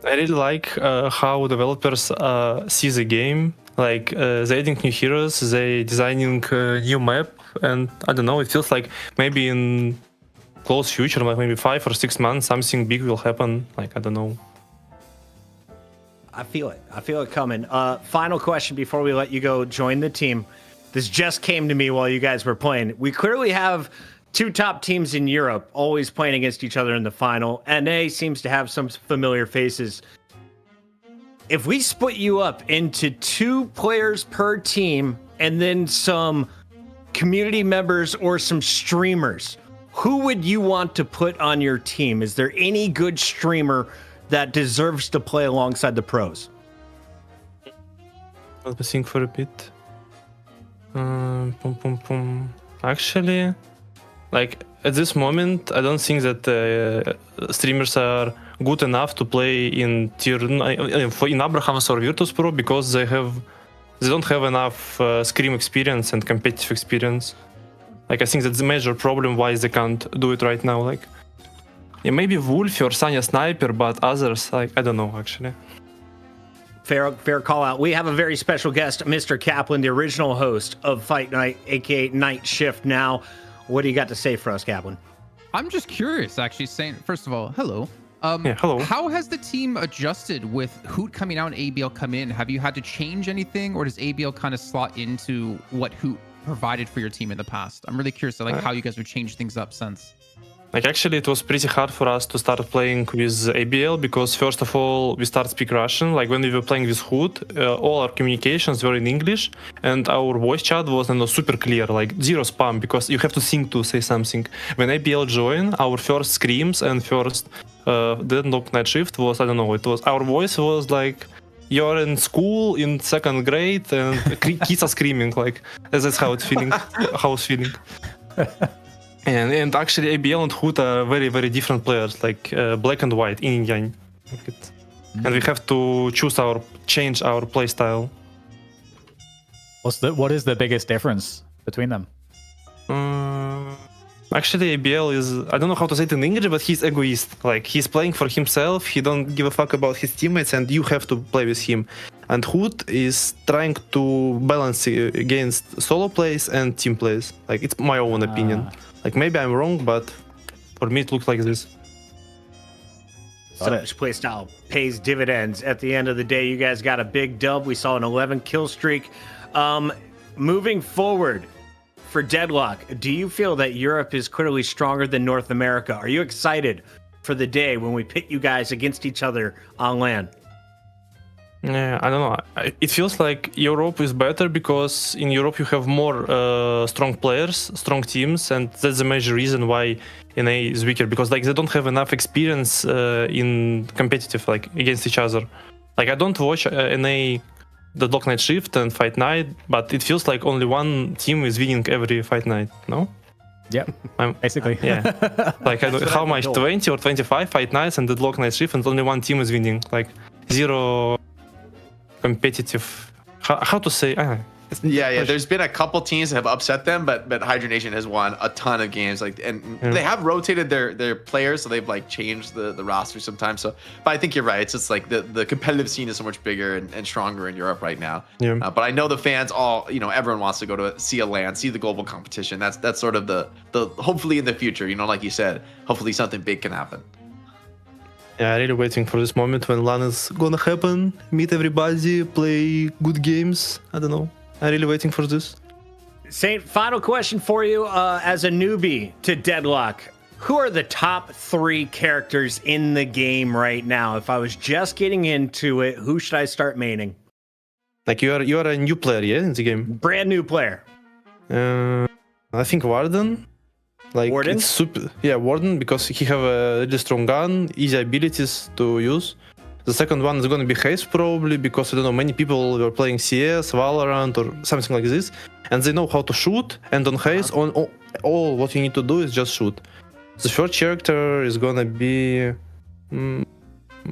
really like how developers see the game. Like they adding new heroes, they designing a new map, and I don't know. It feels like maybe in close future, like maybe 5 or 6 months, something big will happen. Like I don't know. I feel it. I feel it coming. Final question before we let you go join the team. This just came to me while you guys were playing. We clearly have 2 top teams in Europe always playing against each other in the final. NA seems to have some familiar faces. If we split you up into 2 players per team and then some community members or some streamers, who would you want to put on your team? Is there any good streamer that deserves to play alongside the pros? Let me think for a bit. Actually, like at this moment, I don't think that streamers are good enough to play in in Abraham's or Virtus Pro because they don't have enough scrim experience and competitive experience. Like I think that's the major problem why they can't do it right now. Like, yeah, maybe Wolf or Sanya Sniper, but others, like I don't know actually. Fair call out. We have a very special guest, Mr. Kaplan, the original host of Fight Night, aka Night Shift. Now, what do you got to say for us, Kaplan? I'm just curious, actually. Saying first of all, hello. Hello. How has the team adjusted with Hoot coming out and ABL come in? Have you had to change anything, or does ABL kind of slot into what Hoot provided for your team in the past? I'm really curious to how you guys have changed things up since. Like actually it was pretty hard for us to start playing with ABL because first of all we start speak Russian. Like when we were playing with Hood, all our communications were in English and our voice chat was super clear, like zero spam because you have to think to say something. When ABL joined, our first screams and first Deadlock Night Shift was, I don't know, it was our voice was like you're in school in 2nd grade and kids are screaming, like that's how it's feeling. How it's feeling. And actually ABL and Hood are very, very different players, like black and white, yin and yang. And we have to change our play style. What is the biggest difference between them? Actually ABL is, I don't know how to say it in English, but he's egoist. Like he's playing for himself, he don't give a fuck about his teammates and you have to play with him. And Hood is trying to balance against solo plays and team plays. Like it's my own opinion. Like maybe I'm wrong, but for me it looks like this. Such play style pays dividends. At the end of the day, you guys got a big dub. We saw an 11 kill streak. Moving forward for Deadlock, do you feel that Europe is clearly stronger than North America? Are you excited for the day when we pit you guys against each other on LAN? Yeah, I don't know. It feels like Europe is better because in Europe you have more strong players, strong teams, and that's the major reason why NA is weaker because like they don't have enough experience in competitive, like against each other. Like I don't watch NA, Deadlock Night Shift and Fight Night, but it feels like only one team is winning every Fight Night. No? Yeah, basically. Yeah. Like I don't, how much 20 or 25 Fight Nights and Deadlock Night Shift, and only one team is winning. Like zero competitive, how to say? Yeah. There's been a couple teams that have upset them, but Hydra Nation has won a ton of games. Like, and they have rotated their players, so they've like changed the roster sometimes. So, but I think you're right. It's just like the competitive scene is so much bigger and stronger in Europe right now. Yeah. But I know the fans all, everyone wants to go to see a LAN, see the global competition. That's sort of the hopefully in the future, like you said, hopefully something big can happen. Yeah, I'm really waiting for this moment when LAN is gonna happen, meet everybody, play good games. I don't know. I'm really waiting for this. Saint, final question for you. As a newbie to Deadlock, who are the top 3 characters in the game right now? If I was just getting into it, who should I start maining? Like you are a new player, yeah, in the game? Brand new player. I think Warden. Like Warden? It's super, yeah, Warden, because he have a really strong gun, easy abilities to use. The second one is going to be Haze probably, because I don't know, many people were playing CS, Valorant or something like this, and they know how to shoot, and on Haze, all what you need to do is just shoot. The first character is gonna be.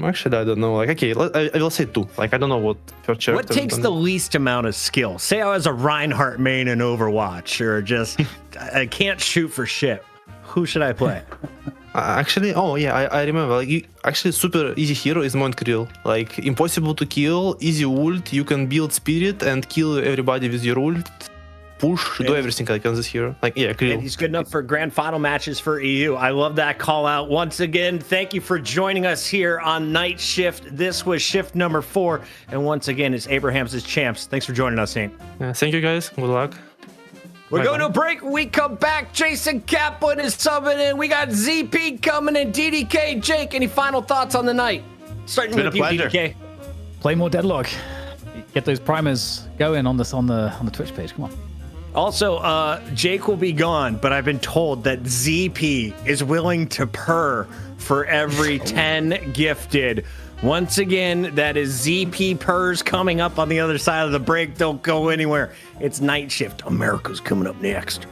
Actually, I don't know. Like, okay, I will say 2. Like, I don't know what first character. What takes the least amount of skill? Say I was a Reinhardt main in Overwatch, or just I can't shoot for shit. Who should I play? Actually, oh yeah, I remember. Like, actually, super easy hero is Monk Krill. Like, impossible to kill, easy ult. You can build spirit and kill everybody with your ult. Push, do everything like on this hero. Like, yeah, Krill. And he's good enough for grand final matches for EU. I love that call out. Once again, thank you for joining us here on Night Shift. This was shift number 4. And once again, it's Abraham's champs. Thanks for joining us, Saint. Yeah, thank you guys. Good luck. We're going to a break. We come back. Jason Kaplan is subbing in. We got ZP coming in. DDK, Jake, any final thoughts on the night? Starting with you, DDK. Play more Deadlock. Get those primers going on the Twitch page. Come on. Also, Jake will be gone, but I've been told that ZP is willing to purr for every 10 gifted. Once again, that is ZP purrs coming up on the other side of the break. Don't go anywhere. It's Night Shift. America's coming up next.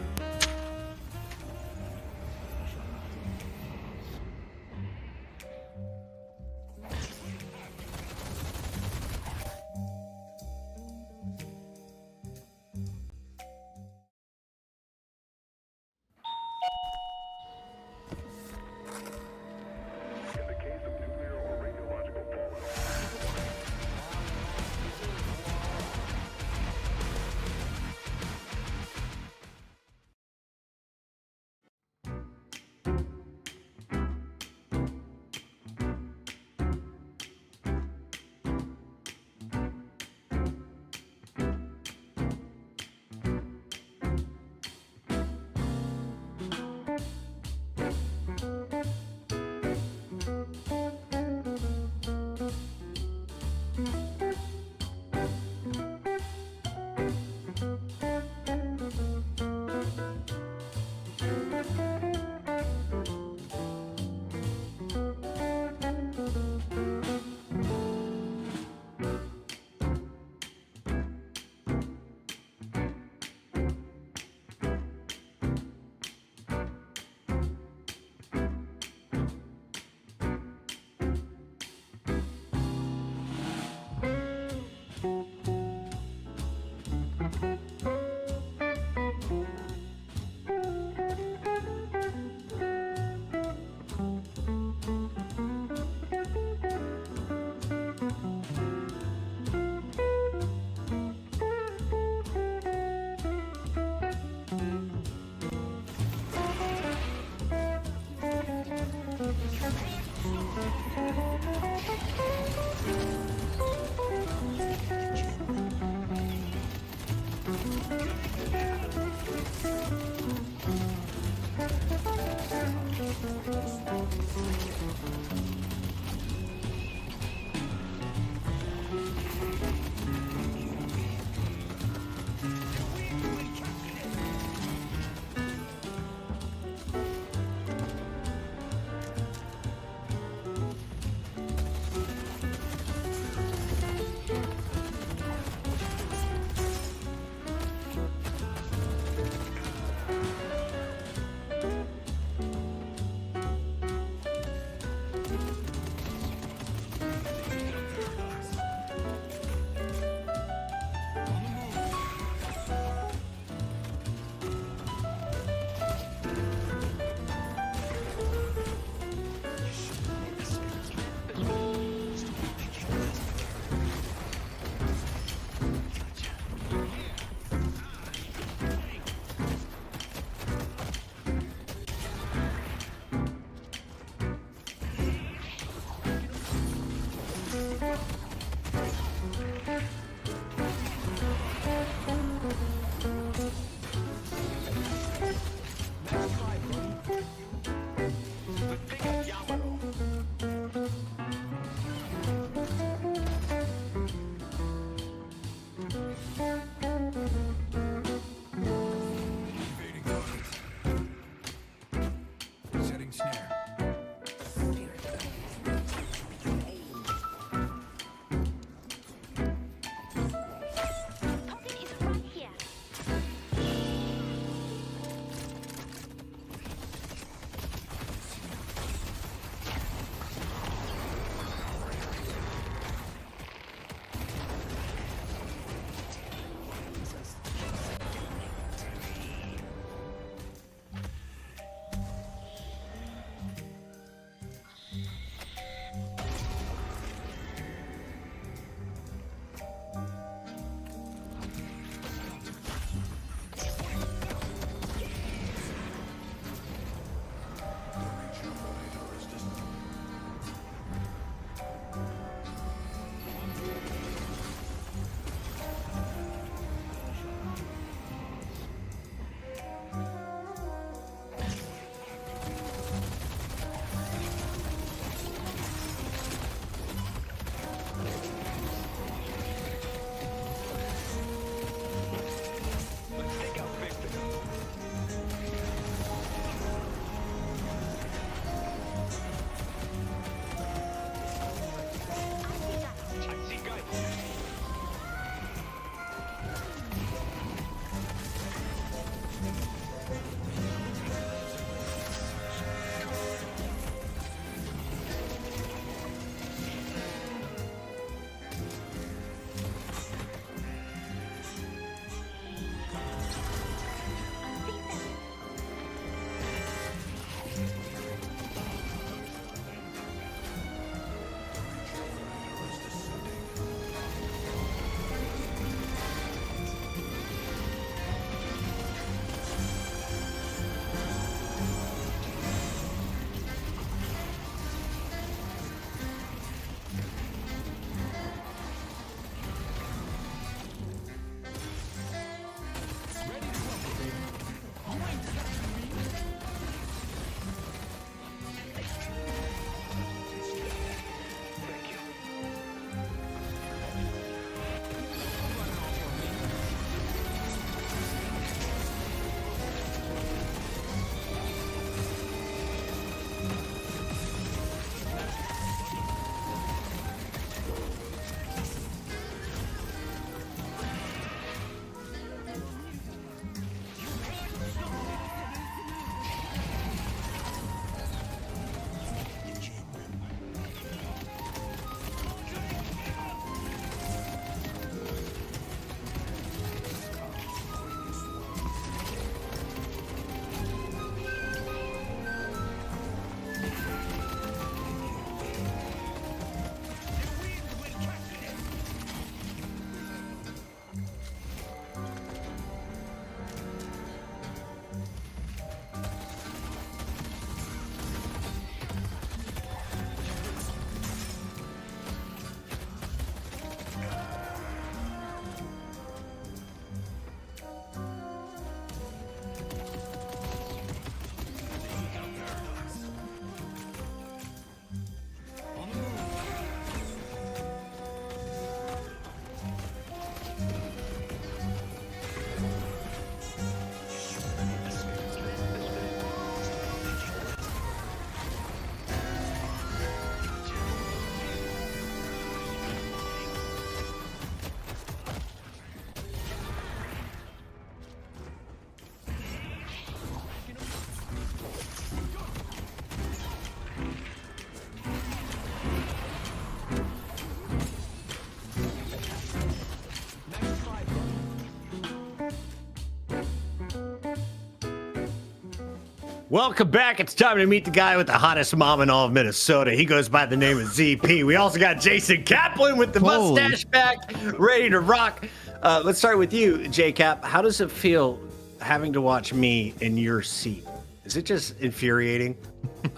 Welcome back. It's time to meet the guy with the hottest mom in all of Minnesota. He goes by the name of ZP. We also got Jason Kaplan with the mustache back, ready to rock. Let's start with you, J-Cap. How does it feel having to watch me in your seat? Is it just infuriating?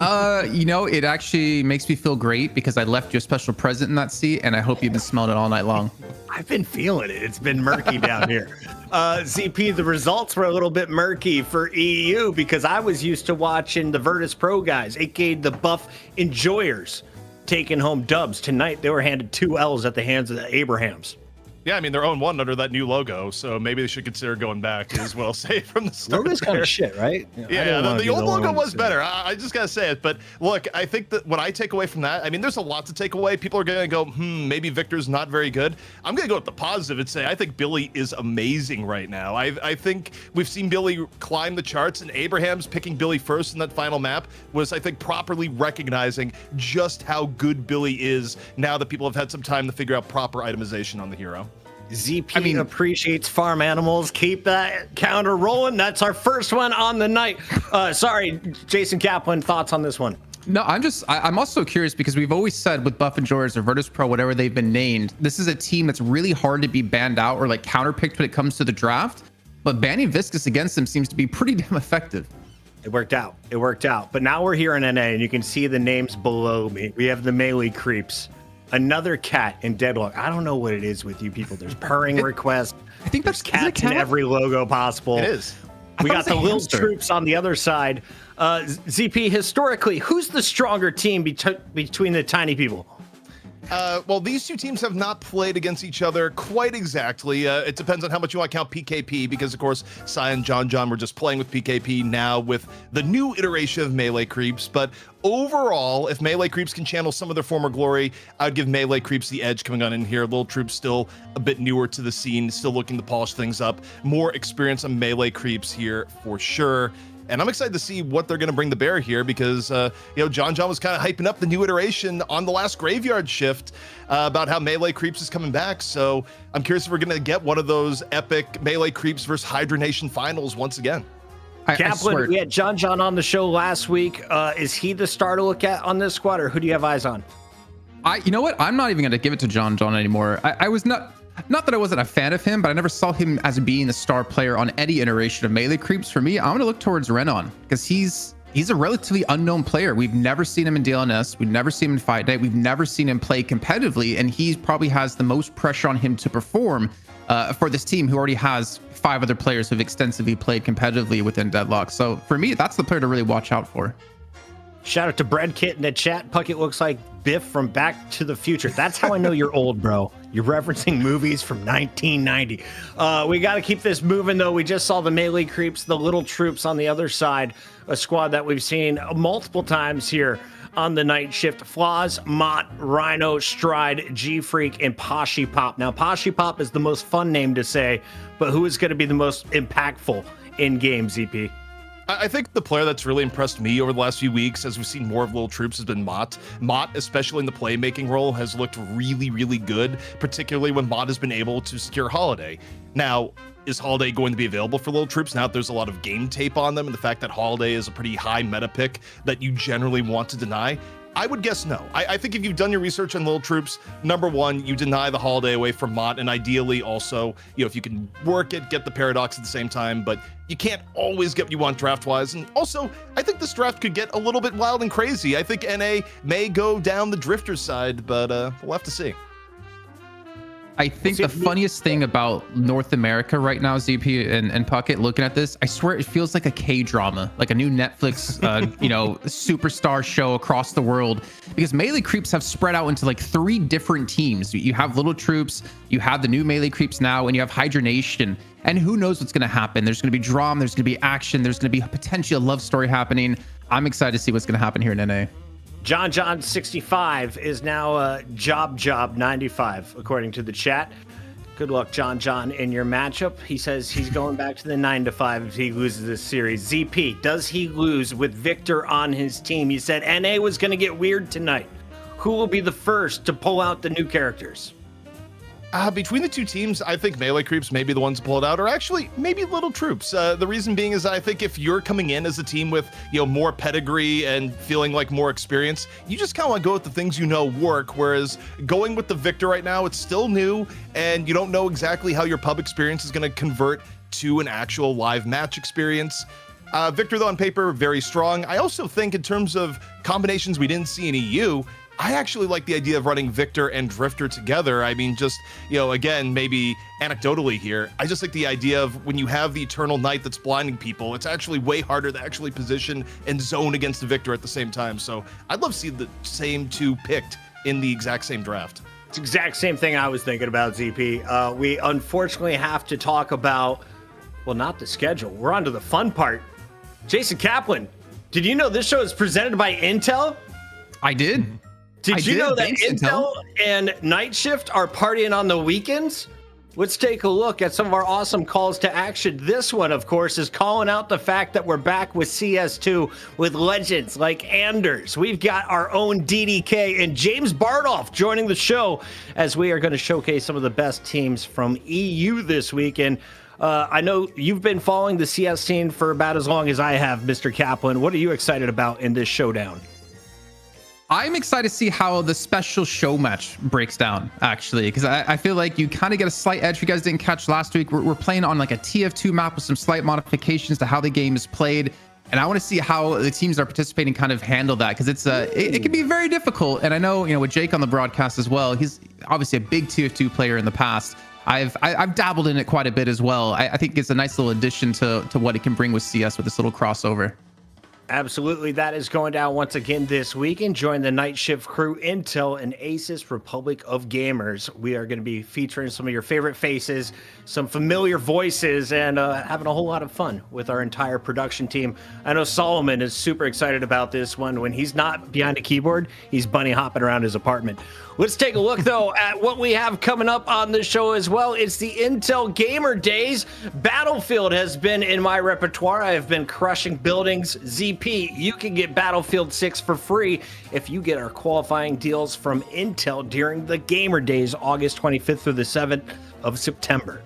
It actually makes me feel great because I left you a special present in that seat, and I hope you've been smelling it all night long. I've been feeling it. It's been murky down here. ZP, the results were a little bit murky for EU because I was used to watching the Virtus Pro guys, aka the Buff Enjoyers, taking home dubs. Tonight, they were handed 2 L's at the hands of the Abrahams. Yeah, I mean, they're 0-1 under that new logo, so maybe they should consider going back as well. Say from the start. Logo's kind of shit, right? Yeah, the old logo was better. I just gotta say it. But look, I think that what I take away from that, I mean, there's a lot to take away. People are gonna go, maybe Victor's not very good. I'm gonna go with the positive and say I think Billy is amazing right now. I think we've seen Billy climb the charts, and Abraham's picking Billy first in that final map was, I think, properly recognizing just how good Billy is now that people have had some time to figure out proper itemization on the hero. ZP appreciates farm animals. Keep that counter rolling. That's our first one on the night. Sorry, Jason Kaplan, thoughts on this one? No, I'm also curious because we've always said with Buff Enjoyers or Virtus Pro, whatever they've been named, this is a team that's really hard to be banned out or like counterpicked when it comes to the draft. But banning Viscous against them seems to be pretty damn effective. It worked out. It worked out. But now we're here in NA, and you can see the names below me. We have the melee creeps. Another cat in Deadlock. I don't know what it is with you people. There's purring requests. I think that's cats in every logo possible. It is. We got the Lil Troops on the other side. ZP, historically, who's the stronger team between the tiny people? Well, these two teams have not played against each other quite exactly. It depends on how much you want to count PKP, because, of course, Sai and John were just playing with PKP now with the new iteration of Melee Creeps. But overall, if Melee Creeps can channel some of their former glory, I'd give Melee Creeps the edge coming on in here. Lil Troops still a bit newer to the scene, still looking to polish things up. More experience on Melee Creeps here for sure. And I'm excited to see what they're going to bring to bear here because, John was kind of hyping up the new iteration on the last Graveyard shift about how Melee Creeps is coming back. So I'm curious if we're going to get one of those epic Melee Creeps versus Hydra Nation finals once again. Kaplan, we had John on the show last week. Is he the star to look at on this squad, or who do you have eyes on? You know what? I'm not even going to give it to John anymore. I was not that I wasn't a fan of him, but I never saw him as being the star player on any iteration of Melee Creeps. For me, I'm going to look towards Renon because he's a relatively unknown player. We've never seen him in DLNS. We've never seen him in Fight Night. We've never seen him play competitively, and he probably has the most pressure on him to perform for this team who already has 5 other players who've extensively played competitively within Deadlock. So for me, that's the player to really watch out for. Shout out to Bread Kit in the chat. Puckett looks like Biff from Back to the Future. That's how I know you're old, bro. You're referencing movies from 1990. We got to keep this moving, though. We just saw the Melee Creeps, the Little Troops on the other side, a squad that we've seen multiple times here on the night shift. Flaws, Mott, Rhino, Stride, G-Freak, and Poshy Pop. Now, Poshy Pop is the most fun name to say, but who is going to be the most impactful in game, ZP? I think the player that's really impressed me over the last few weeks, as we've seen more of Lil Troops, has been Mott. Mott, especially in the playmaking role, has looked really, really good, particularly when Mott has been able to secure Holiday. Now, is Holiday going to be available for Lil Troops now that there's a lot of game tape on them and the fact that Holiday is a pretty high meta pick that you generally want to deny? I would guess no. I think if you've done your research on Lil Troops, number one, you deny the Holiday away from Mott, and ideally also, if you can work it, get the Paradox at the same time, but you can't always get what you want draft-wise. And also, I think this draft could get a little bit wild and crazy. I think NA may go down the Drifter side, but we'll have to see. I think the funniest thing about North America right now, ZP and Puckett, looking at this, I swear it feels like a K-drama, like a new Netflix, superstar show across the world, because Melee Creeps have spread out into like 3 different teams. You have Little Troops, you have the new Melee Creeps now, and you have Hydra Nation. And who knows what's going to happen? There's going to be drama, there's going to be action, there's going to be potentially a love story happening. I'm excited to see what's going to happen here in NA. John 65 is now Job 95, according to the chat. Good luck, John, in your matchup. He says he's going back to the 9 to 5 if he loses this series. ZP, does he lose with Victor on his team? He said NA was going to get weird tonight. Who will be the first to pull out the new characters? Between the two teams, I think Melee Creeps may be the ones to pull it out, or actually maybe Little Troops. The reason being is I think if you're coming in as a team with more pedigree and feeling like more experience, you just kind of want to go with the things you know work. Whereas going with the Victor right now, it's still new, and you don't know exactly how your pub experience is going to convert to an actual live match experience. Victor, though, on paper, very strong. I also think in terms of combinations we didn't see in EU, I actually like the idea of running Victor and Drifter together. I mean, just, again, maybe anecdotally here, I just like the idea of when you have the Eternal Knight that's blinding people, it's actually way harder to actually position and zone against the Victor at the same time. So I'd love to see the same two picked in the exact same draft. It's the exact same thing I was thinking about, ZP. We unfortunately have to talk about, well, not the schedule. We're on to the fun part. Jason Kaplan, did you know this show is presented by Intel? I did. Did you know that Thanks, Intel and Night Shift are partying on the weekends? Let's take a look at some of our awesome calls to action. This one, of course, is calling out the fact that we're back with CS2 with legends like Anders. We've got our own DDK and James Bardolph joining the show as we are going to showcase some of the best teams from EU this week. And I know you've been following the CS scene for about as long as I have, Mr. Kaplan. What are you excited about in this showdown? I'm excited to see how the special show match breaks down, actually, because I feel like you kind of get a slight edge. If you guys didn't catch last week, we're playing on like a TF2 map with some slight modifications to how the game is played. And I want to see how the teams that are participating kind of handle that, because it can be very difficult. And I know, with Jake on the broadcast as well, he's obviously a big TF2 player in the past. I've dabbled in it quite a bit as well. I think it's a nice little addition to what it can bring with CS with this little crossover. Absolutely. That is going down once again this week. And join the Night Shift crew, Intel and Asus Republic of Gamers. We are going to be featuring some of your favorite faces, some familiar voices, and having a whole lot of fun with our entire production team. I know Solomon is super excited about this one. When he's not behind a keyboard, he's bunny hopping around his apartment. Let's take a look, though, at what we have coming up on the show as well. It's the Intel Gamer Days. Battlefield has been in my repertoire. I have been crushing buildings. ZP, you can get Battlefield 6 for free if you get our qualifying deals from Intel during the Gamer Days, August 25th through the 7th of September.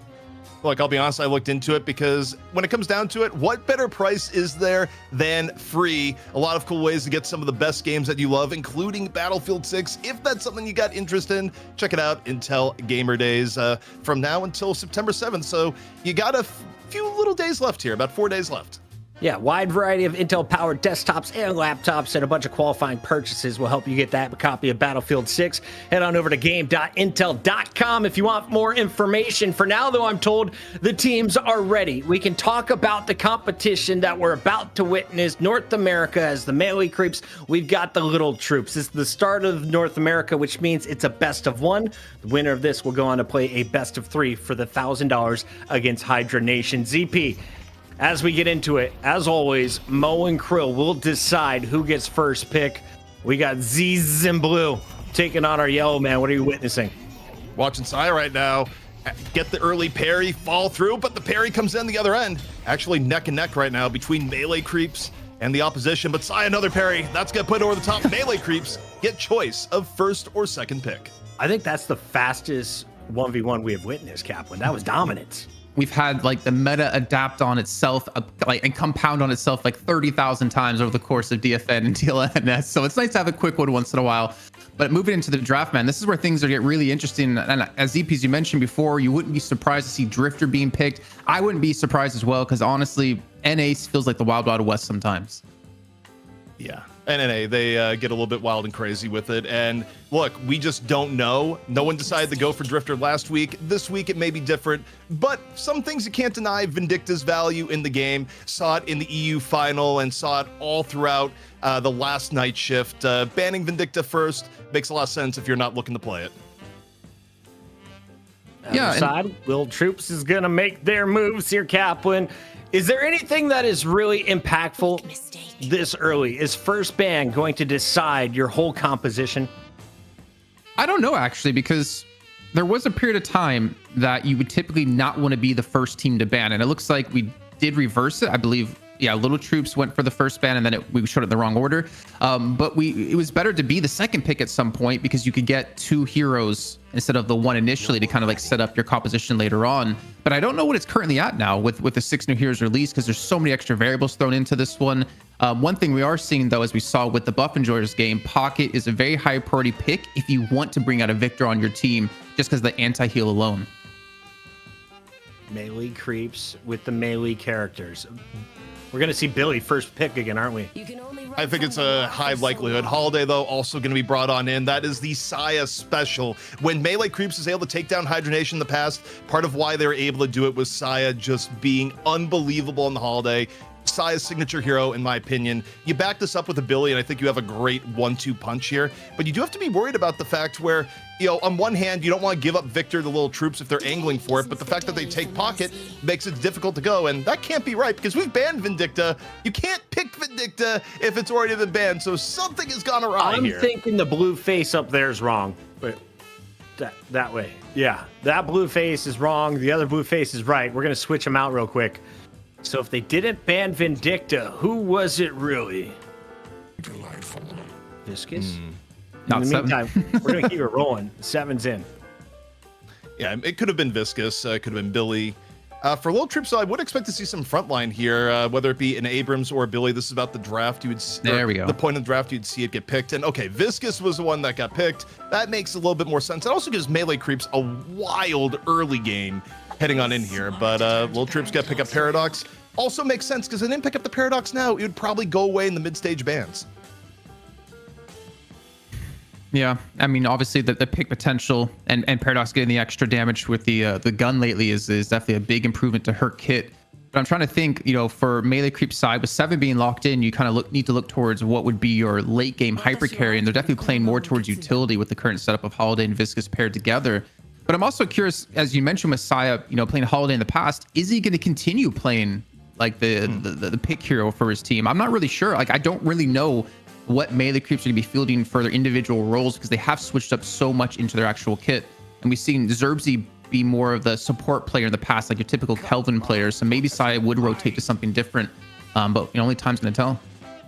Look, I'll be honest, I looked into it because when it comes down to it, what better price is there than free? A lot of cool ways to get some of the best games that you love, including Battlefield 6. If that's something you got interest in, check it out, Intel Gamer Days, from now until September 7th. So you got a few little days left here, about 4 days left. Yeah, wide variety of Intel-powered desktops and laptops, and a bunch of qualifying purchases will help you get that copy of Battlefield 6. Head on over to game.intel.com if you want more information. For now, though, I'm told the teams are ready. We can talk about the competition that we're about to witness. North America as the Melee Creeps. We've got the Little Troops. It's the start of North America, which means it's a best of one. The winner of this will go on to play a best of three for the $1,000 against Hydra Nation. ZP. As we get into it, as always, Mo and Krill will decide who gets first pick. We got Z's and Blue taking on our Yellow Man. What are you witnessing? Watching Sai right now get the early parry, fall through, but the parry comes in the other end. Actually neck and neck right now between Melee Creeps and the opposition, but Sai another parry. That's going to put over the top. Melee Creeps get choice of first or second pick. I think that's the fastest 1v1 we have witnessed, Kaplan. That was dominance. We've had like the meta adapt on itself, and compound on itself like 30,000 times over the course of DFN and DLNS. So it's nice to have a quick one once in a while. But moving into the draft, man, this is where things are get really interesting. And as ZPs, you mentioned before, you wouldn't be surprised to see Drifter being picked. I wouldn't be surprised as well, because honestly, NA feels like the Wild Wild West sometimes. Yeah. NA, they get a little bit wild and crazy with it. And look, we just don't know. No one decided to go for Drifter last week. This week, it may be different. But some things you can't deny. Vindicta's value in the game. Saw it in the EU final and saw it all throughout the last Night Shift. Banning Vindicta first makes a lot of sense if you're not looking to play it. Yeah. Side, Lil Troops is going to make their moves here, Kaplan. Is there anything that is really impactful this early? Is first ban going to decide your whole composition? I don't know, actually, because there was a period of time that you would typically not want to be the first team to ban. And it looks like we did reverse it. I believe Little Troops went for the first ban, and then we showed it in the wrong order. But it was better to be the second pick at some point because you could get 2 heroes instead of the one initially to kind of like set up your composition later on. But I don't know what it's currently at now with the 6 new heroes released because there's so many extra variables thrown into this one. One thing we are seeing though, as we saw with the Buff Enjoyers game, Pocket is a very high priority pick if you want to bring out a Victor on your team just because of the anti-heal alone. Melee creeps with the melee characters. We're going to see Billy first pick again, aren't we? I think it's a high likelihood. Holiday, though, also going to be brought on in. That is the Saya special. When Melee Creeps was able to take down Hydra Nation in the past, part of why they were able to do it was Saya just being unbelievable in the Holiday. Saya's signature hero, in my opinion. You back this up with a Billy, and I think you have a great 1-2 punch here. But you do have to be worried about the fact where, you know, on one hand, you don't want to give up Victor to Lil Troops if they're angling for it, but the fact that they take Pocket makes it difficult to go, and that can't be right, because we've banned Vindicta. You can't pick Vindicta if it's already been banned, so something has gone awry here. I'm thinking the blue face up there is wrong, but that way. Yeah, that blue face is wrong. The other blue face is right. We're going to switch them out real quick. So if they didn't ban Vindicta, who was it really? Delightful. Viscous? Not In the 7. meantime, we're going to keep it rolling. 7's in. Yeah, it could have been Viscous, it could have been Billy. For Lil Troops, I would expect to see some frontline here, whether it be an Abrams or a Billy. This is about the draft. You would There we go. The point of the draft, you'd see it get picked. And okay, Viscous was the one that got picked. That makes a little bit more sense. It also gives Melee Creeps a wild early game heading on in here. But Lil Troops got to pick up Paradox. Also makes sense because if they didn't pick up the Paradox now, it would probably go away in the mid-stage bans. Yeah, I mean, obviously the pick potential and Paradox getting the extra damage with the gun lately is definitely a big improvement to her kit. But I'm trying to think, you know, for Melee Creep side, with 7 being locked in, you kind of need to look towards what would be your late game hyper carry, and they're definitely playing more towards utility with the current setup of Holiday and Viscous paired together. But I'm also curious, as you mentioned, Messiah, you know, playing Holiday in the past, is he going to continue playing like the pick hero for his team? I'm not really sure. Like, I don't really know what Melee Creeps are going to be fielding for their individual roles because they have switched up so much into their actual kit. And we've seen Zerbzy be more of the support player in the past, like your typical Kelvin player. So maybe Saya would rotate to something different, but you know, only time's going to tell.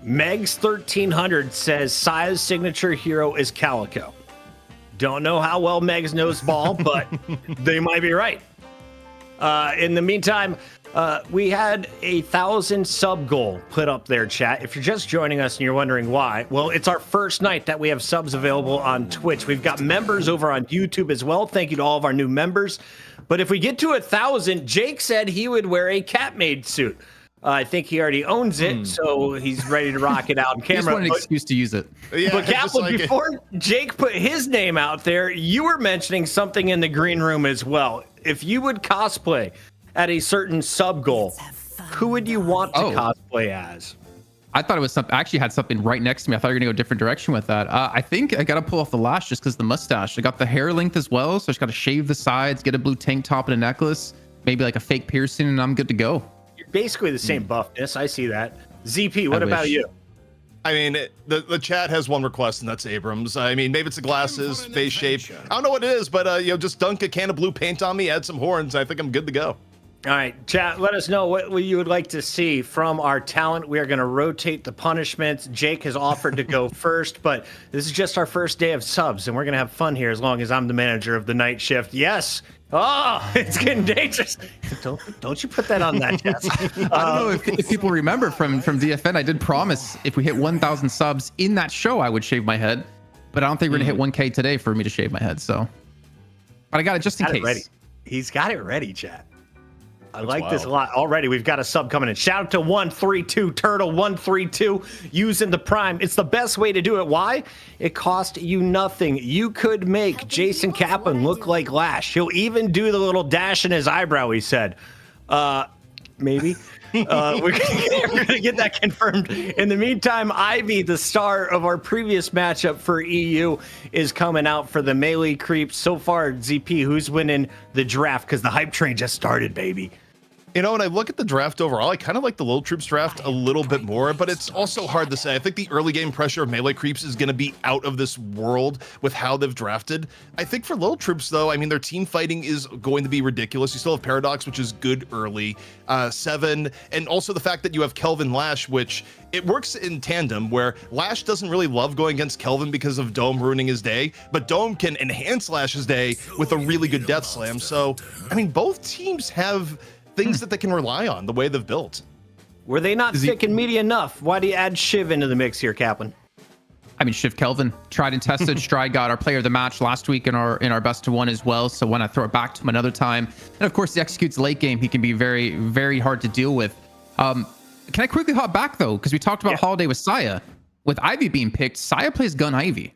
Megs 1300 says Saya's signature hero is Calico. Don't know how well Megs knows ball, but they might be right. In the meantime, we had 1,000 sub goal put up there, chat. If you're just joining us and you're wondering why, well, it's our first night that we have subs available on Twitch. We've got members over on YouTube as well. Thank you to all of our new members. But if we get to 1,000, Jake said he would wear a Catmaid suit. I think he already owns it, so he's ready to rock it out on camera. Just want an excuse to use it. Yeah, But Kaplan, like before Jake put his name out there, you were mentioning something in the green room as well. If you would cosplay at a certain sub goal, who would you want to cosplay as? I thought it was something. I actually had something right next to me. I thought you were gonna go a different direction with that. I think I gotta pull off the lash just because the mustache. I got the hair length as well, so I just gotta shave the sides, get a blue tank top and a necklace, maybe like a fake piercing, and I'm good to go. You're basically the same buffness. I see that. ZP, what about you? I mean, the chat has one request, and that's Abrams. I mean, maybe it's the glasses, face shape. I don't know what it is, but you know, just dunk a can of blue paint on me, add some horns. I think I'm good to go. All right, chat, let us know what you would like to see from our talent. We are going to rotate the punishments. Jake has offered to go first, but this is just our first day of subs, and we're going to have fun here as long as I'm the manager of the night shift. Yes. Oh, it's getting dangerous. Don't you put that on that, Jess. I don't know if people remember from DFN, I did promise if we hit 1,000 subs in that show, I would shave my head. But I don't think we're going to hit 1K today for me to shave my head, so. But I got it just in case. Ready. He's got it ready, chat. I That's like wild. this a lot. Already, we've got a sub coming in. Shout out to 132 Turtle 132 using the Prime. It's the best way to do it. Why? It cost you nothing. You could make Jason Kaplan look like Lash. He'll even do the little dash in his eyebrow, he said. Maybe. We're gonna get that confirmed. In the meantime, Ivy, the star of our previous matchup for EU, is coming out for the Melee Creeps. So far, ZP, who's winning the draft? Because the hype train just started, baby. You know, when I look at the draft overall, I kind of like the Lil Troops draft a little bit more, but it's also hard to say. I think the early game pressure of melee creeps is going to be out of this world with how they've drafted. I think for Lil Troops, though, I mean, their team fighting is going to be ridiculous. You still have Paradox, which is good early, Seven, and also the fact that you have Kelvin Lash, which it works in tandem, where Lash doesn't really love going against Kelvin because of Dome ruining his day, but Dome can enhance Lash's day with a really good death slam. So, I mean, both teams have things that they can rely on the way they've built. Were they not thick and meaty enough? Why do you add Shiv into the mix here, Kaplan? I mean, Shiv Kelvin, tried and tested. Stride got our player of the match last week in our best of one as well. So when I throw it back to him another time, and of course he executes late game, he can be very, very hard to deal with. Can I quickly hop back though? Because we talked about Holiday with Saya. With Ivy being picked, Saya plays Gun Ivy.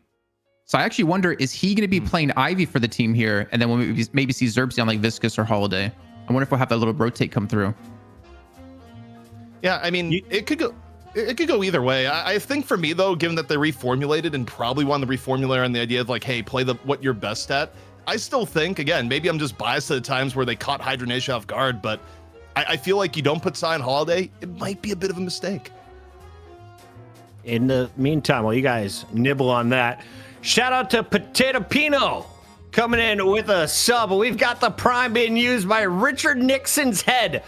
So I actually wonder, is he going to be playing Ivy for the team here? And then when we maybe see Xerxes on like Viscus or Holiday. I wonder if we'll have that little rotate come through. Yeah, I mean, it could go either way. I think for me though, given that they reformulated and probably wanted to reformulate on the idea of like, hey, play what you're best at. I still think, again, maybe I'm just biased at the times where they caught Hydra Nation off guard, but I feel like you don't put Sai on Holiday, it might be a bit of a mistake. In the meantime, while you guys nibble on that, shout out to Potato Pino coming in with a sub. We've got the Prime being used by Richard Nixon's head.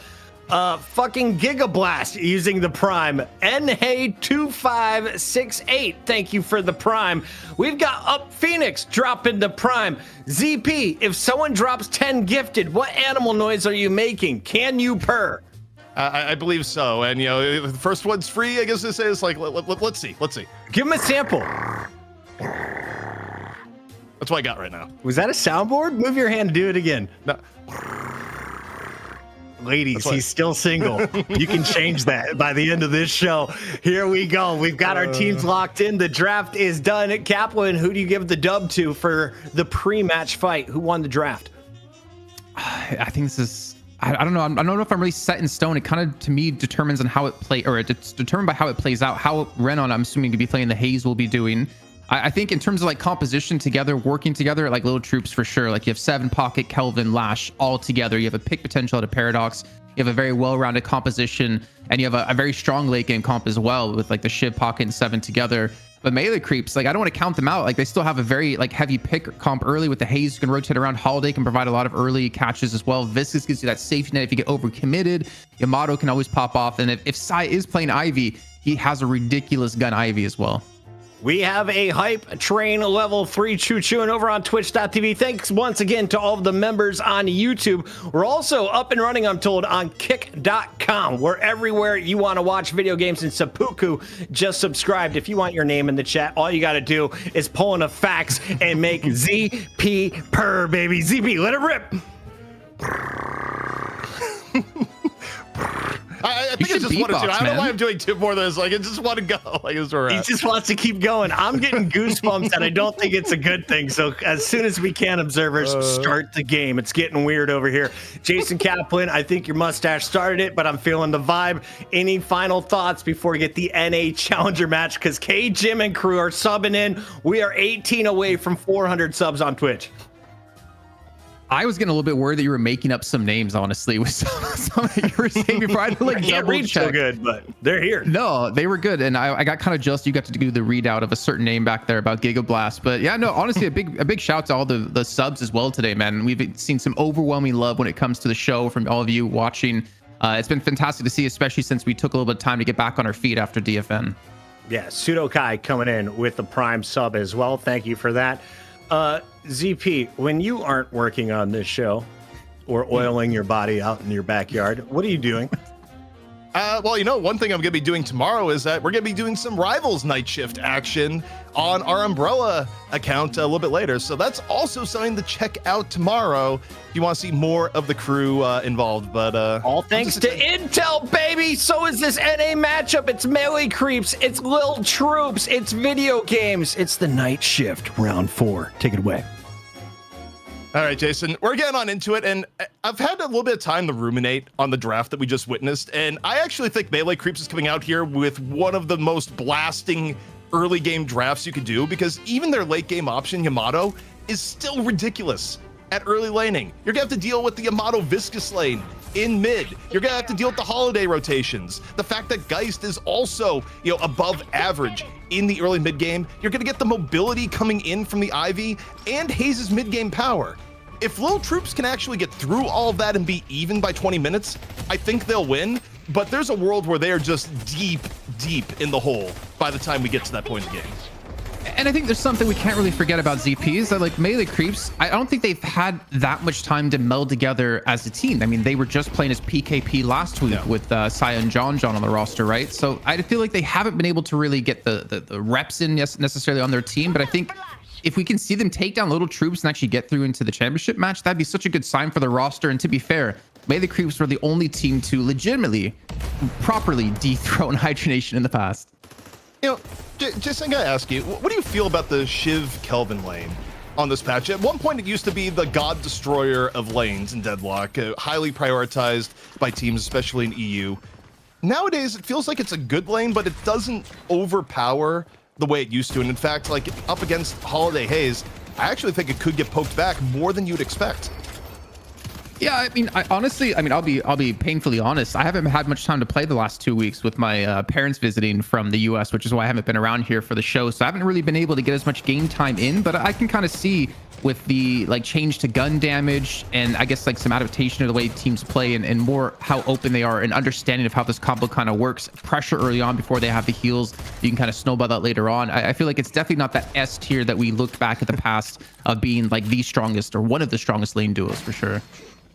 Fucking Gigablast using the Prime. NHey2568, thank you for the Prime. We've got Up Phoenix dropping the Prime. ZP, if someone drops 10 gifted, what animal noise are you making? Can you purr? I believe so. And, you know, the first one's free, I guess this is like, let's see. Give him a sample. That's what I got right now. Was that a soundboard? Move your hand and do it again. No. Ladies, he's still single. You can change that by the end of this show. Here we go. We've got our teams locked in. The draft is done. Kaplan, who do you give the dub to for the pre-match fight? Who won the draft? I think this is, I don't know. I don't know if I'm really set in stone. It kind of, to me, determines on how it play, or it's determined by how it plays out. How Renon, I'm assuming, to be playing the Haze will be doing. I think in terms of like composition together, working together, like Lil Troops for sure. Like you have Seven, Pocket, Kelvin, Lash all together. You have a pick potential at a Paradox. You have a very well-rounded composition, and you have a very strong late game comp as well with like the Shiv, Pocket, and Seven together. But melee creeps, like I don't want to count them out. Like they still have a very like heavy pick comp early with the Haze. You can rotate around. Holiday can provide a lot of early catches as well. Viscus gives you that safety net if you get overcommitted. Yamato can always pop off. And if Sai is playing Ivy, he has a ridiculous gun Ivy as well. We have a hype train level 3 choo-chooing over on twitch.tv. Thanks once again to all of the members on YouTube. We're also up and running, I'm told, on kick.com. We're everywhere you want to watch video games in seppuku. Just subscribed. If you want your name in the chat, all you got to do is pull in a fax and make ZP purr, baby. ZP, let it rip. I think I just wanted to. I don't know why I'm doing two more of those. Like, I just want to go. Like, it's where he just wants to keep going. I'm getting goosebumps, and I don't think it's a good thing. So as soon as we can, observers, start the game. It's getting weird over here. Jason Kaplan, I think your mustache started it, but I'm feeling the vibe. Any final thoughts before we get the NA Challenger match? Because K, Jim, and crew are subbing in. We are 18 away from 400 subs on Twitch. I was getting a little bit worried that you were making up some names, honestly, with some that you were saying before. I had to like can't read so good, but they're here. No, they were good, and I got kind of jealous. You got to do the readout of a certain name back there about Gigablast, but yeah, no, honestly, a big shout to all the subs as well today, man. We've seen some overwhelming love when it comes to the show from all of you watching. It's been fantastic to see, especially since we took a little bit of time to get back on our feet after DFN. Yeah, Sudokai coming in with the Prime sub as well. Thank you for that. ZP, when you aren't working on this show or oiling your body out in your backyard, what are you doing? Well, you know, one thing I'm going to be doing tomorrow is that we're going to be doing some Rivals Night Shift action on our Umbrella account a little bit later. So that's also something to check out tomorrow if you want to see more of the crew involved. But all thanks to Intel, baby. So is this NA matchup. It's melee creeps. It's Lil Troops. It's video games. It's the Night Shift round 4. Take it away. All right, Jason, we're getting on into it, and I've had a little bit of time to ruminate on the draft that we just witnessed, and I actually think Melee Creeps is coming out here with one of the most blasting early game drafts you could do, because even their late game option, Yamato, is still ridiculous at early laning. You're gonna have to deal with the Yamato Viscus lane in mid. You're gonna have to deal with the holiday rotations. The fact that Geist is also, above average in the early mid game. You're gonna get the mobility coming in from the Ivy and Hayes' mid game power. If Lil Troops can actually get through all of that and be even by 20 minutes, I think they'll win. But there's a world where they are just deep in the hole by the time we get to that point in the game. And I think there's something we can't really forget about ZPs. That like melee creeps, I don't think they've had that much time to meld together as a team. I mean, they were just playing as PKP last week with Saya and John on the roster, right? So I feel like they haven't been able to really get the reps in necessarily on their team. But I think if we can see them take down Little Troops and actually get through into the championship match, that'd be such a good sign for the roster. And to be fair, Melee Creeps were the only team to legitimately, properly dethrone Hydra Nation in the past. Jason, I gotta ask you, what do you feel about the Shiv Kelvin lane on this patch? At one point, it used to be the god destroyer of lanes in Deadlock, highly prioritized by teams, especially in EU. Nowadays, it feels like it's a good lane, but it doesn't overpower the way it used to. And in fact, like up against Holiday Haze, I actually think it could get poked back more than you'd expect. Yeah, I mean, I'll be painfully honest. I haven't had much time to play the last 2 weeks with my parents visiting from the US, which is why I haven't been around here for the show. So I haven't really been able to get as much game time in, but I can kind of see with the like change to gun damage and I guess like some adaptation of the way teams play and more how open they are and understanding of how this combo kind of works. Pressure early on before they have the heals. You can kind of snowball that later on. I feel like it's definitely not that S tier that we looked back at the past of being like the strongest or one of the strongest lane duos for sure.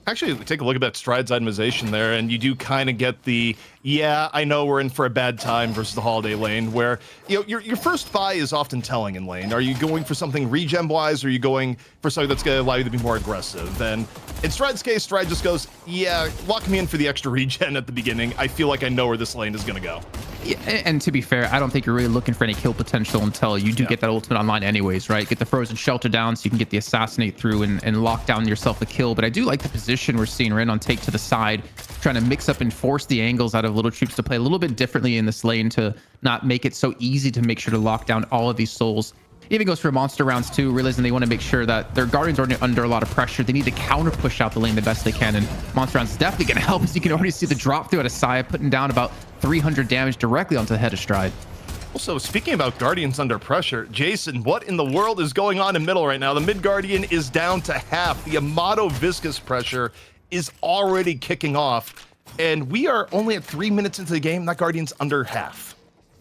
Actually, take a look at that strides itemization there, and you do kind of get the, yeah, I know we're in for a bad time versus the holiday lane, where your first buy is often telling in lane. Are you going for something regen-wise, or are you going for something that's going to allow you to be more aggressive? And in Stride's case, Stride just goes, yeah, lock me in for the extra regen at the beginning. I feel like I know where this lane is going to go. Yeah, and to be fair, I don't think you're really looking for any kill potential until you do get that ultimate online anyways, right? Get the frozen shelter down so you can get the assassinate through and lock down yourself a kill. But I do like the position we're seeing Ren on take to the side, trying to mix up and force the angles out of Little Troops to play a little bit differently in this lane to not make it so easy to make sure to lock down all of these souls. Even goes for monster rounds too, realizing they want to make sure that their guardians are under a lot of pressure. They need to counter push out the lane the best they can, and monster rounds is definitely going to help, as you can already see the drop through out of Saya, putting down about 300 damage directly onto the head of Stride. Also, speaking about guardians under pressure, Jason, what in the world is going on in middle right now? The mid guardian is down to half. The Amato viscous pressure is already kicking off, and we are only at 3 minutes into the game. That guardian's under half.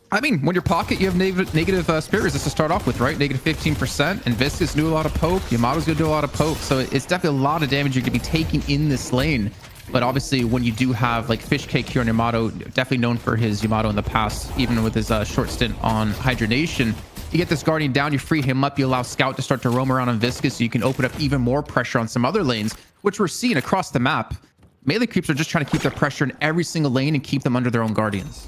I mean, when your pocket, you have negative spirit resist to start off with, right? Negative 15%, and Viscous do a lot of poke. Yamato's gonna do a lot of poke, so it's definitely a lot of damage you're gonna be taking in this lane. But obviously, when you do have like Fish Cake here on Yamato, definitely known for his Yamato in the past, even with his short stint on Hydra Nation, you get this Guardian down, you free him up, you allow Scout to start to roam around on Viscous, so you can open up even more pressure on some other lanes, which we're seeing across the map. Melee creeps are just trying to keep their pressure in every single lane and keep them under their own Guardians.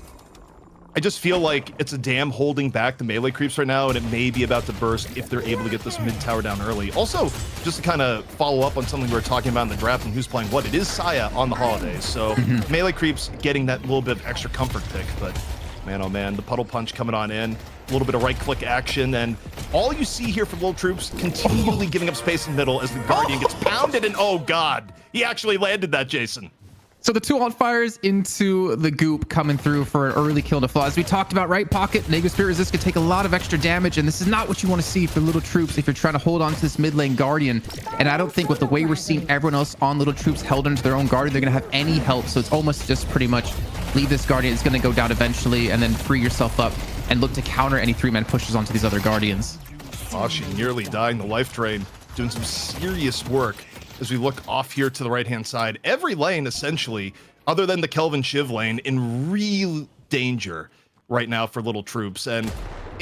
I just feel like it's a dam holding back the melee creeps right now, and it may be about to burst if they're able to get this mid tower down early. Also, just to kind of follow up on something we were talking about in the draft and who's playing what, it is Saya on the holidays. So melee creeps getting that little bit of extra comfort pick, but man, oh man, the puddle punch coming on in, a little bit of right click action, and all you see here from Lil Troops continually giving up space in the middle as the Guardian gets pounded, and oh god, he actually landed that, Jason. So the 2 on fires into the goop coming through for an early kill to fall. As we talked about, right, pocket, negative spirit resist could take a lot of extra damage, and this is not what you want to see for Little Troops if you're trying to hold on to this mid lane Guardian. And I don't think with the way we're seeing everyone else on Little Troops held into their own Guardian, they're going to have any help. So it's almost just pretty much leave this Guardian. It's going to go down eventually, and then free yourself up and look to counter any 3-man pushes onto these other Guardians. Ashi nearly dying the life drain, doing some serious work. As we look off here to the right-hand side, every lane essentially, other than the Kelvin Shiv lane, in real danger right now for Little Troops. And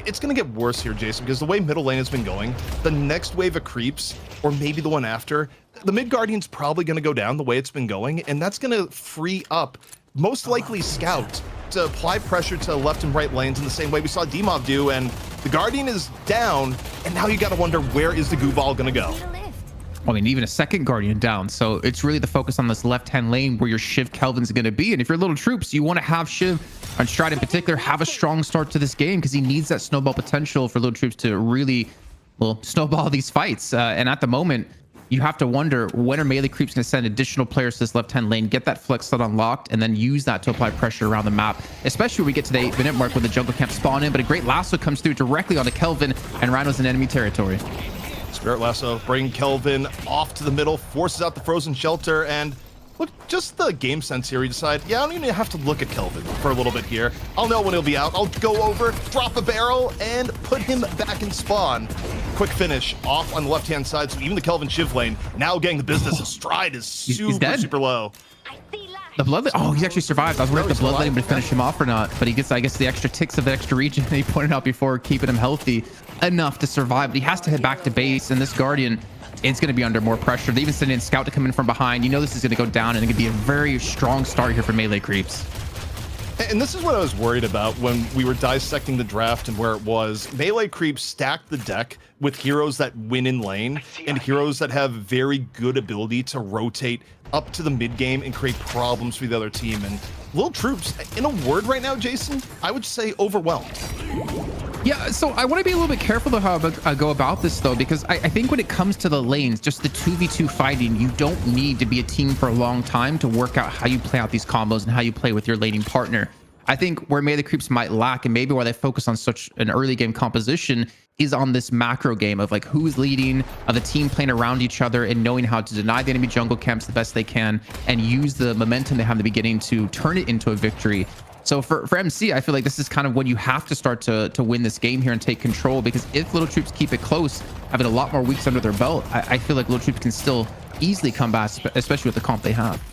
it's going to get worse here, Jason, because the way middle lane has been going, the next wave of creeps, or maybe the one after, the mid Guardian's probably going to go down the way it's been going, and that's going to free up, most likely Scout, to apply pressure to left and right lanes in the same way we saw Demov do, and the Guardian is down, and now you got to wonder, where is the goo ball going to go? I mean, even a second Guardian down. So it's really the focus on this left-hand lane where your Shiv Kelvin's going to be. And if you're Little Troops, you want to have Shiv, on Stride in particular, have a strong start to this game because he needs that snowball potential for Little Troops to really, well, snowball these fights. And at the moment, you have to wonder, when are melee creeps going to send additional players to this left-hand lane, get that flex slot unlocked, and then use that to apply pressure around the map, especially when we get to the 8-minute mark when the jungle camp spawn in. But a great lasso comes through directly onto Kelvin, and Rhino's in enemy territory. Spirit Lasso bring Kelvin off to the middle, forces out the frozen shelter, and look, just the game sense here. We decide, yeah, I don't even have to look at Kelvin for a little bit here. I'll know when he'll be out. I'll go over, drop a barrel, and put him back in spawn. Quick finish off on the left-hand side, so even the Kelvin Shiv lane now getting the business. His stride is super low. The blood, oh, he actually survived. I was worried if the blood lane would finish him off or not, but he gets, I guess, the extra ticks of the extra region he pointed out before, keeping him healthy enough to survive. But he has to head back to base, and this Guardian, it's going to be under more pressure. They even send in Scout to come in from behind. You know this is going to go down, and it could be a very strong start here for melee creeps. And this is what I was worried about when we were dissecting the draft and where it was. Melee creeps stacked the deck with heroes that win in lane and heroes that have very good ability to rotate up to the mid game and create problems for the other team. And Lil Troops, in a word right now, Jason, I would say overwhelmed. Yeah, so I want to be a little bit careful of how I go about this, though, because I think when it comes to the lanes, just the 2v2 fighting, you don't need to be a team for a long time to work out how you play out these combos and how you play with your laning partner. I think where melee creeps might lack, and maybe why they focus on such an early game composition, is on this macro game of like who's leading, of the team playing around each other and knowing how to deny the enemy jungle camps the best they can and use the momentum they have in the beginning to turn it into a victory. So for MC, I feel like this is kind of when you have to start to win this game here and take control, because if Little Troops keep it close, having a lot more weeks under their belt, I feel like Little Troops can still easily come back, especially with the comp they have.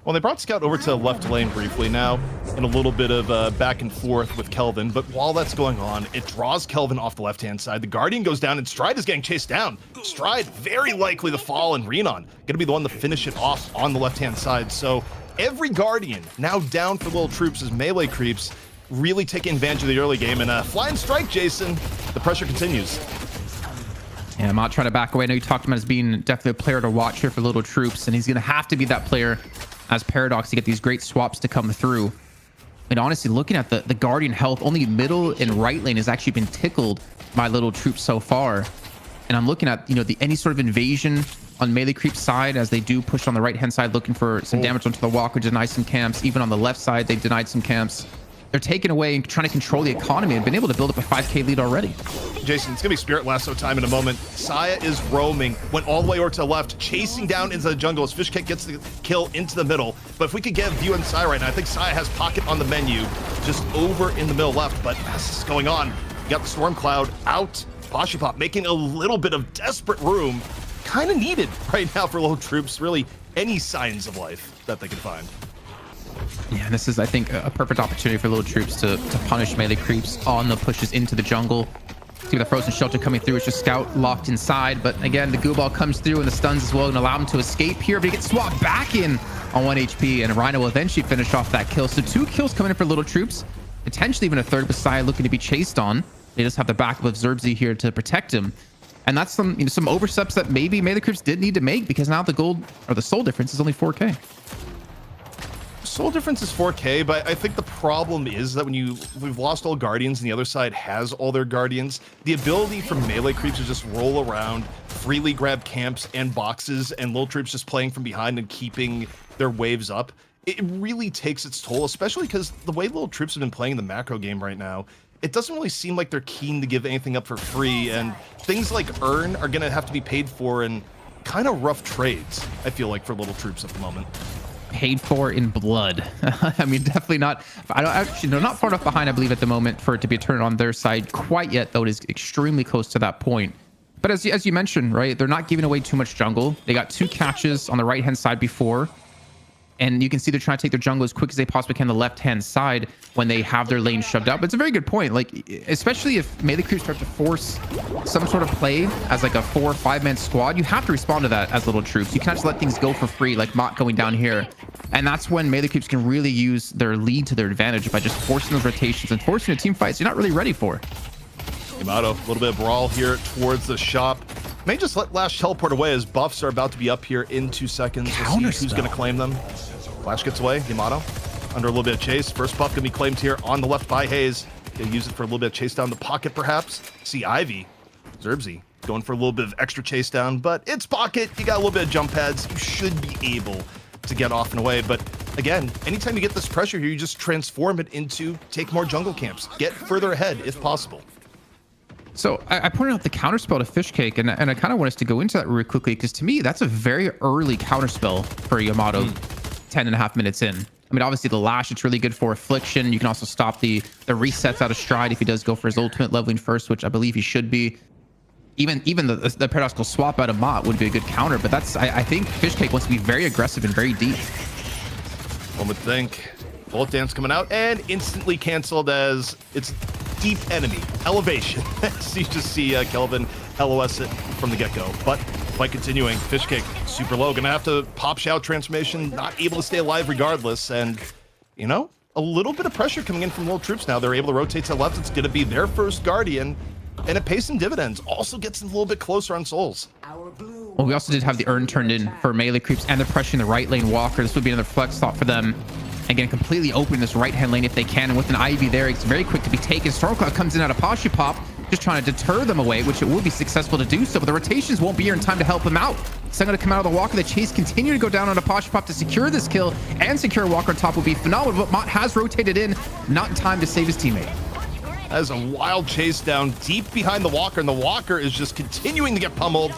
Well, they brought Scout over to left lane briefly now in a little bit of back and forth with Kelvin. But while that's going on, it draws Kelvin off the left-hand side. The Guardian goes down and Stride is getting chased down. Stride very likely to fall, and Renon going to be the one to finish it off on the left-hand side. So every Guardian now down for Lil Troops as melee creeps really taking advantage of the early game. And flying strike, Jason, the pressure continues. Yeah, I'm not trying to back away. I know you talked about as being definitely a player to watch here for Little Troops, and he's going to have to be that player as Paradox to get these great swaps to come through. And honestly, looking at the Guardian health, only middle and right lane has actually been tickled by Little Troops so far. And I'm looking at, any sort of invasion on melee creep side as they do push on the right-hand side, looking for some damage onto the walker, deny some camps. Even on the left side, they've denied some camps. They're taking away and trying to control the economy and been able to build up a 5k lead already. Jason, it's going to be Spirit Lasso time in a moment. Saya is roaming, went all the way over to the left, chasing down into the jungle as Fishkick gets the kill into the middle. But if we could get a view on Saya right now, I think Saya has Pocket on the menu, just over in the middle left. But as this is going on, you got the Storm Cloud out. Pashipop making a little bit of desperate room, kind of needed right now for Little Troops, really any signs of life that they can find. Yeah, and this is, I think, a perfect opportunity for Little Troops to punish melee creeps on the pushes into the jungle. See the frozen shelter coming through. It's just Scout locked inside, but again, the goo ball comes through and the stuns as well and allow him to escape here, but he gets swapped back in on 1 HP, and Rhino will eventually finish off that kill. So 2 kills coming in for Little Troops, potentially even a third with Saya looking to be chased on. They just have the backup of Zerbzy here to protect him. And that's some oversteps that maybe melee creeps did need to make, because now the gold or the soul difference is only 4k. Soul difference is 4k, but I think the problem is that when we've lost all Guardians and the other side has all their Guardians, the ability for melee creeps to just roll around, freely grab camps and boxes, and Lil Troops just playing from behind and keeping their waves up, it really takes its toll, especially because the way Lil Troops have been playing the macro game right now, it doesn't really seem like they're keen to give anything up for free, and things like Earn are going to have to be paid for in kind of rough trades, I feel like, for Little Troops at the moment. Paid for in blood. I mean, definitely not. They're not far enough behind, I believe, at the moment for it to be a turn on their side quite yet, though it is extremely close to that point. But as you mentioned, right, they're not giving away too much jungle. They got 2 catches on the right-hand side before, and you can see they're trying to take their jungle as quick as they possibly can on the left-hand side when they have their lane shoved out. But it's a very good point, like, especially if melee creeps start to force some sort of play as like a 4 or 5 man squad, you have to respond to that as Little Troops. You can't just let things go for free, like Mott going down here. And that's when melee creeps can really use their lead to their advantage by just forcing those rotations and forcing a team fights you're not really ready for. Yamato, a little bit of brawl here towards the shop. May just let Lash teleport away as buffs are about to be up here in 2 seconds. We'll see who's going to claim them. Flash gets away. Yamato under a little bit of chase. First buff going to be claimed here on the left by Hayes. Going to use it for a little bit of chase down the pocket, perhaps. See Ivy. Zerbzy going for a little bit of extra chase down, but it's pocket. You got a little bit of jump pads. You should be able to get off and away. But again, anytime you get this pressure here, you just transform it into take more jungle camps. Get further ahead if possible. So I pointed out the counterspell to Fishcake, and I kind of want us to go into that really quickly, because to me, that's a very early counterspell for Yamato 10.5 minutes in. I mean, obviously the lash, it's really good for affliction. You can also stop the resets out of stride if he does go for his ultimate leveling first, which I believe he should be. Even the paradoxical swap out of Mott would be a good counter, but that's I think Fishcake wants to be very aggressive and very deep. One would think. Bullet Dance coming out and instantly canceled as it's deep enemy elevation. So you just see Kelvin LOS it from the get-go. But fight continuing. Fishcake super low, gonna have to pop shout transformation, not able to stay alive regardless. And you know, a little bit of pressure coming in from Lil Troops now. They're able to rotate to the left. It's gonna be their first Guardian, and it pays some dividends. Also gets a little bit closer on souls. Well, we also did have the urn turned in for melee creeps, and they're pressuring the right lane Walker. This would be another flex thought for them. Again, completely open this right-hand lane if they can. And with an Ivy there, it's very quick to be taken. Stormcloud comes in out of Poshy Pop, just trying to deter them away, which it will be successful to do so. But the rotations won't be here in time to help him out. So I'm going to come out of the Walker. The chase continue to go down on a Poshy Pop to secure this kill, and secure Walker on top will be phenomenal. But Mott has rotated in, not in time to save his teammate. That is a wild chase down deep behind the Walker, and the Walker is just continuing to get pummeled.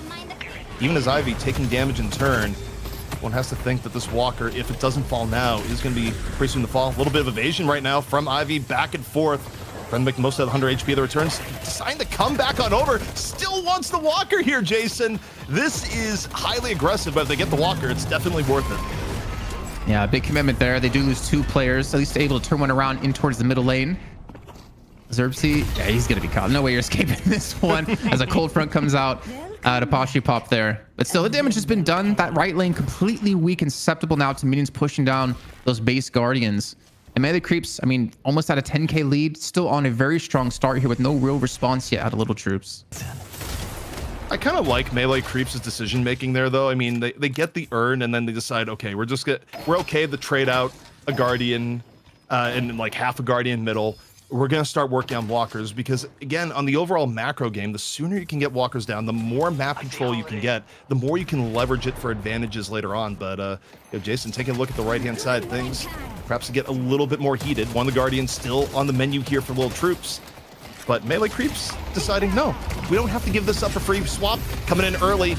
Even as Ivy taking damage in turn, one has to think that this Walker, if it doesn't fall now, is going to be pretty soon to fall. A little bit of evasion right now from Ivy, back and forth. Trying to make the most of the 100 HP of the returns. Deciding to come back on over. Still wants the Walker here, Jason. This is highly aggressive, but if they get the Walker, it's definitely worth it. Yeah, big commitment there. They do lose 2 players, at least able to turn one around in towards the middle lane. Xerxes, yeah, he's going to be caught. No way you're escaping this one as a cold front comes out. To Poshy Pop there. But still, the damage has been done. That right lane completely weak and susceptible now to minions pushing down those base Guardians. And melee creeps, I mean, almost at a 10k lead. Still on a very strong start here with no real response yet out of Little Troops. I kind of like melee creeps' decision making there, though. I mean, they get the urn and then they decide, okay, we're okay to trade out a Guardian and like half a Guardian middle. We're going to start working on walkers because, again, on the overall macro game, the sooner you can get walkers down, the more map control you can get, the more you can leverage it for advantages later on. But, Jason, taking a look at the right-hand side, things perhaps to get a little bit more heated. One of the Guardians still on the menu here for Lil Troops. But melee creeps deciding, no, we don't have to give this up for free. Swap coming in early.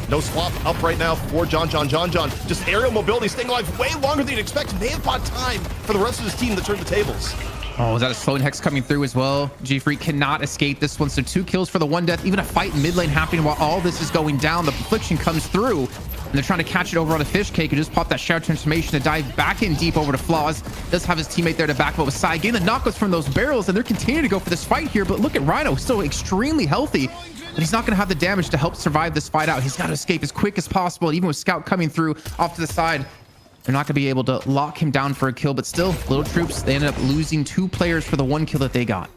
No swap up right now for John. Just aerial mobility, staying alive way longer than you'd expect. May have bought time for the rest of his team to turn the tables. Oh, is that a slowing hex coming through as well? G-Freak cannot escape this one. So 2 kills for the 1 death. Even a fight in mid lane happening while all this is going down. The affliction comes through, and they're trying to catch it over on a Fishcake who just popped that shout transformation to dive back in deep over to Flaws. Does have his teammate there to back up with side. Getting the knockouts from those barrels, and they're continuing to go for this fight here. But look at Rhino, still extremely healthy, but he's not going to have the damage to help survive this fight out. He's got to escape as quick as possible, even with Scout coming through off to the side. They're not going to be able to lock him down for a kill, but still, Little Troops, they ended up losing 2 players for the 1 kill that they got.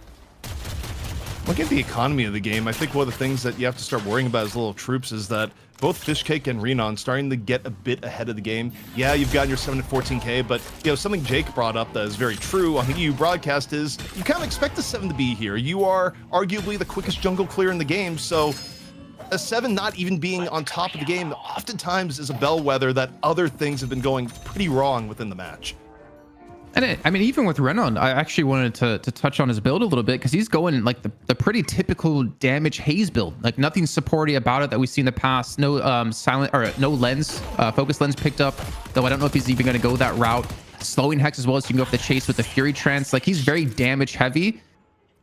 Looking at the economy of the game, I think one of the things that you have to start worrying about as Little Troops is that both Fishcake and Renon starting to get a bit ahead of the game. Yeah, you've got your 7 to 14k, but something Jake brought up that is very true on the EU broadcast is you kind of expect a 7 to be here. You are arguably the quickest jungle clear in the game, so a 7 not even being on top of the game oftentimes is a bellwether that other things have been going pretty wrong within the match. And I mean, even with Renon, I actually wanted to touch on his build a little bit because he's going like the pretty typical damage haze build. Like nothing supporty about it that we've seen in the past. No no lens, focus lens picked up, though I don't know if he's even going to go that route. Slowing hex as well, so you can go for the chase with the Fury Trance. Like he's very damage heavy.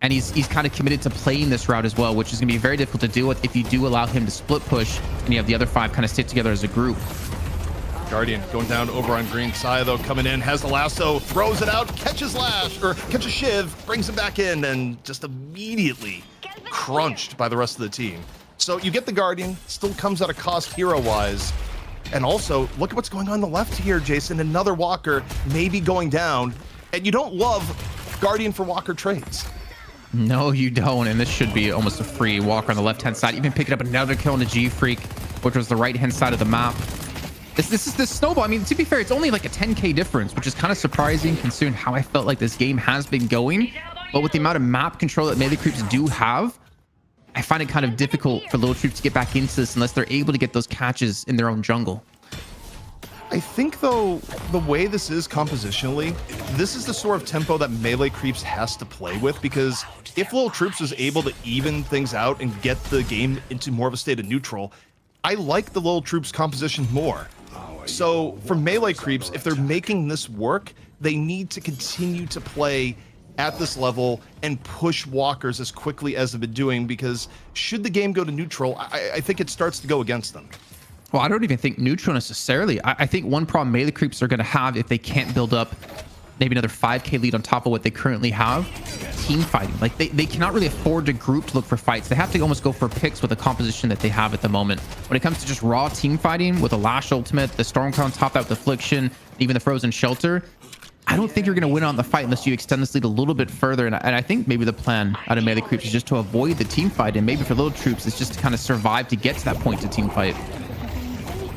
And he's kind of committed to playing this route as well, which is going to be very difficult to deal with if you do allow him to split push and you have the other 5 kind of stick together as a group. Guardian going down over on green. Saya, though, coming in, has the lasso, throws it out, catches Shiv, brings him back in, and just immediately crunched by the rest of the team. So you get the Guardian, still comes at a cost hero-wise. And also, look at what's going on the left here, Jason. Another Walker maybe going down. And you don't love Guardian for Walker trades. No, you don't. And this should be almost a free Walker on the left-hand side. Even picking up another kill on the G-Freak, which was the right-hand side of the map. This is this snowball. I mean, to be fair, it's only like a 10k difference, which is kind of surprising considering how I felt like this game has been going. But with the amount of map control that melee creeps do have, I find it kind of difficult for Lil Troops to get back into this unless they're able to get those catches in their own jungle. I think, though, the way this is compositionally, this is the sort of tempo that Melee Creeps has to play with, because if Lil Troops is able to even things out and get the game into more of a state of neutral, I like the Lil Troops composition more. So for Melee Creeps, if they're making this work, they need to continue to play at this level and push walkers as quickly as they've been doing, because should the game go to neutral, I think it starts to go against them. Well, I don't even think neutral necessarily. I think one problem Melee Creeps are going to have if they can't build up maybe another 5k lead on top of what they currently have, team fighting. Like they cannot really afford to group to look for fights. They have to almost go for picks with the composition that they have at the moment. When it comes to just raw team fighting with a Lash ultimate, the Stormcloud top out with Affliction, even the Frozen Shelter, I don't think you're going to win on the fight unless you extend this lead a little bit further. And I think maybe the plan out of Melee Creeps is just to avoid the team fight, and maybe for Lil Troops it's just to kind of survive to get to that point to team fight.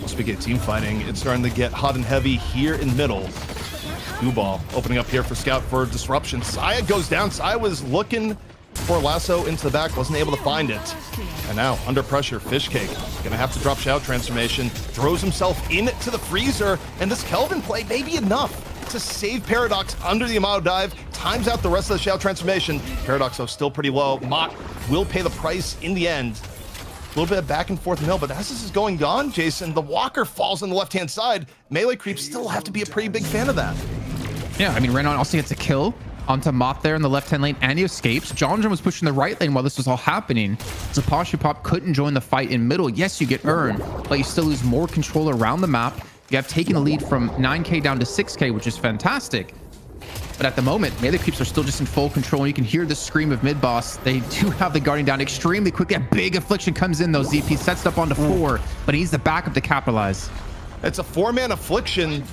Speaking of team fighting, it's starting to get hot and heavy here in middle. Ball opening up here for Scout for disruption. Saya goes down. Saya was looking for lasso into the back, wasn't able to find it. And now under pressure, Fishcake gonna have to drop Shout Transformation, throws himself into the freezer, and this Kelvin play may be enough to save Paradox under the Amato dive, times out the rest of the Shout Transformation. Paradox though still pretty low. Mott will pay the price in the end. A little bit of back and forth mill, but as this is going on, Jason, the Walker falls on the left-hand side. Melee Creeps still have to be a pretty big fan of that. Yeah, I mean, Renan also gets a kill onto Moth there in the left-hand lane, and he escapes. John was pushing the right lane while this was all happening. So Pop couldn't join the fight in middle. Yes, you get Urn, but you still lose more control around the map. You have taken the lead from 9k down to 6k, which is fantastic. But at the moment, Melee Creeps are still just in full control, and you can hear the scream of mid-boss. They do have the Guardian down extremely quickly. A big Affliction comes in, though. ZP sets it up onto 4, but he needs the backup to capitalize. It's a 4-man Affliction,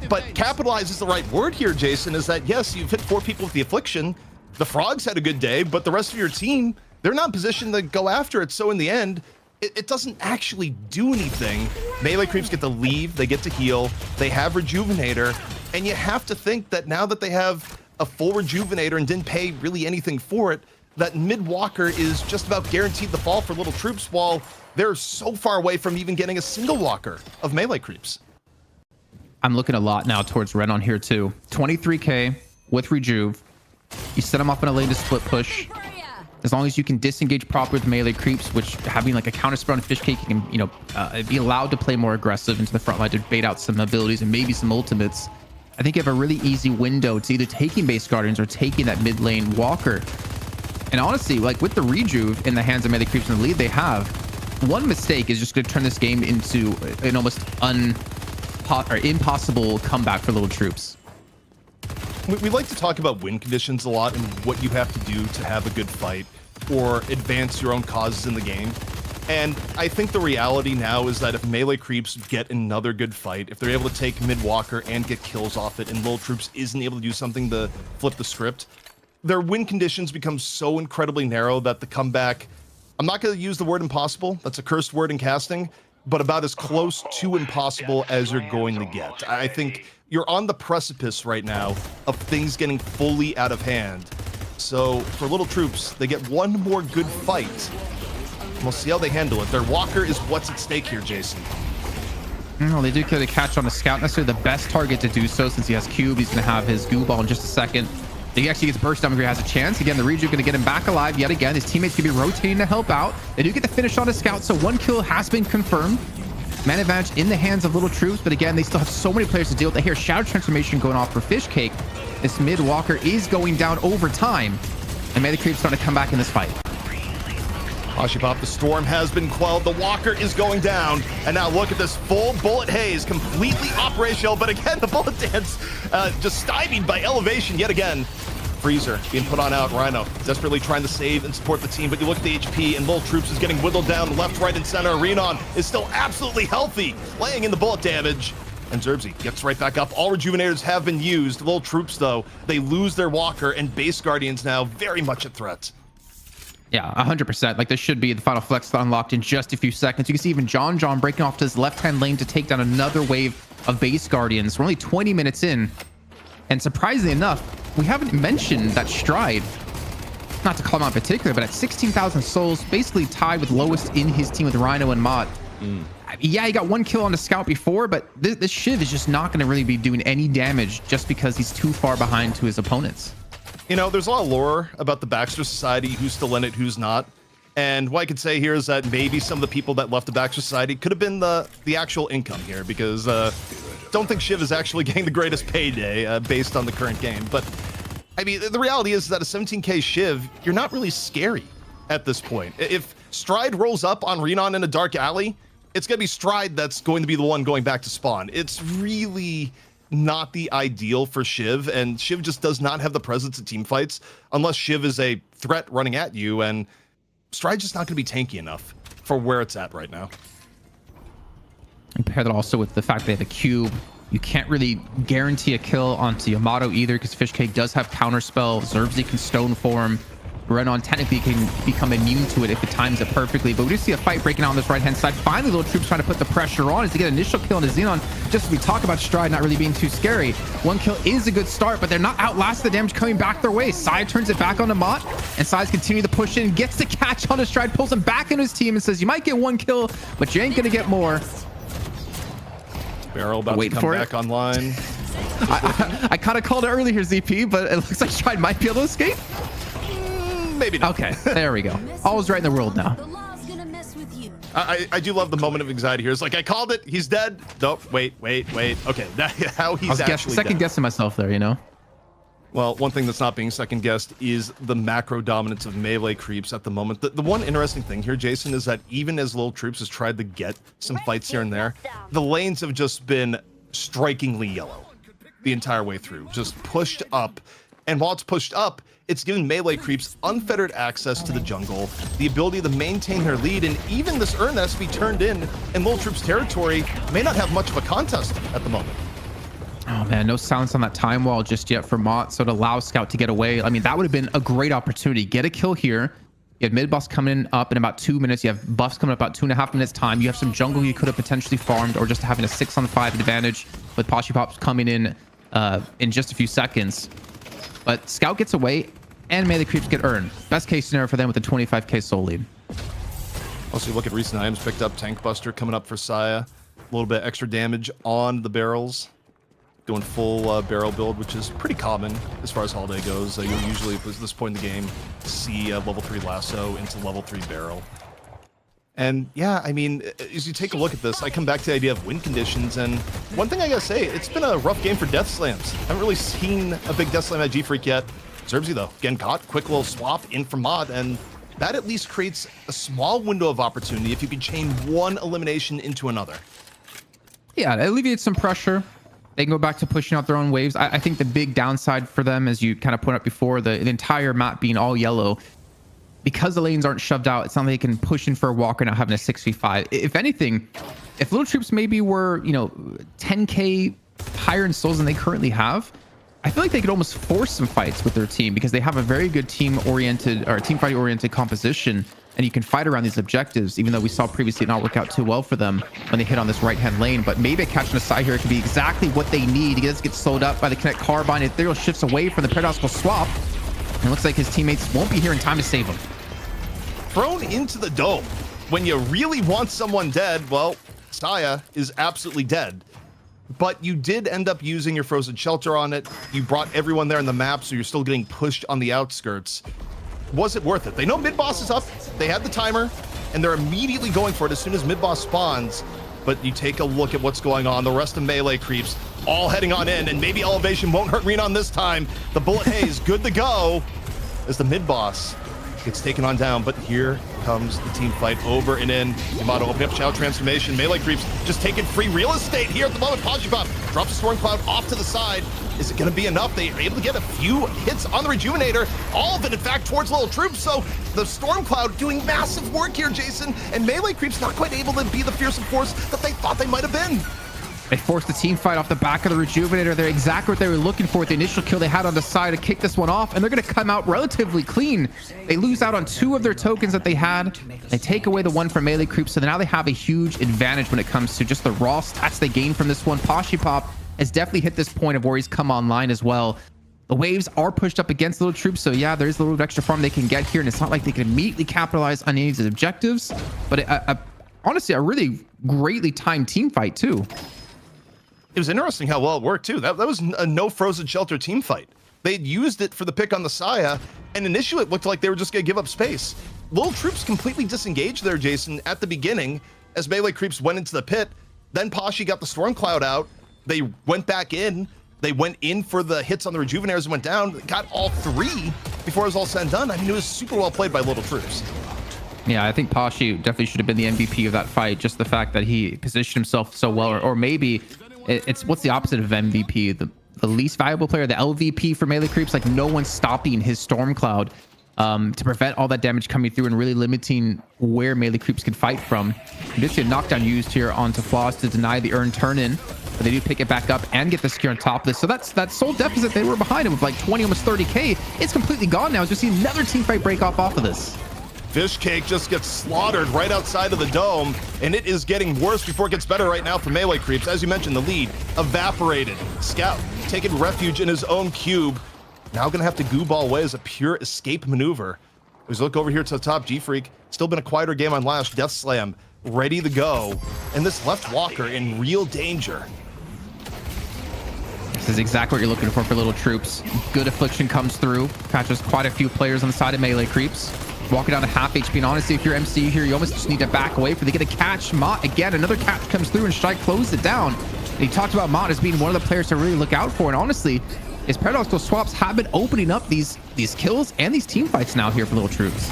but capitalize is the right word here, Jason, is that, yes, you've hit 4 people with the Affliction. The Frogs had a good day, but the rest of your team, they're not in position to go after it. So in the end, it doesn't actually do anything. Melee Creeps get to leave, they get to heal, they have Rejuvenator, and you have to think that now that they have a full Rejuvenator and didn't pay really anything for it, that mid Walker is just about guaranteed the fall for Lil Troops, while they're so far away from even getting a single Walker of Melee Creeps. I'm looking a lot now towards Renan here too. 23k with Rejuve. You set him up in a lane to split push. As long as you can disengage properly with Melee Creeps, which having like a counter spread on Fishcake, you can, be allowed to play more aggressive into the front line to bait out some abilities and maybe some ultimates. I think you have a really easy window to either taking base Guardians or taking that mid lane Walker. And honestly, like with the Rejuve in the hands of Melee Creeps in the lead they have, one mistake is just going to turn this game into an almost impossible comeback for Lil Troops. We like to talk about win conditions a lot and what you have to do to have a good fight or advance your own causes in the game. And I think the reality now is that if Melee Creeps get another good fight, if they're able to take mid Walker and get kills off it, and Lil Troops isn't able to do something to flip the script, their win conditions become so incredibly narrow that the comeback, I'm not going to use the word impossible, that's a cursed word in casting, but about as close to impossible as you're going to get. I think you're on the precipice right now of things getting fully out of hand. So for Lil Troops, they get one more good fight. We'll see how they handle it. Their Walker is what's at stake here, Jason. Well, they do get a catch on a Scout. Necessarily the best target to do so, since he has Cube. He's going to have his goo ball in just a second. He actually gets burst down here, has a chance. Again, the Rejuve going to get him back alive yet again. His teammates can be rotating to help out. They do get the finish on a Scout, so 1 kill has been confirmed. Man advantage in the hands of Lil Troops, but again, they still have so many players to deal with. I hear Shadow Transformation going off for Fishcake. This mid Walker is going down over time, and Melee Creeps starting to come back in this fight. Pop, the storm has been quelled. The Walker is going down. And now look at this full bullet haze, completely operational. But again, the bullet dance just stymied by elevation yet again. Freezer being put on out. Rhino desperately trying to save and support the team. But you look at the HP, and Lil Troops is getting whittled down left, right, and center. Renan is still absolutely healthy, laying in the bullet damage. And Zerbzy gets right back up. All Rejuvenators have been used. Lil Troops, though, they lose their Walker, and base Guardians now very much a threat. Yeah, 100%. Like, this should be the final flex unlocked in just a few seconds. You can see even John breaking off to his left-hand lane to take down another wave of base Guardians. We're only 20 minutes in. And surprisingly enough, we haven't mentioned that Stride not to call him out in particular, but at 16,000 souls, basically tied with lowest in his team with Rhino and Mott. Yeah, he got 1 kill on the scout before, but this Shiv is just not going to really be doing any damage just because he's too far behind to his opponents. You know, there's a lot of lore about the Baxter Society, who's still in it, who's not. And what I could say here is that maybe some of the people that left the Baxter Society could have been the actual income here, because don't think Shiv is actually getting the greatest payday based on the current game. But I mean, the reality is that a 17k Shiv, you're not really scary at this point. If Stride rolls up on Renon in a dark alley, it's going to be Stride that's going to be the one going back to spawn. It's really not the ideal for Shiv, and Shiv just does not have the presence in team fights unless Shiv is a threat running at you, and Stride's just not going to be tanky enough for where it's at right now. And pair that also with the fact they have a cube. You can't really guarantee a kill onto Yamato either, because Fishcake does have counterspell. Zerbzi can stone form. Renon technically can become immune to it if it times it perfectly. But we do see a fight breaking out on this right-hand side. Finally, Lil Troops trying to put the pressure on as they get an initial kill on the Xenon. Just as we talk about Stride not really being too scary. 1 kill is a good start, but they're not outlasting the damage coming back their way. Sai turns it back onto Mott, and Sai's continue to push in, gets the catch onto Stride, pulls him back into his team and says, you might get 1 kill, but you ain't gonna get more. Barrel about to come back online. I kind of called it earlier, ZP, but it looks like Stride might be able to escape. Maybe not. Okay, there we go. All's right in the world now. I do love the moment of anxiety here. It's like, I called it. He's dead. Nope. Wait. Okay, that's how he's actually second dead. guessing myself there, you know? Well, one thing that's not being second guessed is the macro dominance of melee creeps at the moment. The one interesting thing here, Jason, is that even as Lil Troops has tried to get some fights here and there, the lanes have just been strikingly yellow the entire way through, just pushed up. And while it's pushed up, it's given melee creeps unfettered access to the jungle, the ability to maintain their lead, and even this urn that has to be turned in Lil Troops territory may not have much of a contest at the moment. Oh man, no silence on that time wall just yet for Mott, so it allows Scout to get away. I mean, that would have been a great opportunity. Get a kill here. You have mid boss coming up in about 2 minutes. You have buffs coming up about 2.5 minutes time. You have some jungle you could have potentially farmed, or just having a 6-on-5 advantage with Poshy Pops coming in just a few seconds. But Scout gets away, and melee creeps get earned. Best case scenario for them with a 25k soul lead. Also, you look at recent items picked up. Tank Buster coming up for Saya. A little bit extra damage on the barrels. Doing full barrel build, which is pretty common as far as Holiday goes. You'll usually, at this point in the game, see level 3 lasso into level 3 barrel. And yeah, I mean, as you take a look at this, I come back to the idea of win conditions, and one thing I gotta say, it's been a rough game for Death Slams. Haven't really seen a big Death Slam at G-Freak yet. Zerbzi, though, getting caught. Quick little swap in from Mod, and that at least creates a small window of opportunity if you can chain one elimination into another. Yeah, it alleviates some pressure. They can go back to pushing out their own waves. I think the big downside for them, as you kind of pointed out before, the entire map being all yellow, because the lanes aren't shoved out, it's not like they can push in for a walker not having a 6v5. If anything, if Lil Troops maybe were, 10k higher in souls than they currently have, I feel like they could almost force some fights with their team, because they have a very good team-oriented or team fight-oriented composition, and you can fight around these objectives, even though we saw previously it not work out too well for them when they hit on this right-hand lane. But maybe a catch on the side here could be exactly what they need. He does get slowed up by the Connect Carbine. Ethereal shifts away from the paradoxical swap, and it looks like his teammates won't be here in time to save him. Thrown into the dome. When you really want someone dead, well, Saya is absolutely dead. But you did end up using your frozen shelter on it. You brought everyone there in the map, so you're still getting pushed on the outskirts. Was it worth it? They know mid-boss is up. They had the timer, and they're immediately going for it as soon as mid-boss spawns. But you take a look at what's going on. The rest of melee creeps all heading on in, and maybe elevation won't hurt Renon this time. The bullet haze good to go as the mid-boss gets taken on down, but here comes the team fight over and in. Yamato opening up Shadow Transformation. Melee creeps just taking free real estate here at the moment. Pajibop drops the Storm Cloud off to the side. Is it going to be enough? They are able to get a few hits on the Rejuvenator. All of it, in fact, towards Lil Troops. So the Storm Cloud doing massive work here, Jason. And Melee creeps not quite able to be the fearsome force that they thought they might have been. They forced the team fight off the back of the Rejuvenator. They're exactly what they were looking for with the initial kill they had on the side to kick this one off, and they're going to come out relatively clean. They lose out on 2 of their tokens that they had. They take away the 1 from melee creep, so now they have a huge advantage when it comes to just the raw stats they gain from this one. Poshy Pop has definitely hit this point of where he's come online as well. The waves are pushed up against Little Troops, so yeah, there's a little bit of extra farm they can get here, and it's not like they can immediately capitalize on any of the objectives, but honestly, a really greatly timed team fight too. It was interesting how well it worked too. That was a no frozen shelter team fight. They'd used it for the pick on the Saya, and initially it looked like they were just gonna give up space. Little Troops completely disengaged there, Jason, at the beginning as Melee Creeps went into the pit. Then Pashi got the Storm Cloud out. They went back in. They went in for the hits on the Rejuvenaires and went down. Got all 3 before it was all said and done. I mean, it was super well played by Little Troops. Yeah, I think Pashi definitely should have been the MVP of that fight. Just the fact that he positioned himself so well, or maybe it's what's the opposite of MVP? The least valuable player, the LVP for Melee Creeps. Like, no one's stopping his Storm Cloud to prevent all that damage coming through and really limiting where Melee Creeps can fight from. You did see a knockdown used here onto Floss to deny the earn turn in, but they do pick it back up and get the secure on top of this. So that's that soul deficit they were behind him with like 20, almost 30k. It's completely gone now. Just see another team fight break off of this. Fish Cake just gets slaughtered right outside of the dome, and it is getting worse before it gets better right now for Melee Creeps. As you mentioned, the lead evaporated. Scout taking refuge in his own cube. Now gonna have to goo ball away as a pure escape maneuver. As we look over here to the top, G-Freak, still been a quieter game on Lash. Death Slam ready to go, and this left Walker in real danger. This is exactly what you're looking for Little Troops. Good Affliction comes through, catches quite a few players on the side of Melee Creeps. Walking down to half HP, and honestly, if you're MC here, you almost just need to back away for they get a catch. Mott, again, another catch comes through, and Strike closed it down. And he talked about Mott as being one of the players to really look out for, and honestly, his paradoxical swaps have been opening up these kills and these team fights now here for Little Troops.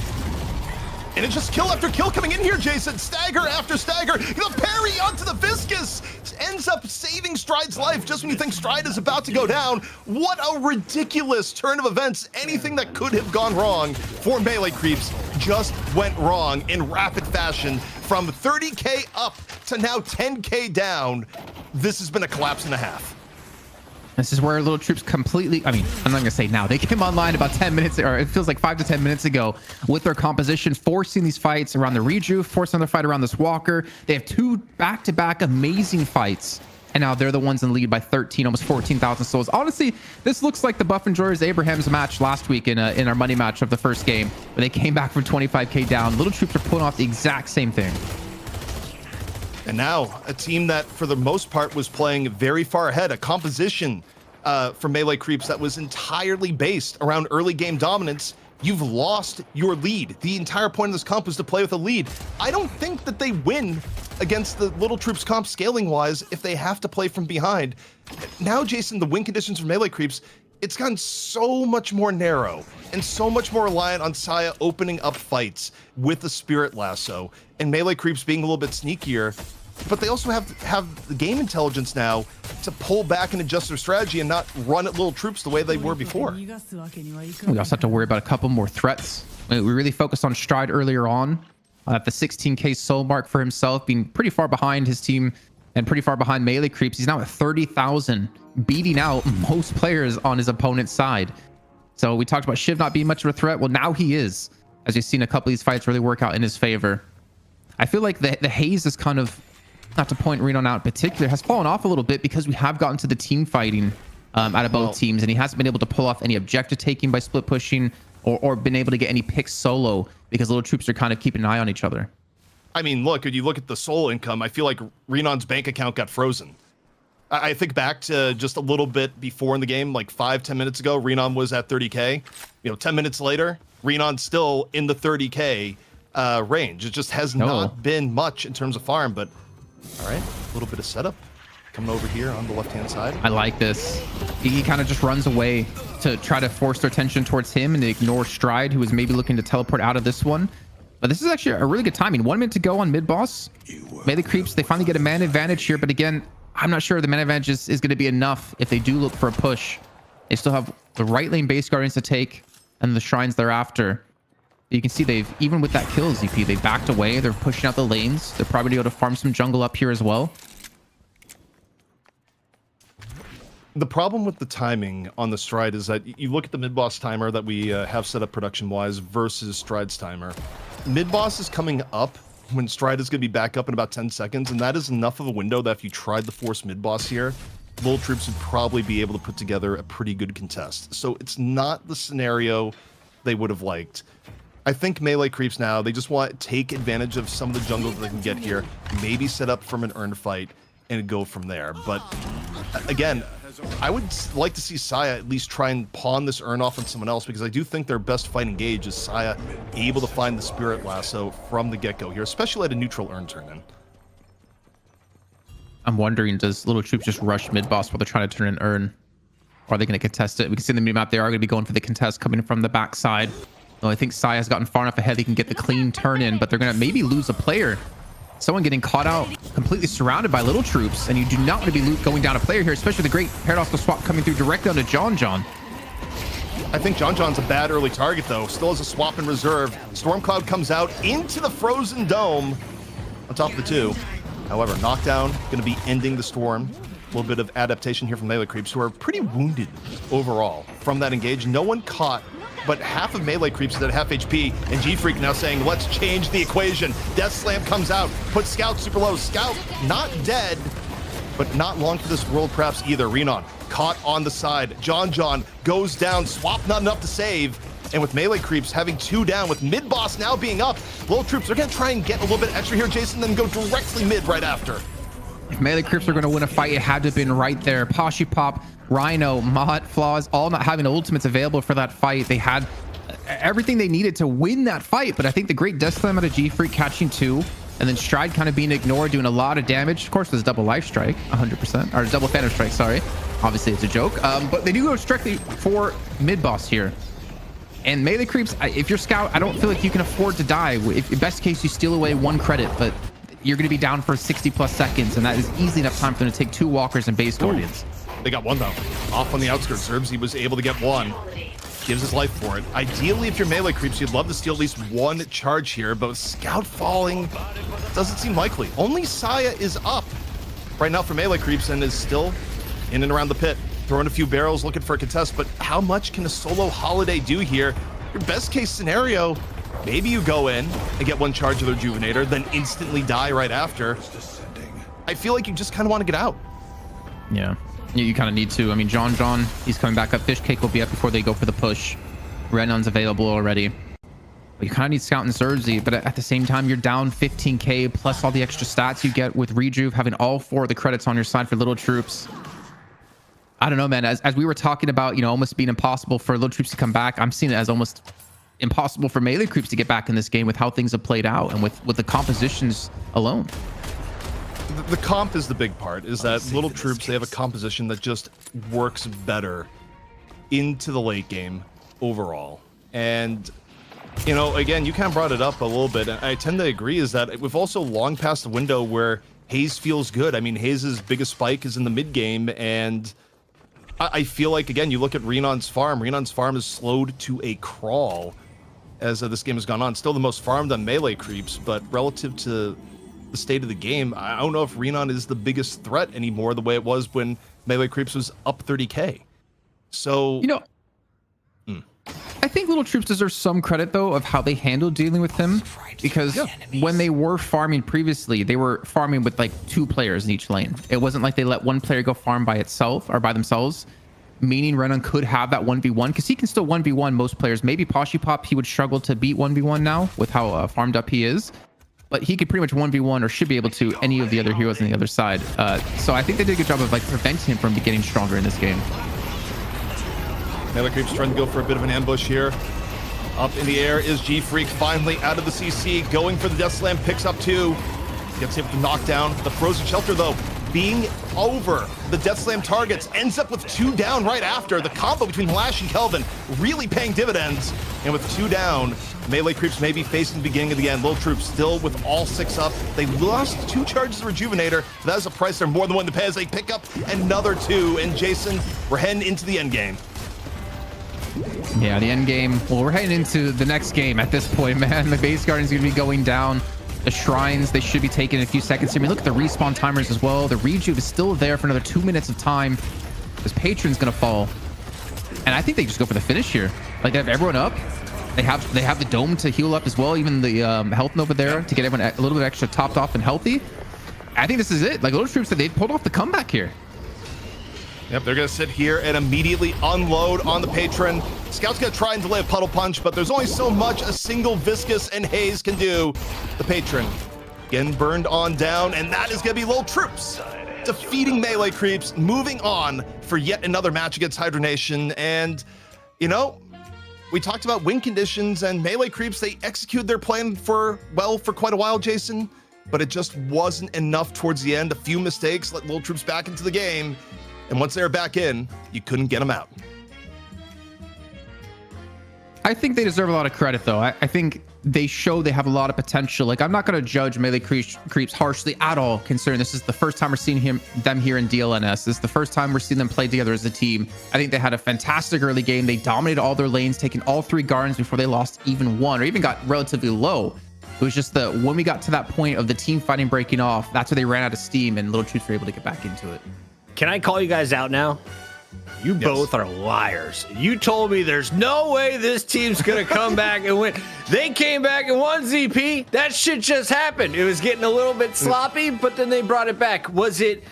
And it's just kill after kill coming in here, Jason. Stagger after stagger. The parry onto the Viscous ends up saving Stride's life just when you think Stride is about to go down. What a ridiculous turn of events. Anything that could have gone wrong for Melee Creeps just went wrong in rapid fashion. From 30k up to now 10k down, this has been a collapse and a half. This is where Little Troops completely, I mean, I'm not gonna say now, they came online about 10 minutes, or it feels like 5 to 10 minutes ago with their composition, forcing these fights around the Reju, forcing another fight around this Walker. They have 2 back-to-back amazing fights, and now they're the ones in lead by 13, almost 14,000 souls. Honestly, this looks like the Buff Enjoyers Abraham's match last week in our money match of the first game, where they came back from 25k down. Little Troops are pulling off the exact same thing. And now a team that for the most part was playing very far ahead, a composition for Melee Creeps that was entirely based around early game dominance. You've lost your lead. The entire point of this comp is to play with a lead. I don't think that they win against the Little Troops comp scaling wise if they have to play from behind. Now, Jason, the win conditions for Melee Creeps, it's gotten so much more narrow and so much more reliant on Saya opening up fights with the Spirit Lasso and Melee Creeps being a little bit sneakier. But they also have the game intelligence now to pull back and adjust their strategy and not run at Little Troops the way they were before. We also have to worry about a couple more threats. We really focused on Stride earlier on at the 16k soul mark for himself, being pretty far behind his team and pretty far behind Melee Creeps. He's now at 30,000, beating out most players on his opponent's side. So we talked about Shiv not being much of a threat. Well, now he is, as you've seen a couple of these fights really work out in his favor. I feel like the haze is kind of, not to point Reno out in particular, has fallen off a little bit because we have gotten to the team fighting out of both teams, and he hasn't been able to pull off any objective taking by split pushing or been able to get any picks solo because Little Troops are kind of keeping an eye on each other. I mean, look, when you look at the soul income, I feel like Renon's bank account got frozen. I think back to just a little bit before in the game, like 5-10 minutes ago, Renon was at 30k. 10 minutes later, Renon's still in the 30k range. It just has not been much in terms of farm, but all right, a little bit of setup coming over here on the left-hand side. I like this. He kind of just runs away to try to force their attention towards him and ignore Stride, who is maybe looking to teleport out of this one. But this is actually a really good timing. 1 minute to go on mid-boss. Melee Creeps, they finally get a mana advantage here, but again, I'm not sure the mana advantage is going to be enough if they do look for a push. They still have the right lane base guardians to take and the shrines thereafter. You can see they've, even with that kill ZP, they backed away. They're pushing out the lanes. They're probably able to farm some jungle up here as well. The problem with the timing on the Stride is that you look at the mid-boss timer that we have set up production-wise versus Stride's timer. Mid-boss is coming up when Stride is going to be back up in about 10 seconds, and that is enough of a window that if you tried to force mid-boss here, Lil Troops would probably be able to put together a pretty good contest. So it's not the scenario they would have liked. I think Melee Creeps now, they just want to take advantage of some of the jungle that they can get here, maybe set up from an earned fight and go from there. But again, I would like to see Saya at least try and pawn this earn off on someone else, because I do think their best fight engage is Saya able to find the Spirit Lasso from the get-go here, especially at a neutral earn turn in. I'm wondering, does Little Troops just rush mid boss while they're trying to turn an earn? Or are they going to contest it? We can see in the mini map they are going to be going for the contest coming from the backside. Well, I think Saya's gotten far enough ahead they can get the clean turn in, but they're going to maybe lose a player. Someone getting caught out, completely surrounded by Little Troops, and you do not want to be going down a player here, especially the great paradoxical swap coming through directly onto John. I think John's a bad early target, though. Still has a swap in reserve. Stormcloud comes out into the Frozen Dome on top of the two. However, knockdown going to be ending the storm. A little bit of adaptation here from Melee Creeps, who are pretty wounded overall from that engage. No one caught, but half of Melee Creeps is at half HP, and G-Freak now saying, let's change the equation. Death Slam comes out, puts Scout super low. Scout not dead, but not long for this world perhaps either. Renan caught on the side. John goes down, swap not enough to save. And with Melee Creeps having 2 down, with mid boss now being up, Lil Troops are going to try and get a little bit extra here, Jason, then go directly mid right after. If Melee Creeps are going to win a fight, it had to have been right there. Poshi Pop, Rhino, Mott, Flaws, all not having ultimates available for that fight. They had everything they needed to win that fight, but I think the great Death Slam out of G-Freak catching 2, and then Stride kind of being ignored, doing a lot of damage. Of course, there's double life strike, 100%, or double phantom strike, sorry. Obviously, it's a joke, but they do go strictly for mid-boss here. And Melee Creeps, if you're Scout, I don't feel like you can afford to die. If best case, you steal away 1 credit, but you're going to be down for 60 plus seconds, and that is easily enough time for them to take 2 walkers and base guardians. They got 1 though. Off on the outskirts, Zerbs, was able to get 1. Gives his life for it. Ideally, if you're Melee Creeps, you'd love to steal at least 1 charge here, but with Scout falling, doesn't seem likely. Only Saya is up right now for Melee Creeps and is still in and around the pit. Throwing a few barrels, looking for a contest, but how much can a solo Holiday do here? Your best case scenario, maybe you go in and get 1 charge of the Rejuvenator, then instantly die right after. I feel like you just kind of want to get out. Yeah, you kind of need to. I mean, John, he's coming back up. Fish Cake will be up before they go for the push. Renan's available already. But you kind of need Scout and Zerzy, but at the same time, you're down 15k plus all the extra stats you get with Rejuve, having all 4 of the credits on your side for Little Troops. I don't know, man. As we were talking about, you know, almost being impossible for Little Troops to come back, I'm seeing it as almost impossible for Melee Creeps to get back in this game with how things have played out and with the compositions alone. The comp is the big part, is that Little Troops, they have a composition that just works better into the late game overall. And, you know, again, you kind of brought it up a little bit, and I tend to agree, is that we've also long past the window where Haze feels good. I mean, Haze's biggest spike is in the mid game, and I feel like, again, you look at Renan's farm. Renan's farm is slowed to a crawl as this game has gone on. Still the most farmed on Melee Creeps, but relative to the state of the game, I don't know if Renan is the biggest threat anymore the way it was when Melee Creeps was up 30k. So, you know, I think Little Troops deserve some credit, though, of how they handled dealing with him, because when they were farming previously, they were farming with like 2 players in each lane. It wasn't like they let 1 player go farm by itself or by themselves, meaning Renan could have that 1v1, because he can still 1v1 most players. Maybe Poshi Pop, he would struggle to beat 1v1 now with how farmed up he is, but he could pretty much 1v1 or should be able to any of the other heroes on the other side. So I think they did a good job of like preventing him from getting stronger in this game. Melee Creeps trying to go for a bit of an ambush here. Up in the air is G-Freak, finally out of the CC, going for the Death Slam, picks up 2. Gets hit with the knockdown. The Frozen Shelter, though, being over the Death Slam targets, ends up with 2 down right after. The combo between Lash and Kelvin really paying dividends. And with 2 down, Melee Creeps may be facing the beginning of the end. Lil Troops still with all 6 up. They lost 2 charges of Rejuvenator. So that is a price they're more than willing to pay as they pick up another 2. And Jason, we're heading into the end game. Yeah, the end game. Well, we're heading into the next game at this point, man. The base guardian's going to be going down. The shrines, they should be taking a few seconds. I mean, look at the respawn timers as well. The rejuve is still there for another 2 minutes of time. This patron's going to fall. And I think they just go for the finish here. Like, they have everyone up. They have the dome to heal up as well. Even the health nova there to get everyone a little bit extra topped off and healthy. I think this is it. Like, Lotos Troops, they've pulled off the comeback here. Yep, they're going to sit here and immediately unload on the patron. Scout's going to try and delay a puddle punch, but there's only so much a single Viscous and Haze can do. The patron getting burned on down, and that is going to be Lil Troops defeating Melee Creeps, moving on for yet another match against Hydra Nation. And, you know, we talked about win conditions, and Melee Creeps, they executed their plan for quite a while, Jason, but it just wasn't enough towards the end. A few mistakes let Lil Troops back into the game. And once they were back in, you couldn't get them out. I think they deserve a lot of credit, though. I think they show they have a lot of potential. Like, I'm not going to judge Melee Creeps harshly at all, considering this is the first time we're seeing them here in DLNS. This is the first time we're seeing them play together as a team. I think they had a fantastic early game. They dominated all their lanes, taking all 3 Gardens before they lost even one, or even got relatively low. It was just that when we got to that point of the team fighting breaking off, that's where they ran out of steam, and Lil Troops were able to get back into it. Can I call you guys out now? You both are liars. You told me there's no way this team's going to come back and win. They came back and won, ZP. That shit just happened. It was getting a little bit sloppy, but then they brought it back. Was it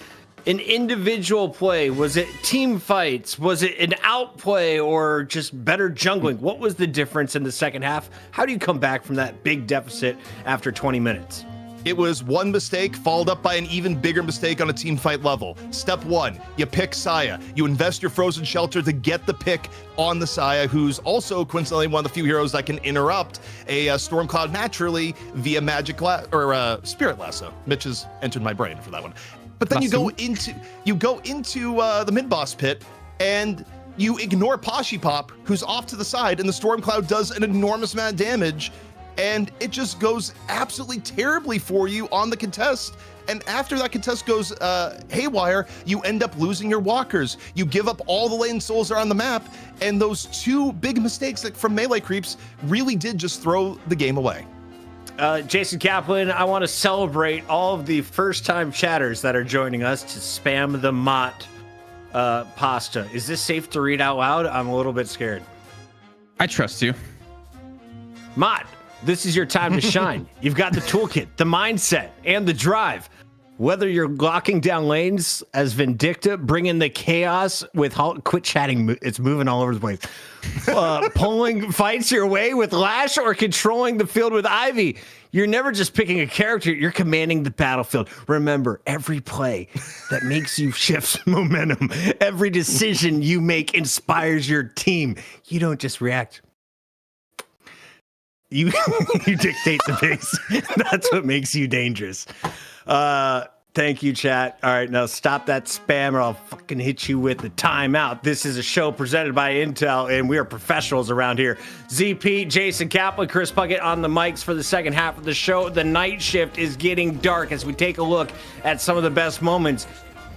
an individual play? Was it team fights? Was it an outplay or just better jungling? What was the difference in the second half? How do you come back from that big deficit after 20 minutes? It was one mistake followed up by an even bigger mistake on a team fight level. Step 1, you pick Saya. You invest your frozen shelter to get the pick on the Saya, who's also coincidentally one of the few heroes that can interrupt a Storm Cloud naturally via Spirit Lasso. Mitch has entered my brain for that one. But then you go into the mid boss pit and you ignore Pashi Pop, who's off to the side, and the Storm Cloud does an enormous amount of damage. And it just goes absolutely terribly for you on the contest. And after that contest goes haywire, you end up losing your walkers. You give up all the lane souls that are on the map. And those 2 big mistakes from Melee Creeps really did just throw the game away. Jason Kaplan, I want to celebrate all of the first-time chatters that are joining us to spam the Mott pasta. Is this safe to read out loud? I'm a little bit scared. I trust you. Mott, this is your time to shine. You've got the toolkit, the mindset, and the drive. Whether you're locking down lanes as Vindicta, bringing the chaos with quit chatting, it's moving all over the place. Pulling fights your way with Lash or controlling the field with Ivy. You're never just picking a character, you're commanding the battlefield. Remember, every play that makes you shift momentum, every decision you make inspires your team. You don't just react. You dictate the pace. That's what makes you dangerous. Thank you, chat. All right, now stop that spam or I'll fucking hit you with the timeout. This is a show presented by Intel, and we are professionals around here. ZP, Jason Kaplan, Chris Puckett on the mics for the second half of the show. The night shift is getting dark as we take a look at some of the best moments.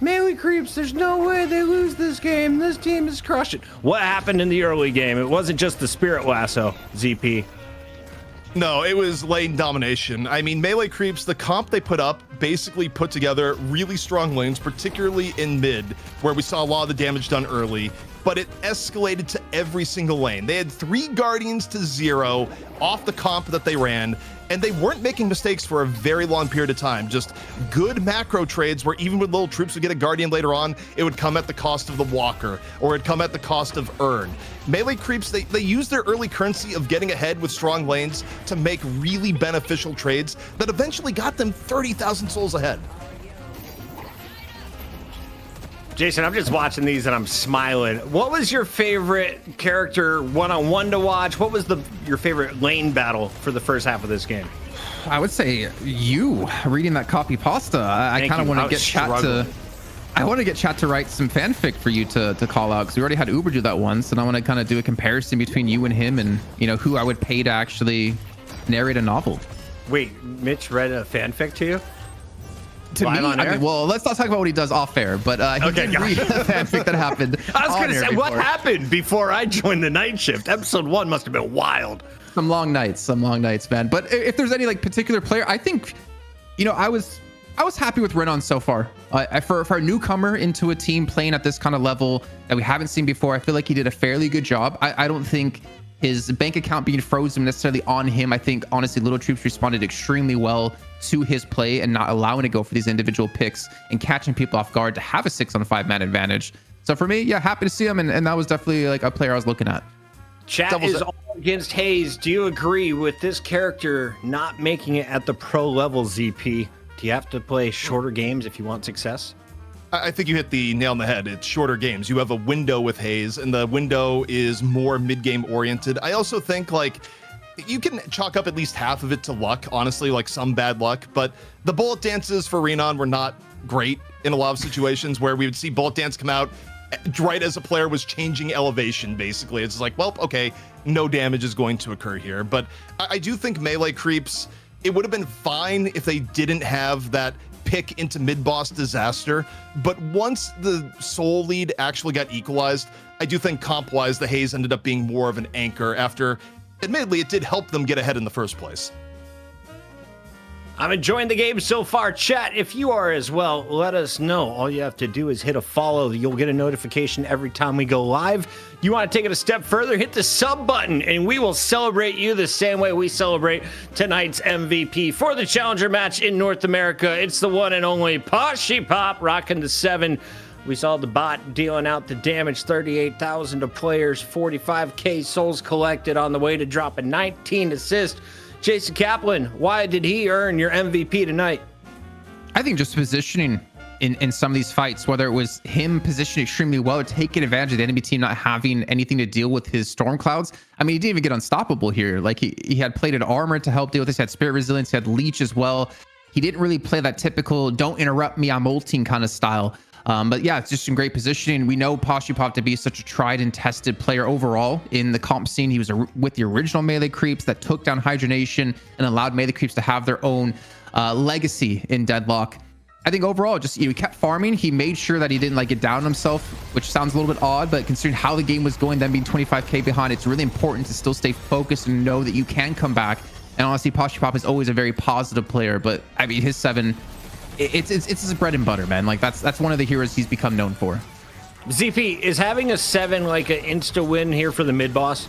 Melee Creeps, there's no way they lose this game. This team is crushing. What happened in the early game? It wasn't just the Spirit Lasso, ZP. No, it was lane domination. I mean, Melee Creeps, the comp they put up basically put together really strong lanes, particularly in mid, where we saw a lot of the damage done early, but it escalated to every single lane. They had 3 Guardians to 0 off the comp that they ran, and they weren't making mistakes for a very long period of time. Just good macro trades where even when Lil Troops would get a Guardian later on, it would come at the cost of the Walker, or it'd come at the cost of Urn. Melee Creeps, they use their early currency of getting ahead with strong lanes to make really beneficial trades that eventually got them 30,000 souls ahead. Jason, I'm just watching these and I'm smiling. What was your favorite character one-on-one to watch? What was your favorite lane battle for the first half of this game? I would say you reading that copy pasta. I kind of want to get chat to. I want to get chat to write some fanfic for you to call out, because we already had Uber do that once, and I want to kind of do a comparison between you and him, and who I would pay to actually narrate a novel. Wait, Mitch read a fanfic to you? To me, I mean, well, let's not talk about what he does off air, but he did read the fanfic that happened. I was going to say, what happened before I joined the night shift? Episode 1 must have been wild. Some long nights, man. But if there's any particular player, I think, I was happy with Renan so far. For a newcomer into a team playing at this kind of level that we haven't seen before, I feel like he did a fairly good job. I don't think his bank account being frozen necessarily on him. I think, honestly, Lil Troops responded extremely well to his play and not allowing to go for these individual picks and catching people off guard to have a 6-on-5 man advantage. So for me, yeah, happy to see him, and that was definitely like a player I was looking at. Chat is all against Hayes. Do you agree with this character not making it at the pro level, ZP? Do you have to play shorter games if you want success? I think you hit the nail on the head. It's shorter games. You have a window with Hayes, and the window is more mid-game oriented. I also think, like, you can chalk up at least half of it to luck, honestly, like some bad luck. But the bullet dances for Renan were not great in a lot of situations where we would see bullet dance come out right as a player was changing elevation, basically. It's like, well, okay, no damage is going to occur here. But I do think melee creeps, it would have been fine if they didn't have that pick into mid-boss disaster. But once the soul lead actually got equalized, I do think comp-wise, the Haze ended up being more of an anchor after, admittedly, it did help them get ahead in the first place. I'm enjoying the game so far. Chat, if you are as well, let us know. All you have to do is hit a follow. You'll get a notification every time we go live. You want to take it a step further, hit the sub button, and we will celebrate you the same way we celebrate tonight's MVP for the Challenger match in North America. It's the one and only Poshy Pop rocking the 7. We saw the bot dealing out the damage, 38,000 to players, 45k souls collected on the way to drop a 19 assist. Jason Kaplan, why did he earn your MVP tonight? I think just positioning in some of these fights, whether it was him positioning extremely well or taking advantage of the enemy team not having anything to deal with his storm clouds. I mean, he didn't even get unstoppable here. Like he had plated armor to help deal with this, he had spirit resilience, he had leech as well. He didn't really play that typical don't interrupt me, I'm ulting kind of style. But yeah, it's just in great positioning. We know Poshy Pop to be such a tried and tested player overall in the comp scene. He was with the original melee creeps that took down Hydra Nation and allowed melee creeps to have their own legacy in Deadlock. I think overall, just he kept farming. He made sure that he didn't like get down on himself, which sounds a little bit odd, but considering how the game was going, them being 25k behind, it's really important to still stay focused and know that you can come back. And honestly, Poshy Pop is always a very positive player, but I mean, his 7. It's his bread and butter, man. Like that's one of the heroes he's become known for. ZP, is having a 7 like an insta win here for the mid boss?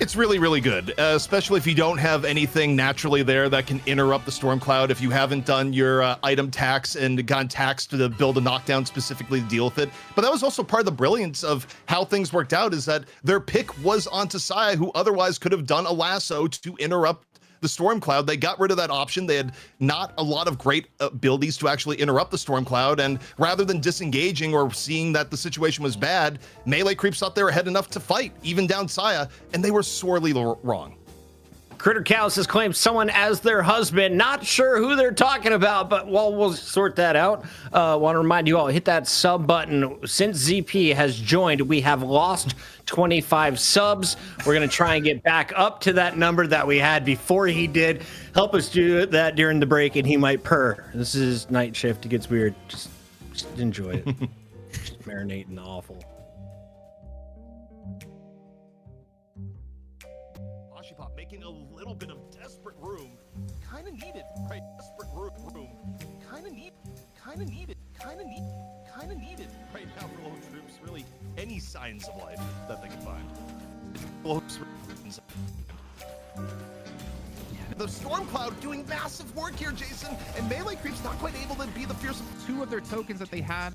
It's really, really good, especially if you don't have anything naturally there that can interrupt the storm cloud. If you haven't done your item tax and gotten taxed to build a knockdown specifically to deal with it. But that was also part of the brilliance of how things worked out, is that their pick was onto Saya, who otherwise could have done a lasso to interrupt the storm cloud. They got rid of that option. They had not a lot of great abilities to actually interrupt the storm cloud, and rather than disengaging or seeing that the situation was bad, melee creeps thought they were ahead enough to fight, even down Saya, and they were sorely wrong. Critter Cows has claimed someone as their husband. Not sure who they're talking about, but we'll sort that out. Want to remind you all, hit that sub button. Since ZP has joined, we have lost 25 subs. We're going to try and get back up to that number that we had before he did. Help us do that during the break, and he might purr. This is night shift. It gets weird. Just enjoy it. Just marinate in the awful. Poshy Pop making a little bit of desperate room. Kind of needed, right? Desperate room. Kind of needed. Right now for Lil Troops, really any signs of life that they can find. The storm cloud doing massive work here, Jason, and melee creeps not quite able to be the fearsome. 2 of their tokens that they had.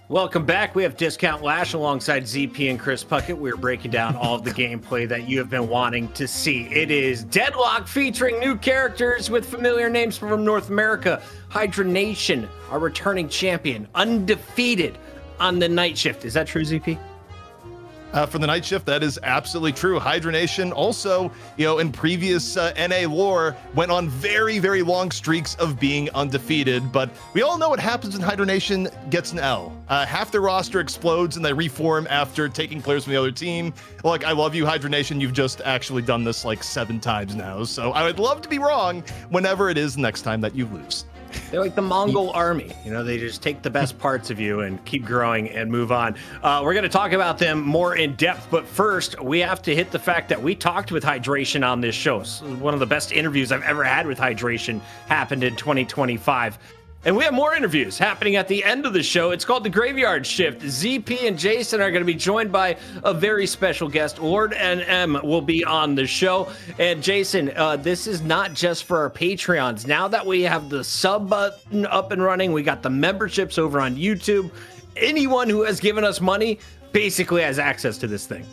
Welcome back. We have Discount Lash alongside ZP and Chris Puckett. We're breaking down all of the gameplay that you have been wanting to see. It is Deadlock featuring new characters with familiar names from North America. Hydra Nation, our returning champion, undefeated on the night shift. Is that true, ZP? For the night shift, that is absolutely true. Hydra Nation also, in previous NA lore, went on very, very long streaks of being undefeated. But we all know what happens when Hydra Nation gets an L. Half their roster explodes and they reform after taking players from the other team. Look, I love you, Hydra Nation. You've just actually done this like 7 times now. So I would love to be wrong whenever it is the next time that you lose. They're like the Mongol army. They just take the best parts of you and keep growing and move on. We're going to talk about them more in depth, but first we have to hit the fact that we talked with Hydration on this show. One of the best interviews I've ever had with Hydration happened in 2025. And we have more interviews happening at the end of the show. It's called The Graveyard Shift. ZP and Jason are going to be joined by a very special guest. Lord NM will be on the show. And Jason, this is not just for our Patreons. Now that we have the sub button up and running, we got the memberships over on YouTube. Anyone who has given us money basically has access to this thing.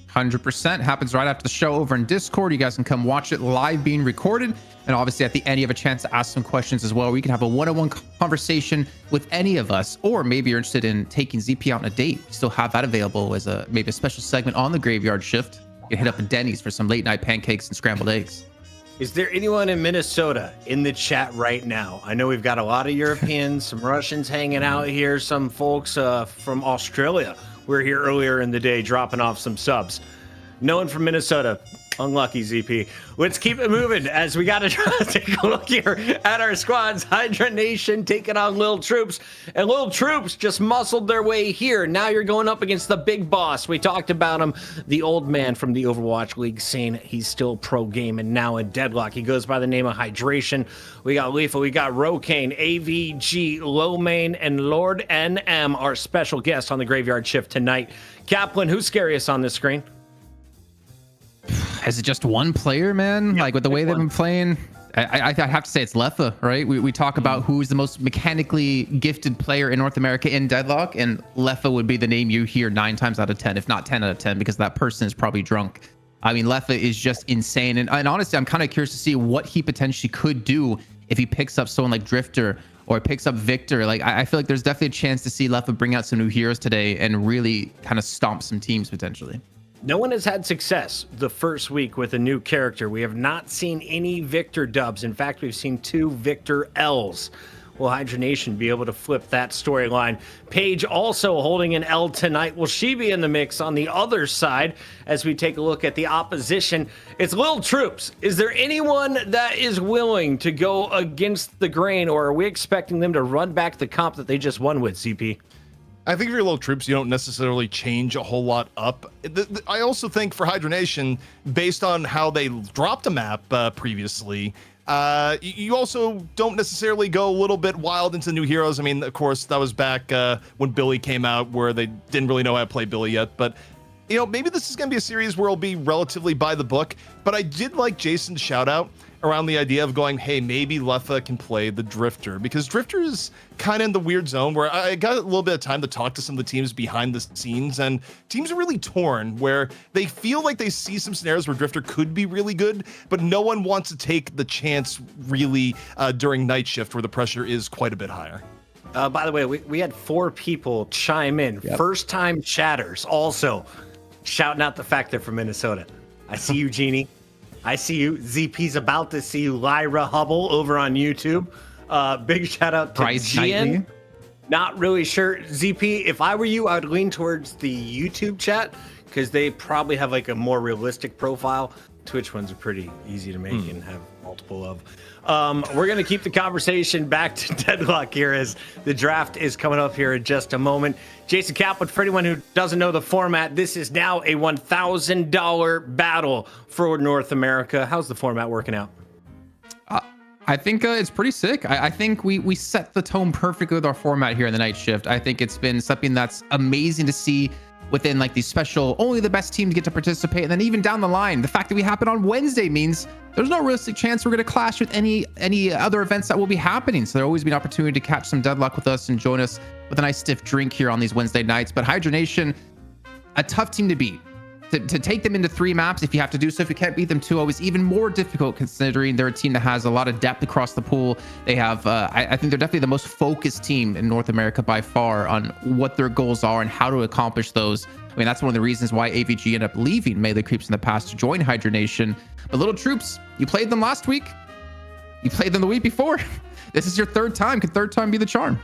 100% happens right after the show over in Discord. You guys can come watch it live being recorded. And obviously at the end, you have a chance to ask some questions as well. We can have a one-on-one conversation with any of us, or maybe you're interested in taking ZP out on a date. We still have that available as maybe a special segment on the Graveyard Shift. You can hit up a Denny's for some late night pancakes and scrambled eggs. Is there anyone in Minnesota in the chat right now? I know we've got a lot of Europeans, some Russians hanging out here, some folks from Australia. We were here earlier in the day dropping off some subs. No one from Minnesota. Unlucky, ZP. Let's keep it moving as we got to try to take a look here at our squads. Hydra Nation taking on Lil Troops. And Lil Troops just muscled their way here. Now you're going up against the big boss. We talked about him, the old man from the Overwatch League scene. He's still pro game and now in Deadlock. He goes by the name of Hydration. We got Lethal, we got Rokane, AVG, Lowmain, and Lord NM, our special guest on the Graveyard Shift tonight. Kaplan, who's scariest on this screen? Is it just one player, man? Yep, like with the way they've been playing, I have to say it's Leffa, right? We talk about who's the most mechanically gifted player in North America in Deadlock, and Leffa would be the name you hear 9 times out of 10, if not 10 out of 10, because that person is probably drunk. I mean, Leffa is just insane. And honestly, I'm kind of curious to see what he potentially could do if he picks up someone like Drifter or picks up Victor. Like, I feel like there's definitely a chance to see Leffa bring out some new heroes today and really kind of stomp some teams potentially. No one has had success the first week with a new character. We have not seen any Victor dubs. In fact, we've seen 2 Victor L's. Will Hydra Nation be able to flip that storyline? Paige also holding an L tonight. Will she be in the mix on the other side as we take a look at the opposition? It's Lil Troops. Is there anyone that is willing to go against the grain, or are we expecting them to run back the comp that they just won with, CP? I think if you're Lil Troops, you don't necessarily change a whole lot up. I also think for Hydra Nation, based on how they dropped a map previously, you also don't necessarily go a little bit wild into new heroes. I mean, of course, that was back when Billy came out, where they didn't really know how to play Billy yet. But, maybe this is going to be a series where it'll be relatively by the book. But I did like Jason's shout out around the idea of going, hey, maybe Leffa can play the Drifter, because Drifter is kind of in the weird zone where I got a little bit of time to talk to some of the teams behind the scenes, and teams are really torn where they feel like they see some scenarios where Drifter could be really good, but no one wants to take the chance really during night shift where the pressure is quite a bit higher. By the way, we had 4 people chime in. Yep. First time chatters also shouting out the fact they're from Minnesota. I see you, Jeannie. I see you. ZP's about to see you. Lyra Hubble over on YouTube. Big shout out to Bryce Gian. Knightley. Not really sure. ZP, if I were you, I would lean towards the YouTube chat because they probably have like a more realistic profile. Twitch ones are pretty easy to make and have multiple of. We're going to keep the conversation back to Deadlock here as the draft is coming up here in just a moment. Jason Kaplan, for anyone who doesn't know the format, this is now a $1,000 battle for North America. How's the format working out? I think it's pretty sick. I think we set the tone perfectly with our format here in the night shift. I think it's been something that's amazing to see within like these special, only the best teams get to participate. And then even down the line, the fact that we happen on Wednesday means there's no realistic chance we're going to clash with any other events that will be happening. So there'll always be an opportunity to catch some Deadlock with us and join us with a nice stiff drink here on these Wednesday nights. But Hydra Nation, a tough team to beat. To take them into 3 maps, if you have to do so, if you can't beat them 2, always even more difficult considering they're a team that has a lot of depth across the pool. They have, I think they're definitely the most focused team in North America by far on what their goals are and how to accomplish those. I mean, that's one of the reasons why AVG ended up leaving Melee Creeps in the past to join Hydra Nation. But Lil Troops, you played them last week. You played them the week before. This is your 3rd time. Could 3rd time be the charm?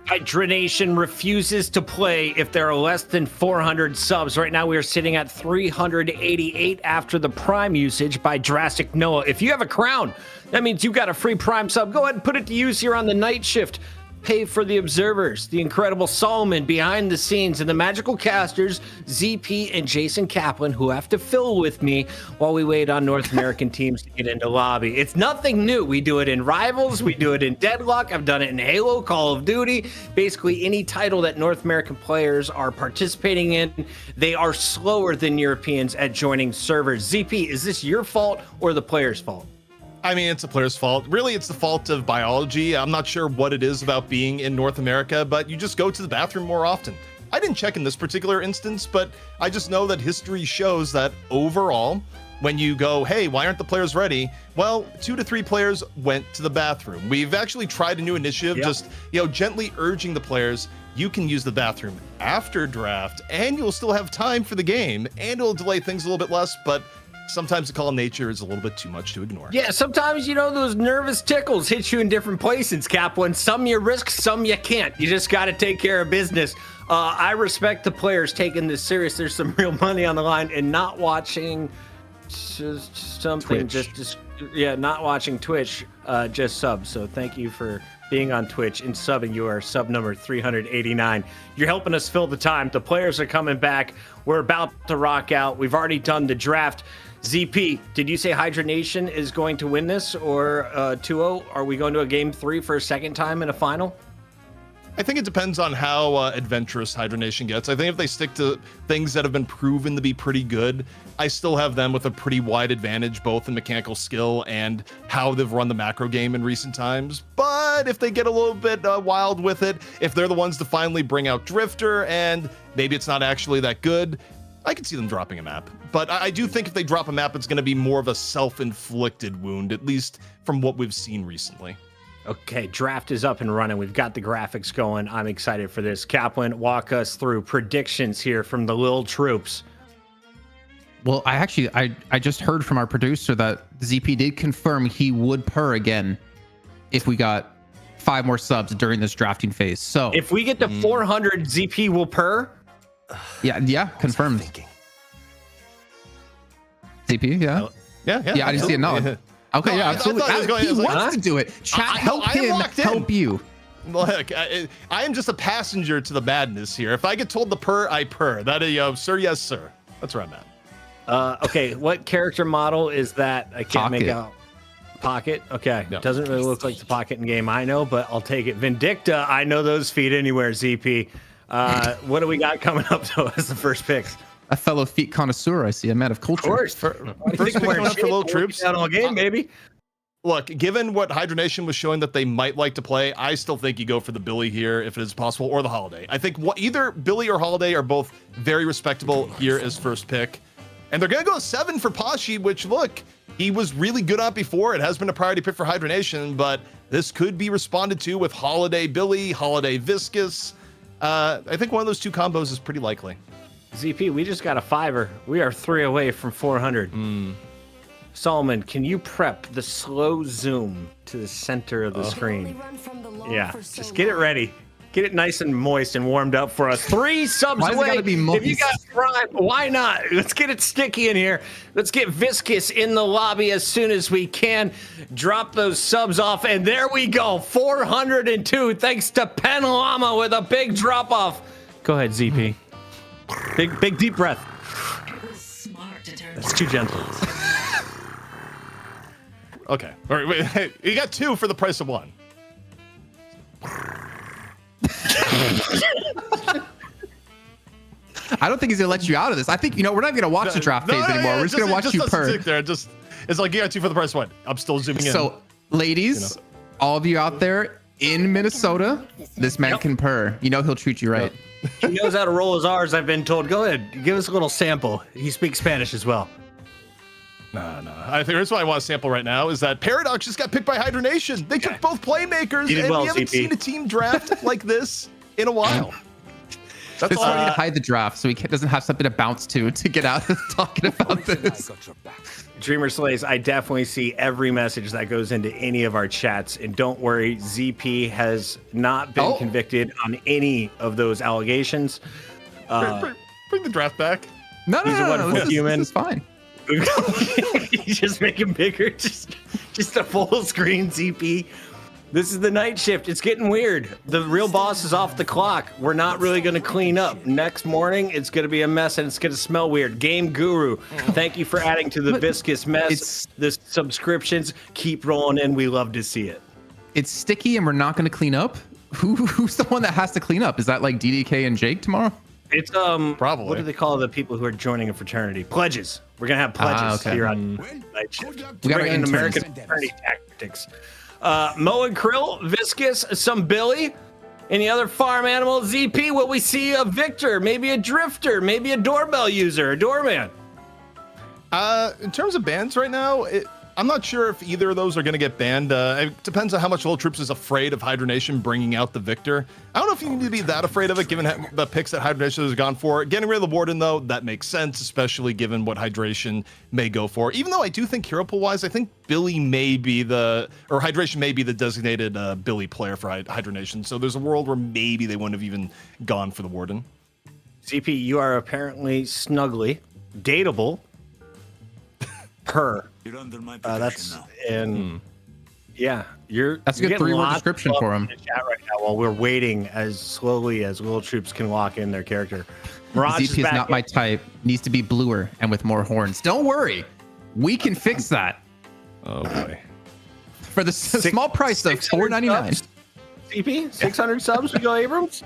Hydra Nation refuses to play if there are less than 400 subs. Right now, we are sitting at 388 after the Prime usage by Drastic Noah. If you have a crown, that means you got a free Prime sub. Go ahead and put it to use here on the night shift. Pay for the observers, the incredible Solomon behind the scenes, and the magical casters, ZP and Jason Kaplan, who have to fill with me while we wait on North American teams to get into lobby. It's nothing new. We do it in Rivals. We do it in Deadlock. I've done it in Halo, Call of Duty. Basically, any title that North American players are participating in, they are slower than Europeans at joining servers. ZP, is this your fault or the player's fault? I mean, it's the player's fault. Really, it's the fault of biology. I'm not sure what it is about being in North America, but you just go to the bathroom more often. I didn't check in this particular instance, but I just know that history shows that overall, when you go, hey, why aren't the players ready? Well, 2 to 3 players went to the bathroom. We've actually tried a new initiative, just, gently urging the players, you can use the bathroom after draft, and you'll still have time for the game, and it'll delay things a little bit less, but sometimes the call of nature is a little bit too much to ignore. Yeah, sometimes, those nervous tickles hit you in different places, Kaplan. Some you risk, some you can't. You just got to take care of business. I respect the players taking this serious. There's some real money on the line, and not watching something, Twitch. not watching Twitch, just sub. So thank you for being on Twitch and subbing. You are sub number 389. You're helping us fill the time. The players are coming back. We're about to rock out. We've already done the draft. ZP, did you say Hydra Nation is going to win this or 2-0? Are we going to a game 3 for a second time in a final? I think it depends on how adventurous Hydra Nation gets. I think if they stick to things that have been proven to be pretty good, I still have them with a pretty wide advantage, both in mechanical skill and how they've run the macro game in recent times. But if they get a little bit wild with it, if they're the ones to finally bring out Drifter and maybe it's not actually that good, I could see them dropping a map. But I do think if they drop a map, it's going to be more of a self-inflicted wound, at least from what we've seen recently. Okay, draft is up and running. We've got the graphics going. I'm excited for this. Kaplan, walk us through predictions here from the Lil Troops. Well, I just heard from our producer that ZP did confirm he would purr again if we got 5 more subs during this drafting phase. So if we get to 400, ZP will purr? Yeah, confirmed. ZP, yeah. Yeah, I didn't see a nod. Okay, No, yeah, I thought absolutely. he was going- He wants to do it. Chat, help I'm him locked in. help you. Look, I am just a passenger to the madness here. If I get told to purr, I purr. That is, sir, yes, sir. That's where I'm at. Okay, what character model is that? I can't make Pocket. out. Pocket? Okay. No. Doesn't really look like the Pocket in game I know, but I'll take it. Vindicta, I know those feet anywhere, ZP. What do we got coming up, though, as the first picks? A fellow feet connoisseur, I see. A man of culture. Of course. First pick coming up for Lil Troops. Down all game, baby. look, given what Hydra Nation was showing that they might like to play, I still think you go for the Billy here if it is possible, or the Holiday. I think either Billy or Holiday are both very respectable here as first pick. And they're going to go 7 for Pashi, which, look, he was really good on before. It has been a priority pick for Hydra Nation, but this could be responded to with Holiday Billy, Holiday Viscous. I think one of those two combos is pretty likely. ZP, we just got a 5er. We are 3 away from 400. Solomon, can you prep the slow zoom to the center of the screen? Yeah, just get it ready. Get it nice and moist and warmed up for us. 3 subs Why does it away. gotta be moist? If you got Prime, why not? Let's get it sticky in here. Let's get Viscous in the lobby as soon as we can. Drop those subs off, and there we go. 402, thanks to Panorama with a big drop off. Go ahead, ZP. Big deep breath. That's too gentle. Okay. All right, wait, hey, you got 2 for the price of 1. I don't think he's gonna let you out of this. I think, we're not gonna watch the draft phase anymore. We're just gonna watch you purr. It's like you got 2 for the price of 1. I'm still zooming in. So, ladies, all of you out there in Minnesota, this man can purr. He'll treat you right. He knows how to roll his R's, I've been told. Go ahead, give us a little sample. He speaks Spanish as well. No. I think that's what I want to sample right now is that Paradox just got picked by Hydra Nation. They took both playmakers, and we haven't seen a team draft like this in a while. That's all I need to hide the draft so he doesn't have something to bounce to get out of talking about this. Dreamer Slays, I definitely see every message that goes into any of our chats. And don't worry, ZP has not been convicted on any of those allegations. Bring the draft back. No, He's a wonderful human. This is fine. You just make him bigger. Just a full screen ZP. This is the night shift. It's getting weird. The real boss is off the clock. We're not really going to clean up. Next morning, it's going to be a mess and it's going to smell weird. Game Guru, thank you for adding to the Viscous mess. The subscriptions keep rolling in. We love to see it. It's sticky and we're not going to clean up. Who's the one that has to clean up? Is that like DDK and Jake tomorrow? It's probably. What do they call the people who are joining a fraternity? Pledges. We're gonna have pledges here on night shift. We got our bring in interns. American fraternity tactics. Mo and Krill, Viscous, some Billy, any other farm animal? ZP, will we see a Victor, maybe a Drifter, maybe a doorbell user, a doorman? In terms of bans right now, I'm not sure if either of those are going to get banned. It depends on how much Lil Troops is afraid of Hydra Nation bringing out the Victor. I don't know if you need to be that afraid of it, given the picks that Hydra Nation has gone for. Getting rid of the Warden, though, that makes sense, especially given what Hydration may go for. Even though I do think hero pool-wise, I think Billy may be Hydration may be the designated Billy player for Hydra Nation. So there's a world where maybe they wouldn't have even gone for the Warden. ZP, you are apparently snugly dateable. That's in yeah. That's a good 3-word description for him. In the chat right now while we're waiting as slowly as Lil Troops can lock in their character. Mirage ZP is not my type. Needs to be bluer and with more horns. Don't worry, we can fix that. Oh boy! For the small price of $4.99. ZP 600 subs. We go Abrams.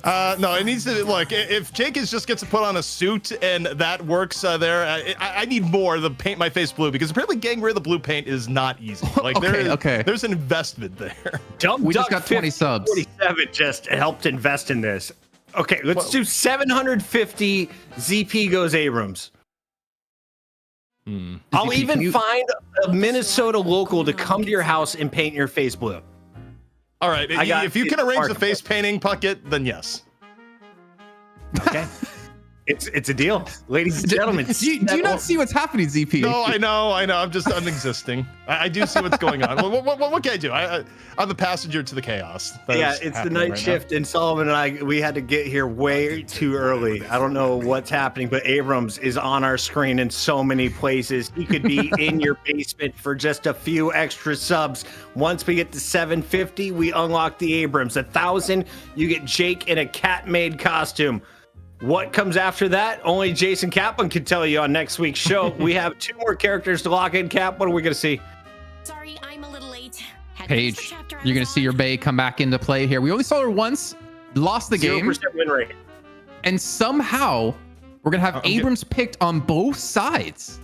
No, it needs to look. If Jenkins just gets to put on a suit and that works there, I need more to paint my face blue because apparently getting rid of the blue paint is not easy. Like there's an investment there. We just got 20 subs. 47 just helped invest in this. Okay, let's do 750. ZP goes Abrams. I'll even find a Minnesota local to come to your house and paint your face blue. All right, if you can arrange the face painting, Puckett, then yes. Okay. It's a deal, ladies and gentlemen. Do you not see what's happening, ZP? No, I know. I'm just unexisting. I do see what's going on. What can I do? I'm the passenger to the chaos. Yeah, it's the night shift, and Solomon and we had to get here way too early. I don't know what's happening, but Abrams is on our screen in so many places. He could be in your basement for just a few extra subs. Once we get to 750, we unlock the Abrams. 1,000, you get Jake in a cat-made costume. What comes after that? Only Jason Kaplan can tell you on next week's show. We have 2 more characters to lock in. Cap, what are we going to see? Sorry, I'm a little late. Paige, you're going to see your bae come back into play here. We only saw her once, lost the game. 0% win rate. And somehow, we're going to have Abrams picked on both sides.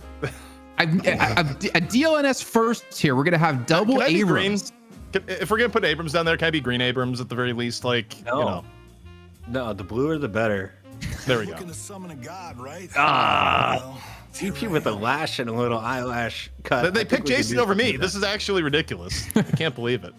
A DLNS first here. We're gonna have double Can I be Abrams. If we're gonna put Abrams down there, can I be green Abrams at the very least? Like, No. you know, No, the bluer the better. there we go. Looking to summon a god, right? TP with a lash and a little eyelash cut. They I think picked we could Jason do over something me. with This that. is actually ridiculous. I can't believe it.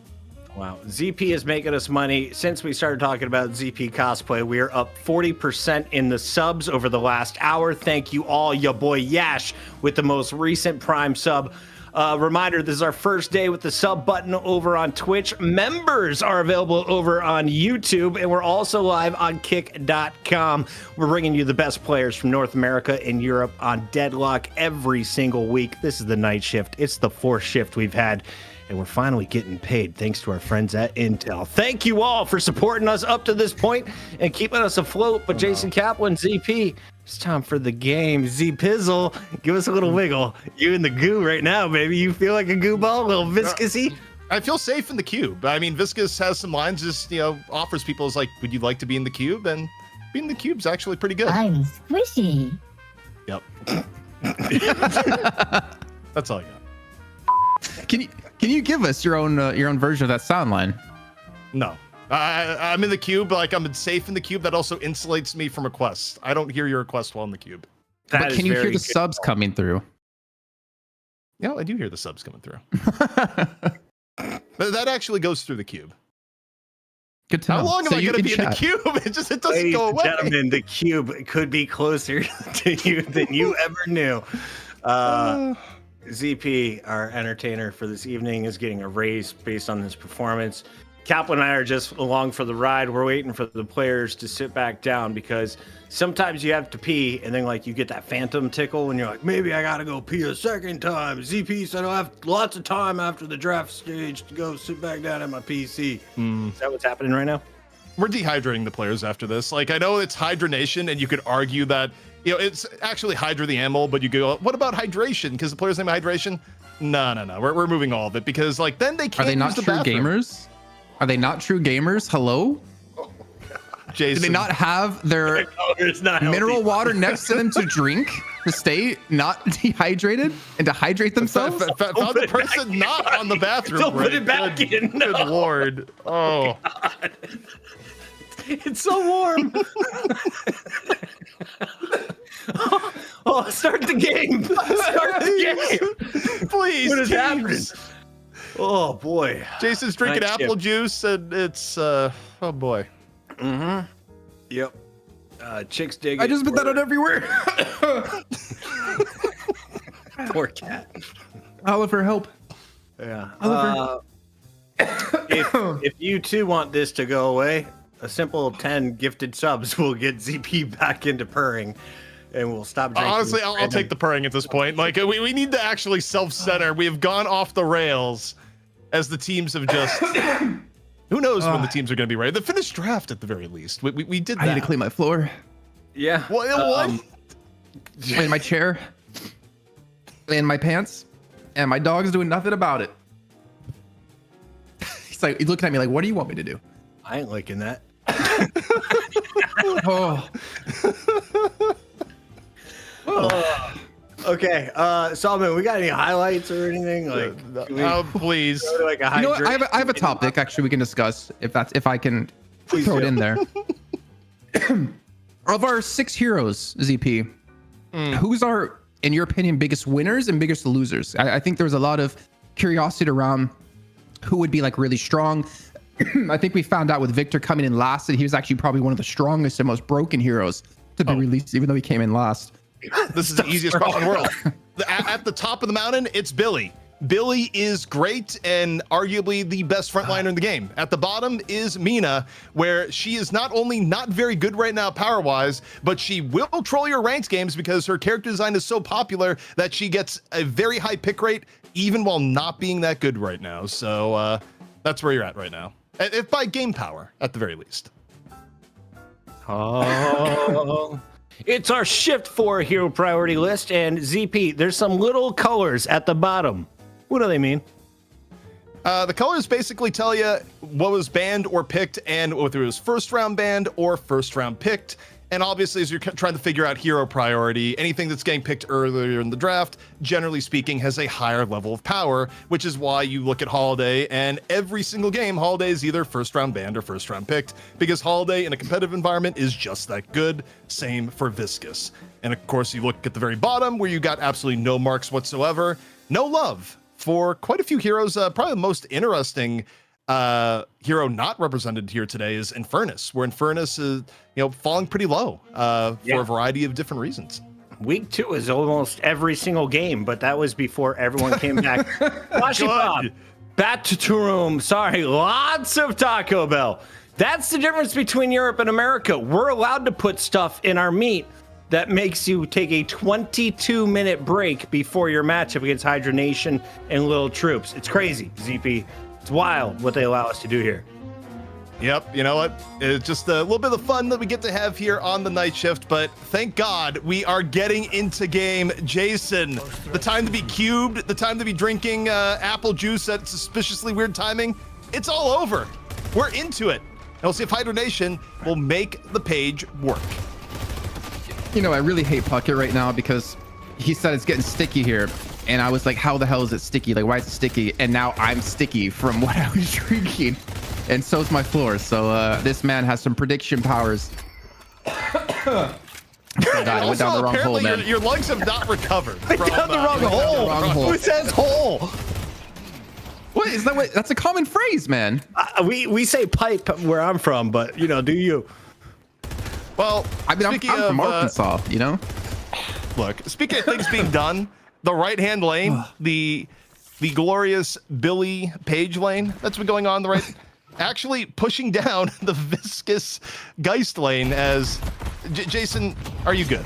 Wow. ZP is making us money. Since we started talking about ZP cosplay, we are up 40% in the subs over the last hour. Thank you all. Your boy Yash with the most recent Prime sub. Reminder, this is our first day with the sub button over on Twitch. Members are available over on YouTube, and we're also live on kick.com. We're bringing you the best players from North America and Europe on Deadlock every single week. This is the night shift. It's the fourth shift we've had, and we're finally getting paid thanks to our friends at Intel. Thank you all for supporting us up to this point and keeping us afloat. But Jason Kaplan, ZP, it's time for the game. Z Pizzle, give us a little wiggle. You in the goo right now, baby. You feel like a goo ball, a little viscousy. I feel safe in the cube. I mean, Viscous has some lines, just, you know, offers people is like, would you like to be in the cube? And being in the cube's actually pretty good. I'm squishy. Yep. That's all I got. Can you give us your own version of that sound line? No. I'm in the cube, like I'm safe in the cube. That also insulates me from requests. I don't hear your request while in the cube. But can you hear the subs coming through? Yeah, I do hear the subs coming through. But that actually goes through the cube. Good to know. How long am I going to be in the cube? It doesn't Ladies go and away. gentlemen, the cube could be closer to you than you ever knew. ZP, our entertainer for this evening, is getting a raise based on this performance. Kaplan and I are just along for the ride. We're waiting for the players to sit back down because sometimes you have to pee and then like you get that phantom tickle and you're like, maybe I gotta go pee a second time. ZP said I'll have lots of time after the draft stage to go sit back down at my PC. Is that what's happening right now? We're dehydrating the players after this. Like, I know it's Hydra Nation, and you could argue that, you know, it's actually Hydra the animal, but you go, what about hydration? Because the player's name is Hydration? No. We're moving all of it because, like, then they can't. Are they not use the true bathroom. gamers? Are they not true gamers? Hello? Jason. Do they not have their It's not mineral healthy. water next to them to drink to stay not dehydrated and to hydrate themselves? Found the person not on the bathroom. Don't put break. it back Good- in. No. Good lord. Oh. It's so warm. Oh, start the game. Start the game. Please. What is teams. happening? Oh boy. Jason's drinking Night apple shift. juice, and it's oh boy. Yep. Chicks dig I it. just put that on everywhere. Poor cat. Oliver, help. Yeah. Oliver. If you too want this to go away, a simple 10 gifted subs will get ZP back into purring, and we'll stop drinking. Honestly, I'll take the purring at this point. Like, we need to actually self-center. We have gone off the rails as the teams have just... Who knows when the teams are going to be ready? The finished draft, at the very least. We did that. I need to clean my floor. Yeah. What? In my chair. In my pants. And my dog's doing nothing about it. He's like, he's looking at me like, what do you want me to do? I ain't liking that. Oh. Okay, Solomon, we got any highlights or anything? Like, can we Oh, please. go to like a You know what? hydration? I have a topic actually we can discuss if I can Please throw it do. in there. Of our 6 heroes, ZP, who's our, in your opinion, biggest winners and biggest losers? I think there was a lot of curiosity around who would be like really strong. I think we found out with Victor coming in last that he was actually probably one of the strongest and most broken heroes to be released, even though he came in last. This is the easiest question in the world. At the top of the mountain, it's Billy. Billy is great and arguably the best frontliner in the game. At the bottom is Mina, where she is not only not very good right now power-wise, but she will troll your ranked games because her character design is so popular that she gets a very high pick rate even while not being that good right now. So that's where you're at right now. If by game power, at the very least. Oh. It's our shift 4 hero priority list, and ZP, there's some little colors at the bottom. What do they mean? The colors basically tell you what was banned or picked and whether it was first round banned or first round picked. And obviously, as you're trying to figure out hero priority, anything that's getting picked earlier in the draft, generally speaking, has a higher level of power, which is why you look at Holiday, and every single game, Holiday is either first round banned or first round picked, because Holiday in a competitive environment is just that good. Same for Viscous. And of course, you look at the very bottom where you got absolutely no marks whatsoever. No love for quite a few heroes. Probably the most interesting hero not represented here today is Infernus, where Infernus is, falling pretty low for a variety of different reasons. Week 2 is almost every single game, but that was before everyone came back. Washi Pop, Bat-to-room, sorry, lots of Taco Bell. That's the difference between Europe and America. We're allowed to put stuff in our meat that makes you take a 22-minute break before your matchup against Hydra Nation and Lil Troops. It's crazy, ZP. It's wild what they allow us to do here. Yep, you know what? It's just a little bit of fun that we get to have here on the night shift, but thank God we are getting into game. Jason, the time to be cubed, the time to be drinking apple juice at suspiciously weird timing, it's all over. We're into it. And we'll see if Hydra Nation will make the page work. I really hate Puckett right now because he said it's getting sticky here. And I was like, how the hell is it sticky? Like, why is it sticky? And now I'm sticky from what I was drinking. And so is my floor. So this man has some prediction powers. I went down the wrong hole, man. Your lungs have not recovered. Down the wrong hole. Who says hole? What is that? That's a common phrase, man. We say pipe where I'm from, but do you? Well, I mean, I'm from Arkansas, Look, speaking of things being done, the right-hand lane, the glorious Billy Page lane that's been going on the right, actually pushing down the Viscous Geist lane as Jason, are you good?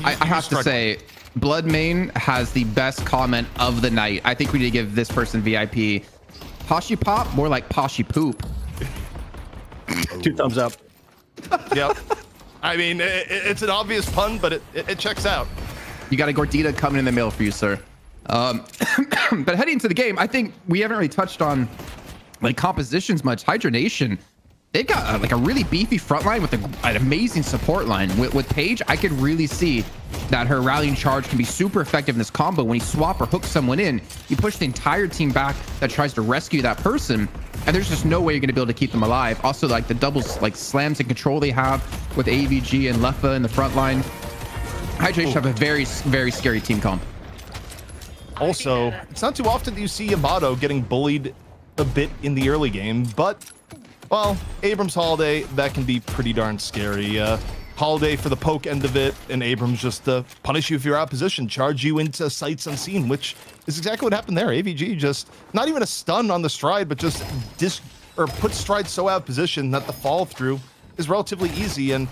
I have to say, Bloodmane has the best comment of the night. I think we need to give this person VIP. Poshy Pop, more like Poshy Poop. 2 thumbs up. Yep. I mean, it's an obvious pun, but it checks out. You got a Gordita coming in the mail for you, sir. But heading into the game, I think we haven't really touched on compositions much. Hydra Nation, they've got a really beefy front line with an amazing support line. With Paige, I could really see that her rallying charge can be super effective in this combo. When you swap or hook someone in, you push the entire team back that tries to rescue that person, and there's just no way you're going to be able to keep them alive. Also, the double slams and control they have with AVG and Leffa in the front line. Hydra Nation have a very, very scary team comp. Also, it's not too often that you see Yamato getting bullied a bit in the early game, but, well, Abrams Holiday, that can be pretty darn scary. Holiday for the poke end of it, and Abrams just punish you if you're out of position, charge you into sights unseen, which is exactly what happened there. AVG just, not even a stun on the stride, but just put stride so out of position that the fall through is relatively easy. And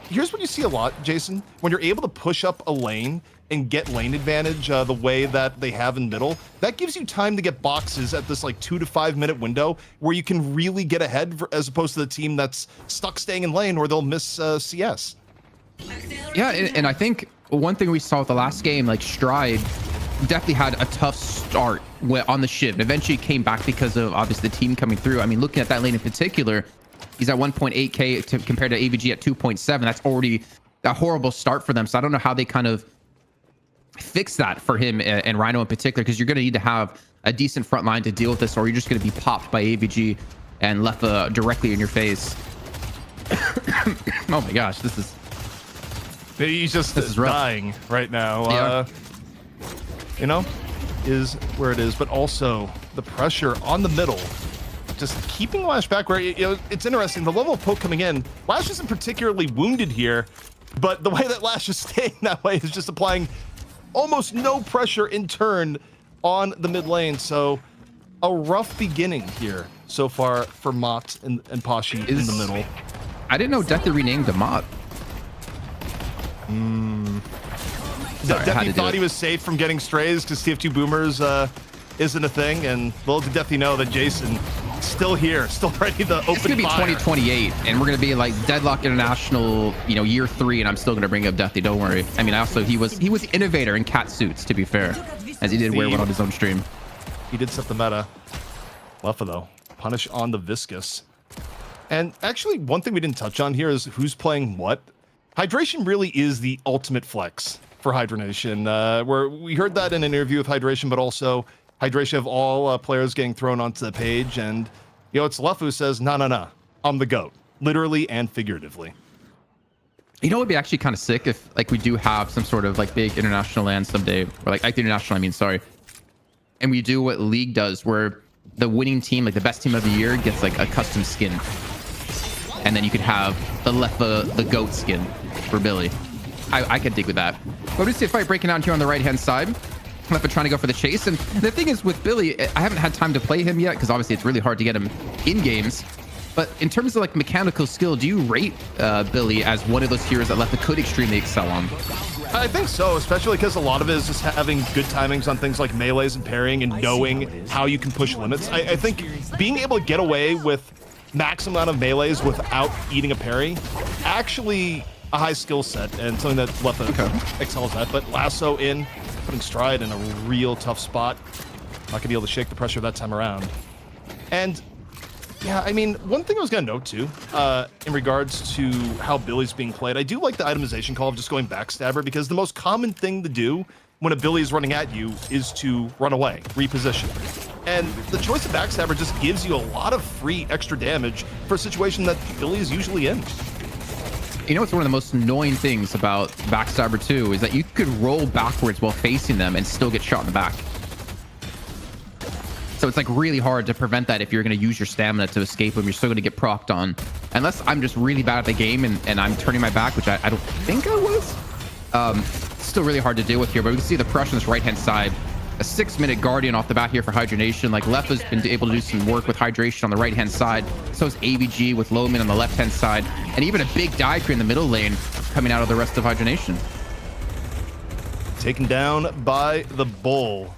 here's what you see a lot, Jason. When you're able to push up a lane and get lane advantage the way that they have in middle, that gives you time to get boxes at this 2 to 5 minute window where you can really get ahead as opposed to the team that's stuck staying in lane where they'll miss CS. Yeah, and I think one thing we saw with the last game, Stride definitely had a tough start on the shift. Eventually came back because of obviously the team coming through. I mean, looking at that lane in particular, he's at 1.8k compared to AVG at 2.7. That's already a horrible start for them. So I don't know how they kind of fix that for him and Rhino in particular, because you're going to need to have a decent front line to deal with this, or you're just going to be popped by AVG and Leffa directly in your face. Oh my gosh, He's just dying right now. Yeah. Is where it is, but also the pressure on the middle, just keeping Lash back where, it's interesting. The level of poke coming in, Lash isn't particularly wounded here, but the way that Lash is staying that way is just applying almost no pressure in turn on the mid lane. So a rough beginning here so far for Mott and Pashi in the middle. I didn't know Deathly renamed him Mott. Deathy thought he was safe from getting strays because TF2 Boomers isn't a thing, and little did Deathy know that Jason still here, still ready to open fire. It's gonna be 2028, and we're gonna be Deadlock International, year 3, and I'm still gonna bring up Deathy. Don't worry. I mean, also he was innovator in cat suits, to be fair, as he did wear one on his own stream. He did set the meta. Leffa though, punish on the Viscous. And actually, one thing we didn't touch on here is who's playing what. Hydration really is the ultimate flex for Hydronation. Where we heard that in an interview with Hydration, but also Hydration of all players getting thrown onto the page. And, it's Leffa who says, no, I'm the GOAT, literally and figuratively. You know, it would be actually kind of sick if like we do have some sort of like big international land someday, or like the international, sorry. And we do what League does, where the winning team, like the best team of the year, gets like a custom skin. And then you could have the Leffa, the GOAT skin for Billy. I could dig with that. But we see a fight breaking out here on the right-hand side. Leffa trying to go for the chase. And the thing is with Billy, I haven't had time to play him yet, because obviously it's really hard to get him in games. But in terms of like mechanical skill, do you rate Billy as one of those heroes that Leffa could extremely excel on? I think so, especially because a lot of it is just having good timings on things like melees and parrying and knowing how you can push limits. I think being able to get away with max amount of melees without eating a parry, actually a high skill set and something that Leffa excels at. But Lasso in, putting Stride in a real tough spot. Not going to be able to shake the pressure that time around. And yeah, I mean, one thing I was going to note too, in regards to how Billy's being played, I do like the itemization call of just going backstabber, because the most common thing to do when a Billy is running at you is to run away, reposition. And the choice of backstabber just gives you a lot of free extra damage for a situation that Billy is usually in. You know what's one of the most annoying things about Backstabber 2 is that you could roll backwards while facing them and still get shot in the back. So it's like really hard to prevent that if you're going to use your stamina to escape them. You're still going to get procced on. Unless I'm just really bad at the game and I'm turning my back, which I don't think I was. Still really hard to deal with here, but we can see the pressure on this right-hand side. A 6-minute Guardian off the bat here for Hydra Nation. Like Leffa's been able to do some work with Hydration on the right-hand side. So is AVG with Lowman on the left-hand side. And even a big dive here in the middle lane coming out of the rest of Hydra Nation. Taken down by the Bull.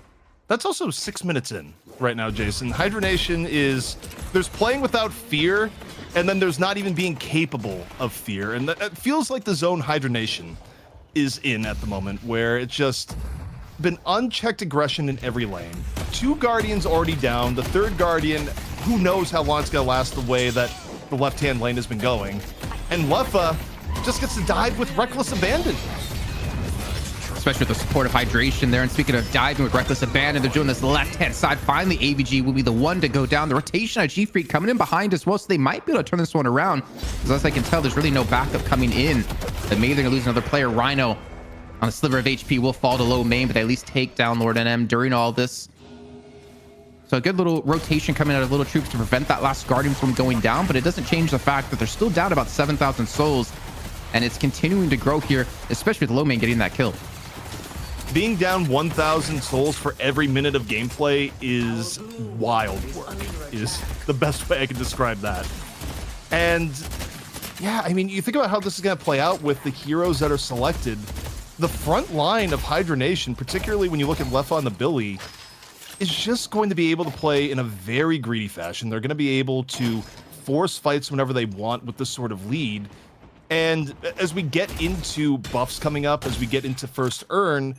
That's also 6 minutes in right now, Jason. Hydra Nation is, there's playing without fear, and then there's not even being capable of fear. And that feels like the zone Hydra Nation is in at the moment, where it's just been unchecked aggression in every lane. 2 Guardians already down. The 3rd Guardian, who knows how long it's going to last the way that the left-hand lane has been going. And Leffa just gets to dive with reckless abandon. Especially with the support of Hydration there. And speaking of diving with reckless abandon, they're doing this left-hand side. Finally, AVG will be the one to go down. The rotation of G-Freak coming in behind as well, so they might be able to turn this one around. As best I can tell, there's really no backup coming in. But maybe they're going to lose another player. Rhino on a sliver of HP will fall to low main, but they at least take down Lord NM during all this. So a good little rotation coming out of Little Troops to prevent that last Guardian from going down, but it doesn't change the fact that they're still down about 7,000 souls, and it's continuing to grow here, especially with low main getting that kill. Being down 1,000 souls for every minute of gameplay is wild work, is the best way I can describe that. And yeah, I mean, you think about how this is going to play out with the heroes that are selected. The front line of Hydra Nation, particularly when you look at Leffa and the Billy, is just going to be able to play in a very greedy fashion. They're going to be able to force fights whenever they want with this sort of lead. And as we get into buffs coming up, as we get into first earn,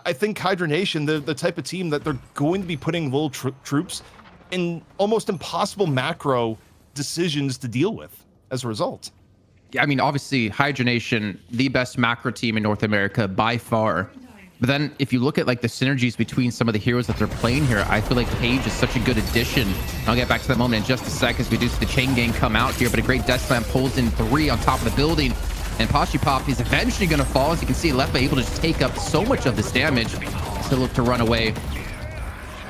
I think Hydra Nation, the type of team that they're going to be putting Lil Troops in almost impossible macro decisions to deal with as a result. Yeah, I mean, obviously, Hydra Nation, the best macro team in North America by far. But then if you look at like the synergies between some of the heroes that they're playing here, I feel like Paige is such a good addition. I'll get back to that moment in just a sec as we do see the chain gang come out here, but a great Death Slam pulls in 3 on top of the building. And Pashi Pop is eventually going to fall. As you can see, Leffa able to just take up so much of this damage to look to run away.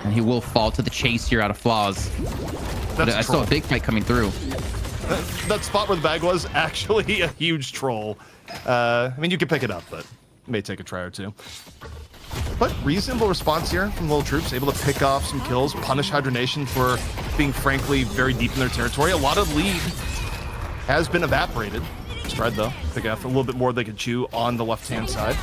And he will fall to the chase here out of Flaws. But I saw a big fight coming through. That spot where the bag was actually a huge troll. I mean, you can pick it up, but it may take a try or two. But reasonable response here from Lil Troops, able to pick off some kills, punish Hydra Nation for being, frankly, very deep in their territory. A lot of lead has been evaporated. Stride, though, pick up a little bit more they could chew on the left-hand side.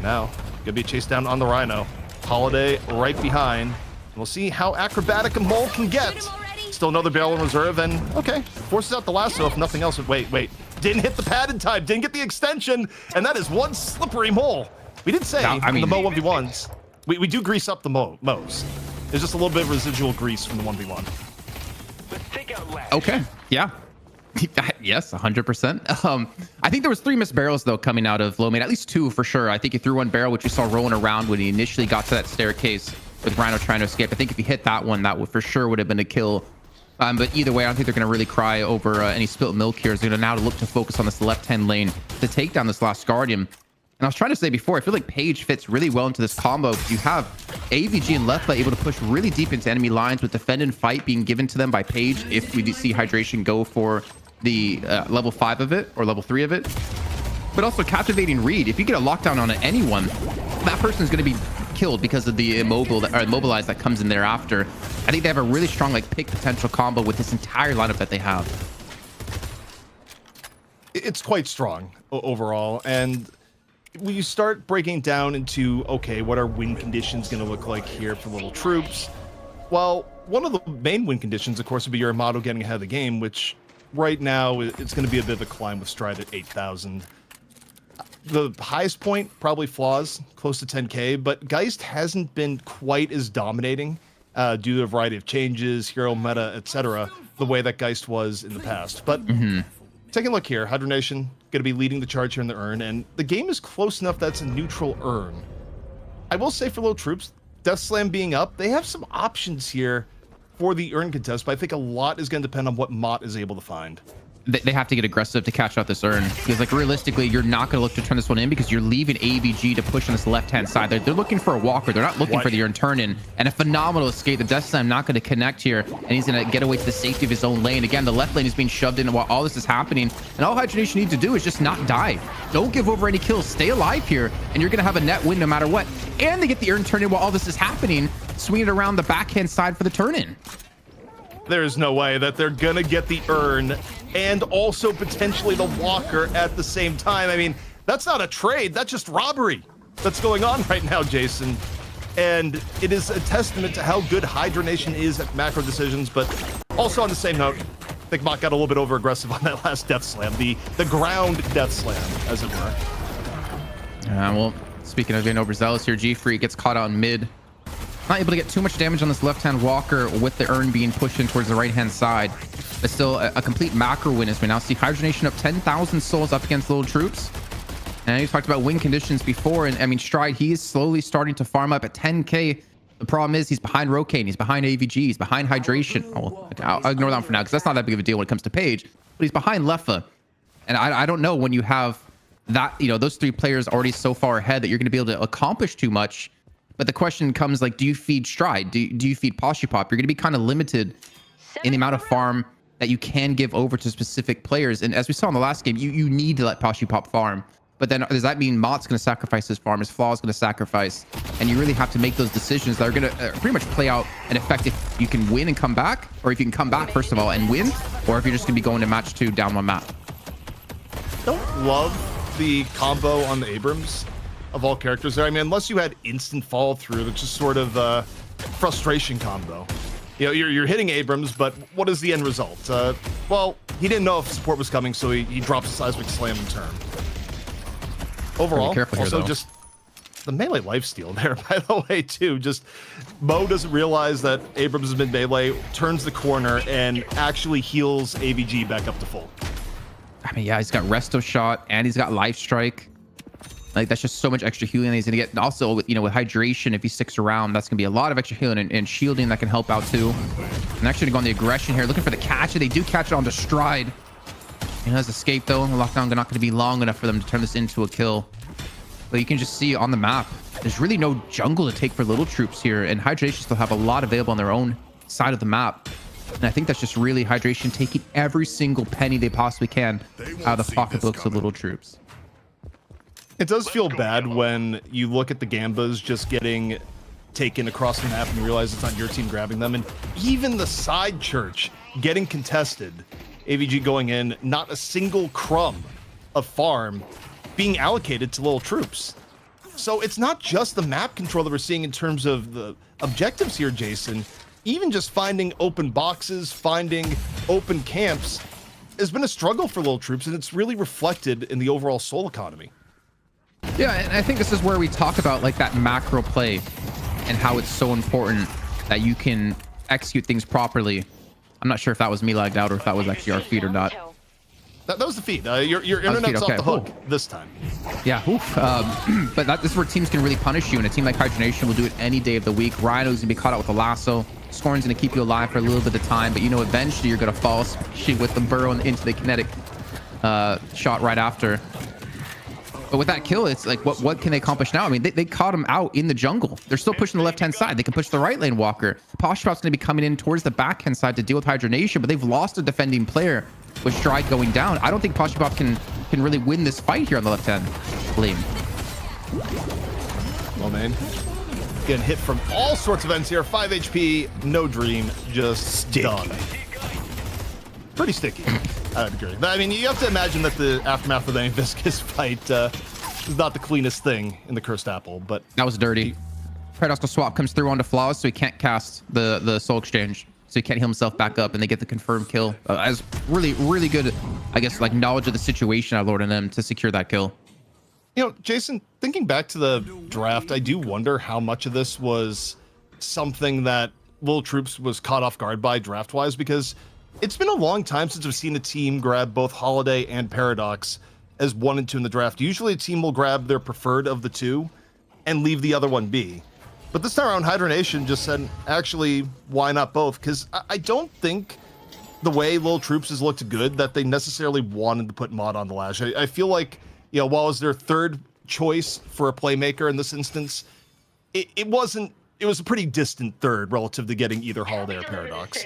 Now, gonna be chased down on the Rhino. Holiday right behind. We'll see how acrobatic a mole can get. Still another barrel in reserve, and okay, forces out the lasso if nothing else. Wait, didn't hit the pad in time, didn't get the extension, and that is one slippery mole. We did say the Mo 1v1s, we do grease up the Mo's. There's just a little bit of residual grease from the 1v1. Okay, yeah. Yes, 100%. I think there was 3 missed barrels though coming out of low main, at least 2 for sure. I think he threw 1 barrel, which we saw rolling around when he initially got to that staircase with Rhino trying to escape. I think if he hit that one, that would for sure would have been a kill. But either way, I don't think they're going to really cry over any spilt milk here. They're going to now look to focus on this left-hand lane to take down this last Guardian. And I was trying to say before, I feel like Paige fits really well into this combo. You have AVG and Lefla able to push really deep into enemy lines with defend and fight being given to them by Paige if we see Hydration go for the level 5 of it or level 3 of it. But also captivating read. If you get a lockdown on anyone, that person is going to be killed because of the immobilize that comes in thereafter. I think they have a really strong like pick potential combo with this entire lineup that they have. It's quite strong overall, and when you start breaking down into, okay, what are win conditions going to look like here for Little Troops? Well, one of the main win conditions, of course, would be your Amato getting ahead of the game, which right now it's going to be a bit of a climb with Stride at 8,000. The highest point, probably Flaws, close to 10k, but Geist hasn't been quite as dominating due to a variety of changes, hero meta, etc., the way that Geist was in the past. But taking a look here, Hydra Nation going to be leading the charge here in the urn, and the game is close enough that's a neutral urn. I will say for Lil Troops, Death Slam being up, they have some options here for the urn contest, but I think a lot is going to depend on what Mott is able to find. They have to get aggressive to catch out this urn, because like realistically you're not going to look to turn this one in because you're leaving AVG to push on this left hand side. They're looking for a walker. They're not looking for the urn turn in, and a phenomenal escape. The Death Slam not going to connect here, and he's going to get away to the safety of his own lane. Again, the left lane is being shoved in while all this is happening, and all Hydra Nation need to do is just not die. Don't give over any kills. Stay alive here, and you're going to have a net win no matter what. And they get the urn turn in while all this is happening, swing it around the backhand side for the turn in. There's no way that they're gonna get the urn and also potentially the walker at the same time. I mean, that's not a trade, that's just robbery that's going on right now, Jason. And it is a testament to how good Hydra Nation is at macro decisions, but also on the same note, I think Mott got a little bit over aggressive on that last Death Slam, the ground Death Slam, as it were. Well, speaking of being overzealous here, G-Free gets caught out in mid. Not able to get too much damage on this left-hand walker with the urn being pushed in towards the right-hand side. But still a complete macro win as we now see Hydra Nation up 10,000 souls up against Little Troops. And we talked about win conditions before, and I mean Stride, he is slowly starting to farm up at 10k. The problem is he's behind Rokane, he's behind AVG, he's behind Hydration. Oh, I'll ignore that one for now because that's not that big of a deal when it comes to Paige. But he's behind Leffa. And I don't know when you have that, you know, those 3 players already so far ahead that you're going to be able to accomplish too much. But the question comes like, do you feed Stride? Do you feed Poshupop? You're going to be kind of limited in the amount of farm that you can give over to specific players. And as we saw in the last game, you need to let Poshupop farm. But then does that mean Mott's going to sacrifice his farm? His Flaw is going to sacrifice? And you really have to make those decisions that are going to pretty much play out an effect if you can win and come back, or if you can come back, first of all, and win, or if you're just going to be going to match 2 down 1 map. Don't love the combo on the Abrams of all characters there. I mean, unless you had instant follow through, that's just sort of frustration combo. You know, you're hitting Abrams, but what is the end result? Well, he didn't know if support was coming, so he drops a seismic slam in turn. Overall, also here, just the melee lifesteal there, by the way, too. Just Mo doesn't realize that Abrams has been melee, turns the corner, and actually heals AVG back up to full. I mean, yeah, he's got Resto Shot, and he's got Life Strike. Like, that's just so much extra healing he's gonna get. And also, with, you know, with hydration, if he sticks around, that's gonna be a lot of extra healing and shielding that can help out too. And actually to go on the aggression here, looking for the catch. They do catch it onto Stride. He has escaped though. The lockdown not gonna be long enough for them to turn this into a kill. But you can just see on the map, there's really no jungle to take for Little Troops here, and Hydration still have a lot available on their own side of the map. And I think that's just really Hydration taking every single penny they possibly can out of the pocketbooks of Little Troops. It does feel bad when you look at the Gambas just getting taken across the map and you realize it's not your team grabbing them. And even the side church getting contested, AVG going in, not a single crumb of farm being allocated to Little Troops. So it's not just the map control that we're seeing in terms of the objectives here, Jason. Even just finding open boxes, finding open camps has been a struggle for Little Troops, and it's really reflected in the overall soul economy. Yeah, and I think this is where we talk about like that macro play and how it's so important that you can execute things properly. I'm not sure if that was me lagged out or if that was actually our feed or not. That was the feed. Your internet's okay, off the hook this time. Yeah, oof. But this is where teams can really punish you, and a team like Hydronation will do it any day of the week. Rhino's gonna be caught out with a lasso. Scorn's gonna keep you alive for a little bit of time, but you know eventually you're gonna fall, especially with the burrow into the kinetic shot right after. But with that kill, it's like, what can they accomplish now? I mean, they caught him out in the jungle. They're still pushing the left-hand side. They can push the right lane walker. Poshpop's going to be coming in towards the backhand side to deal with Hydra Nation, but they've lost a defending player with Stride going down. I don't think Poshpop can really win this fight here on the left-hand lane. Well, man. Getting hit from all sorts of ends here. 5 HP, no dream, just done. Pretty sticky. I would agree. I mean, you have to imagine that the aftermath of any Viscous fight is not the cleanest thing in the Cursed Apple, but that was dirty. Paradoxical swap comes through onto Flawless, so he can't cast the Soul Exchange, so he can't heal himself back up, and they get the confirmed kill. As really good, I guess, like knowledge of the situation at Lord and M to secure that kill. You know, Jason, thinking back to the draft, I do wonder how much of this was something that Lil Troops was caught off guard by draft-wise, because it's been a long time since I've seen a team grab both Holiday and Paradox as 1 and 2 in the draft. Usually a team will grab their preferred of the two and leave the other one be. But this time around, Hydra Nation just said, actually, why not both? Because I don't think the way Lil Troops has looked good that they necessarily wanted to put Mod on the Lash. I feel like, you know, while it was their third choice for a playmaker in this instance, it was a pretty distant third relative to getting either Holiday or Paradox.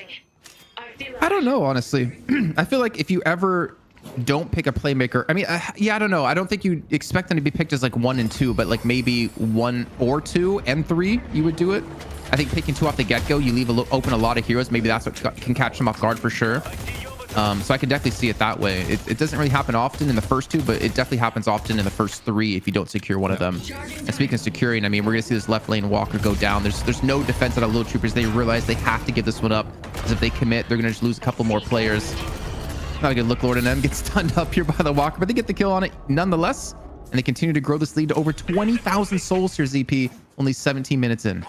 I don't know, honestly. I feel like if you ever don't pick a playmaker, I mean, yeah, I don't know. I don't think you expect them to be picked as like 1 and 2, but like maybe 1 or 2 and 3, you would do it. I think picking 2 off the get-go, you leave open a lot of heroes. Maybe that's what can catch them off guard for sure. So I can definitely see it that way. It doesn't really happen often in the first 2, but it definitely happens often in the first 3 if you don't secure one of them. And speaking of securing, I mean, we're gonna see this left lane walker go down. There's no defense out of Lil Troopers. They realize they have to give this one up, because if they commit, they're gonna just lose a couple more players. Not a good look. Lord and M gets stunned up here by the walker, but they get the kill on it nonetheless, and they continue to grow this lead to over 20,000 souls here. ZP only 17 minutes in.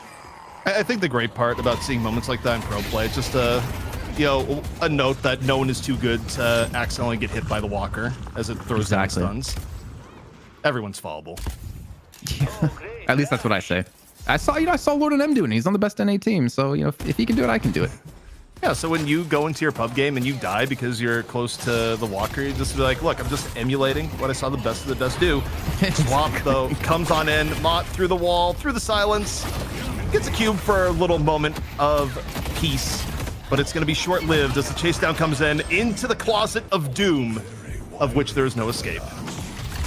I think the great part about seeing moments like that in pro play, it's just a note that no one is too good to accidentally get hit by the walker as it throws down stuns. Everyone's fallible. At least that's what I say. I saw Lord and M doing it. He's on the best NA team, so if he can do it, I can do it. Yeah, so when you go into your pub game and you die because you're close to the walker, you just be like, look, I'm just emulating what I saw the best of the best do. Swamp, though, comes on in, Mott through the wall, through the silence, gets a cube for a little moment of peace, but it's going to be short-lived as the chase down comes in into the closet of doom, of which there is no escape.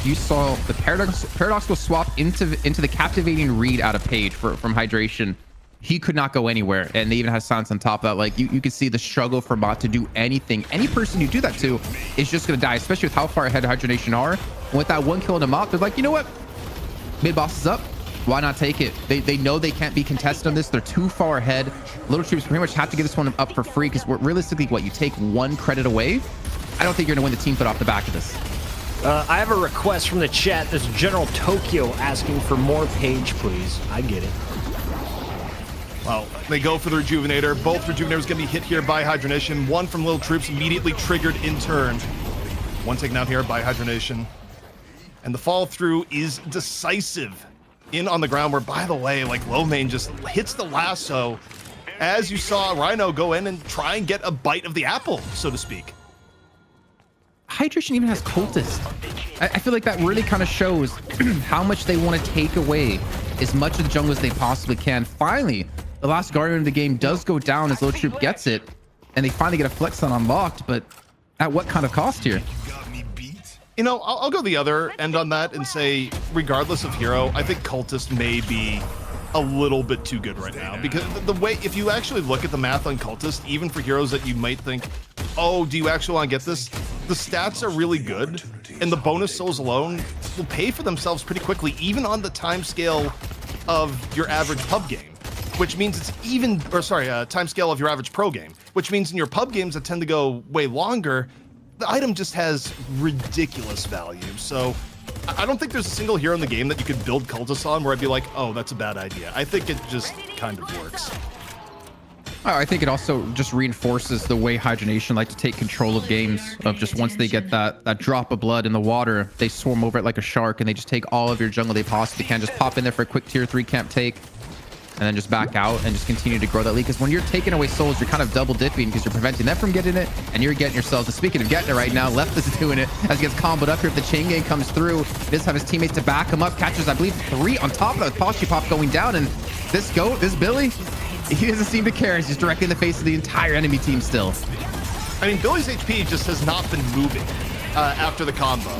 You saw the paradoxical swap into the captivating read out of Page from Hydration. He could not go anywhere, and they even had silence on top of that. Like you could see the struggle for Mott to do anything. Any person you do that to is just gonna die, especially with how far ahead Hydra Nation are. And with that 1 kill in the Mott, they're like, you know what? Mid boss is up. Why not take it? They know they can't be contested on this. They're too far ahead. Little Troops pretty much have to get this one up for free, because realistically, what, you take 1 credit away? I don't think you're gonna win the team fight off the back of this. I have a request from the chat. There's General Tokyo asking for more Page, please. I get it. Well, they go for the Rejuvenator. Both Rejuvenators going to be hit here by Hydra Nation. One from Lil Troops immediately triggered in turn. One taken out here by Hydra Nation. And the fall through is decisive. In on the ground, where, by the way, like, low main just hits the lasso as you saw Rhino go in and try and get a bite of the apple, so to speak. Hydration even has Cultist. I feel like that really kind of shows how much they want to take away as much of the jungle as they possibly can. Finally, the last Guardian of the game does go down as Lil Troop gets it, and they finally get a flex on unlocked, but at what kind of cost here? You know, I'll go the other end on that and say, regardless of hero, I think Cultist may be a little bit too good right now, because the way, if you actually look at the math on Cultist, even for heroes that you might think, oh, do you actually want to get this? The stats are really good, and the bonus souls alone will pay for themselves pretty quickly, even on the time scale of your average pub game, which means it's even, or sorry, time scale of your average pro game, which means in your pub games that tend to go way longer, the item just has ridiculous value. So I don't think there's a single hero in the game that you could build Cultists on where I'd be like, oh, that's a bad idea. I think it just kind of works. I think it also just reinforces the way Hydra Nation like to take control of games. Of just once they get that drop of blood in the water, they swarm over it like a shark, and they just take all of your jungle they possibly can. Just pop in there for a quick tier 3 camp take, and then just back out and just continue to grow that lead. Because when you're taking away souls, you're kind of double dipping because you're preventing them from getting it, and you're getting yourselves. And speaking of getting it right now, Left is doing it as he gets comboed up here. If the chain gang comes through, he does have his teammates to back him up. Catches, I believe, 3 on top of that. Posture pop going down, and this Billy, he doesn't seem to care. He's just directly in the face of the entire enemy team still. I mean, Billy's HP just has not been moving after the combo.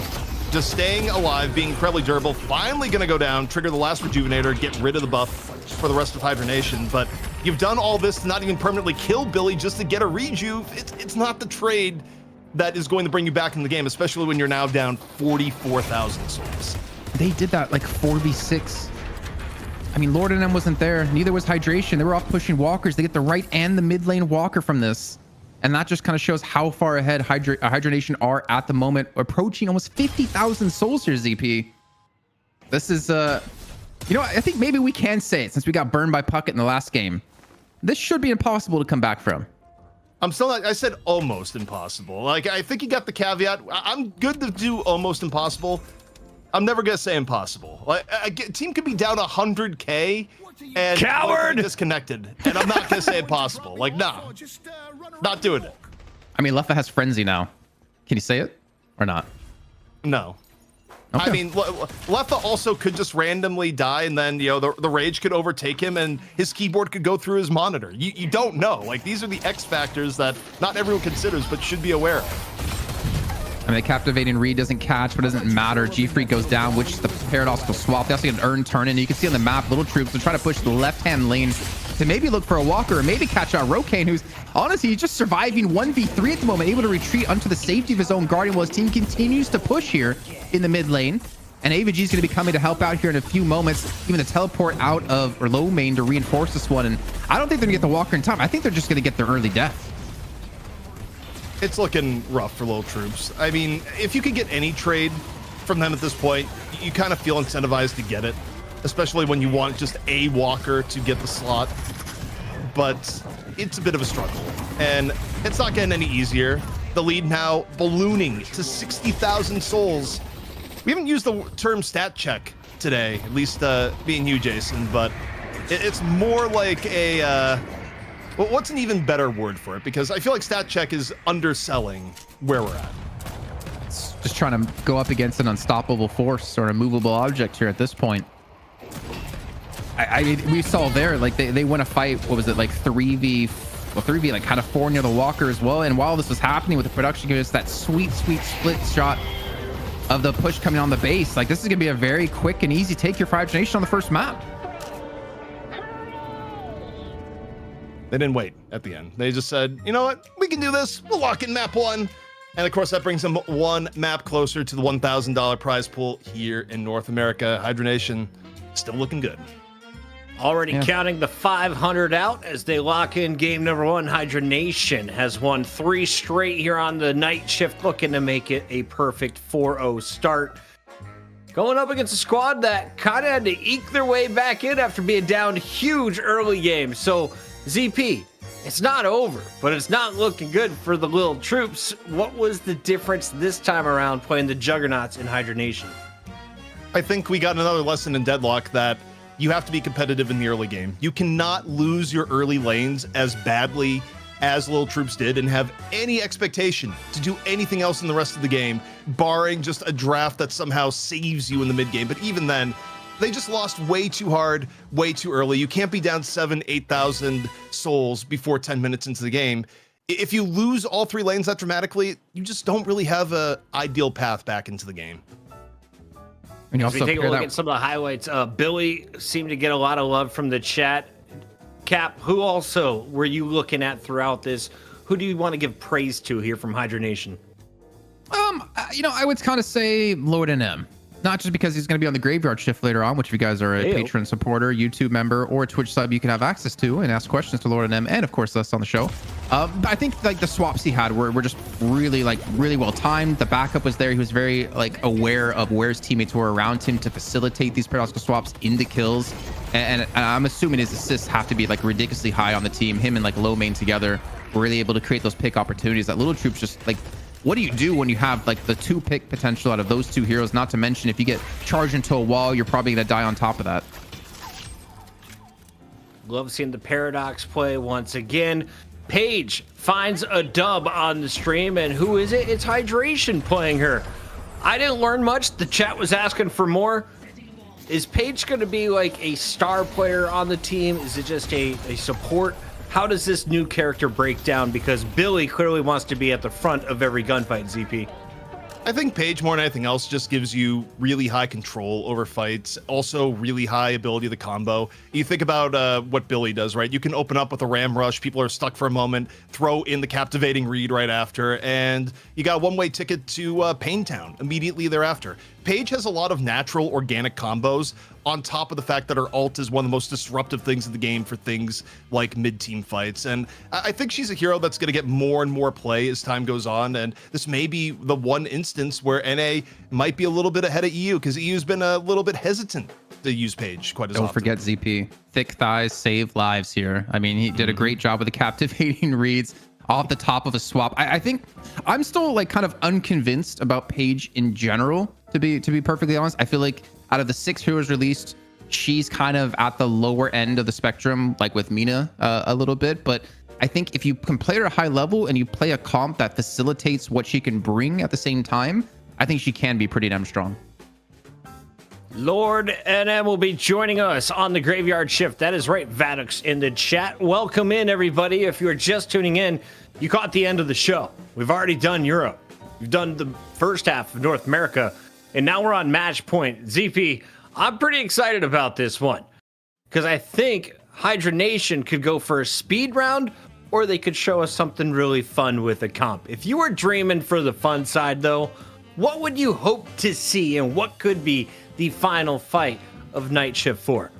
Just staying alive, being incredibly durable, finally going to go down, trigger the last Rejuvenator, get rid of the buff for the rest of Hydra Nation. But you've done all this to not even permanently kill Billy just to get a rejuve. It's not the trade that is going to bring you back in the game, especially when you're now down 44,000 souls. They did that like 4v6. I mean, Lord and M wasn't there. Neither was Hydration. They were off pushing walkers. They get the right and the mid lane walker from this. And that just kind of shows how far ahead Hydra Nation are at the moment, approaching almost 50,000 souls here, ZP. This is, you know, I think maybe we can say it since we got burned by Puckett in the last game. This should be impossible to come back from. I'm still not, I said almost impossible. Like, I think you got the caveat. I'm good to do almost impossible. I'm never going to say impossible. Like, a team could be down 100K and coward disconnected, and I'm not going to say impossible. Like, no, not doing it. I mean, Leffa has Frenzy now. Can you say it or not? No. Okay. I mean, Leffa also could just randomly die, and then, you know, the rage could overtake him, and his keyboard could go through his monitor. You don't know. Like, these are the X factors that not everyone considers, but should be aware of. I mean, the captivating read doesn't catch, but it doesn't matter. G-Freak goes down, which is the paradoxical swap. They also get an earn turn in. You can see on the map, Little Troops are trying to push the left-hand lane to maybe look for a walker or maybe catch out Rokane, who's honestly he's just surviving 1v3 at the moment, able to retreat onto the safety of his own Guardian while his team continues to push here in the mid lane. And AVG is going to be coming to help out here in a few moments, even the teleport out of or low main to reinforce this one. And I don't think they're going to get the walker in time. I think they're just going to get their early death. It's looking rough for Lil Troops. I mean, if you could get any trade from them at this point, you kind of feel incentivized to get it, especially when you want just a walker to get the slot. But it's a bit of a struggle, and it's not getting any easier. The lead now ballooning to 60,000 souls. We haven't used the term stat check today, at least being you, Jason, but it's more like a... well, what's an even better word for it? Because I feel like stat check is underselling where we're at. It's just trying to go up against an unstoppable force or a movable object here at this point. I mean, we saw there, like they win a fight. What was it, like 3v, like kind of 4 near the walker as well. And while this was happening with the production, gives that sweet split shot of the push coming on the base. Like this is gonna be a very quick and easy take here for Hydra Nation on the first map. They didn't wait at the end. They just said, you know what? We can do this. We'll lock in map 1. And of course, that brings them one map closer to the $1,000 prize pool here in North America. Hydra Nation still looking good. Already counting the 500 out as they lock in game number 1. Hydra Nation has won 3 straight here on the night shift, looking to make it a perfect 4-0 start. Going up against a squad that kind of had to eke their way back in after being down huge early game. So ZP, it's not over, but it's not looking good for the Lil Troops. What was the difference this time around playing the Juggernauts in Hydra Nation? I think we got another lesson in Deadlock that you have to be competitive in the early game. You cannot lose your early lanes as badly as Lil Troops did and have any expectation to do anything else in the rest of the game, barring just a draft that somehow saves you in the mid game. But even then, they just lost way too hard, way too early. You can't be down 8,000 souls before 10 minutes into the game. If you lose all 3 lanes that dramatically, you just don't really have a ideal path back into the game. And you As we also take a look at some of the highlights, Billy seemed to get a lot of love from the chat. Cap, who also were you looking at throughout this? Who do you want to give praise to here from Hydra Nation? You know, I would kind of say Lord and M. not just because he's going to be on the graveyard shift later on, which if you guys are a patron supporter, YouTube member, or a Twitch sub, you can have access to and ask questions to Lord and M, and of course us on the show. But I think like the swaps he had were just really well timed. The backup was there. He was very like aware of where his teammates were around him to facilitate these paradoxical swaps into kills. And I'm assuming his assists have to be like ridiculously high on the team. Him and like low main together were really able to create those pick opportunities that Little Troops just like. What do you do when you have like the 2 pick potential out of those 2 heroes? Not to mention if you get charged into a wall, you're probably going to die on top of that. Love seeing the Paradox play once again. Paige finds a dub on the stream, and who is it? It's Hydration playing her. I didn't learn much. The chat was asking for more. Is Paige going to be like a star player on the team? Is it just a support? How does this new character break down? Because Billy clearly wants to be at the front of every gunfight, ZP. I think Paige, more than anything else, just gives you really high control over fights. Also, really high ability of the combo. You think about what Billy does, right? You can open up with a ram rush. People are stuck for a moment. Throw in the captivating read right after, and you got a one-way ticket to Paintown immediately thereafter. Paige has a lot of natural, organic combos, on top of the fact that her ult is one of the most disruptive things in the game for things like mid-team fights. And I think she's a hero that's going to get more and more play as time goes on. And this may be the one instance where NA might be a little bit ahead of EU, because EU's been a little bit hesitant to use Paige quite as often. Don't forget ZP. Thick thighs save lives here. I mean, he did a great job with the captivating reads off the top of a swap. I think I'm still like kind of unconvinced about Paige in general, to be perfectly honest. I feel like out of the 6 heroes released, she's kind of at the lower end of the spectrum, like with Mina a little bit. But I think if you can play her at a high level and you play a comp that facilitates what she can bring at the same time, I think she can be pretty damn strong. Lord NM will be joining us on the Graveyard Shift. That is right, Vadux in the chat. Welcome in, everybody. If you're just tuning in, you caught the end of the show. We've already done Europe. We've done the first half of North America, and now we're on match point. ZP, I'm pretty excited about this one, because I think Hydra Nation could go for a speed round, or they could show us something really fun with a comp. If you were dreaming for the fun side, though, what would you hope to see, and what could be the final fight of Night Shift 4?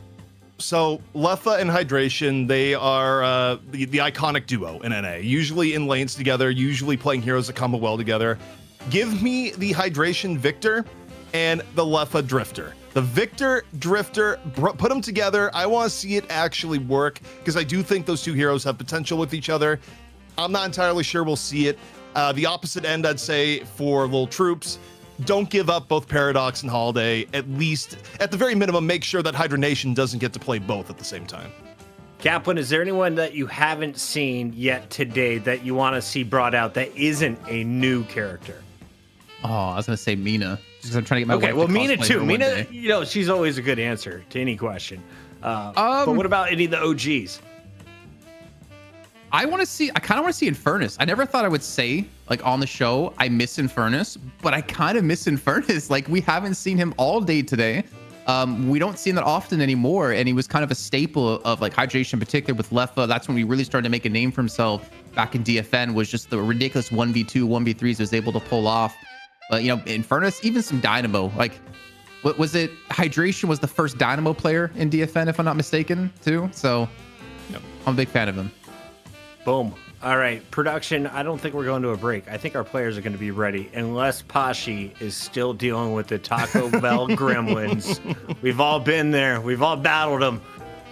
So Letha and Hydration, they are the iconic duo in NA, usually in lanes together, usually playing heroes that combo well together. Give me the Hydration Victor and the Letha Drifter. The Victor Drifter, put them together. I want to see it actually work, because I do think those 2 heroes have potential with each other. I'm not entirely sure we'll see it. The opposite end, I'd say, for Lil Troops, don't give up both Paradox and Holiday. At least, at the very minimum, make sure that Hydra Nation doesn't get to play both at the same time. Kaplan, is there anyone that you haven't seen yet today that you want to see brought out that isn't a new character? Oh, I was going to say Mina, just because I'm trying to get my Okay, wife well, to Mina cosplay too. her one Mina, day. you know, she's always a good answer to any question. But what about any of the OGs? I kind of want to see Infernus. I never thought I would say, like, on the show, I miss Infernus, but I kind of miss Infernus. Like, we haven't seen him all day today. We don't see him that often anymore, and he was kind of a staple of, like, Hydration in particular with Letha. That's when we really started to make a name for himself back in DFN, was just the ridiculous 1v2, 1v3s he was able to pull off. But, you know, Infernus, even some Dynamo. Like, what was it? Hydration was the first Dynamo player in DFN, if I'm not mistaken, too. So, yep, I'm a big fan of him. Boom. All right, production, I don't think we're going to a break. I think our players are going to be ready, unless Pashi is still dealing with the Taco Bell gremlins. We've all been there. We've all battled him.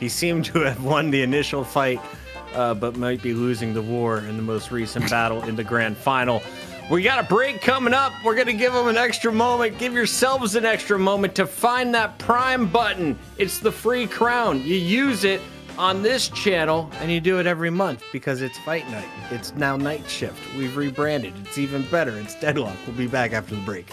He seemed to have won the initial fight, but might be losing the war in the most recent battle in the grand final. We got a break coming up. We're going to give them an extra moment. Give yourselves an extra moment to find that Prime button. It's the free crown. You use it on this channel, and you do it every month because it's fight night. It's now Night Shift. We've rebranded. It's even better. It's Deadlock. We'll be back after the break.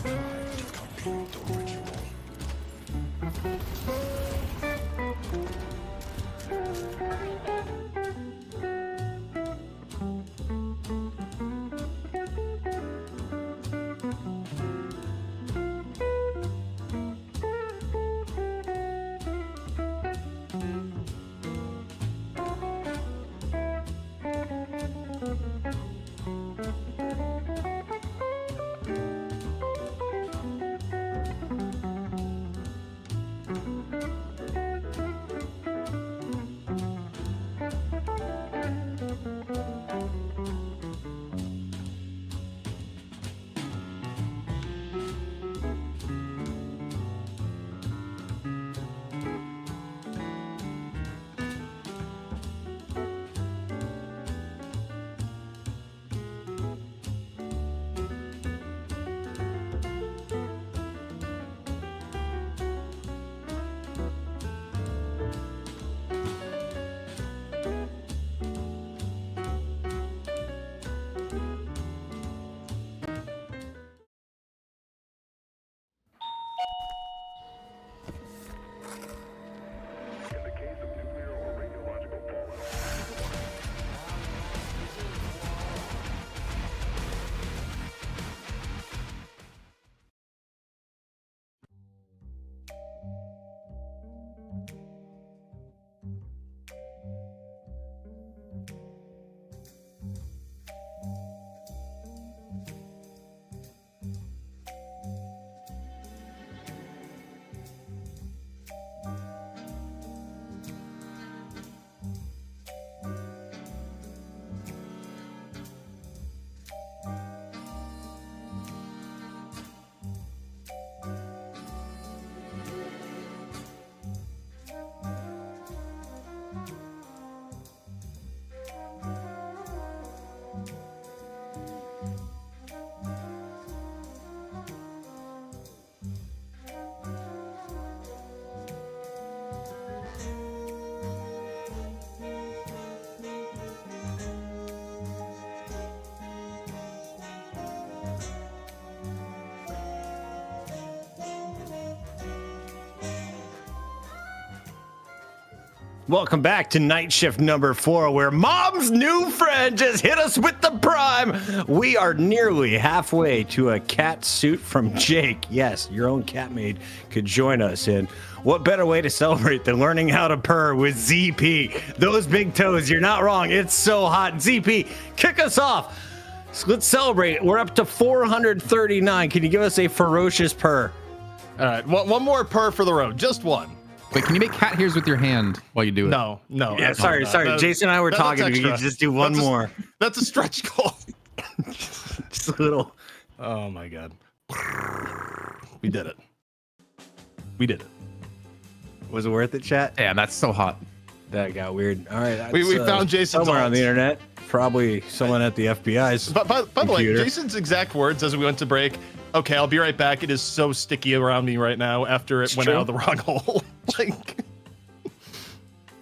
time to complete the ritual. Welcome back to night shift number 4, where mom's new friend just hit us with the prime. We are nearly halfway to a cat suit from Jake. Yes, your own cat maid could join us. And what better way to celebrate than learning how to purr with ZP? Those big toes, you're not wrong. It's so hot. ZP, kick us off. So let's celebrate. We're up to 439. Can you give us a ferocious purr? All right, one more purr for the road, just one. Wait, can you make cat ears with your hand while you do it? No. Yeah, sorry. Jason and I were talking. We could just do one more. That's a stretch goal. Just a little. Oh my god. We did it. We did it. Was it worth it, chat? Yeah, that's so hot. That got weird. All right. We found Jason somewhere on the internet. Probably someone at the FBI's. By the way, Jason's exact words as we went to break. Okay, I'll be right back. It is so sticky around me right now after it went out of the wrong hole. Like,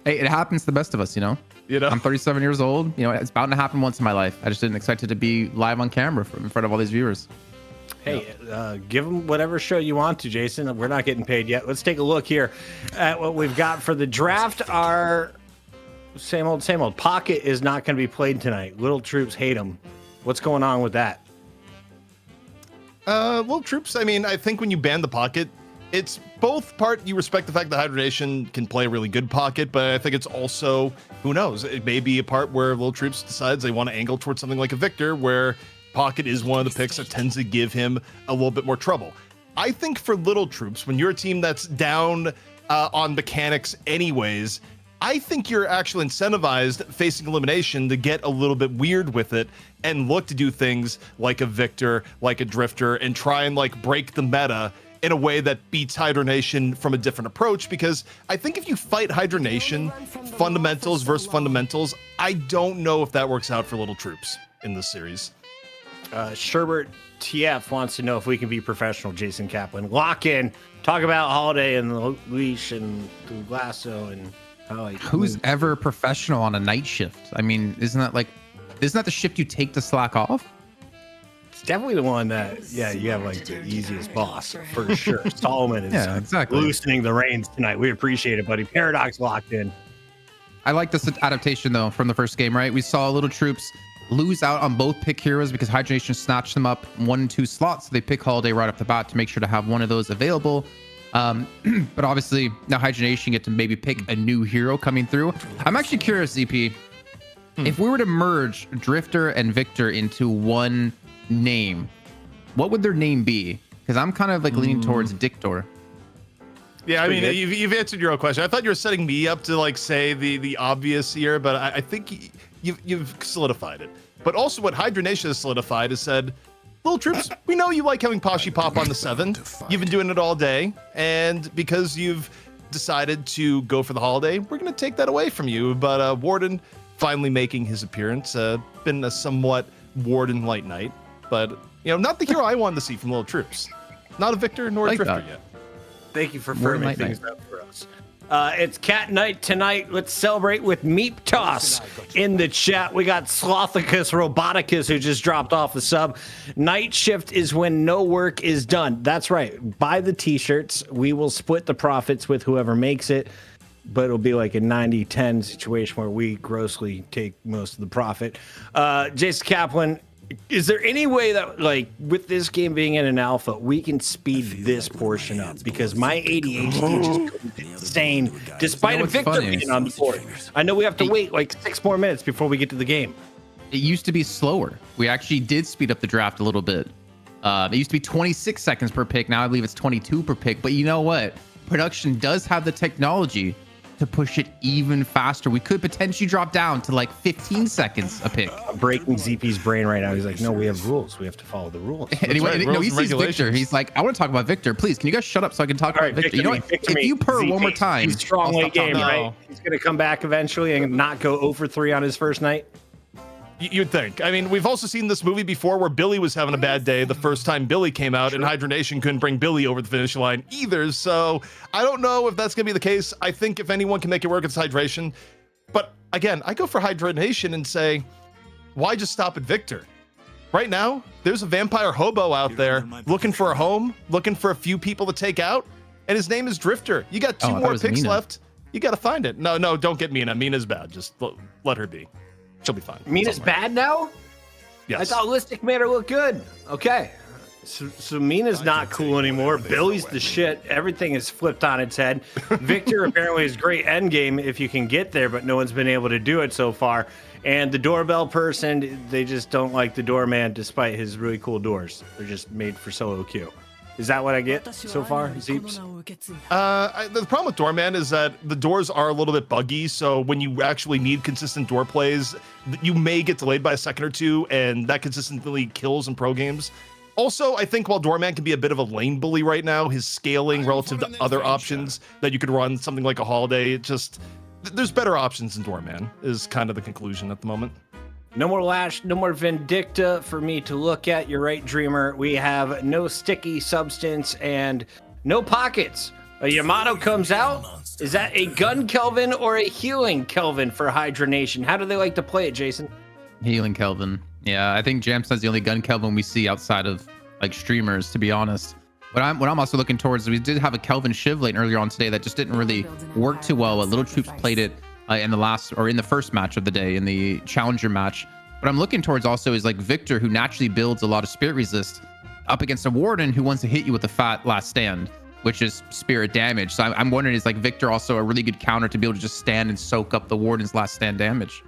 hey, it happens to the best of us, you know? I'm 37 years old. You know, it's bound to happen once in my life. I just didn't expect it to be live on camera in front of all these viewers. Hey, give them whatever show you want to, Jason. We're not getting paid yet. Let's take a look here at what we've got for the draft. Our same old. Pocket is not going to be played tonight. Lil Troops hate him. What's going on with that? Lil Troops, I mean, I think when you ban the Pocket, it's both part you respect the fact that Hydra Nation can play a really good Pocket, but I think it's also, who knows, it may be a part where Lil Troops decides they want to angle towards something like a Victor, where Pocket is one of the picks that tends to give him a little bit more trouble. I think for Little Troops, when you're a team that's down on mechanics anyways, I think you're actually incentivized facing elimination to get a little bit weird with it and look to do things like a Victor, like a Drifter, and try and like break the meta in a way that beats Hydra Nation from a different approach. Because I think if you fight Hydra Nation, fundamentals versus fundamentals, I don't know if that works out for Little Troops in this series. Sherbert TF wants to know if we can be professional, Jason Kaplan. Lock in. Talk about Holiday and the leash and the lasso and who's ever professional on a night shift? I mean, isn't that the shift you take to slack off? definitely the one that, yeah, you have like the easiest boss for sure. Solomon is exactly. loosening the reins tonight. We appreciate it, buddy. Paradox locked in. I like this adaptation though from the first game, right? We saw Little Troops lose out on both pick heroes because Hydra Nation snatched them up 1 and 2 slots. So they pick Holiday right off the bat to make sure to have one of those available. But obviously now Hydra Nation get to maybe pick a new hero coming through. I'm actually curious, ZP, if we were to merge Drifter and Victor into one name, what would their name be? Because I'm kind of like leaning towards Dictor. Yeah, I mean, you've answered your own question. I thought you were setting me up to like say the obvious here, but I think you've solidified it. But also what Hydra Nation has solidified is said, Lil Troops, we know you like having Pashi Pop on the 7. You've been doing it all day. And because you've decided to go for the holiday, we're going to take that away from you. But Warden finally making his appearance, been a somewhat Warden light night. But, you know, not the hero I wanted to see from Lil Troops. Not a Victor nor a Drifter yet. Thank you for firming things up for us. It's cat night tonight. Let's celebrate with Meep Toss in the chat. We got Slothicus Roboticus who just dropped off the sub. Night shift is when no work is done. That's right. Buy the t-shirts. We will split the profits with whoever makes it, but it'll be like a 90-10 situation where we grossly take most of the profit. Jason Kaplan, is there any way that, like, with this game being in an alpha, we can speed this portion up? Because my ADHD just goes insane, despite a Victor being on the board. I know we have to wait like 6 more minutes before we get to the game. It used to be slower. We actually did speed up the draft a little bit. It used to be 26 seconds per pick. Now I believe it's 22 per pick. But you know what? Production does have the technology to push it even faster. We could potentially drop down to like 15 seconds a pick. I'm breaking ZP's brain right now. He's like, no, we have rules. We have to follow the rules. Anyway, no, he sees Victor. He's like, I want to talk about Victor. Please, can you guys shut up so I can talk about Victor? You know what? If you purr one more time, he's strong late game, right? He's going to come back eventually and not go 0-for-3 on his first night. You'd think. I mean, we've also seen this movie before where Billy was having a bad day the first time Billy came out, and Hydra Nation couldn't bring Billy over the finish line either. So I don't know if that's going to be the case. I think if anyone can make it work, it's Hydration. But again, I go for Hydra Nation and say, why just stop at Victor? Right now, there's a vampire hobo out there looking for a home, looking for a few people to take out, and his name is Drifter. You got 2 more picks left. You got to find it. No, don't get Mina. Mina's bad. Just let her be. She'll be fine. Mina's bad now? Yes. I thought Listic made her look good. Okay. So Mina's not cool anymore. Billy's the shit. Everything is flipped on its head. Victor apparently is great endgame if you can get there, but no one's been able to do it so far. And the doorbell person, they just don't like the doorman despite his really cool doors. They're just made for solo queue. Is that what I get so far, Zeeps? The problem with Doorman is that the doors are a little bit buggy, so when you actually need consistent door plays, you may get delayed by a second or two, and that consistently kills in pro games. Also, I think while Doorman can be a bit of a lane bully right now, his scaling relative to other options that you could run, something like a Holiday, there's better options in Doorman, is kind of the conclusion at the moment. No more Lash, no more Vindicta for me to look at. You're right, Dreamer. We have no sticky substance and no pockets. A Yamato comes out. Is that a gun Kelvin or a healing Kelvin for Hydra Nation? How do they like to play it, Jason? Healing Kelvin. Yeah, I think Jamstad's the only gun Kelvin we see outside of like streamers, to be honest. What I'm also looking towards, we did have a Kelvin Shiv lane earlier on today that just didn't really work too well. Little Troops played it in the first match of the day, in the challenger match. What I'm looking towards also is like Victor, who naturally builds a lot of spirit resist, up against a Warden who wants to hit you with a fat last stand, which is spirit damage. So I'm wondering, is like Victor also a really good counter to be able to just stand and soak up the Warden's last stand damage?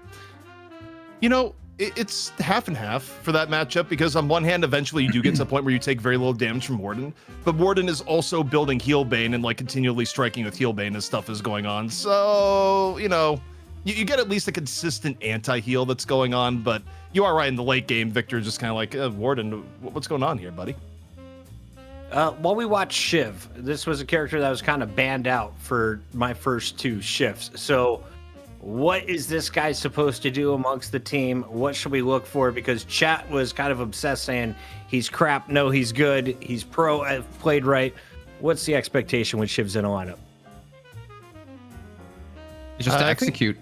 You know, it's half and half for that matchup, because on one hand, eventually you do get to the point where you take very little damage from Warden, but Warden is also building Heal Bane and like continually striking with Heal Bane as stuff is going on. So, you know, you get at least a consistent anti-heal that's going on, but you are right, in the late game, Victor just kind of like, Warden, what's going on here, buddy? While we watch Shiv, this was a character that was kind of banned out for my first 2 shifts. So what is this guy supposed to do amongst the team? What should we look for? Because chat was kind of obsessed saying he's crap. No, he's good. He's pro, played right. What's the expectation when Shiv's in a lineup? Just to execute.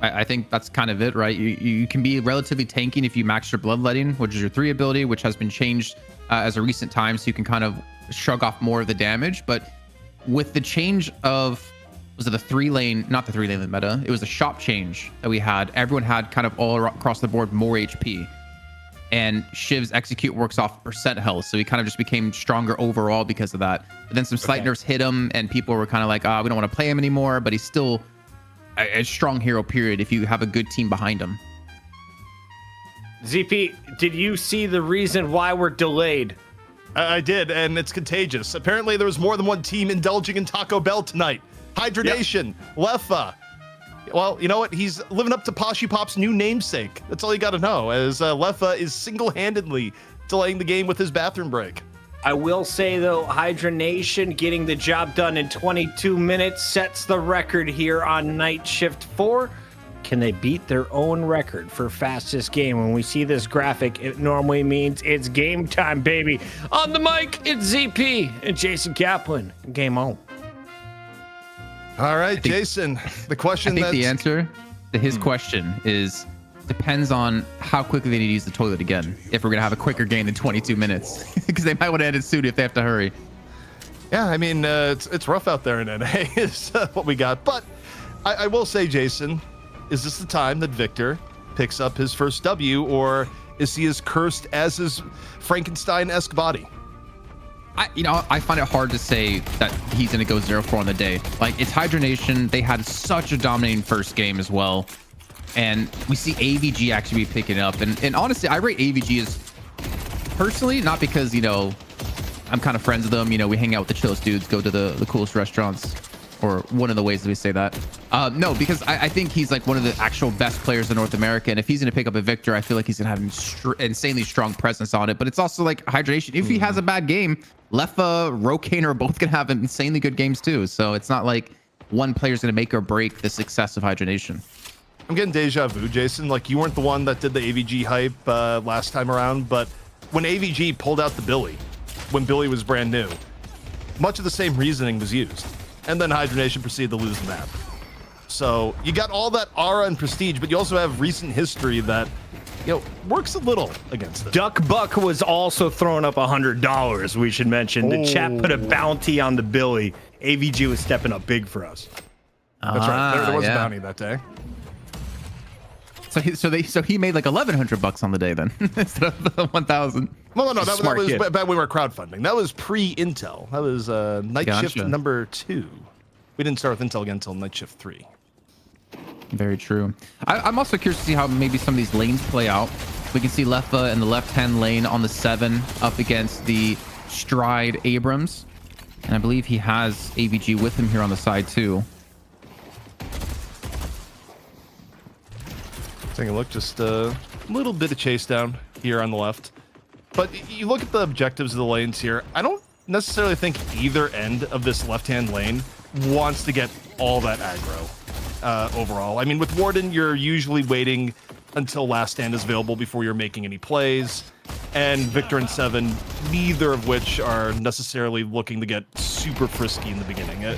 I think that's kind of it, right? You can be relatively tanking if you max your bloodletting, which is your 3 ability, which has been changed as a recent time, so you can kind of shrug off more of the damage. But with the change of, was it the 3-lane, not the 3-lane meta, it was the shop change that we had. Everyone had kind of all across the board more HP. And Shiv's execute works off percent health, so he kind of just became stronger overall because of that. But then some slight nerfs hit him, and people were kind of like, we don't want to play him anymore, but he's still a strong hero, period, if you have a good team behind him. ZP, did you see the reason why we're delayed? I did, and it's contagious. Apparently, there was more than one team indulging in Taco Bell tonight. Hydra Nation, Leffa. Well, you know what? He's living up to Poshy Pop's new namesake. That's all you got to know, as Leffa is single-handedly delaying the game with his bathroom break. I will say, though, Hydra Nation getting the job done in 22 minutes sets the record here on Night Shift 4. Can they beat their own record for fastest game? When we see this graphic, it normally means it's game time, baby. On the mic, it's ZP and Jason Kaplan. Game on. All right, Jason, the question I think the answer to his question is depends on how quickly they need to use the toilet again. If we're going to have a quicker game than 22 minutes, because they might want to end it soon if they have to hurry. Yeah, I mean, it's rough out there in NA is what we got. But I will say, Jason, is this the time that Victor picks up his first W, or is he as cursed as his Frankenstein-esque body? I find it hard to say that he's going to go 0-4 on the day. Like, it's Hydra Nation. They had such a dominating first game as well. And we see AVG actually be picking up. And honestly, I rate AVG as personally, not because, I'm kind of friends with them. We hang out with the chillest dudes, go to the coolest restaurants, or one of the ways that we say that. No, because I think he's like one of the actual best players in North America. And if he's going to pick up a Victor, I feel like he's going to have an insanely strong presence on it. But it's also like Hydra Nation. If he has a bad game, Leffa, Rokane are both going to have insanely good games too. So it's not like one player's going to make or break the success of Hydra Nation. I'm getting deja vu, Jason. Like, you weren't the one that did the AVG hype last time around, but when AVG pulled out the Billy, when Billy was brand new, much of the same reasoning was used. And then Hydra Nation proceeded to lose the map. So you got all that aura and prestige, but you also have recent history that, works a little against it. Duck Buck was also throwing up $100, we should mention. The chat put a bounty on the Billy. AVG was stepping up big for us. That's right. There was a bounty that day. So he made like $1,100 on the day then instead of the 1,000. No. That was back when we were crowdfunding. That was pre-Intel. That was Night Shift number 2. We didn't start with Intel again until Night Shift 3. Very true. I'm also curious to see how maybe some of these lanes play out. We can see Leffa in the left-hand lane on the 7 up against the Stride Abrams. And I believe he has AVG with him here on the side too. Taking a look, just a little bit of chase down here on the left. But you look at the objectives of the lanes here. I don't necessarily think either end of this left-hand lane wants to get all that aggro overall. I mean, with Warden, you're usually waiting until last stand is available before you're making any plays. And Victor and Seven, neither of which are necessarily looking to get super frisky in the beginning.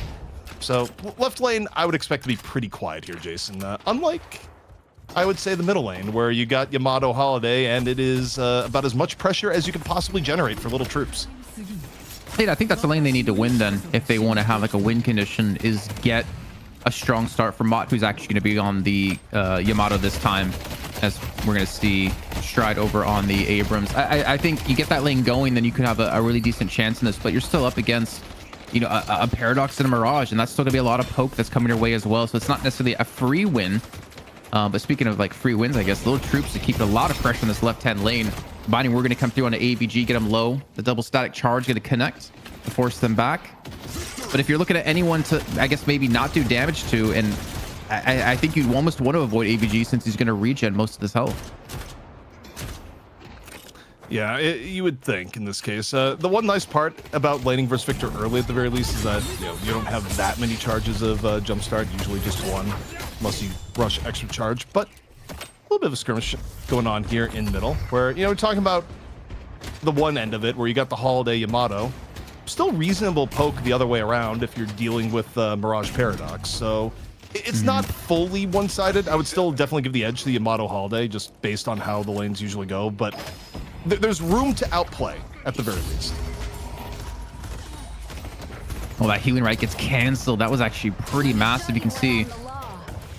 So left lane, I would expect to be pretty quiet here, Jason. Unlike, I would say, the middle lane, where you got Yamato Holiday, and it is about as much pressure as you can possibly generate for Little Troops. I think that's the lane they need to win then, if they want to have like a win condition, is get a strong start from Mott, who's actually going to be on the Yamato this time, as we're going to see Stride over on the Abrams. I think you get that lane going, then you could have a really decent chance in this, but you're still up against a Paradox and a Mirage, and that's still going to be a lot of poke that's coming your way as well, so it's not necessarily a free win. But speaking of like free wins, I guess, Little Troops to keep a lot of pressure in this left-hand lane. Binding, we're going to come through on the AVG, get them low. The double static charge going to connect to force them back. But if you're looking at anyone to, I guess, maybe not do damage to, and I think you'd almost want to avoid AVG since he's going to regen most of his health. Yeah, you would think in this case. The one nice part about laning versus Victor early at the very least is that you don't have that many charges of jumpstart, usually just one, unless you rush extra charge. But a little bit of a skirmish going on here in middle, where we're talking about the one end of it, where you got the Holiday Yamato. Still reasonable poke the other way around if you're dealing with Mirage Paradox. So It's not fully one-sided. I would still definitely give the edge to the Yamato Holiday, just based on how the lanes usually go, but there's room to outplay, at the very least. Well, that healing right gets canceled. That was actually pretty massive. You can see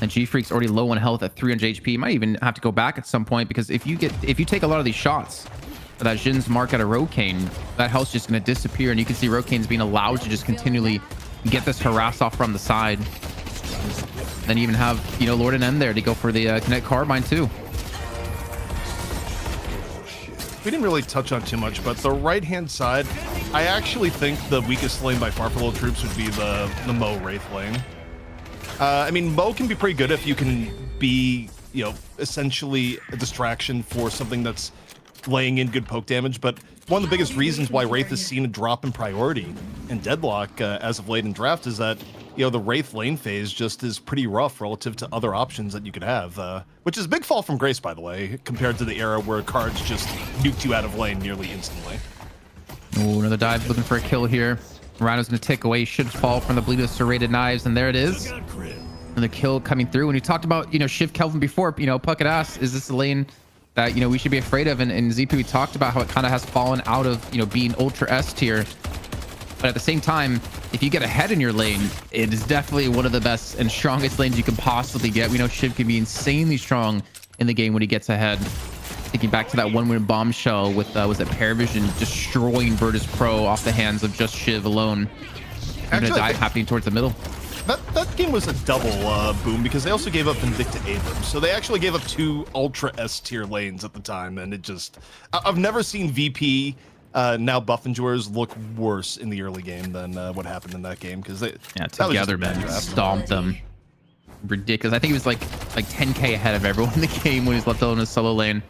and G-Freak's already low on health at 300 HP. Might even have to go back at some point, because if you take a lot of these shots, that Jin's mark out of Rokane, that health's just going to disappear, and you can see Rokane's being allowed to just continually get this harass off from the side. Then you even have, you know, Lord and M there to go for the Kinetic Carbine too. We didn't really touch on too much, but the right-hand side, I actually think the weakest lane by far for Lil Troops would be the Mo Wraith lane. I mean, Mo can be pretty good if you can be, you know, essentially a distraction for something that's laying in good poke damage, but one of the biggest reasons why Wraith has seen a drop in priority in Deadlock as of late in draft is that, you know, the Wraith lane phase just is pretty rough relative to other options that you could have, which is a big fall from grace, by the way, compared to the era where cards just nuked you out of lane nearly instantly. Oh, another dive looking for a kill here. Rhino's going to take away, should fall from the bleed of serrated knives, and there it is. Another kill coming through. When you talked about, you know, Shiv Kelvin before, you know, Puckett asked, is this a lane that, you know, we should be afraid of? And ZP, we talked about how it kind of has fallen out of, you know, being ultra S tier. But at the same time, if you get ahead in your lane, it is definitely one of the best and strongest lanes you can possibly get. We know Shiv can be insanely strong in the game when he gets ahead. Thinking back to that one-win bombshell with, was it Paravision destroying Virtus Pro off the hands of just Shiv alone. And a dive happening towards the middle. That game was a double boom, because they also gave up Vindicta Abrams. So they actually gave up 2 ultra S tier lanes at the time, and it just... I've never seen VP... now Buff Endurers look worse in the early game than what happened in that game, because they together, man, stomped them. Ridiculous. I think he was like 10k ahead of everyone in the game when he's left alone in his solo lane.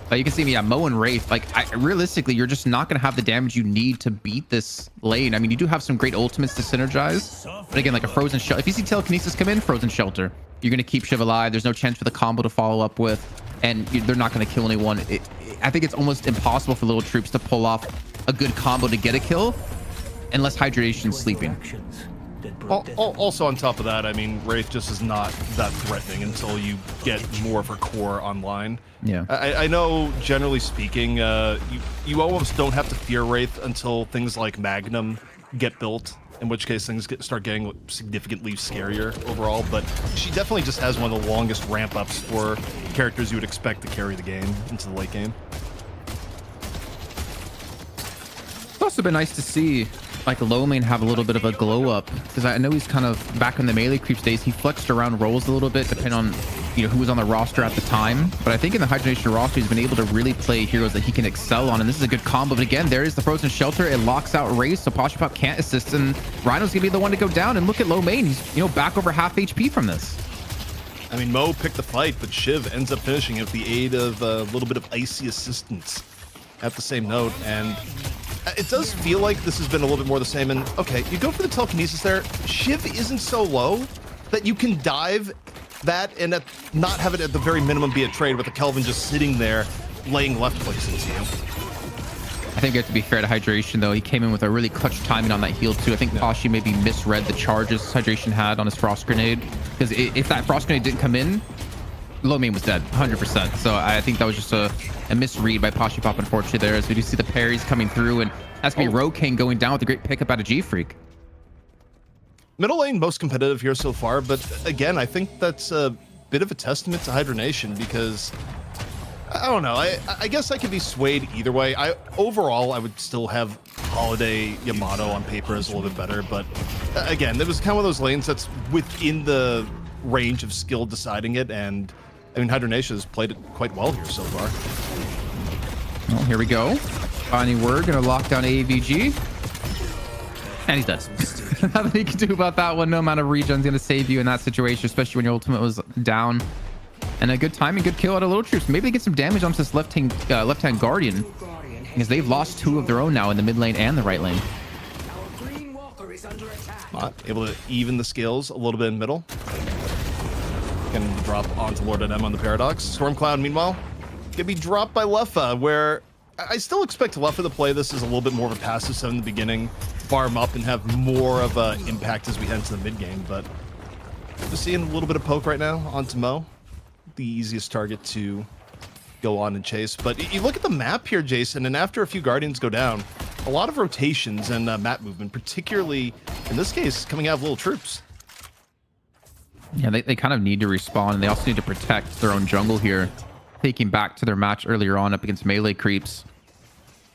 But you can see, yeah, Mo and Wraith, like, realistically, you're just not going to have the damage you need to beat this lane. I mean, you do have some great ultimates to synergize, but again, like a Frozen Shelter. If you see Telekinesis come in, Frozen Shelter, you're going to keep Shiv alive. There's no chance for the combo to follow up with, and they're not going to kill anyone. I think it's almost impossible for Lil Troops to pull off a good combo to get a kill unless Hydra Nation's sleeping. Also, on top of that, I mean, Wraith just is not that threatening until you get more of her core online. Yeah. I know, generally speaking, you almost don't have to fear Wraith until things like Magnum get built, in which case things start getting significantly scarier overall, but she definitely just has one of the longest ramp-ups for characters you would expect to carry the game into the late game. It's also been nice to see like low main have a little bit of a glow up, because I know he's kind of back in the melee creeps days. He flexed around roles a little bit depending on, you know, who was on the roster at the time. But I think in the Hydra Nation roster, he's been able to really play heroes that he can excel on, and this is a good combo. But again, there is the Frozen Shelter. It locks out Raze, so Poshipop can't assist, and Rhino's gonna be the one to go down. And look at low main, he's, you know, back over half HP from this. I mean, Mo picked the fight, but Shiv ends up finishing it with the aid of a little bit of icy assistance at the same note, and it does feel like this has been a little bit more the same. And okay, you go for the telekinesis there. Shiv isn't so low that you can dive that and not have it at the very minimum be a trade with the Kelvin just sitting there laying left clicks into you. I think you have to be fair to Hydration, though. He came in with a really clutch timing on that heal too. I think Pashi maybe misread the charges Hydration had on his Frost Grenade, because if that Frost Grenade didn't come in, low main was dead 100%. So I think that was just a misread by Poshipop, unfortunately, there, as we do see the parries coming through, and that's gonna be Rokane going down with a great pickup out of G-Freak. Middle lane most competitive here so far, but again, I think that's a bit of a testament to Hydra Nation, because I don't know, I guess I could be swayed either way. Overall, I would still have Holiday Yamato on paper as a little bit better, but again, there was kind of one of those lanes that's within the range of skill deciding it, and I mean, Hydra Nation has played it quite well here so far. Well, here we go. Finding word, gonna lock down AVG. And he's dead. Nothing he can do about that one. No amount of regen's gonna save you in that situation, especially when your ultimate was down. And a good timing, good kill out of Lil Troops. Maybe they get some damage onto this left-hand Guardian, because they've lost 2 of their own now in the mid lane and the right lane. Able to even the skills a little bit in middle. Can drop onto Lord and M on the Paradox. Stormcloud, meanwhile, can be dropped by Leffa, where I still expect Leffa to play this as a little bit more of a passive 7 in the beginning, farm up and have more of an impact as we head into the mid game, but Just seeing a little bit of poke right now onto Mo. The easiest target to go on and chase. But you look at the map here, Jason, and after a few Guardians go down, a lot of rotations and map movement, particularly in this case, coming out of Lil Troops. Yeah, they kind of need to respawn, and they also need to protect their own jungle here, thinking back to their match earlier on up against melee creeps.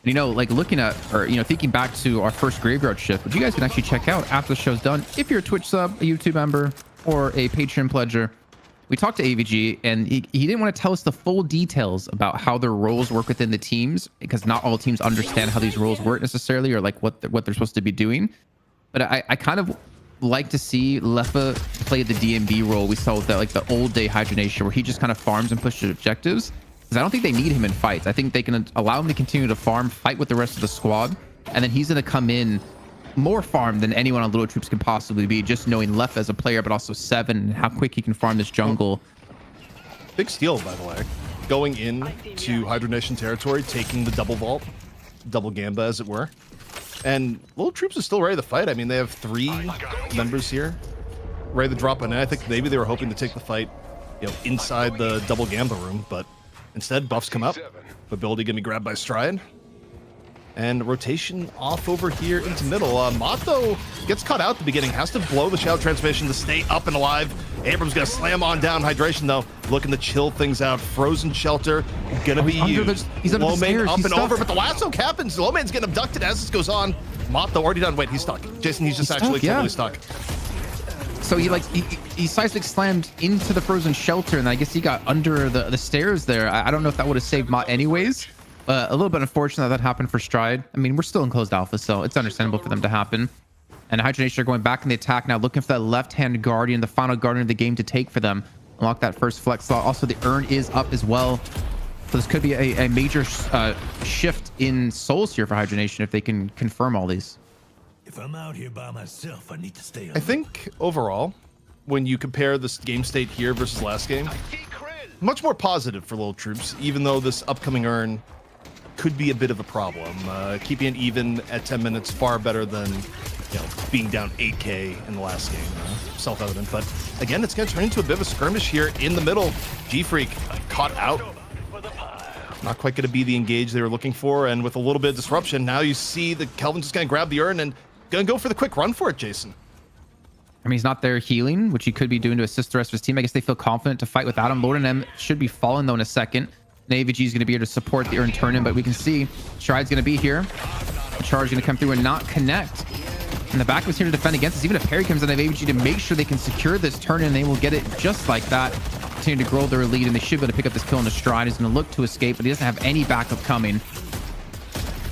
And, you know, like looking at, or, you know, thinking back to our first graveyard shift, which you guys can actually check out after the show's done, if you're a Twitch sub, a YouTube member, or a Patreon pledger. We talked to AVG, and he didn't want to tell us the full details about how their roles work within the teams, because not all teams understand how these roles work necessarily, or like what they're supposed to be doing. But I kind of like to see Leffa play the DMB role we saw with that, like the old day Hydronation, where he just kind of farms and pushes objectives. Because I don't think they need him in fights. I think they can allow him to continue to farm, fight with the rest of the squad, and then he's going to come in more farm than anyone on Little Troops can possibly be, just knowing Leffa as a player, but also Seven, and how quick he can farm this jungle. Big steal, by the way. Going in to Hydra Nation territory, taking the double vault, double gamba, as it were. And Little Troops is still ready to fight. I mean, they have 3 members here ready to drop in. And I think maybe they were hoping to take the fight, you know, inside the double gamba room, but instead buffs come up. Ability gonna be grabbed by Stride. And rotation off over here into middle. Mato gets caught out at the beginning, has to blow the shadow transmission to stay up and alive. Abrams gonna slam on down. Hydration though, looking to chill things out. Frozen shelter gonna be used. He's under the stairs. Up He's and stuck. over, but the lasso happens. Lomain's getting abducted as this goes on. Mato already done. Wait, he's stuck. Jason, he's just actually totally stuck. So he seismic slammed into the frozen shelter, and I guess he got under the stairs there. I don't know if that would have saved Mott anyways. A little bit unfortunate that happened for Stride. I mean, we're still in closed alpha, so it's understandable for them to happen. And Hydra Nation are going back in the attack now, looking for that left-hand Guardian, the final Guardian of the game to take for them. Unlock that first flex slot. Also, the urn is up as well. So this could be a major shift in souls here for Hydra Nation if they can confirm all these. If I'm out here by myself, I need to stay. I think overall, when you compare this game state here versus last game, much more positive for Lil Troops, even though this upcoming urn could be a bit of a problem. Keeping it even at 10 minutes, far better than, you know, being down 8k in the last game. Self-evident, but again, it's going to turn into a bit of a skirmish here in the middle. G-Freak caught out. Not quite going to be the engage they were looking for, and with a little bit of disruption, now you see that Kelvin's just going to grab the urn and going to go for the quick run for it, Jason. I mean, he's not there healing, which he could be doing to assist the rest of his team. I guess they feel confident to fight without him. Lord and M should be falling, though, in a second. AVG is going to be here to support the urn turn-in, but we can see Stride's going to be here. The charge going to come through and not connect. And the back was here to defend against us. Even if Perry comes in, they have AVG to make sure they can secure this turn-in. They will get it just like that. Continue to grow their lead, and they should be able to pick up this kill on the Stride. He's going to look to escape, but he doesn't have any backup coming.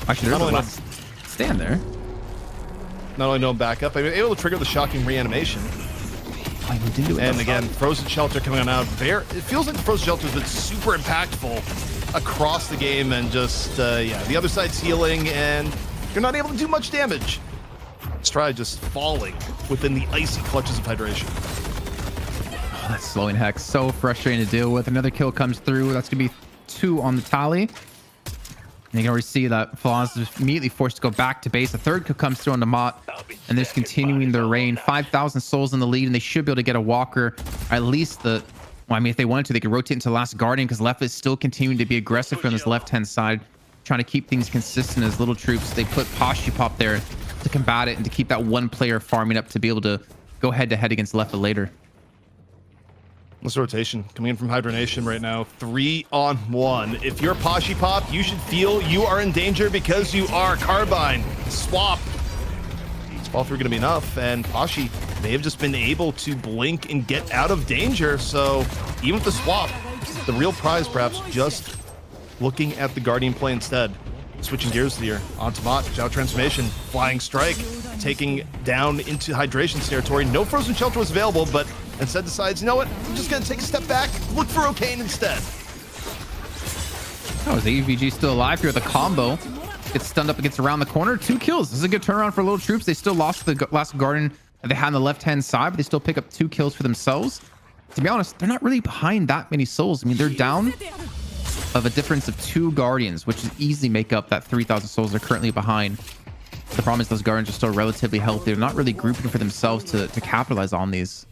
Actually, there's a last stand there. Not only no backup, but able to trigger the shocking reanimation. And again, Frozen Shelter coming on out. It feels like the Frozen Shelter has been super impactful across the game, and just, yeah, the other side's healing, and you're not able to do much damage. Stride just falling within the icy clutches of Hydration. Oh, that's slowing Hex. So frustrating to deal with. Another kill comes through. That's going to be 2 on the tally. And you can already see that Flaws is immediately forced to go back to base. The third kill comes through on the Mott, and they're just continuing their reign. 5,000 souls in the lead, and they should be able to get a walker. Or at least the, well, I mean, if they wanted to, they could rotate into the last Guardian, because Left is still continuing to be aggressive from this left-hand side, trying to keep things consistent as Little Troops. They put Pop there to combat it and to keep that one player farming up to be able to go head-to-head against Left later. This rotation coming in from Hydra Nation right now, 3-on-1. If you're Pop, you should feel you are in danger because you are Carbine. Swap. Swap through going to be enough, and Pashi, they have just been able to blink and get out of danger. So even with the swap, the real prize perhaps just looking at the Guardian play instead. Switching gears here onto Mott, Shadow Transformation, Flying Strike, taking down into Hydration's territory. No Frozen Shelter was available, but instead decides, you know what, I'm just going to take a step back, look for O'Kane instead. Oh, is AVG still alive here with a combo? Gets stunned up, gets around the corner. 2 kills. This is a good turnaround for Little Troops. They still lost the last Guardian that they had on the left-hand side, but they still pick up 2 kills for themselves. To be honest, they're not really behind that many souls. I mean, they're down of a difference of 2 Guardians, which is easily make up that 3,000 souls they're currently behind. The problem is those Guardians are still relatively healthy. They're not really grouping for themselves to capitalize on these.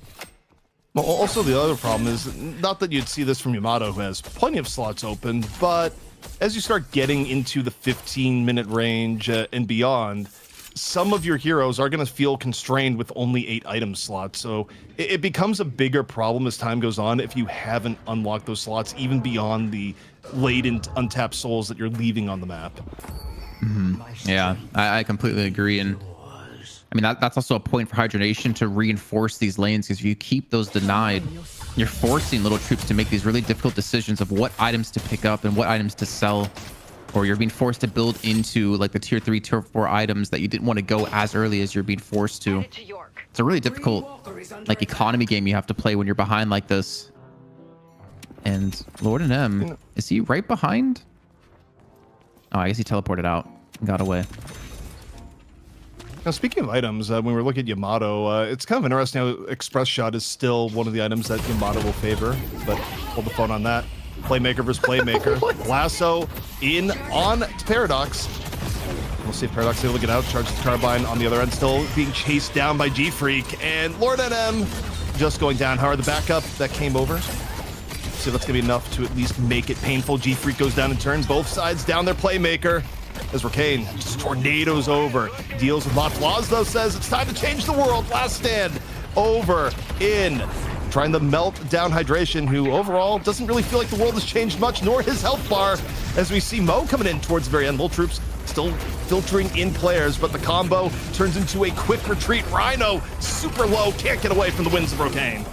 Well, also the other problem is not that you'd see this from Yamato, who has plenty of slots open, but as you start getting into the 15-minute range and beyond, some of your heroes are going to feel constrained with only 8 item slots. So it becomes a bigger problem as time goes on if you haven't unlocked those slots, even beyond the latent untapped souls that you're leaving on the map. Yeah, I completely agree. And I mean, that's also a point for Hydronation to reinforce these lanes, because if you keep those denied, you're forcing Little Troops to make these really difficult decisions of what items to pick up and what items to sell, or you're being forced to build into like the tier 3, tier 4 items that you didn't want to go as early as you're being forced to. It's a really difficult like economy game you have to play when you're behind like this. And Lord and M, is he right behind? Oh, I guess he teleported out and got away. Now, speaking of items, when we look at Yamato, it's kind of interesting how Express Shot is still one of the items that Yamato will favor, but hold the phone on that. Playmaker versus Playmaker. Lasso in on Paradox. We'll see if Paradox is able to get out. Charges the Carbine on the other end, still being chased down by G-Freak. And Lord NM just going down hard. The backup that came over. So that's going to be enough to at least make it painful. G-Freak goes down in turn. Both sides down their Playmaker. As Ricane just tornadoes over. Deals with lots. Laws, though, says it's time to change the world. Last stand over in. Trying to melt down Hydration, who overall doesn't really feel like the world has changed much, nor his health bar, as we see Mo coming in towards the very end. Lil Troops still filtering in players, but the combo turns into a quick retreat. Rhino, super low, can't get away from the winds of Rocane.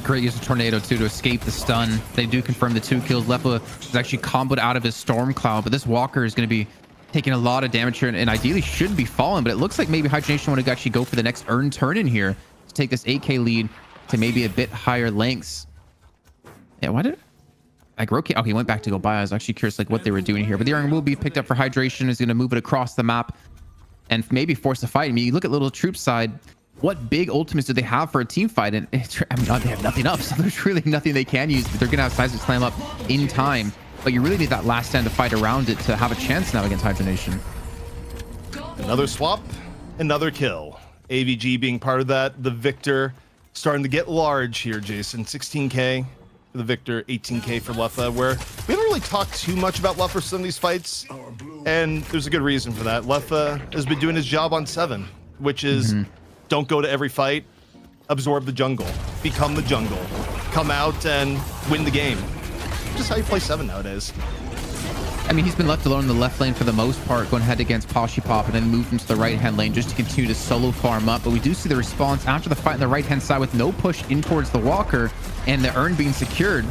Great use of Tornado, too, to escape the stun. They do confirm the 2 kills. Lefa is actually comboed out of his Storm Cloud, but this Walker is going to be taking a lot of damage here and ideally should be falling, but it looks like maybe Hydronation want to actually go for the next earn turn in here to take this 8k lead to maybe a bit higher lengths. Yeah, why did like Roke? Okay, he went back to go buy. I was actually curious like what they were doing here, but the earn will be picked up for Hydration. Is going to move it across the map and maybe force a fight. I mean, you look at Little Troop side, what big ultimates do they have for a team fight? And I mean, they have nothing up, so there's really nothing they can use, but they're going to have Seismic Slam up in time. But you really need that last stand to fight around it to have a chance now against Hydronation. Another swap, another kill. AVG being part of that. The Victor starting to get large here, Jason. 16k for the Victor, 18k for Lefa, where we haven't really talked too much about Lefa for some of these fights. And there's a good reason for that. Lefa has been doing his job on 7, which is don't go to every fight, absorb the jungle, become the jungle, come out and win the game. Just how you play 7 nowadays. I mean, he's been left alone in the left lane for the most part, going ahead against Poshy Pop and then moved into the right-hand lane just to continue to solo farm up. But we do see the response after the fight on the right-hand side with no push in towards the Walker and the earn being secured.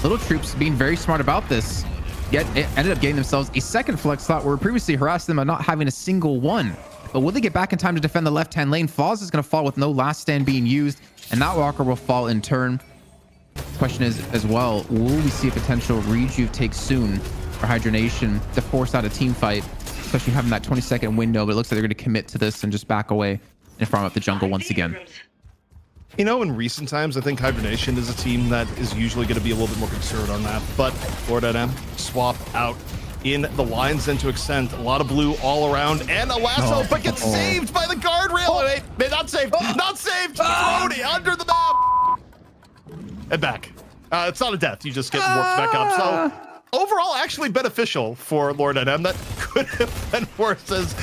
Little Troops being very smart about this, yet it ended up getting themselves a second flex slot where we previously harassed them by not having a single one. But will they get back in time to defend the left-hand lane? Flaws is going to fall with no last stand being used, and that Walker will fall in turn. Question is as well, will we see a potential rejuve take soon for Hydronation to force out a team fight, especially having that 20-second window? But it looks like they're going to commit to this and just back away and farm up the jungle once again. You know, in recent times, I think Hydronation is a team that is usually going to be a little bit more conservative on that. But Lord NM swap out in the lines then to extend. A lot of blue all around and a lasso, but gets saved by the guardrail. Wait, not saved, not saved. Brody under the map. And back. It's not a death. You just get warped back up. So overall, actually beneficial for Lord NM. That could have been worse. As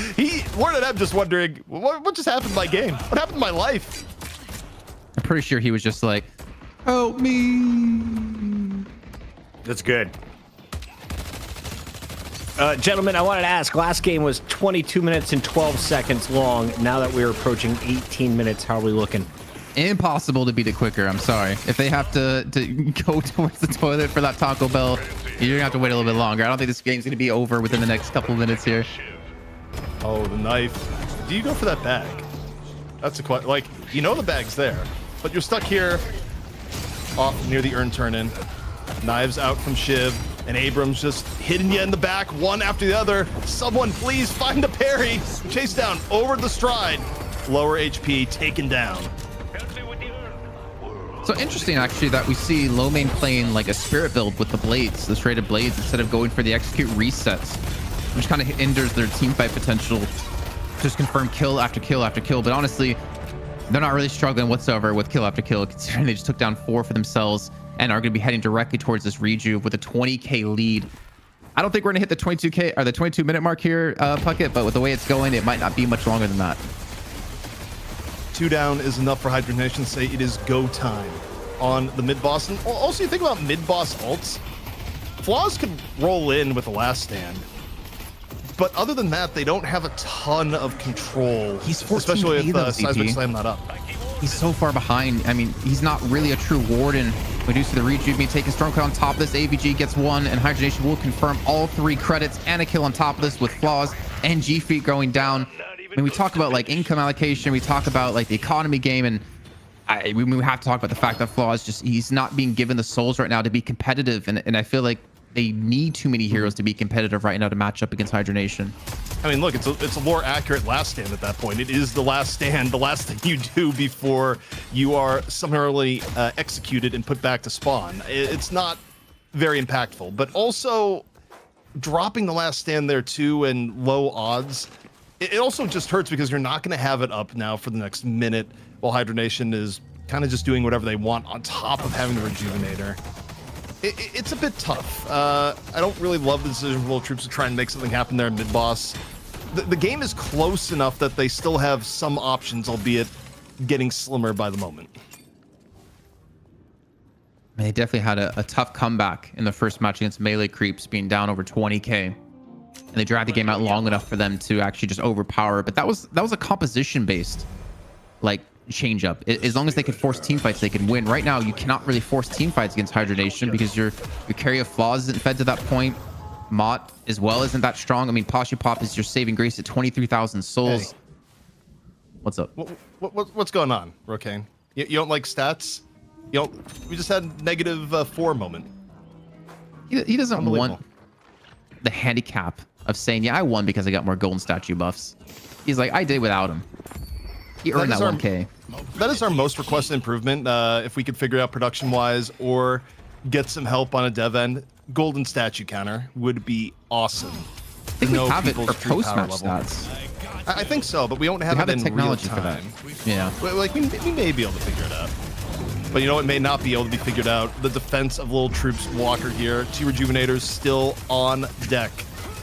Lord NM just wondering, what just happened to my game? What happened to my life? I'm pretty sure he was just like, help me. That's good. Gentlemen, I wanted to ask, last game was 22 minutes and 12 seconds long. Now that we're approaching 18 minutes, how are we looking? Impossible to beat it quicker. I'm sorry. If they have to go towards the toilet for that Taco Bell, you're gonna have to wait a little bit longer. I don't think this game's gonna be over within the next couple of minutes here. Oh, the knife. Do you go for that bag? That's a question. Like, you know the bag's there, but you're stuck here off near the earn turn in. Knives out from Shiv, and Abrams just hitting you in the back, one after the other. Someone please find the parry. Chase down over the stride. Lower HP taken down. So interesting, actually, that we see low main playing like a spirit build with the blades, the traded blades, instead of going for the execute resets, which kind of hinders their team fight potential. Just confirm kill after kill after kill. But honestly, They're not really struggling whatsoever with kill after kill, considering they just took down 4 for themselves and are going to be heading directly towards this rejuve with a 20k lead. I don't think we're going to hit the 22k or the 22-minute mark here, Puckett, but with the way it's going, it might not be much longer than that. 2 down is enough for Hydra Nation to say it is go time on the mid boss. And also, you think about mid boss ults, Flaws could roll in with the last stand. But other than that, they don't have a ton of control. He's 14K especially though, with Seismic Slam not up. He's so far behind. I mean, he's not really a true Warden. Reduced to the rejuve, being taken strong on top of this. AVG gets 1, and Hydra Nation will confirm all 3 credits and a kill on top of this with Flaws and G-Feet going down. I mean, we talk about like income allocation, we talk about like the economy game, and we have to talk about the fact that Flaws he's not being given the souls right now to be competitive, and I feel like they need too many heroes to be competitive right now to match up against Hydra Nation. I mean, look, it's a more accurate last stand at that point. It is the last stand, the last thing you do before you are summarily executed and put back to spawn. It's not very impactful, but also dropping the last stand there too and low odds, it also just hurts because you're not going to have it up now for the next minute while Hydra Nation is kind of just doing whatever they want on top of having the Rejuvenator. It's a bit tough. I don't really love the decision for Lil Troops to try and make something happen there in mid-boss. The game is close enough that they still have some options, albeit getting slimmer by the moment. They definitely had a tough comeback in the first match against Melee Creeps, being down over 20k. And they dragged the game out long enough for them to actually just overpower. But that was a composition-based, like, change up. As long as they could force team fights, they can win. Right now, you cannot really force team fights against Hydra Nation because your carry of Flaws isn't fed to that point. Mott as well isn't that strong. I mean, Pop is your saving grace at 23,000 souls. Hey. What's up? What's going on, Rokane? You don't like stats? You don't? We just had -4 moment. He doesn't want the handicap of saying, yeah, I won because I got more golden statue buffs. He's like, I did without him. He earned that 1k. That is our most requested improvement. If we could figure it out production-wise or get some help on a dev end, golden statue counter would be awesome. I think we have it for post-match stats. I think so, but we don't have it in technology real time. for that. Yeah. Like we may be able to figure it out. But you know what may not be able to be figured out? The defense of Lil Troops Walker here. 2 Rejuvenators still on deck.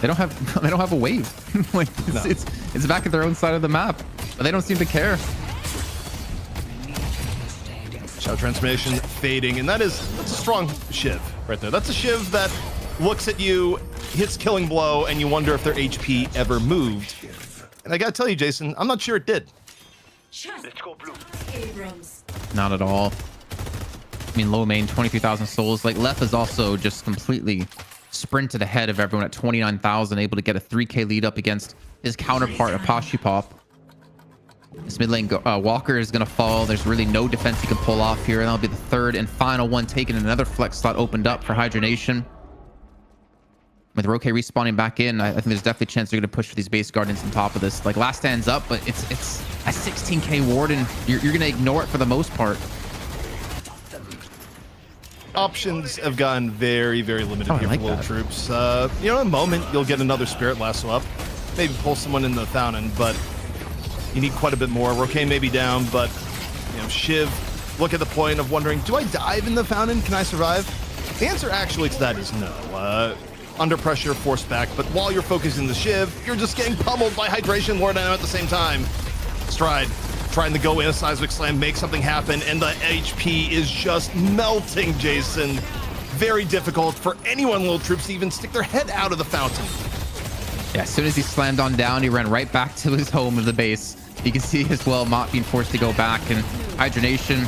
They don't have a wave. Like it's back at their own side of the map, but they don't seem to care. Shadow transformation fading, and that's a strong shiv right there. That's a shiv that looks at you, hits killing blow, and you wonder if their HP ever moved. And I gotta tell you, Jason, I'm not sure it did. Let's go blue. Not at all. I mean, low main, 23,000 souls. Like Lef is also just completely sprinted ahead of everyone at 29,000, able to get a 3k lead up against his counterpart, Apache Pop. This mid lane Walker is going to fall. There's really no defense he can pull off here, and that'll be the 3rd and final one taken. Another flex slot opened up for Hydra Nation. With Roke respawning back in, I think there's definitely a chance they're going to push for these base guardians on top of this. Like, last stands up, but it's a 16k warden. You're going to ignore it for the most part. Options have gotten very, very limited here for Lil Troops. You know, in a moment, you'll get another Spirit Lasso up. Maybe pull someone in the fountain, but you need quite a bit more. Rokane may be down, but, you know, Shiv, look at the point of wondering, do I dive in the fountain? Can I survive? The answer actually to that is no. Under pressure, forced back, but while you're focusing the Shiv, you're just getting pummeled by Hydration Lord at the same time. Stride trying to go in a Seismic Slam, make something happen, and the HP is just melting, Jason. Very difficult for anyone Lil Troops to even stick their head out of the fountain. Yeah, as soon as he slammed on down, he ran right back to his home of the base. You can see as well Mott being forced to go back, and Hydra Nation,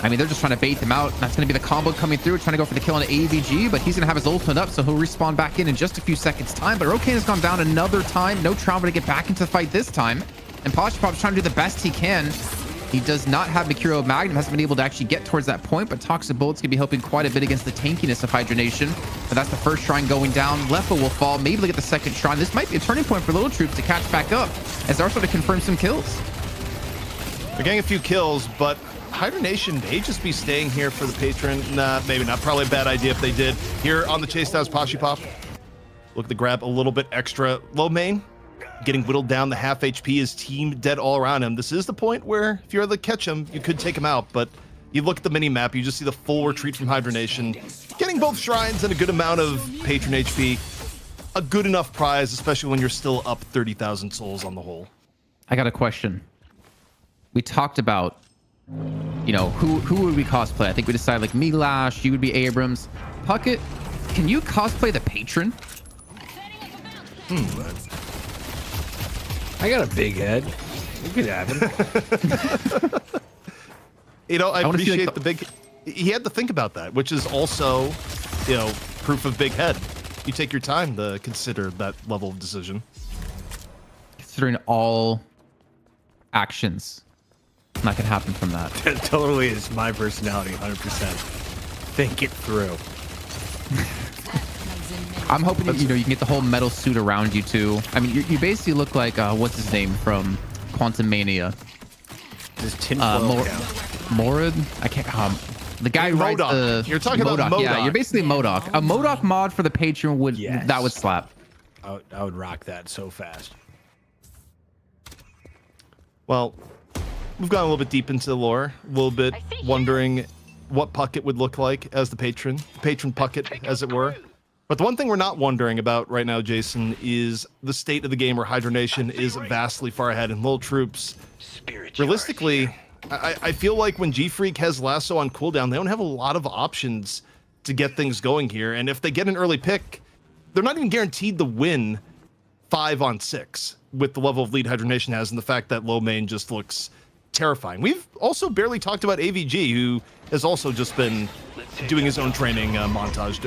I mean, they're just trying to bait him out. That's going to be the combo coming through, trying to go for the kill on the AVG, but he's going to have his ultimate up, so he'll respawn back in just a few seconds' time. But Rokane has gone down another time. No trauma to get back into the fight this time. And Poshpop's trying to do the best he can. He does not have Mercurial Magnum, hasn't been able to actually get towards that point, but Toxic Bullet's going to be helping quite a bit against the tankiness of Hydra Nation. But that's the first shrine going down. Lefa will fall. Maybe they'll get the second shrine. This might be a turning point for Lil Troops to catch back up, as they're starting to confirm some kills. They're getting a few kills, but Hydra Nation may just be staying here for the patron. Nah, maybe not. Probably a bad idea if they did. Here on the chase down is Pop. Look to grab a little bit extra low main. getting whittled down the half HP. His team dead all around him. This is the point where if you're able to catch him, you could take him out. But you look at the mini map, you just see the full retreat from Hydra Nation, getting both shrines and a good amount of patron HP. A good enough prize, especially when you're still up 30,000 souls on the whole. I got a question. We talked about, you know, who would we cosplay? I think we decided like me, Lash, you would be Abrams. Puckett, can you cosplay the patron? I got a big head. You could have it. You know, I appreciate like the big... He had to think about that, which is also, you know, proof of big head. You take your time to consider that level of decision. Considering all actions that can happen from that. That totally is my personality, 100%. Think it through. I'm hoping you know you can get the whole metal suit around you too. I mean, you basically look like what's his name from Quantum Mania? This tinfoil cap. Morad? I can't. The guy who rides the. You're talking about MODOK. Yeah, MODOK. you're basically MODOK. A MODOK mod for the patron would Yes. that would slap. I would rock that so fast. Well, we've gone a little bit deep into the lore, a little bit wondering what Puckett would look like as the patron Puckett, as it were. But the one thing we're not wondering about right now, Jason, is the state of the game where Hydra Nation is vastly far ahead, and Lil Troops, realistically, I feel like when G-Freak has Lasso on cooldown, they don't have a lot of options to get things going here. And if they get an early pick, they're not even guaranteed to win 5-on-6 with the level of lead Hydra Nation has and the fact that low main just looks terrifying. We've also barely talked about AVG, who has also just been doing his own training montage.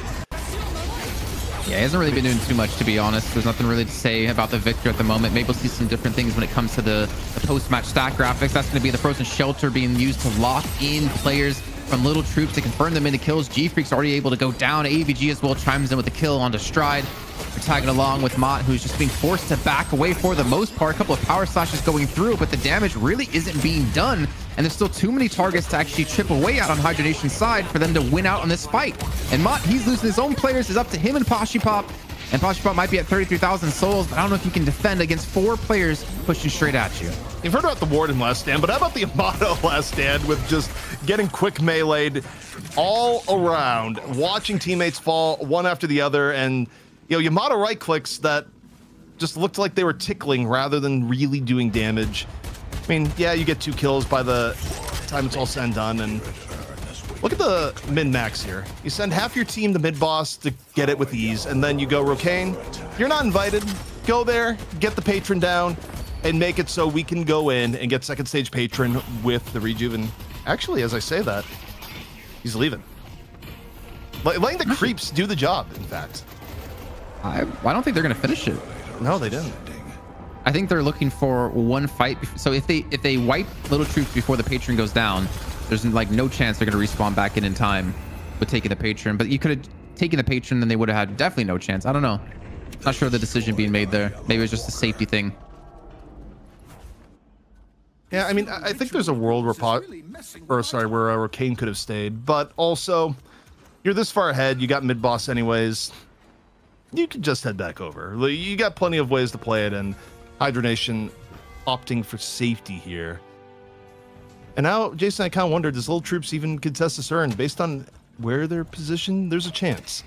Yeah, he hasn't really been doing too much, to be honest. There's nothing really to say about the Victor at the moment. Maybe we'll see some different things when it comes to the post-match stat graphics. That's going to be the Frozen Shelter being used to lock in players from Little Troops to confirm them into kills. G-Freak's already able to go down. AVG as well chimes in with the kill onto Stride. We're tagging along with Mott, who's just being forced to back away for the most part. A couple of power slashes going through, but the damage really isn't being done. And there's still too many targets to actually chip away out on Hydra Nation's side for them to win out on this fight. And Mott, he's losing his own players. It's up to him and Poshipop. And Poshipop might be at 33,000 souls, but I don't know if you can defend against 4 players pushing straight at you. You've heard about the Warden last stand, but how about the Amato last stand with just getting quick melee'd all around, watching teammates fall one after the other, and you know, Yamato right clicks that just looked like they were tickling rather than really doing damage. I mean, yeah, you get 2 kills by the time it's all said and done, and look at the min-max here. You send half your team to mid-boss to get it with ease, and then you go, Rokane, you're not invited. Go there, get the patron down, and make it so we can go in and get second stage patron with the rejuve. And actually, as I say that, he's leaving. Letting the creeps do the job, in fact. I don't think they're going to finish it. No, they didn't. I think they're looking for one fight. So if they wipe Little Troops before the patron goes down, there's like no chance they're going to respawn back in time with taking the patron. But you could have taken the patron, then they would have had definitely no chance. I don't know. Not sure the decision being made there. Maybe it was just a safety thing. Yeah, I mean, I think there's a world where Rokane could have stayed, but also you're this far ahead. You got mid-boss anyways. You could just head back over. You got plenty of ways to play it, and Hydra Nation opting for safety here. And now, Jason, I kind of wonder, does Lil Troops even contest this urn? Based on where they're positioned, there's a chance.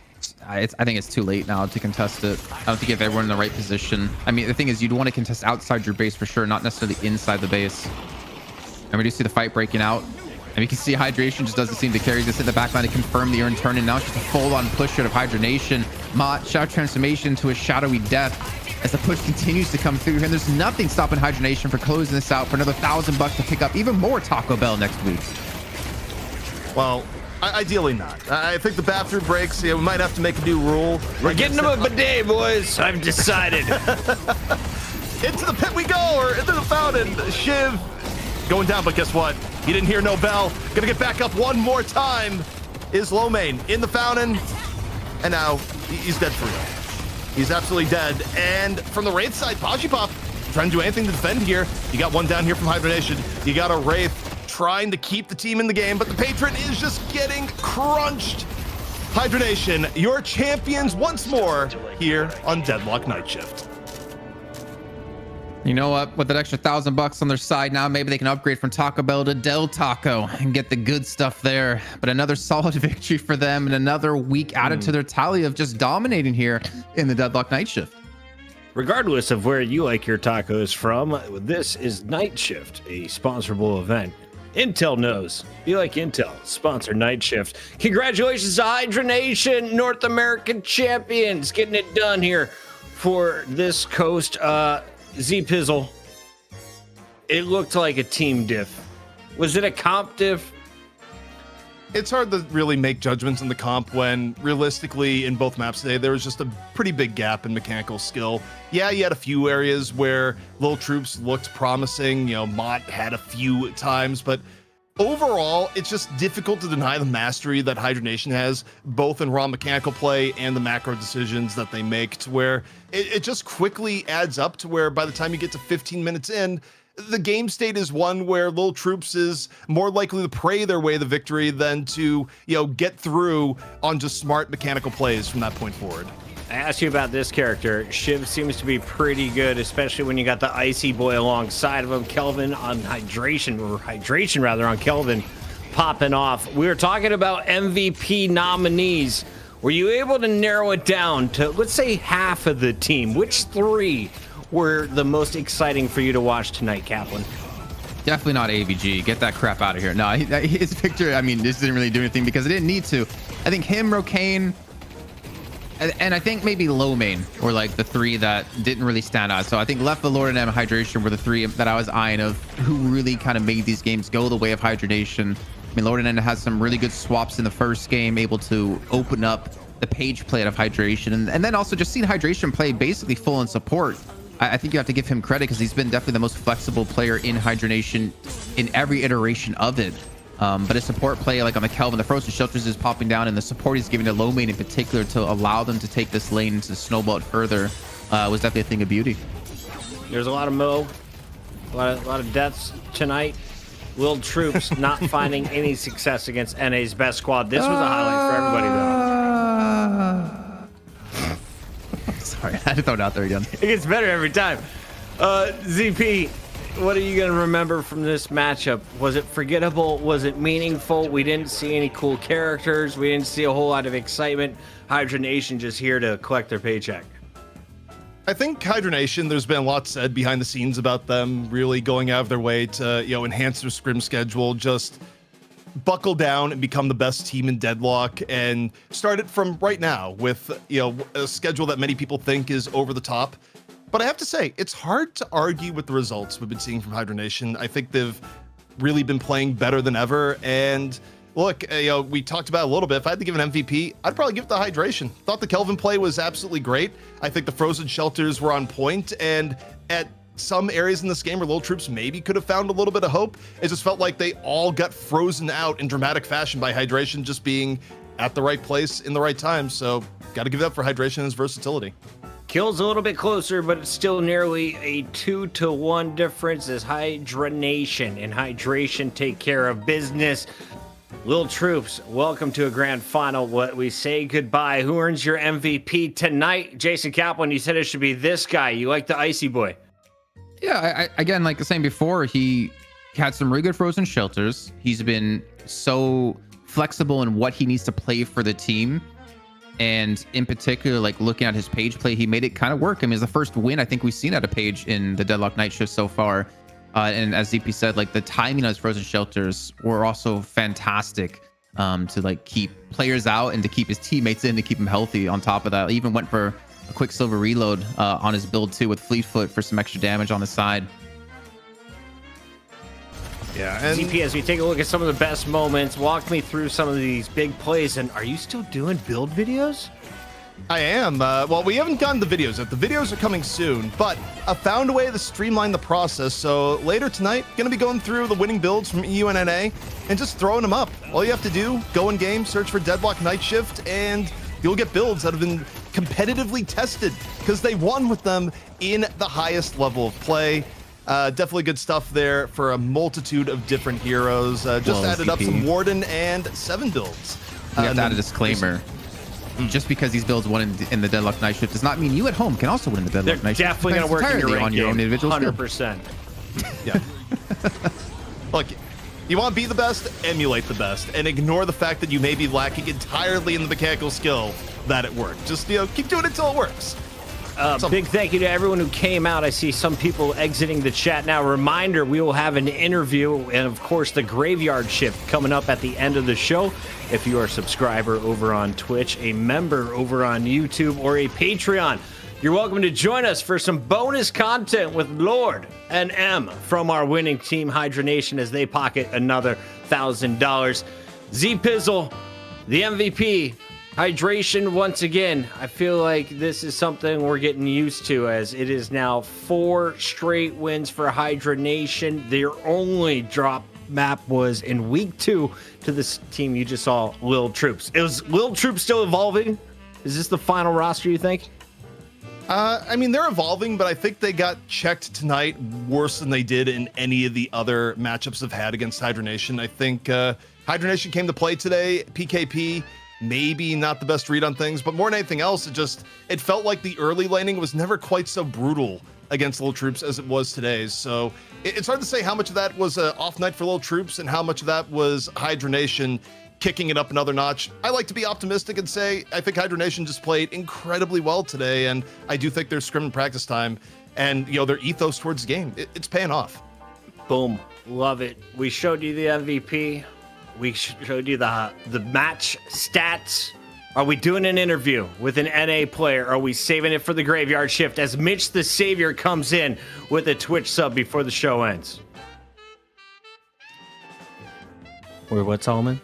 I think it's too late now to contest it. I don't think you have everyone in the right position. I mean, the thing is, you'd want to contest outside your base for sure, not necessarily inside the base. And we do see the fight breaking out. And you can see Hydration just doesn't seem to carry this in the backline to confirm the urn turn. And now it's just a full-on push out of Hydra Nation. Mott, Shadow Transformation to a shadowy death as the push continues to come through. And there's nothing stopping Hydra Nation for closing this out for another $1,000 to pick up even more Taco Bell next week. Well, ideally not. I think the bathroom breaks. Yeah, we might have to make a new rule. We're getting them a bidet, boys. I've decided. Into the pit we go, or into the fountain. Shiv going down, but guess what? He didn't hear no bell. Gonna get back up one more time. Is low main in the fountain, and now he's dead for real. He's absolutely dead. And from the Wraith side, Poshipop trying to do anything to defend here. You got one down here from Hydra Nation. You got a Wraith trying to keep the team in the game, but the patron is just getting crunched. Hydra Nation, your champions once more here on Deadlock Night Shift. You know what? With that extra $1,000 on their side now, maybe they can upgrade from Taco Bell to Del Taco and get the good stuff there. But another solid victory for them and another week added to their tally of just dominating here in the Deadlock Night Shift. Regardless of where you like your tacos from, this is Night Shift, a sponsorable event. Intel knows. You like Intel. Sponsor Night Shift. Congratulations to Hydra Nation, North American champions, getting it done here for this coast. Z-Pizzle, it looked like a team diff. Was it a comp diff? It's hard to really make judgments in the comp when realistically in both maps today, there was just a pretty big gap in mechanical skill. Yeah, you had a few areas where Lil Troops looked promising. You know, Mott had a few times, but overall, it's just difficult to deny the mastery that Hydra Nation has, both in raw mechanical play and the macro decisions that they make, to where it just quickly adds up to where by the time you get to 15 minutes in, the game state is one where Lil Troops is more likely to pray their way the victory than to, get through on just smart mechanical plays from that point forward. I asked you about this character. Shiv seems to be pretty good, especially when you got the Icy Boy alongside of him. Kelvin on Hydration rather, on Kelvin popping off. We were talking about MVP nominees. Were you able to narrow it down to, let's say, half of the team? Which three were the most exciting for you to watch tonight, Kaplan? Definitely not AVG. Get that crap out of here. No, his victory, this didn't really do anything because it didn't need to. I think him, Rokane, and I think maybe Low Main were like the three that didn't really stand out. So I think Left, Lord, and Hydration were the three that I was eyeing of who really kind of made these games go the way of Hydronation. Lord and has some really good swaps in the first game, able to open up the page play of Hydration. And then also just seeing Hydration play basically full in support. I think you have to give him credit because he's been definitely the most flexible player in Hydronation in every iteration of it. But his support play, like on the Kelvin, the Frozen Shelters is popping down, and the support he's giving to Low Main in particular to allow them to take this lane to snowball it further was definitely a thing of beauty. There's a lot of Mo, a lot of deaths tonight. Lil Troops not finding any success against NA's best squad. This was a highlight for everybody, though. Sorry, I had to throw it out there again. It gets better every time. ZP, what are you going to remember from this matchup? Was it forgettable? Was it meaningful? We didn't see any cool characters. We didn't see a whole lot of excitement. Hydra Nation just here to collect their paycheck. I think Hydra Nation, there's been a lot said behind the scenes about them really going out of their way to, enhance their scrim schedule, just buckle down and become the best team in Deadlock and start it from right now with, a schedule that many people think is over the top. But I have to say, it's hard to argue with the results we've been seeing from Hydra Nation. I think they've really been playing better than ever. And look, we talked about it a little bit. If I had to give an MVP, I'd probably give it to Hydration. Thought the Kelvin play was absolutely great. I think the Frozen Shelters were on point, and at some areas in this game where Lil Troops maybe could have found a little bit of hope, it just felt like they all got frozen out in dramatic fashion by Hydration just being at the right place in the right time. So got to give it up for Hydration and his versatility. Kills a little bit closer, but it's still nearly a 2-to-1 difference as Hydra Nation and Hydration take care of business. Lil Troops, welcome to a grand final. What we say goodbye. Who earns your MVP tonight? Jason Kaplan, you said it should be this guy. You like the Icy Boy? Yeah, again, like the same before, he had some really good Frozen Shelters. He's been so flexible in what he needs to play for the team. And in particular, like looking at his page play, he made it kind of work. It's the first win I think we've seen out of Page in the Deadlock Night Shift so far. And as ZP said, like the timing on his Frozen Shelters were also fantastic to like keep players out and to keep his teammates in, to keep him healthy. On top of that, he even went for a quick silver reload on his build too with Fleetfoot for some extra damage on the side. Yeah, and ZP, as we take a look at some of the best moments, walk me through some of these big plays. And are you still doing build videos? I am. Well, we haven't gotten the videos yet. The videos are coming soon, but I found a way to streamline the process. So later tonight, going to be going through the winning builds from EU and NA and just throwing them up. All you have to do, go in game, search for Deadlock Night Shift, and you'll get builds that have been competitively tested because they won with them in the highest level of play. Definitely good stuff there for a multitude of different heroes. Just added up some Warden and 7 builds. We have to add a disclaimer. just because these builds won in the Deadlock Night Shift does not mean you at home can also win in the Deadlock They're Night Shift. definitely going to work in your, on your own individual skill. 100%. Yeah. Look, you want to be the best, emulate the best, and ignore the fact that you may be lacking entirely in the mechanical skill that it worked. Just, keep doing it until it works. Big thank you to everyone who came out. I see some people exiting the chat now. Reminder, we will have an interview and, of course, the Graveyard Shift coming up at the end of the show. If you are a subscriber over on Twitch, a member over on YouTube, or a Patreon, you're welcome to join us for some bonus content with Lord and M from our winning team, Hydra Nation, as they pocket another $1,000. Z-Pizzle, the MVP, Hydration once again. I feel like this is something we're getting used to, as it is now 4 straight wins for Hydra Nation. Their only drop map was in week 2 to this team you just saw, Lil Troops. Is Lil Troops still evolving? Is this the final roster, you think? I mean, they're evolving, but I think they got checked tonight worse than they did in any of the other matchups they've had against Hydra Nation. I think Hydra Nation came to play today. PKP, maybe not the best read on things, but more than anything else, it felt like the early laning was never quite so brutal against Lil Troops as it was today. So it's hard to say how much of that was an off night for Lil Troops and how much of that was Hydra Nation kicking it up another notch. I like to be optimistic and say I think Hydra Nation just played incredibly well today, and I do think their scrim and practice time and their ethos towards the game, it's paying off. Boom, love it. We showed you the MVP. We showed you the match stats. Are we doing an interview with an NA player? Are we saving it for the Graveyard Shift as Mitch the Savior comes in with a Twitch sub before the show ends? Or what, Solomon?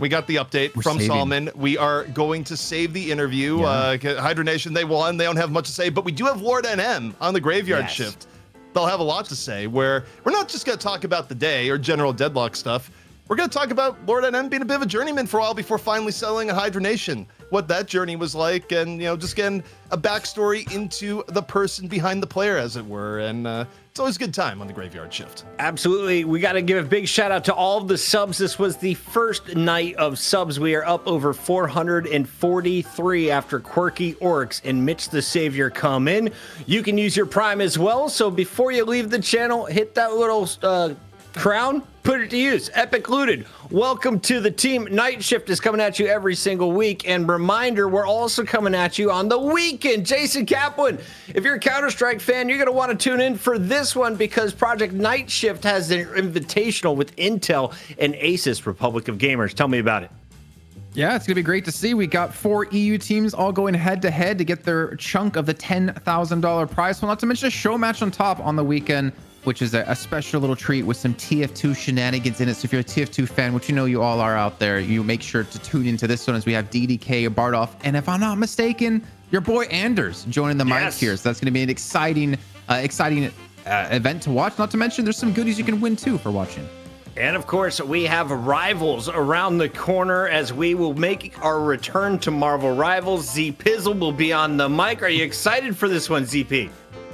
We got the update from Solomon. We are going to save the interview. Hydra Nation, they won. They don't have much to say, but we do have Lord NM on the Graveyard Shift. They'll have a lot to say, where we're not just going to talk about the day or general Deadlock stuff. We're going to talk about Lord NM being a bit of a journeyman for a while before finally selling a Hydra Nation, what that journey was like, and just getting a backstory into the person behind the player, as it were. And it's always a good time on the Graveyard Shift. Absolutely. We got to give a big shout out to all of the subs. This was the first night of subs. We are up over 443 after Quirky Orcs and Mitch the Savior come in. You can use your Prime as well. So before you leave the channel, hit that little crown, put it to use. Epic Looted, welcome to the team. Night Shift is coming at you every single week, and reminder, we're also coming at you on the weekend. Jason Kaplan, if you're a Counter-Strike fan, you're going to want to tune in for this one, because Project Night Shift has their invitational with Intel and Asus, Republic of Gamers. Tell me about it. Yeah, it's going to be great to see. We got 4 EU teams all going head-to-head to get their chunk of the $10,000 prize. Well, not to mention a show match on top on the weekend, which is a special little treat with some TF2 shenanigans in it. So if you're a TF2 fan, which you all are out there, you make sure to tune into this one, as we have DDK, Bardoff, and if I'm not mistaken, your boy Anders joining the mic here. So that's going to be an exciting event to watch. Not to mention, there's some goodies you can win too for watching. And of course, we have Rivals around the corner as we will make our return to Marvel Rivals. Z-Pizzle will be on the mic. Are you excited for this one, ZP?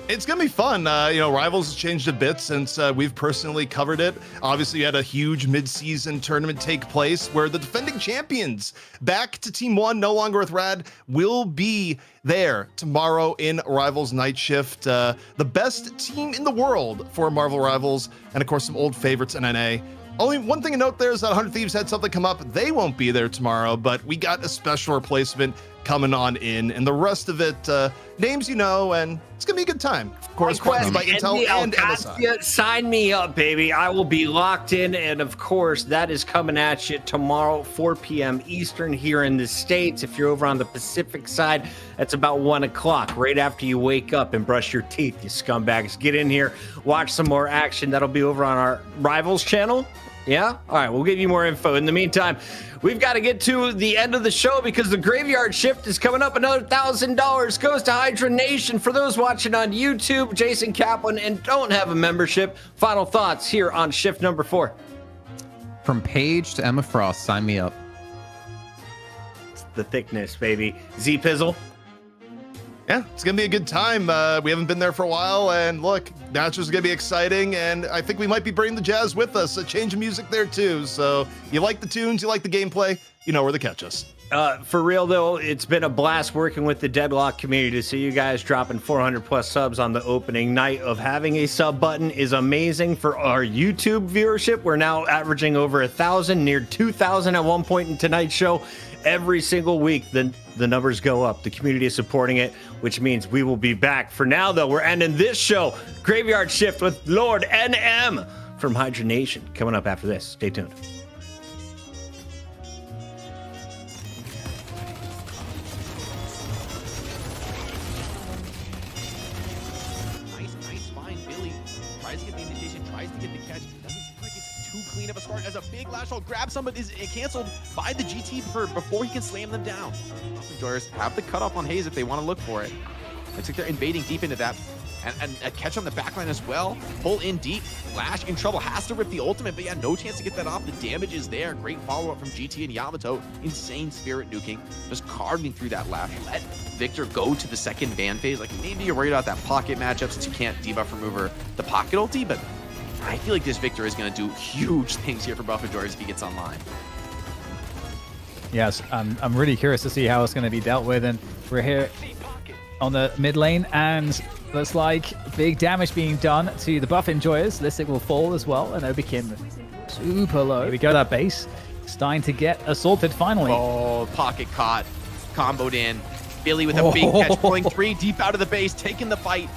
It's going to be fun. Rivals has changed a bit since we've personally covered it. Obviously, you had a huge mid-season tournament take place where the defending champions, back to Team 1, no longer with Rad, will be there tomorrow in Rivals Night Shift. The best team in the world for Marvel Rivals, and of course, some old favorites in NA. Only one thing to note there is that 100 Thieves had something come up. They won't be there tomorrow, but we got a special replacement coming on in, and the rest of it, names you know, and it's gonna be a good time. Of course, sponsored by Intel and MSI. Sign me up, baby. I will be locked in, and of course, that is coming at you tomorrow, 4 p.m. Eastern here in the States. If you're over on the Pacific side, that's about 1 o'clock, right after you wake up and brush your teeth, you scumbags. Get in here, watch some more action. That'll be over on our Rivals channel. Yeah? All right, we'll give you more info. In the meantime, we've got to get to the end of the show because the Graveyard Shift is coming up. Another $1,000 goes to Hydra Nation. For those watching on YouTube, Jason Kaplan, and don't have a membership, final thoughts here on Shift number 4. From Paige to Emma Frost, sign me up. It's the thickness, baby. Z-Pizzle? Yeah, it's gonna be a good time. We haven't been there for a while, and look, now it's just gonna be exciting, and I think we might be bringing the jazz with us. A change of music there too. So you like the tunes, you like the gameplay, you know where to catch us. For real though, it's been a blast working with the Deadlock community. To see you guys dropping 400 plus subs on the opening night of having a sub button is amazing. For our YouTube viewership, we're now averaging over 1,000, near 2,000 at one point in tonight's show. Every single week, the numbers go up. The community is supporting it, which means we will be back. For now, though, we're ending this show, Graveyard Shift, with Lord NM from Hydra Nation. Coming up after this. Stay tuned. Nice find. Billy tries to get the invitation, tries to get the catch. Doesn't seem like it's too clean of a start as a big lash hole grabs somebody, is canceled by the GT before he can slam them down. Enjoyers have the cutoff on Hayes if they want to look for it. Looks like they're invading deep into that. And a catch on the backline as well. Pull in deep. Lash in trouble. Has to rip the ultimate, but yeah, no chance to get that off. The damage is there. Great follow-up from GT and Yamato. Insane spirit nuking. Just carving through that Lash. Let Victor go to the second ban phase. Like, maybe you're worried about that pocket matchup since you can't debuff remover the pocket ulti, but I feel like this Victor is going to do huge things here for Buff Enjoyers if he gets online. Yes, I'm really curious to see how it's going to be dealt with, and we're here on the mid lane, and looks like big damage being done to the Buff Enjoyers. Listic will fall as well, and Obikim super low. Here we go, that base starting to get assaulted finally. Oh, pocket caught, comboed in. Billy with a big catch, pulling 3 deep out of the base, taking the fight,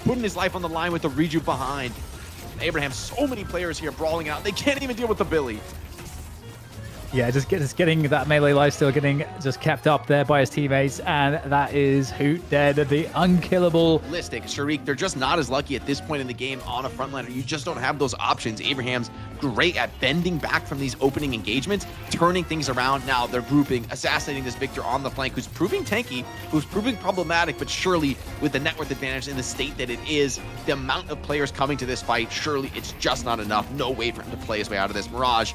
putting his life on the line with the rejuve behind. Abraham, so many players here brawling out. They can't even deal with the Billy. Yeah, just getting that melee lifesteal getting just kept up there by his teammates, and that is Hoot dead, the unkillable. Listic, Sharik, they're just not as lucky at this point in the game on a frontliner. You just don't have those options. Abraham's great at bending back from these opening engagements, turning things around. Now they're grouping, assassinating this Victor on the flank, who's proving tanky, who's proving problematic, but surely with the net worth advantage in the state that it is, the amount of players coming to this fight, surely it's just not enough. No way for him to play his way out of this. Mirage,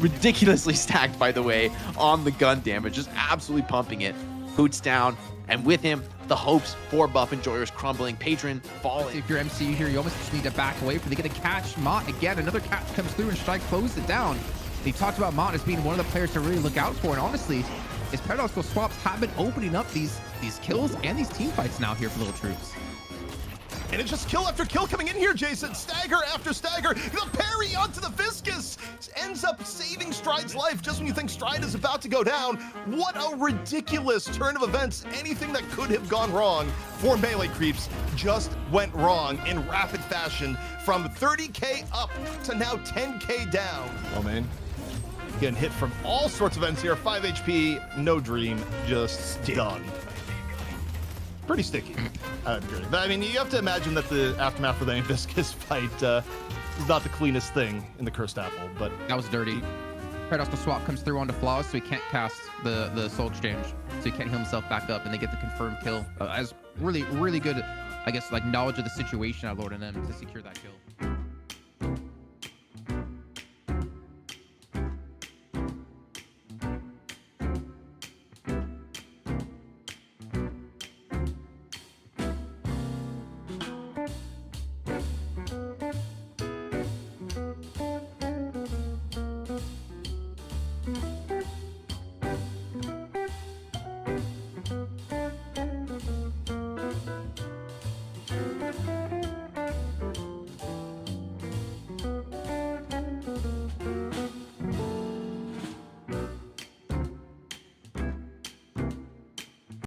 ridiculously stacked, by the way, on the gun damage, just absolutely pumping it. Hoot's down, and with him, the hopes for Buff Enjoyers crumbling. Patron falling. If you're MCU here, you almost just need to back away from. They get a catch. Mott again, another catch comes through, and Strike closes it down. They talked about Mott as being one of the players to really look out for, and honestly, his paradoxical swaps have been opening up these kills and these team fights now here for Lil Troops. And it's just kill after kill coming in here, Jason. Stagger after stagger. The parry onto the Viscous ends up saving Stride's life just when you think Stride is about to go down. What a ridiculous turn of events. Anything that could have gone wrong for Melee Creeps just went wrong in rapid fashion, from 30K up to now 10K down. Oh, man. Getting hit from all sorts of ends here. 5 HP, no dream, just done. Pretty sticky. I agree. But I mean, you have to imagine that the aftermath for the Viscous fight is not the cleanest thing in the Cursed Apple, but that was dirty. Paradoxical swap comes through onto Flawless, so he can't cast the Soul Exchange, so he can't heal himself back up, and they get the confirmed kill. As really good, I guess, like knowledge of the situation at Lord and them to secure that kill.